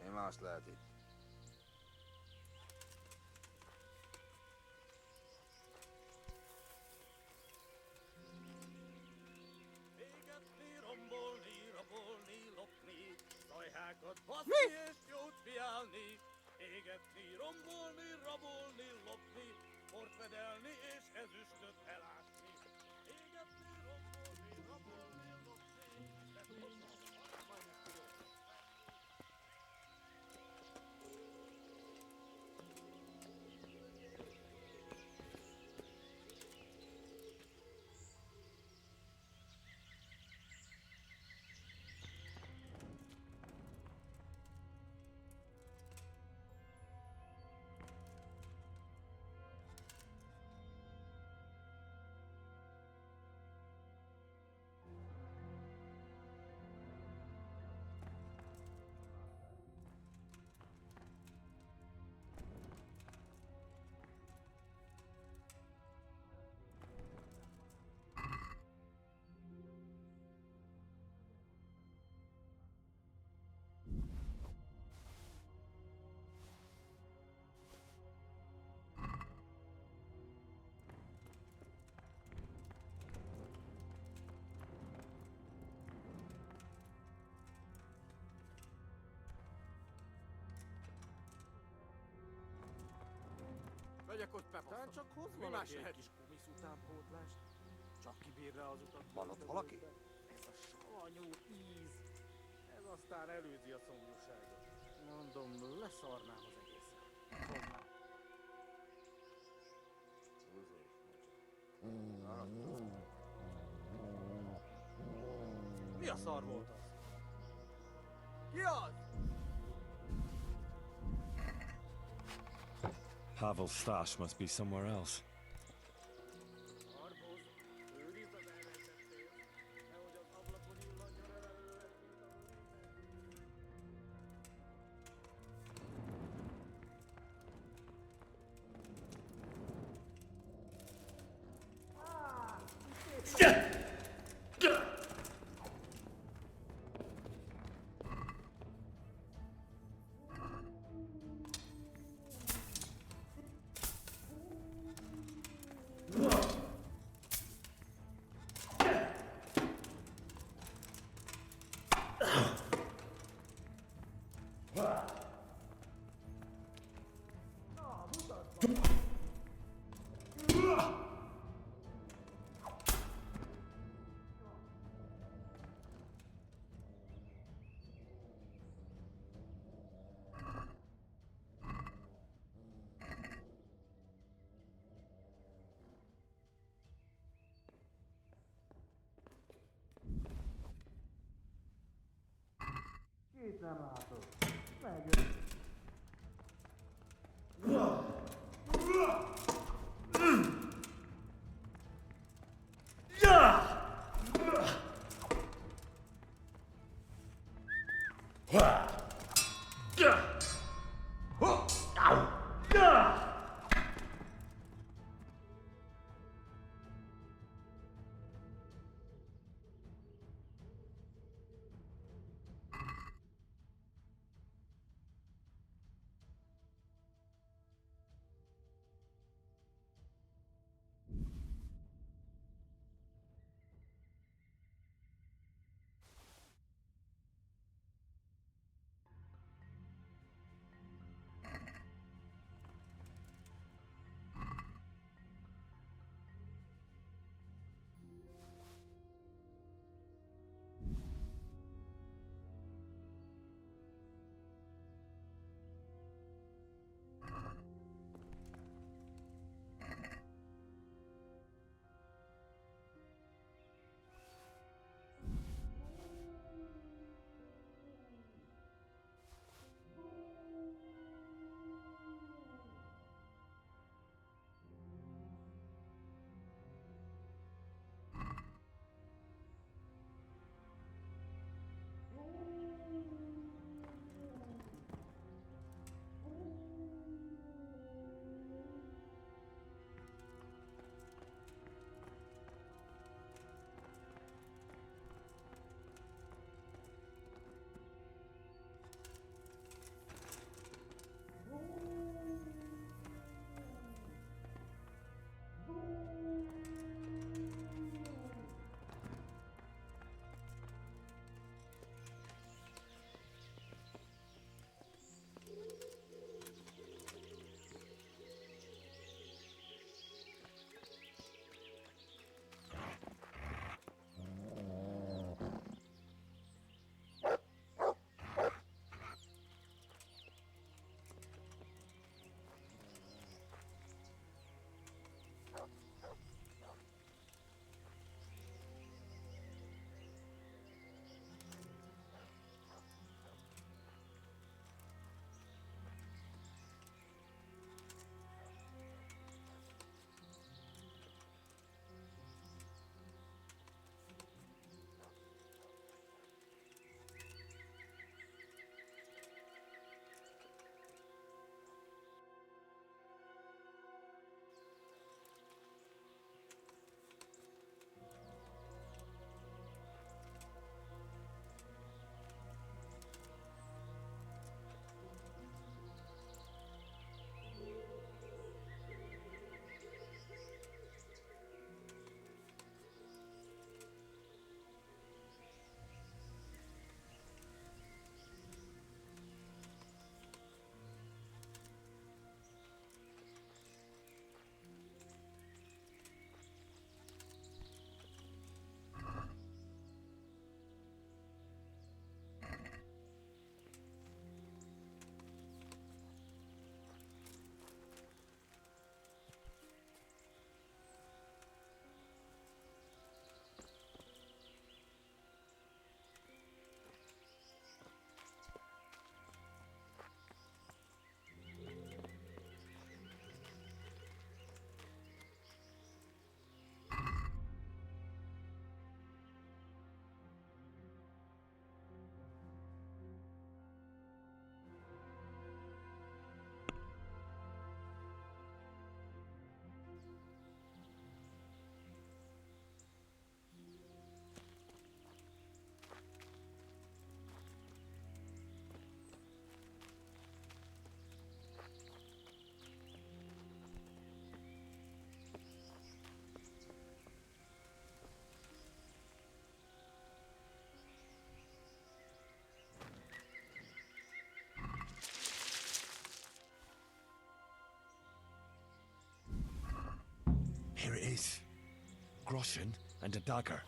S9: Mi más lehet itt?
S19: Égetni, rombolni, rabolni, lopni, szajhákat baszni és jót fiálni. Égetni, rombolni, rabolni, lopni, bort vedelni és ezüstöt elásni. Égetni, rombolni, rabolni, lopni,
S10: Megyek ott, bebaszom.
S7: Talán csak hoz
S10: Mi más
S7: valaki egy
S10: lehet?
S7: kis kumisz utánpótlást. Csak kibír rá az utat.
S10: Van ott valaki?
S7: Ez a savanyú íz. Ez aztán előzi a szomjúságot. Mondom, leszarnám az egészet. Fogd. Mi a szar volt az? Ki az?
S20: Pavel's stash must be somewhere else.
S7: Itt nem látok. Megjön.
S20: groschen and a dagger.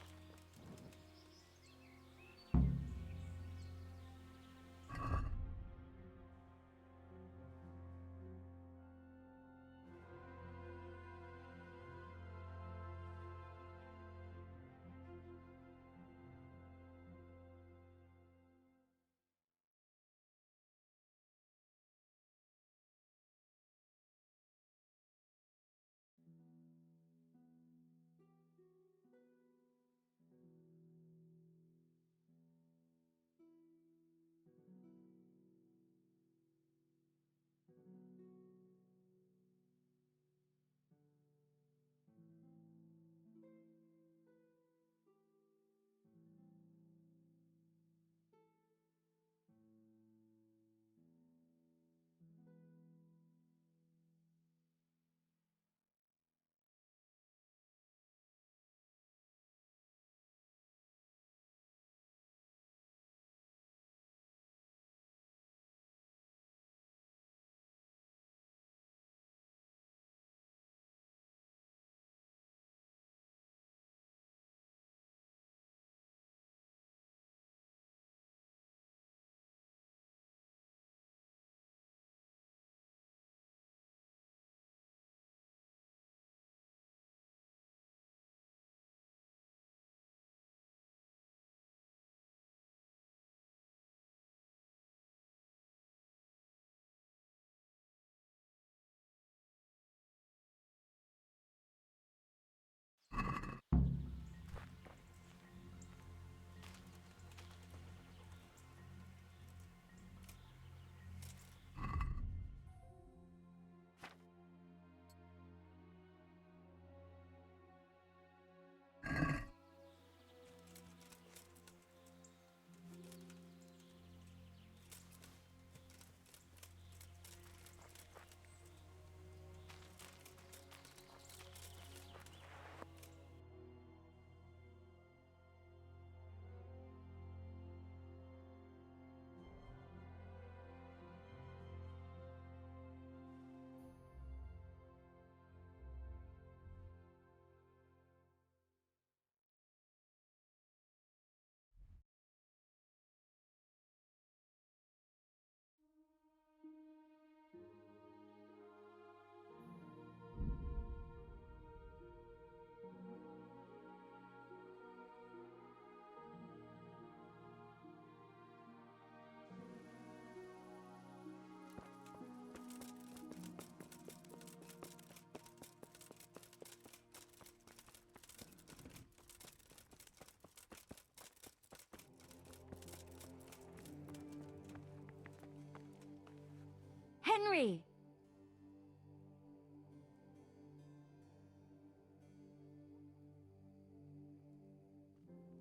S13: Henry!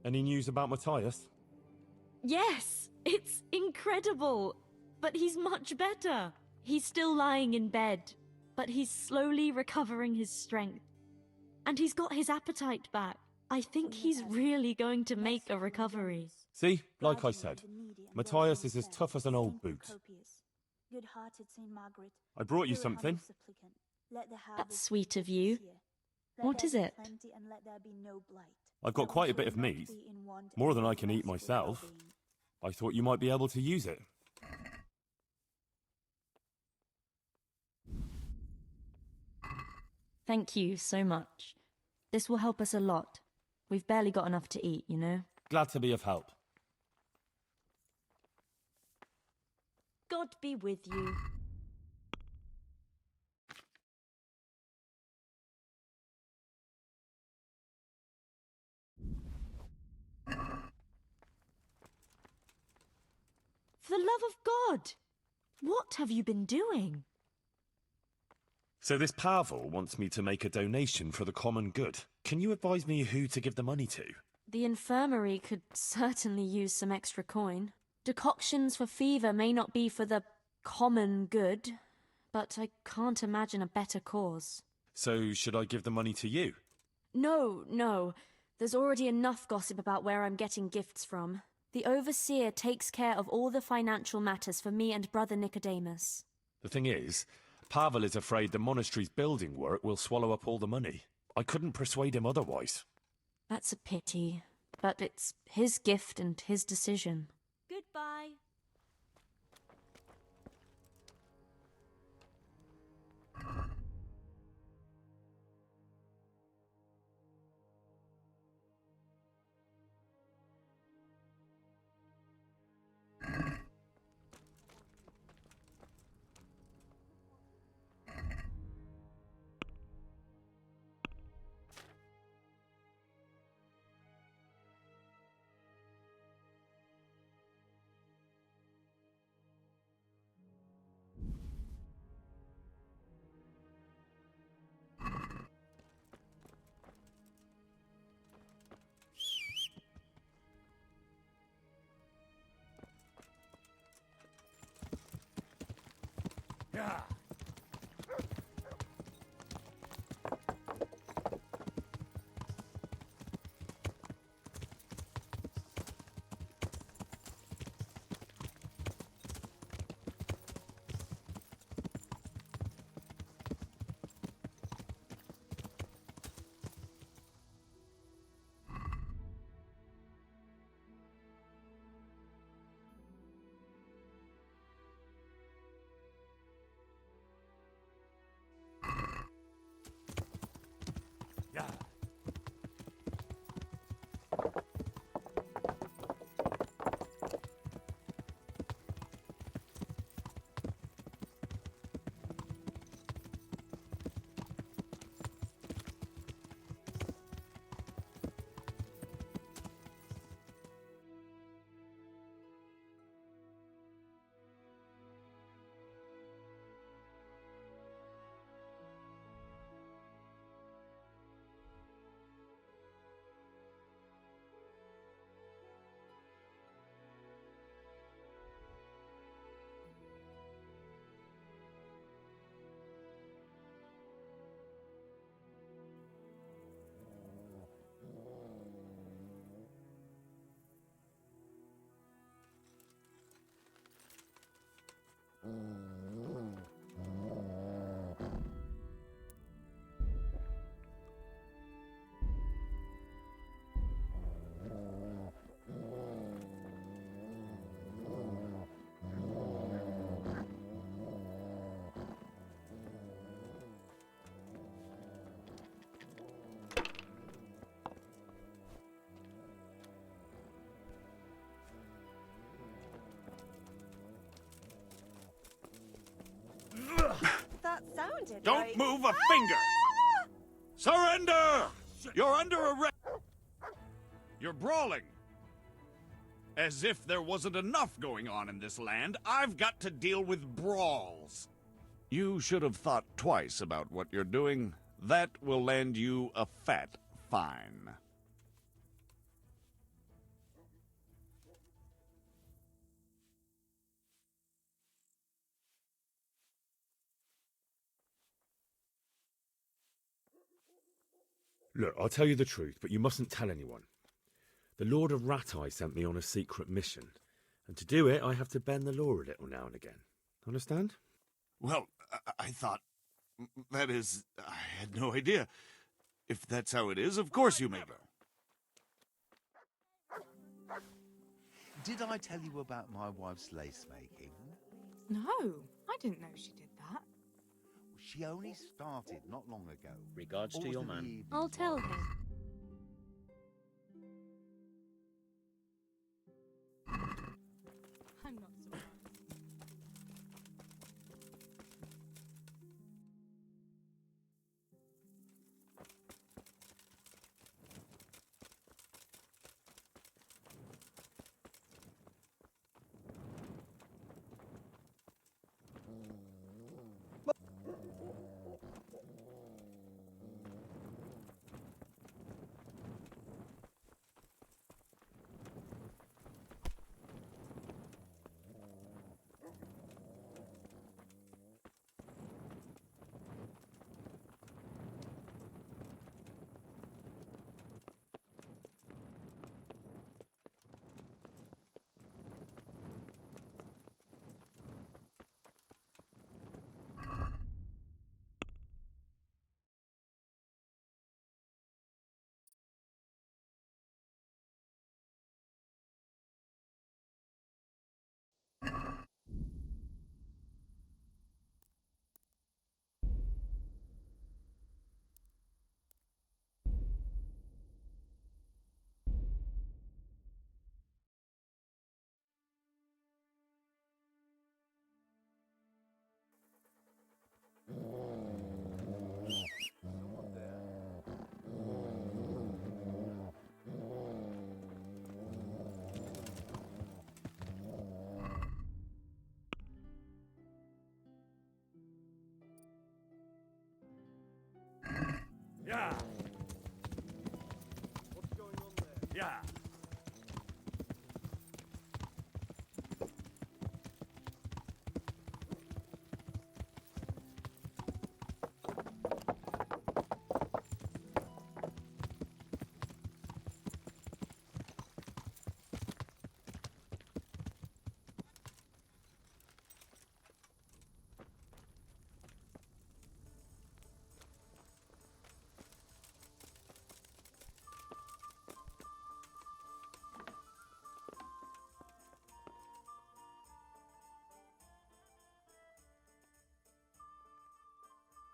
S20: Any news about Matthias?
S13: Yes! It's incredible! But he's much better. He's still lying in bed, but he's slowly recovering his strength. And he's got his appetite back. I think he's really going to make a recovery.
S20: See, like I said, Matthias is as tough as an old boot. I brought you something.
S13: That's sweet of you. What is it?
S20: I've got quite a bit of meat, more than I can eat myself. I thought you might be able to use it.
S5: Thank you so much. This will help us a lot. We've barely got enough to eat, you know?
S20: Glad to be of help.
S5: God be with you. For the love of God! What have you been doing?
S20: So this Pavel wants me to make a donation for the common good. Can you advise me who to give the money to?
S5: The infirmary could certainly use some extra coin. Decoctions for fever may not be for the common good, but I can't imagine a better cause.
S20: So should I give the money to you?
S5: No. There's already enough gossip about where I'm getting gifts from. The overseer takes care of all the financial matters for me and Brother Nicodemus.
S20: The thing is, Pavel is afraid the monastery's building work will swallow up all the money. I couldn't persuade him otherwise.
S13: That's a pity, but it's his gift and his decision.
S8: Goodbye.
S11: Yeah.
S22: That sounded
S11: Don't
S22: like...
S11: move a finger! Surrender! You're under arrest! You're brawling! As if there wasn't enough going on in this land, I've got to deal with brawls. You should have thought twice about what you're doing. That will land you a fat fine.
S20: Look, I'll tell you the truth, but you mustn't tell anyone. The Lord of Rat-Eye sent me on a secret mission, and to do it, I have to bend the law a little now and again. Understand?
S11: Well, I thought... That is, I had no idea. If that's how it is, of course you may go.
S3: Did I tell you about my wife's lace making?
S17: No, I didn't know she did that.
S3: She only started not long ago.
S18: Regards to
S3: Always
S18: your
S3: in the
S18: man.
S3: evenings
S13: I'll tell
S3: while-
S13: him.
S17: I'm not surprised.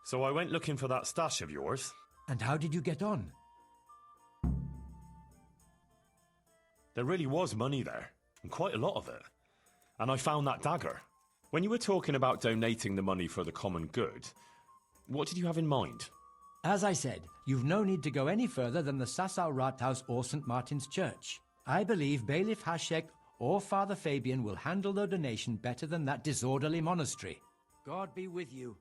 S20: So I went looking for that stash of yours.
S6: And how did you get on?
S20: There really was money there, and quite a lot of it. And I found that dagger. When you were talking about donating the money for the common good, what did you have in mind?
S6: As I said, you've no need to go any further than the Sasau Rathaus or St. Martin's Church. I believe Bailiff Hashek or Father Fabian will handle the donation better than that disorderly monastery. God be with you.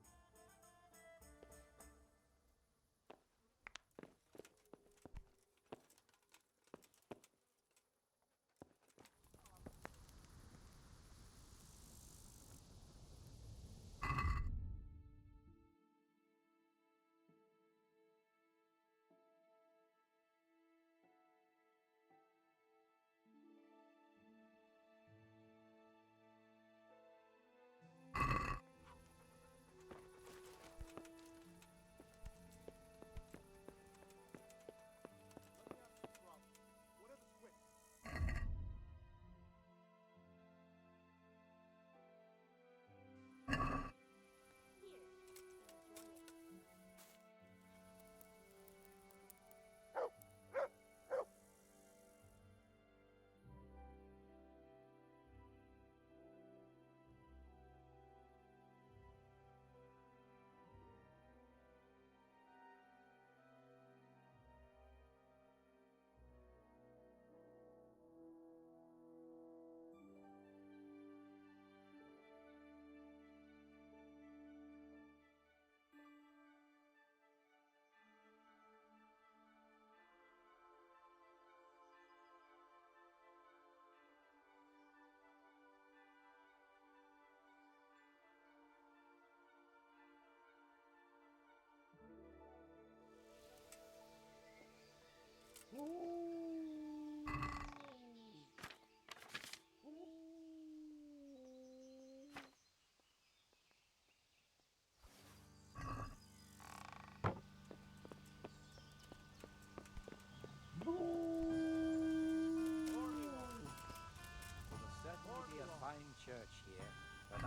S6: Church here, but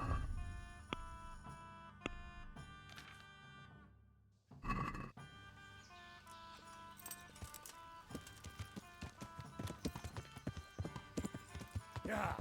S10: Yeah.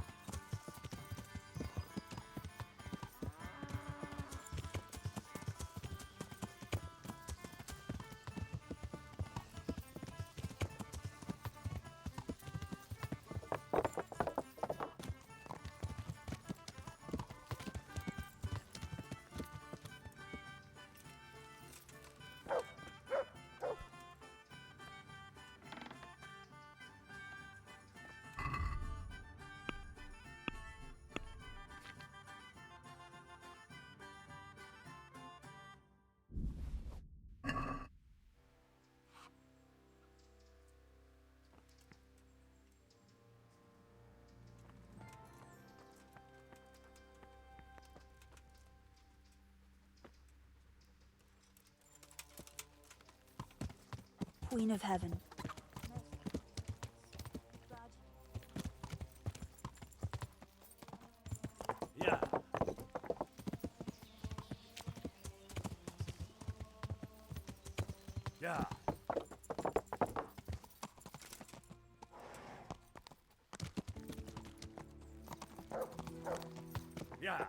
S16: Queen of Heaven.
S10: Yeah. Yeah. Yeah.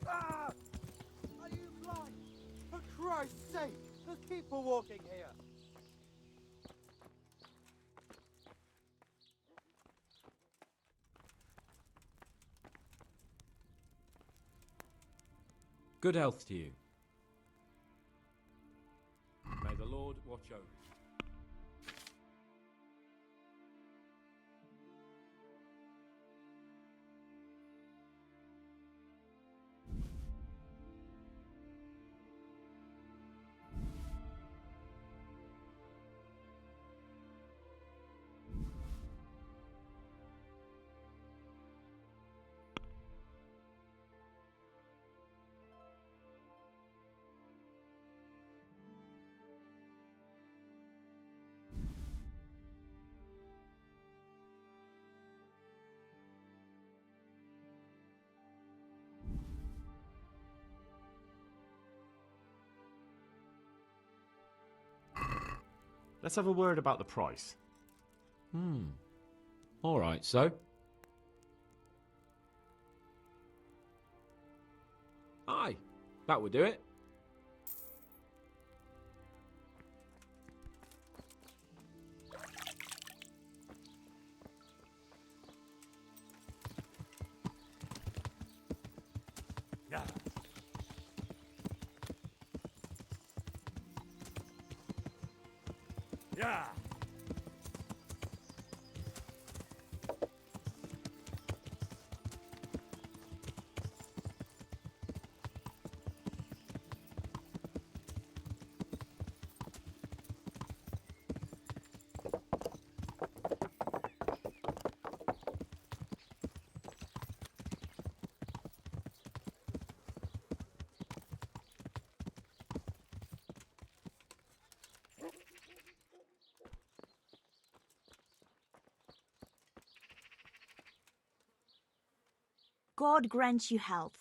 S10: Ah! Are you blind? For Christ's sake, there's people walking here.
S15: Good health to you. May the Lord watch over you.
S20: Let's have a word about the price.
S15: All right, so? Aye, that would do it.
S20: Yeah. Yeah.
S8: God grant you health.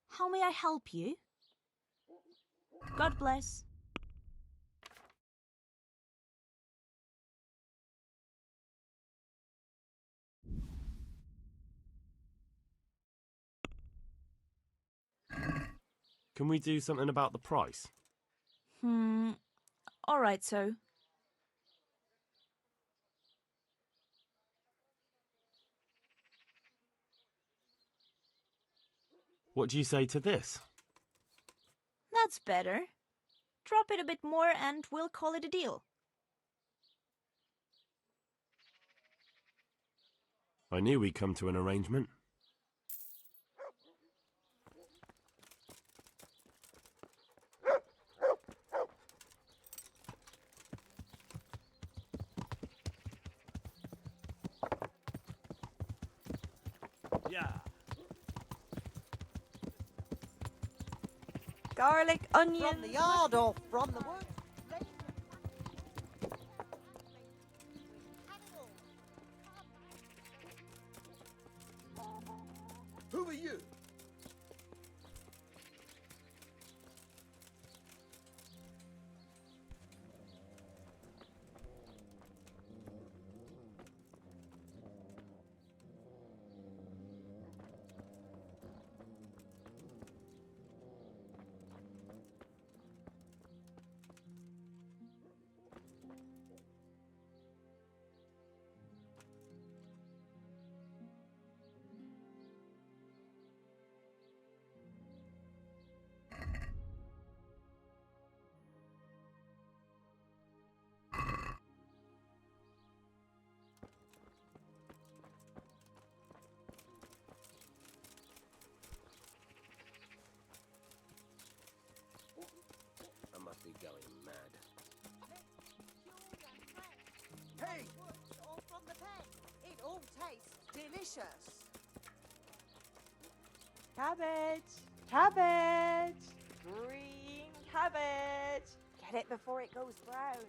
S8: How may I help you? God bless.
S20: Can we do something about the price?
S8: All right, so.
S20: What do you say to this?
S8: That's better. Drop it a bit more and we'll call it a deal.
S20: I knew we'd come to an arrangement. Yeah.
S22: Garlic, onion. From the yard or from the woods.
S10: Who are you?
S9: I must be going mad.
S22: Hey! All from the pen. It all tastes delicious. Cabbage! Cabbage! Green cabbage! Get it before it goes brown.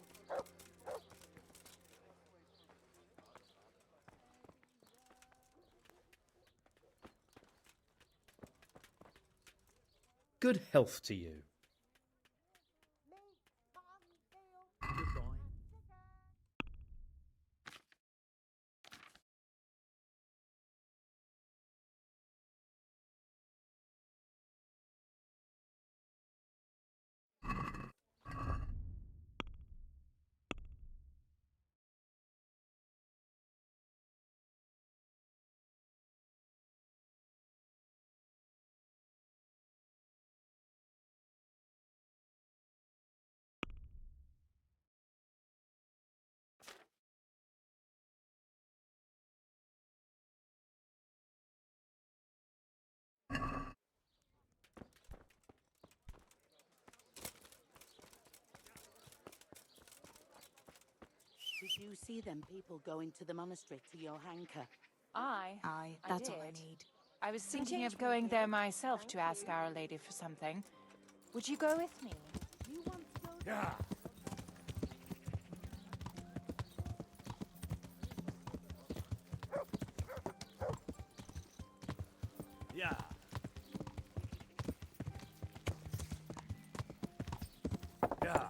S14: Good health to you.
S23: Did you see them people going to the monastery to your hanker?
S18: Aye,
S23: that's
S18: I
S23: all I
S18: did.
S23: need.
S18: I was thinking of going there myself to ask Our Lady for something. Would you go with me?
S20: Yeah. Yeah. Yeah.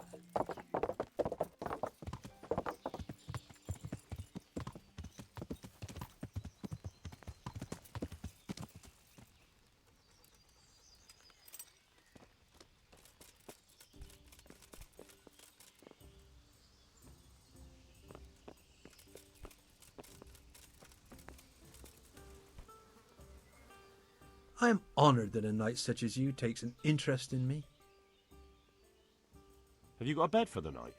S1: I am honoured that a knight such as you takes an interest in me.
S20: Have you got a bed for the night?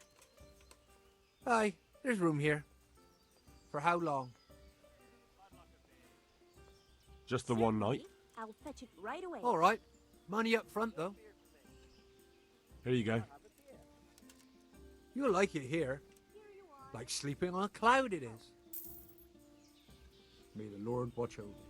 S1: Aye, there's room here. For how long?
S20: Just the one night?
S16: I'll fetch it right away.
S1: All right. Money up front, though.
S20: Here you go.
S1: You'll like it here. Like sleeping on a cloud it is. May the Lord watch over you.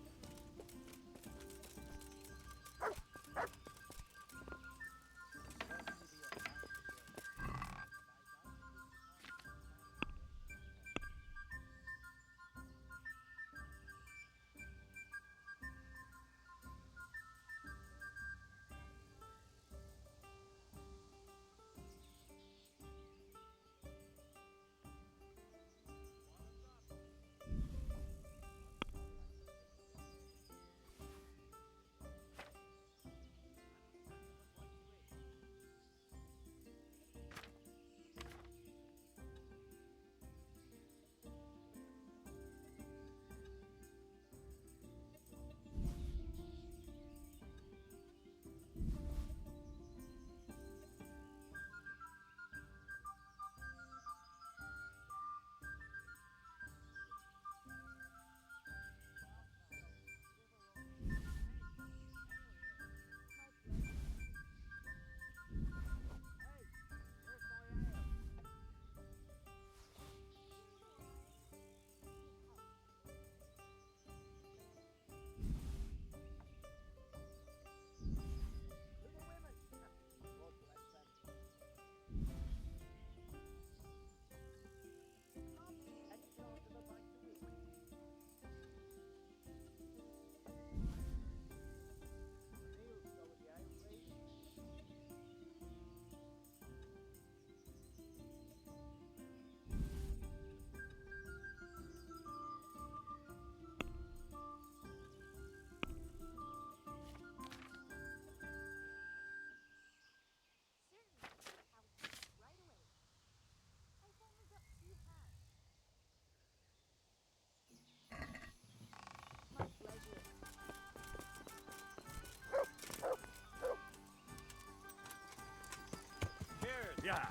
S20: Yeah.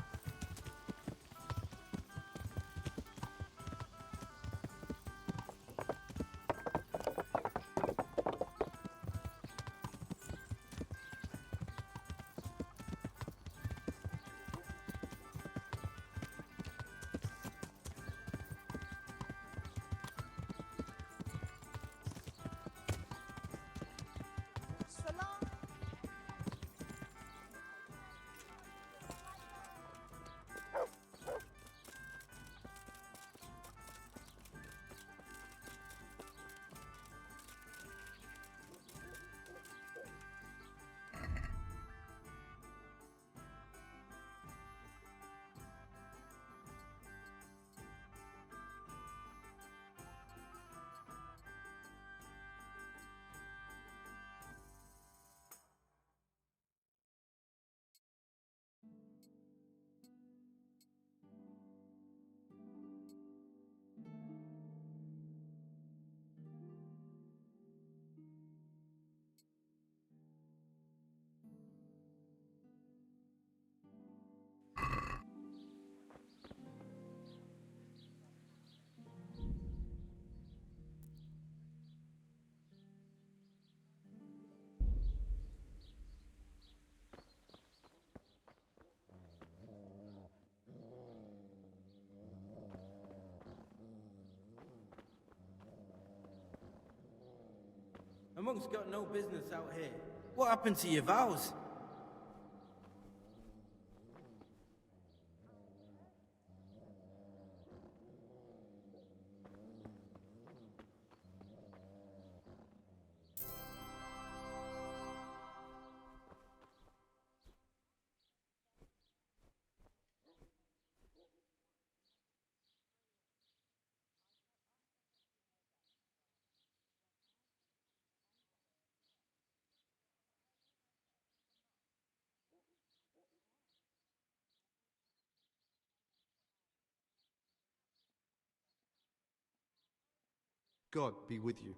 S14: A monk's got no business out here. What happened to your vows?
S10: God be with you.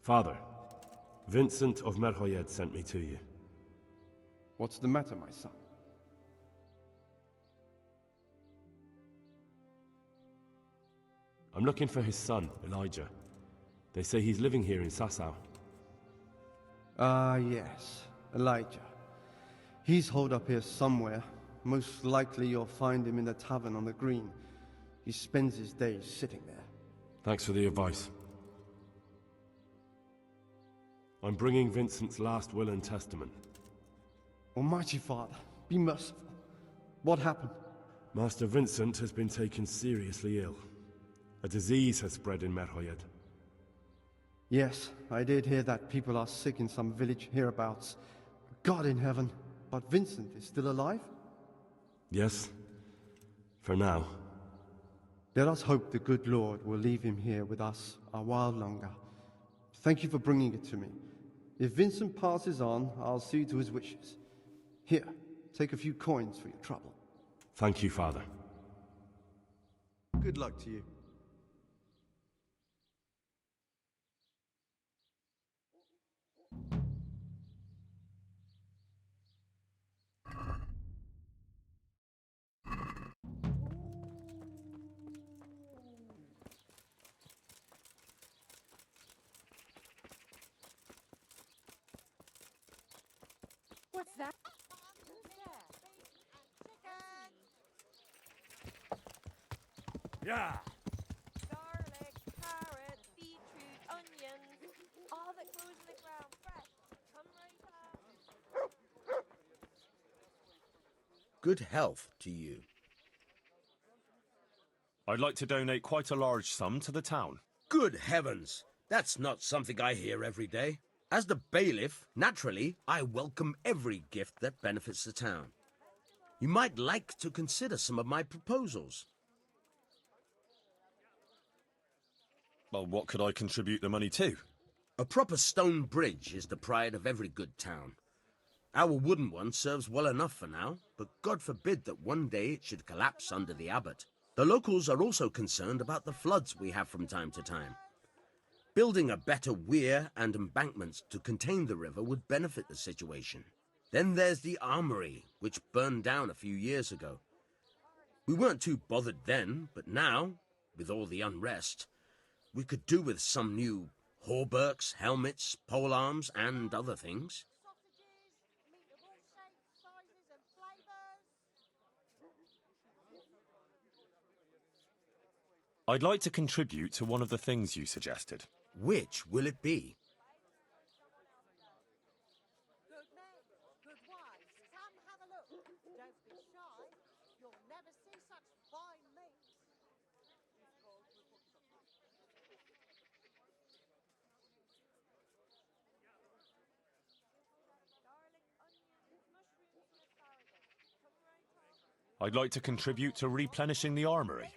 S20: Father, Vincent of Merhoyed sent me to you.
S2: What's the matter, my son?
S20: I'm looking for his son, Elijah. They say he's living here in Sasau.
S2: Ah, yes, Elijah. He's holed up here somewhere. Most likely you'll find him in the tavern on the green. He spends his days sitting there.
S20: Thanks for the advice. I'm bringing Vincent's last will and testament.
S2: Almighty Father, be merciful. What happened?
S20: Master Vincent has been taken seriously ill. A disease has spread in Merhoyed.
S2: Yes, I did hear that people are sick in some village hereabouts. God in heaven, but Vincent is still alive?
S20: Yes, for now.
S2: Let us hope the good Lord will leave him here with us a while longer. Thank you for bringing it to me. If Vincent passes on, I'll see to his wishes. Here, take a few coins for your trouble.
S20: Thank you, Father.
S2: Good luck to you.
S18: What's that?
S19: Yeah.
S22: Garlic, carrots, beetroot, onions, all that grows in the ground, fresh. Come right up.
S12: Good health to you.
S20: I'd like to donate quite a large sum to the town.
S12: Good heavens! That's not something I hear every day. As the bailiff, naturally, I welcome every gift that benefits the town. You might like to consider some of my proposals.
S20: Well, what could I contribute the money to?
S12: A proper stone bridge is the pride of every good town. Our wooden one serves well enough for now, but God forbid that one day it should collapse under the abbot. The locals are also concerned about the floods we have from time to time. Building a better weir and embankments to contain the river would benefit the situation. Then there's the armory, which burned down a few years ago. We weren't too bothered then, but now, with all the unrest, we could do with some new hauberks, helmets, polearms, and other things.
S20: I'd like to contribute to one of the things you suggested.
S12: Which will it be?
S21: Good men, good wives, come have a look. Don't be shy. You'll never see such fine meat.
S20: I'd like to contribute to replenishing the armory.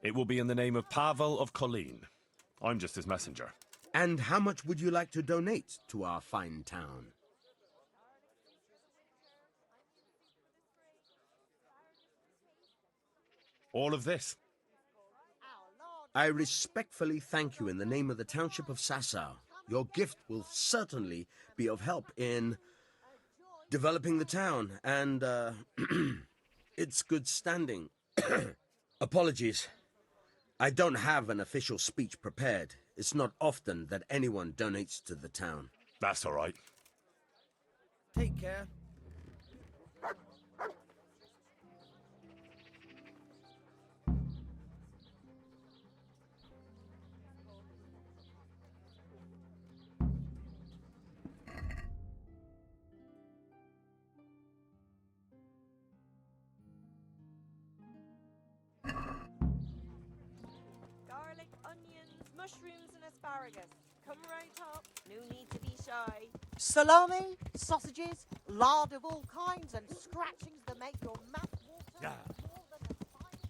S20: It will be in the name of Pavel of Colleen. I'm just his messenger.
S12: And how much would you like to donate to our fine town?
S20: All of this.
S12: I respectfully thank you in the name of the township of Sasau. Your gift will certainly be of help in developing the town and its good standing. Apologies. I don't have an official speech prepared. It's not often that anyone donates to the town.
S20: That's all right.
S14: Take care.
S22: Garlic, onions, mushrooms, and asparagus. Come right up. No need to be shy.
S21: Salami, sausages, lard of all kinds, and scratchings that make your mouth water.
S19: Yeah.
S21: More than the finest.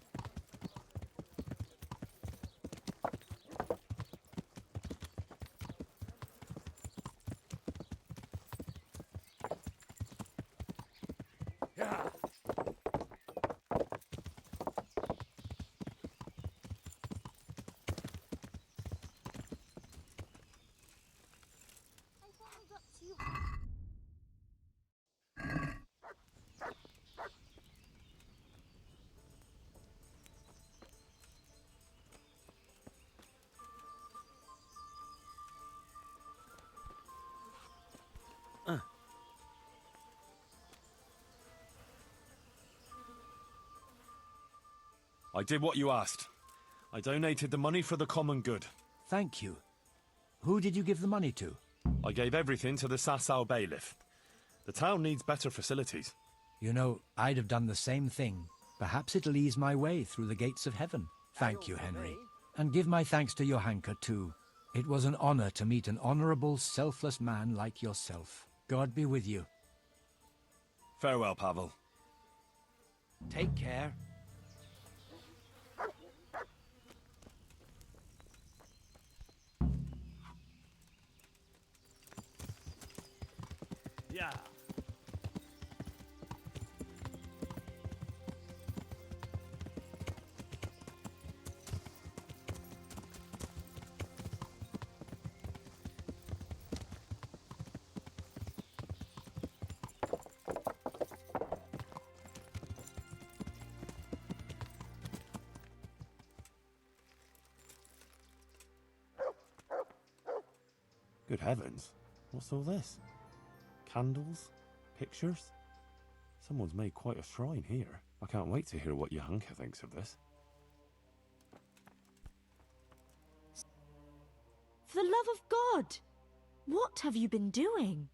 S19: Yeah.
S20: I did what you asked. I donated the money for the common good.
S6: Thank you. Who did you give the money to?
S20: I gave everything to the Sasau bailiff. The town needs better facilities.
S6: You know, I'd have done the same thing. Perhaps it'll ease my way through the gates of heaven. Thank you, Henry. And give my thanks to Johanka, too. It was an honor to meet an honorable, selfless man like yourself. God be with you.
S20: Farewell, Pavel.
S6: Take care.
S19: Yeah.
S20: Good heavens. What's all this? Candles? Pictures? Someone's made quite a shrine here. I can't wait to hear what Johanka thinks of this.
S13: For the love of God! What have you been doing?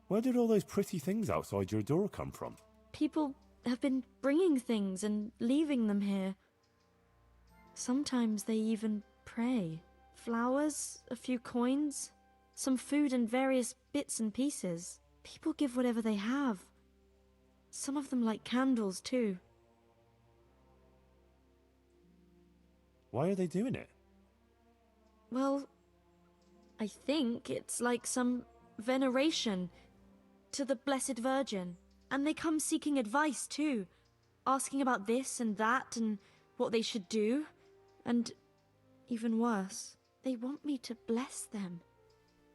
S20: Where did all those pretty things outside your door come from?
S13: People have been bringing things and leaving them here. Sometimes they even pray. Flowers, a few coins, some food and various bits and pieces. People give whatever they have. Some of them light candles too.
S20: Why are they doing it?
S13: Well, I think it's like some veneration to the Blessed Virgin. And they come seeking advice too, asking about this and that and what they should do. And even worse, they want me to bless them.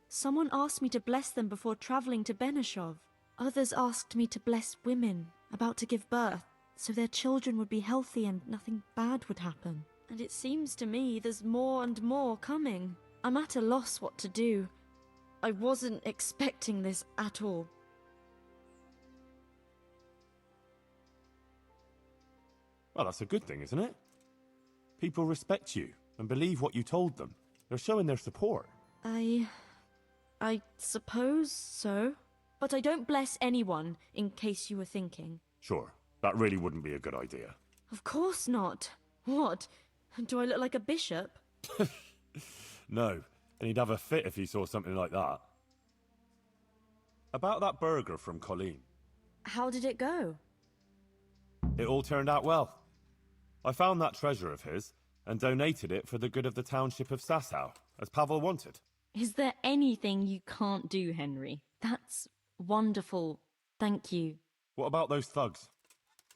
S13: Someone asked me to bless them before traveling to Benishov. Others asked me to bless women about to give birth, so their children would be healthy and nothing bad would happen. And it seems to me there's more and more coming. I'm at a loss what to do. I wasn't expecting this at all.
S20: Well, that's a good thing, isn't it? People respect you and believe what you told them. They're showing their support.
S13: I suppose so. But I don't bless anyone, in case you were thinking.
S20: Sure, that really wouldn't be a good idea.
S13: Of course not. What? Do I look like a bishop?
S20: No, and he'd have a fit if he saw something like that. About that burger from Colleen.
S13: How did it go?
S20: It all turned out well. I found that treasure of his and donated it for the good of the township of Sasau, as Pavel wanted.
S13: Is there anything you can't do, Henry? That's wonderful. Thank you.
S20: What about those thugs?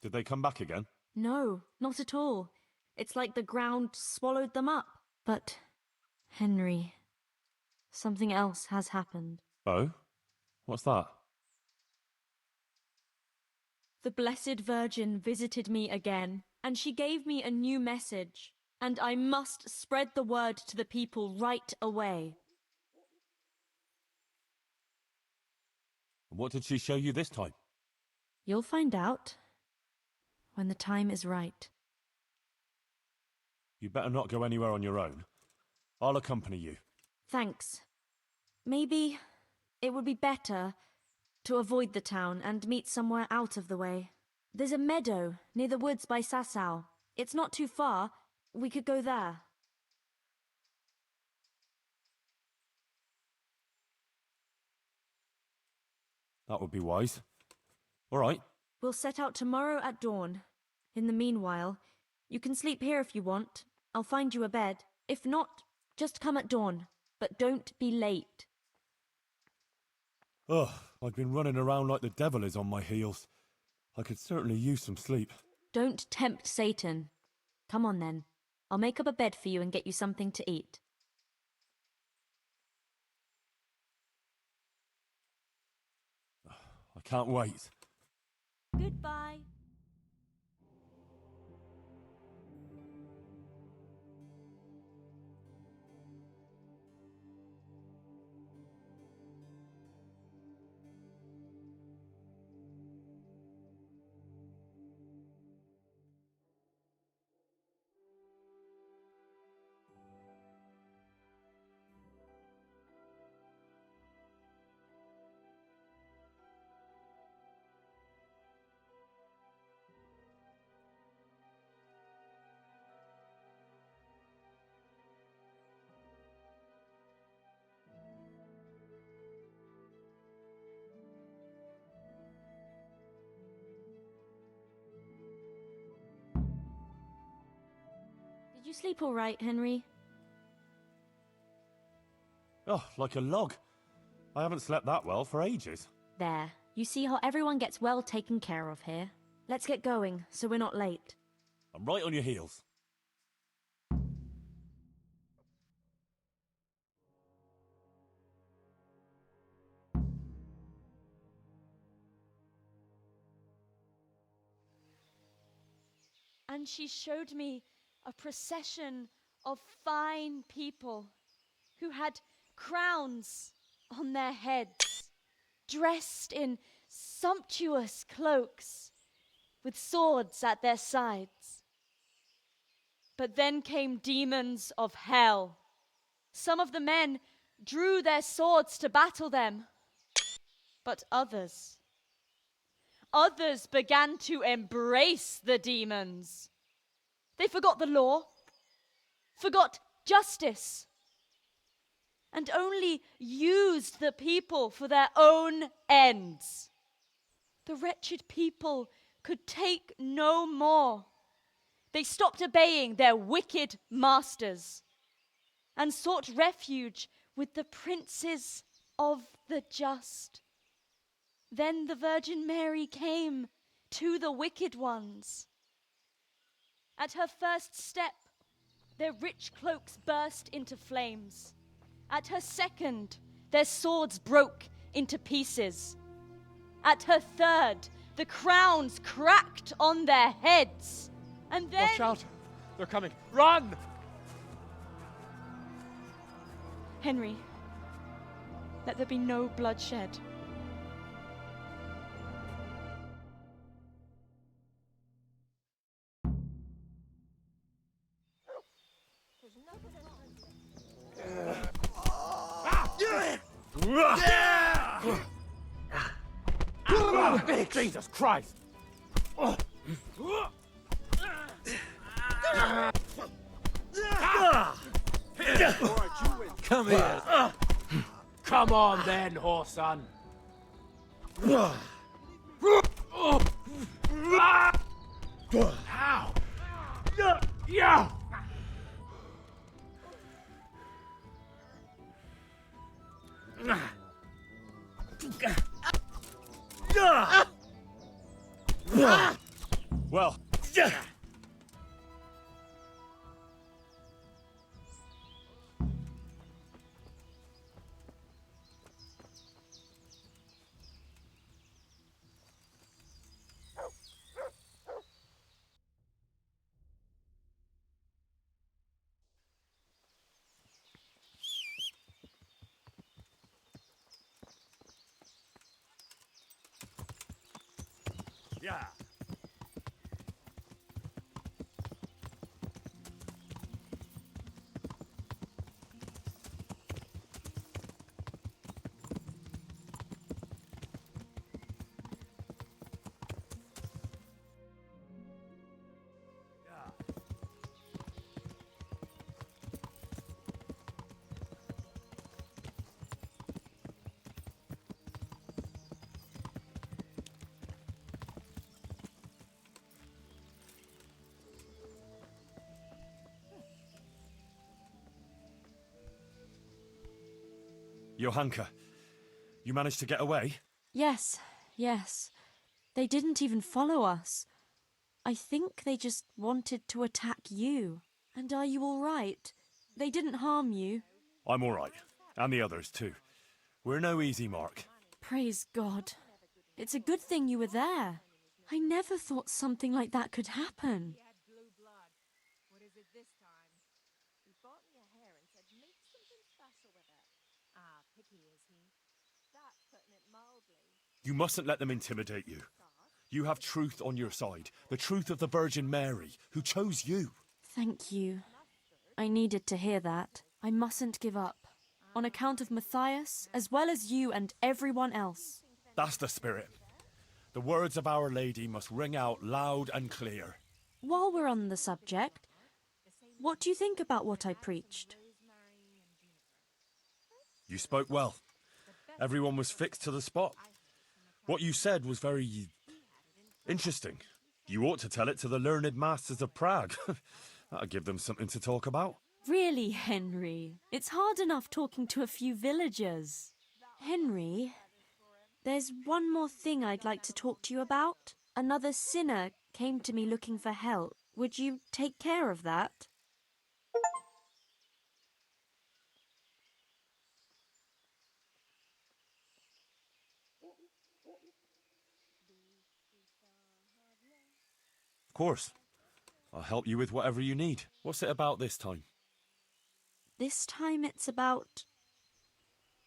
S20: Did they come back again?
S13: No, not at all. It's like the ground swallowed them up. But, Henry, something else has happened.
S20: Oh? What's that?
S13: The Blessed Virgin visited me again, and she gave me a new message, and I must spread the word to the people right away.
S20: What did she show you this time?
S13: You'll find out when the time is right.
S20: You better not go anywhere on your own. I'll accompany you.
S13: Thanks. Maybe it would be better to avoid the town and meet somewhere out of the way. There's a meadow near the woods by Sasau. It's not too far. We could go there.
S20: That would be wise. All right.
S13: We'll set out tomorrow at dawn. In the meanwhile, you can sleep here if you want. I'll find you a bed. If not, just come at dawn. But don't be late.
S20: Ugh, I've been running around like the devil is on my heels. I could certainly use some sleep.
S13: Don't tempt Satan. Come on then. I'll make up a bed for you and get you something to eat.
S20: I can't wait.
S13: Goodbye. sleep all right, Henry?
S20: Oh, like a log. I haven't slept that well for ages.
S13: There. You see how everyone gets well taken care of here. Let's get going, so we're not late.
S20: I'm right on your heels.
S4: And she showed me a procession of fine people who had crowns on their heads, dressed in sumptuous cloaks, with swords at their sides. But then came demons of hell. Some of the men drew their swords to battle them, but others began to embrace the demons. They forgot the law, forgot justice, and only used the people for their own ends. The wretched people could take no more. They stopped obeying their wicked masters and sought refuge with the princes of the just. Then the Virgin Mary came to the wicked ones. At her first step, their rich cloaks burst into flames. At her second, their swords broke into pieces. At her third, the crowns cracked on their heads. And then...
S10: Watch out! They're coming! Run!
S4: Henry, let there be no bloodshed.
S15: Jesus Christ!
S1: Come here.
S15: Come on then, whoreson. How? Yeah!
S20: Well. Yeah. Johanka, you managed to get away?
S13: Yes. They didn't even follow us. I think they just wanted to attack you. And are you all right? They didn't harm you?
S20: I'm all right. And the others, too. We're no easy mark.
S13: Praise God. It's a good thing you were there. I never thought something like that could happen.
S21: What is it this time? He fought in your hair and said make something special with it. Ah, picky is he? That's putting it mildly.
S20: You mustn't let them intimidate you. You have truth on your side. The truth of the Virgin Mary, who chose you.
S13: Thank you. I needed to hear that. I mustn't give up. On account of Matthias, as well as you and everyone else.
S20: That's the spirit. The words of Our Lady must ring out loud and clear.
S13: While we're on the subject, what do you think about what I preached?
S20: You spoke well. Everyone was fixed to the spot. What you said was very interesting. You ought to tell it to the learned masters of Prague. That'll give them something to talk about.
S13: Really, Henry, it's hard enough talking to a few villagers. Henry, there's one more thing I'd like to talk to you about. Another sinner came to me looking for help. Would you take care of that?
S20: Of course. I'll help you with whatever you need. What's it about this time?
S13: This time it's about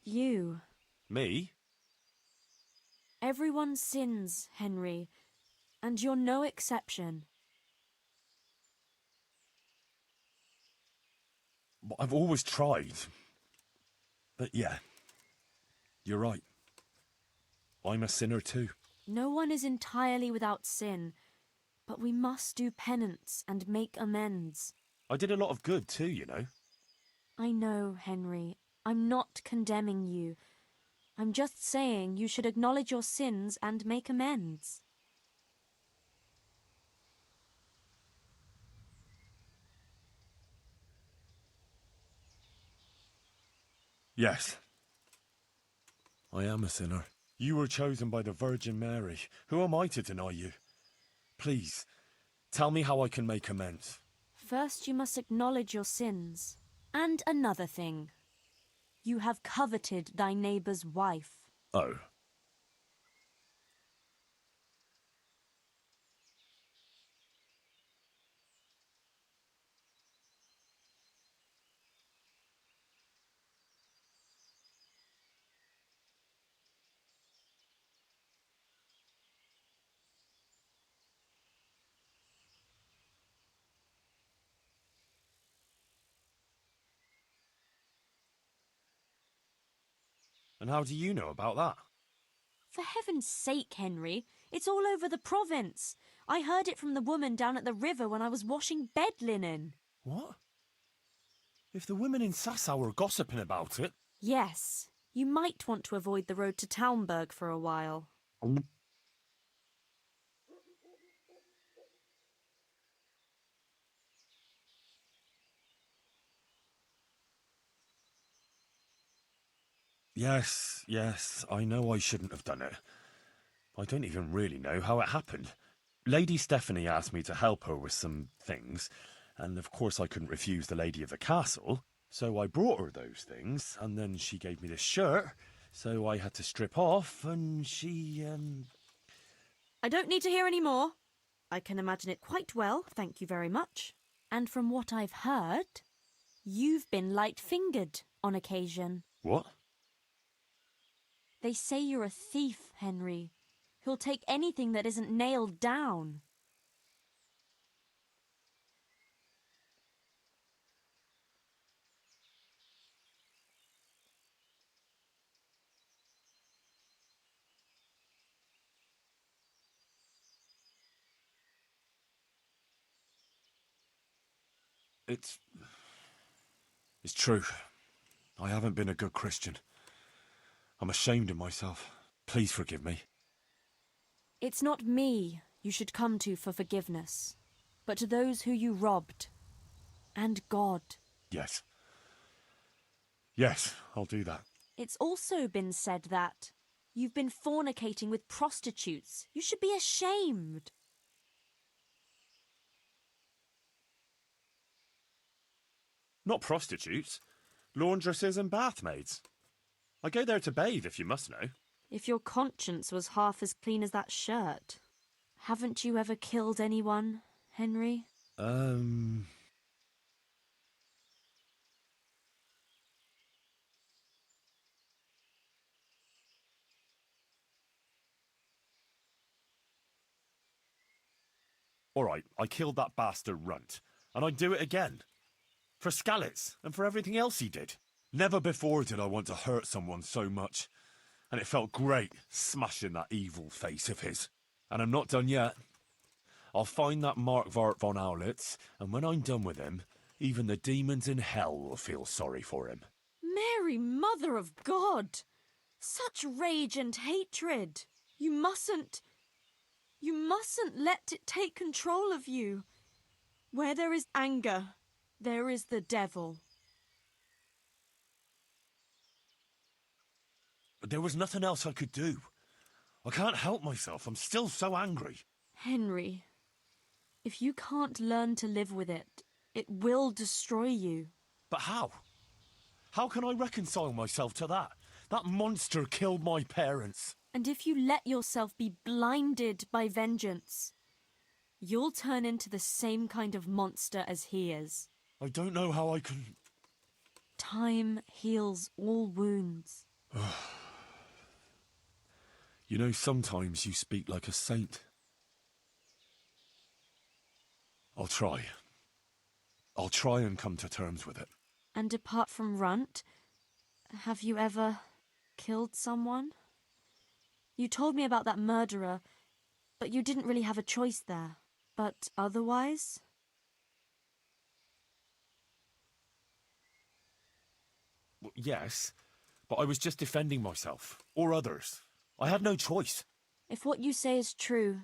S13: you.
S20: Me?
S13: Everyone sins, Henry, and you're no exception.
S20: I've always tried. But yeah, you're right. I'm a sinner too.
S13: No one is entirely without sin, but we must do penance and make amends.
S20: I did a lot of good too, you know.
S13: I know, Henry. I'm not condemning you. I'm just saying you should acknowledge your sins and make amends.
S20: Yes. I am a sinner. You were chosen by the Virgin Mary. Who am I to deny you? Please, tell me how I can make amends.
S13: First, you must acknowledge your sins. And another thing. You have coveted thy neighbour's wife.
S20: Oh. And how do you know about that?
S13: For heaven's sake, Henry, it's all over the province. I heard it from the woman down at the river when I was washing bed linen.
S20: What? If the women in Sasau were gossiping about it...
S13: Yes, you might want to avoid the road to Talmberg for a while.
S20: Yes, I know I shouldn't have done it. I don't even really know how it happened. Lady Stephanie asked me to help her with some things, and of course I couldn't refuse the lady of the castle, so I brought her those things, and then she gave me this shirt, so I had to strip off, and she,
S13: I don't need to hear any more. I can imagine it quite well, thank you very much. And from what I've heard, you've been light-fingered on occasion.
S20: What?
S13: They say you're a thief, Henry, who'll take anything that isn't nailed down.
S20: It's true. I haven't been a good Christian. I'm ashamed of myself. Please forgive me.
S13: It's not me you should come to for forgiveness, but to those who you robbed. And God.
S20: Yes. Yes, I'll do that.
S13: It's also been said that you've been fornicating with prostitutes. You should be ashamed.
S20: Not prostitutes. Laundresses and bathmaids. I go there to bathe, if you must know.
S13: If your conscience was half as clean as that shirt. Haven't you ever killed anyone, Henry?
S20: All right, I killed that bastard runt, and I'd do it again. For Skalitz, and for everything else he did. Never before did I want to hurt someone so much, and it felt great smashing that evil face of his. And I'm not done yet. I'll find that Markwart von Aulitz, and when I'm done with him, even the demons in hell will feel sorry for him.
S13: Mary, Mother of God! Such rage and hatred! You mustn't let it take control of you. Where there is anger, there is the devil.
S20: But there was nothing else I could do. I can't help myself. I'm still so angry.
S13: Henry, if you can't learn to live with it, it will destroy you.
S20: But how? How can I reconcile myself to that? That monster killed my parents.
S13: And if you let yourself be blinded by vengeance, you'll turn into the same kind of monster as he is.
S20: I don't know how I can...
S13: Time heals all wounds.
S20: You know, sometimes you speak like a saint. I'll try. I'll try and come to terms with it.
S13: And apart from Runt, have you ever killed someone? You told me about that murderer, but you didn't really have a choice there. But otherwise?
S20: Well, yes, but I was just defending myself, or others. I had no choice.
S13: If what you say is true,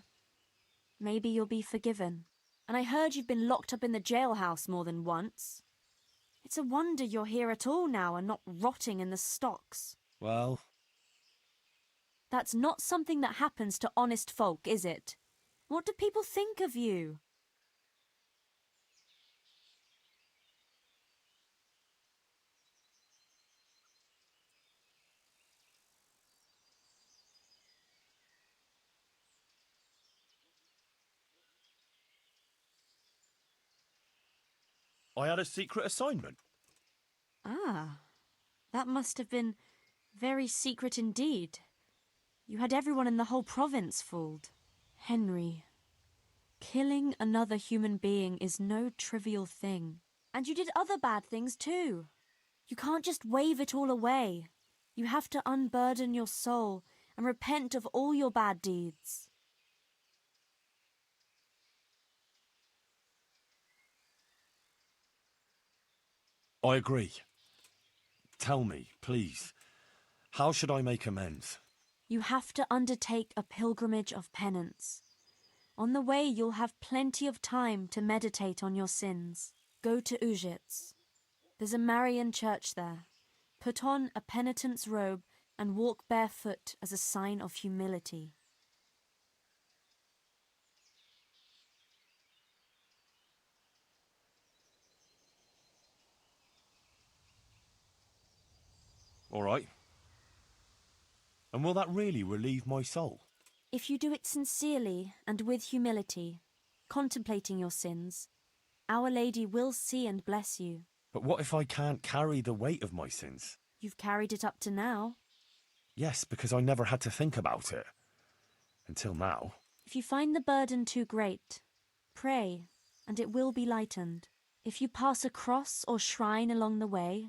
S13: maybe you'll be forgiven. And I heard you've been locked up in the jailhouse more than once. It's a wonder you're here at all now and not rotting in the stocks.
S20: Well...
S13: That's not something that happens to honest folk, is it? What do people think of you?
S20: I had a secret assignment.
S13: Ah, that must have been very secret indeed. You had everyone in the whole province fooled. Henry, killing another human being is no trivial thing. And you did other bad things too. You can't just wave it all away. You have to unburden your soul and repent of all your bad deeds.
S20: I agree. Tell me, please, how should I make amends?
S13: You have to undertake a pilgrimage of penance. On the way, you'll have plenty of time to meditate on your sins. Go to Ujits. There's a Marian church there. Put on a penitent's robe and walk barefoot as a sign of humility.
S20: All right. And will that really relieve my soul?
S13: If you do it sincerely and with humility, contemplating your sins, Our Lady will see and bless you.
S20: But what if I can't carry the weight of my sins?
S13: You've carried it up to now.
S20: Yes, because I never had to think about it. Until now.
S13: If you find the burden too great, pray, and it will be lightened. If you pass a cross or shrine along the way,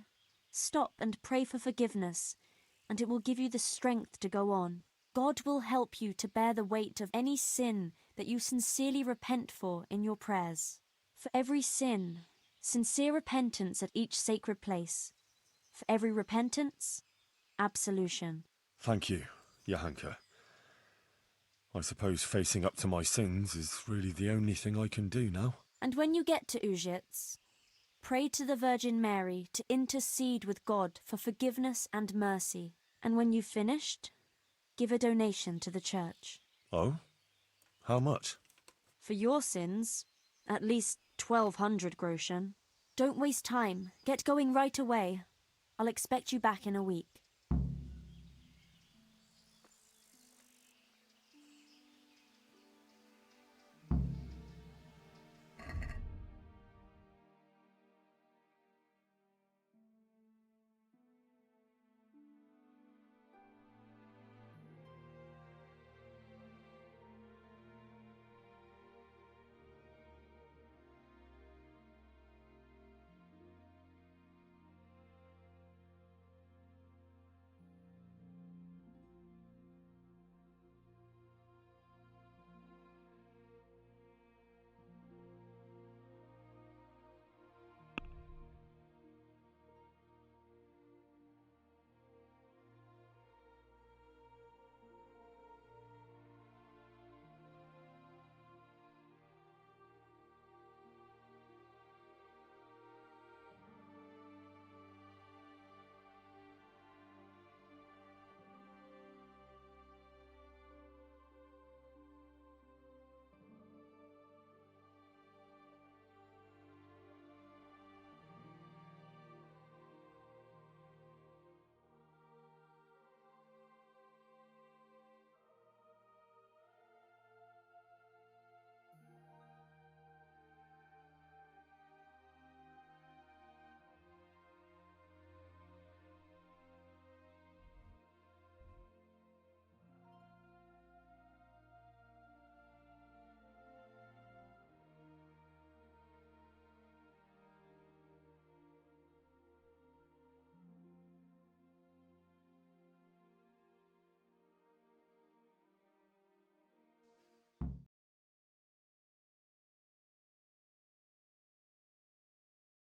S13: stop and pray for forgiveness, and it will give you the strength to go on. God will help you to bear the weight of any sin that you sincerely repent for in your prayers. For every sin, sincere repentance at each sacred place. For every repentance, absolution.
S20: Thank you, Johanka. I suppose facing up to my sins is really the only thing I can do now.
S13: And when you get to Ujits, pray to the Virgin Mary to intercede with God for forgiveness and mercy. And when you've finished, give a donation to the church.
S20: Oh? How much?
S13: For your sins, at least 1,200 groschen. Don't waste time. Get going right away. I'll expect you back in a week.